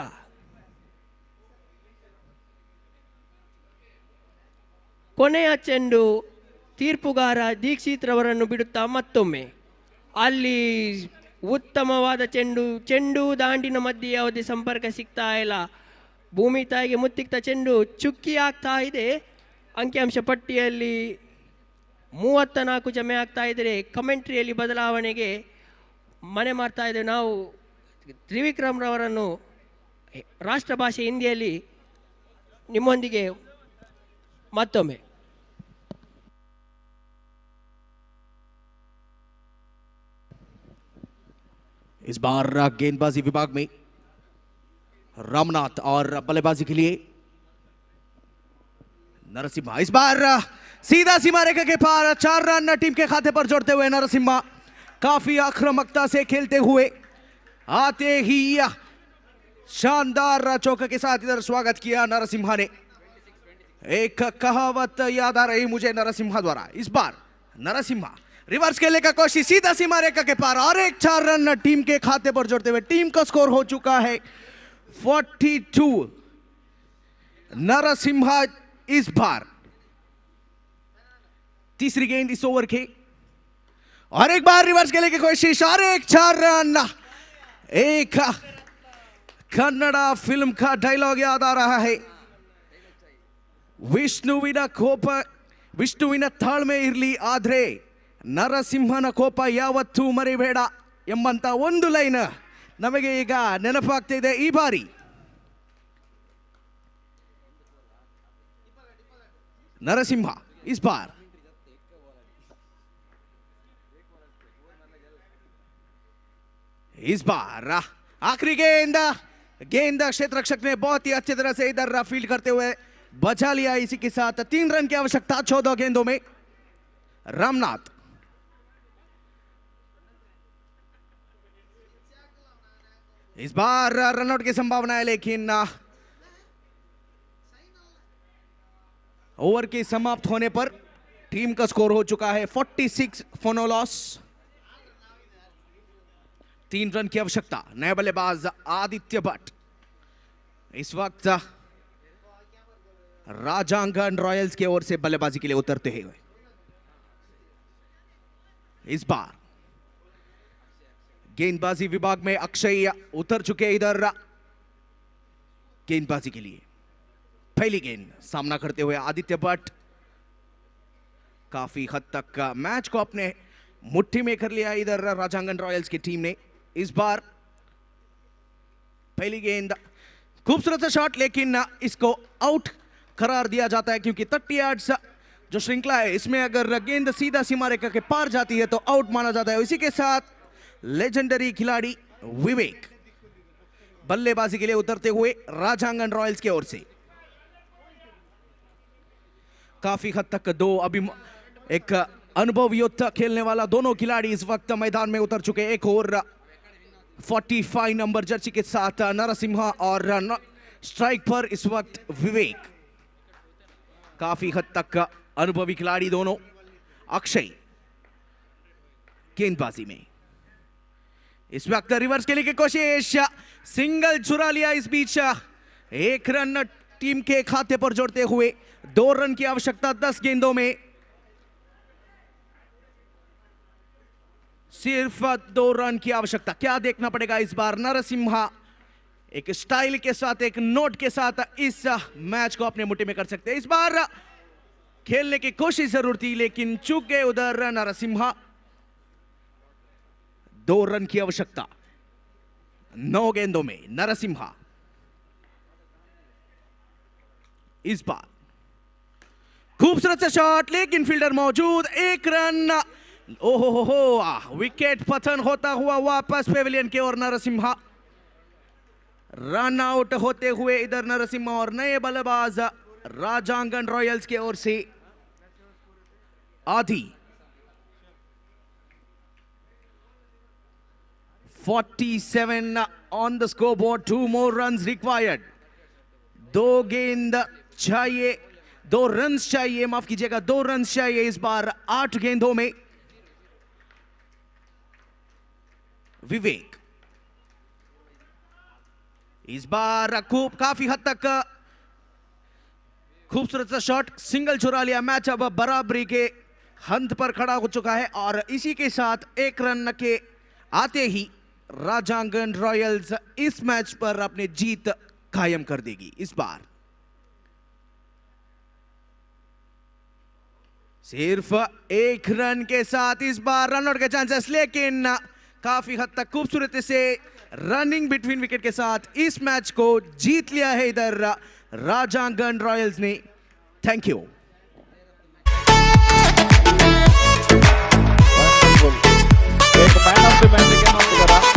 ಕೊನೆಯ ಚೆಂಡು ತೀರ್ಪುಗಾರ ದೀಕ್ಷಿತ್ ರವರನ್ನು ಬಿಡುತ್ತಾ ಮತ್ತೊಮ್ಮೆ ಅಲ್ಲಿ ಉತ್ತಮವಾದ ಚೆಂಡು ದಾಂಡಿನ ಮಧ್ಯೆ ಯಾವುದೇ ಸಂಪರ್ಕ ಸಿಗ್ತಾ ಇಲ್ಲ. ಭೂಮಿ ತಾಯಿಗೆ ಮುತ್ತಿಕ್ತ ಚೆಂಡು ಚುಕ್ಕಿ ಆಗ್ತಾ ಇದೆ. ಅಂಕಿಅಂಶ ಪಟ್ಟಿಯಲ್ಲಿ 34 ಜಮೆ ಆಗ್ತಾ ಇದ್ದರೆ ಕಮೆಂಟ್ರಿಯಲ್ಲಿ ಬದಲಾವಣೆಗೆ ಮನೆ ಮಾಡ್ತಾ ಇದ್ದೇವೆ ನಾವು. ತ್ರಿವಿಕ್ರಮ್ ರವರನ್ನು ರಾಷ್ಟ್ರ ಭಾಷೆ ಹಿಂದಿಯಲ್ಲಿ ನಿಮ್ಮೊಂದಿಗೆ ಮತ್ತೊಮ್ಮೆ. इस बार गेंदबाजी विभाग में रामनाथ और बल्लेबाजी के लिए नरसिम्हा. इस बार सीधा सीमा रेखा के पार 4 रन टीम के खाते पर जोड़ते हुए नरसिम्हा काफी आक्रामकता से खेलते हुए आते ही शानदार चौके के साथ इधर स्वागत किया नरसिम्हा ने. एक कहावत याद आ रही मुझे नरसिम्हा द्वारा. इस बार नरसिम्हा रिवर्स खेलने का कोशिश, सीधा सीमा रेखा के पार और एक 4 रन टीम के खाते पर जोड़ते हुए टीम का स्कोर हो चुका है 42. नरसिम्हा इस बार तीसरी गेंद इस ओवर की और एक बार रिवर्स खेलने की कोशिश और एक 4 रन. एक कन्नड़ा फिल्म का डायलॉग याद आ रहा है, ವಿಷ್ಣುವಿನ ಕೋಪ ವಿಷ್ಣುವಿನ ತಾಳ್ಮೆ ಇರಲಿ, ಆದ್ರೆ ನರಸಿಂಹನ ಕೋಪ ಯಾವತ್ತೂ ಮರಿಬೇಡ ಎಂಬಂತ ಒಂದು ಲೈನ್ ನಮಗೆ ಈಗ ನೆನಪಾಗ್ತಿದೆ ಈ ಬಾರಿ. ನರಸಿಂಹ इस बार आखिरी गेंद क्षेत्र रक्षक ने बहुत ही अच्छी तरह से इधर फील्ड करते हुए बचा लिया. इसी के साथ 3 रन की आवश्यकता 14 गेंदों में. रामनाथ इस बार रनआउट की संभावना है, लेकिन ओवर की समाप्त होने पर टीम का स्कोर हो चुका है 46 फॉर नो लॉस. 3 रन की आवश्यकता. नए बल्लेबाज आदित्य भट्ट इस वक्त राजांगन रॉयल्स की ओर से बल्लेबाजी के लिए उतरते हुए. इस बार गेंदबाजी विभाग में अक्षय उतर चुके इधर गेंदबाजी के लिए. पहली गेंद सामना करते हुए आदित्य भट्ट काफी हद तक मैच को अपने मुट्ठी में कर लिया इधर राजांगन रॉयल्स की टीम ने. इस बार पहली गेंद खूबसूरत सा शॉट, लेकिन इसको आउट करार दिया जाता है क्योंकि 30 यार्ड्स जो श्रृंखला है इसमें अगर गेंद सीधा सीमा रेखा के पार जाती है तो आउट माना जाता है। इसी के साथ लेजेंडरी खिलाड़ी विवेक बल्लेबाजी के लिए उतरते हुए राजांगन रॉयल्स की ओर से। काफी हद तक दो अभी एक अनुभवयुक्त खेलने वाला दोनों खिलाड़ी इस वक्त मैदान में उतर चुके। एक और 45 नंबर जर्सी के साथ नरसिम्हा और स्ट्राइक पर इस वक्त विवेक। काफी हद तक अनुभवी खिलाड़ी दोनों। अक्षय गेंदबाजी में इस वक्त रिवर्स खेलने की कोशिश, सिंगल चुरा लिया। इस बीच एक रन टीम के खाते पर जोड़ते हुए 2 रन की आवश्यकता 10 गेंदों में, सिर्फ 2 रन की आवश्यकता। क्या देखना पड़ेगा इस बार? नरसिम्हा एक स्टाइल के साथ, एक नोट के साथ इस मैच को अपने मुट्ठी में कर सकते हैं। इस बार खेलने की कोशिश जरूर थी लेकिन चूक गए उधर नरसिम्हा। 2 रन की आवश्यकता 9 गेंदों में। नरसिम्हा इस बार खूबसूरत सा शॉट लेकिन फील्डर मौजूद। 1 रन। ओहो हो, विकेट पतन होता हुआ वापस पेविलियन की ओर नरसिम्हा। रन आउट होते हुए इधर नरसिम्हा और नए बल्लेबाज राजांगन रॉयल्स की ओर से आधी। 47 on the scoreboard, 2 more runs required. 2 गेंद चाहिए, 2 रन्स चाहिए, माफ कीजिएगा 2 रन्स चाहिए इस बार 8 गेंदों में। विवेक इस बार काफी हद तक खूबसूरत सा शॉट, सिंगल चुरा लिया। मैच अब बराबरी के हंत पर खड़ा हो चुका है और इसी के साथ 1 रन के आते ही राजांगन रॉयल्स इस मैच पर अपनी जीत कायम कर देगी। इस बार सिर्फ 1 रन के साथ इस बार रनआउट के चांसेस, लेकिन काफी हद तक खूबसूरती से रनिंग बिटवीन विकेट के साथ इस मैच को जीत लिया है इधर राजांगन रॉयल्स ने। Thank you. एक मैन ऑफ द मैच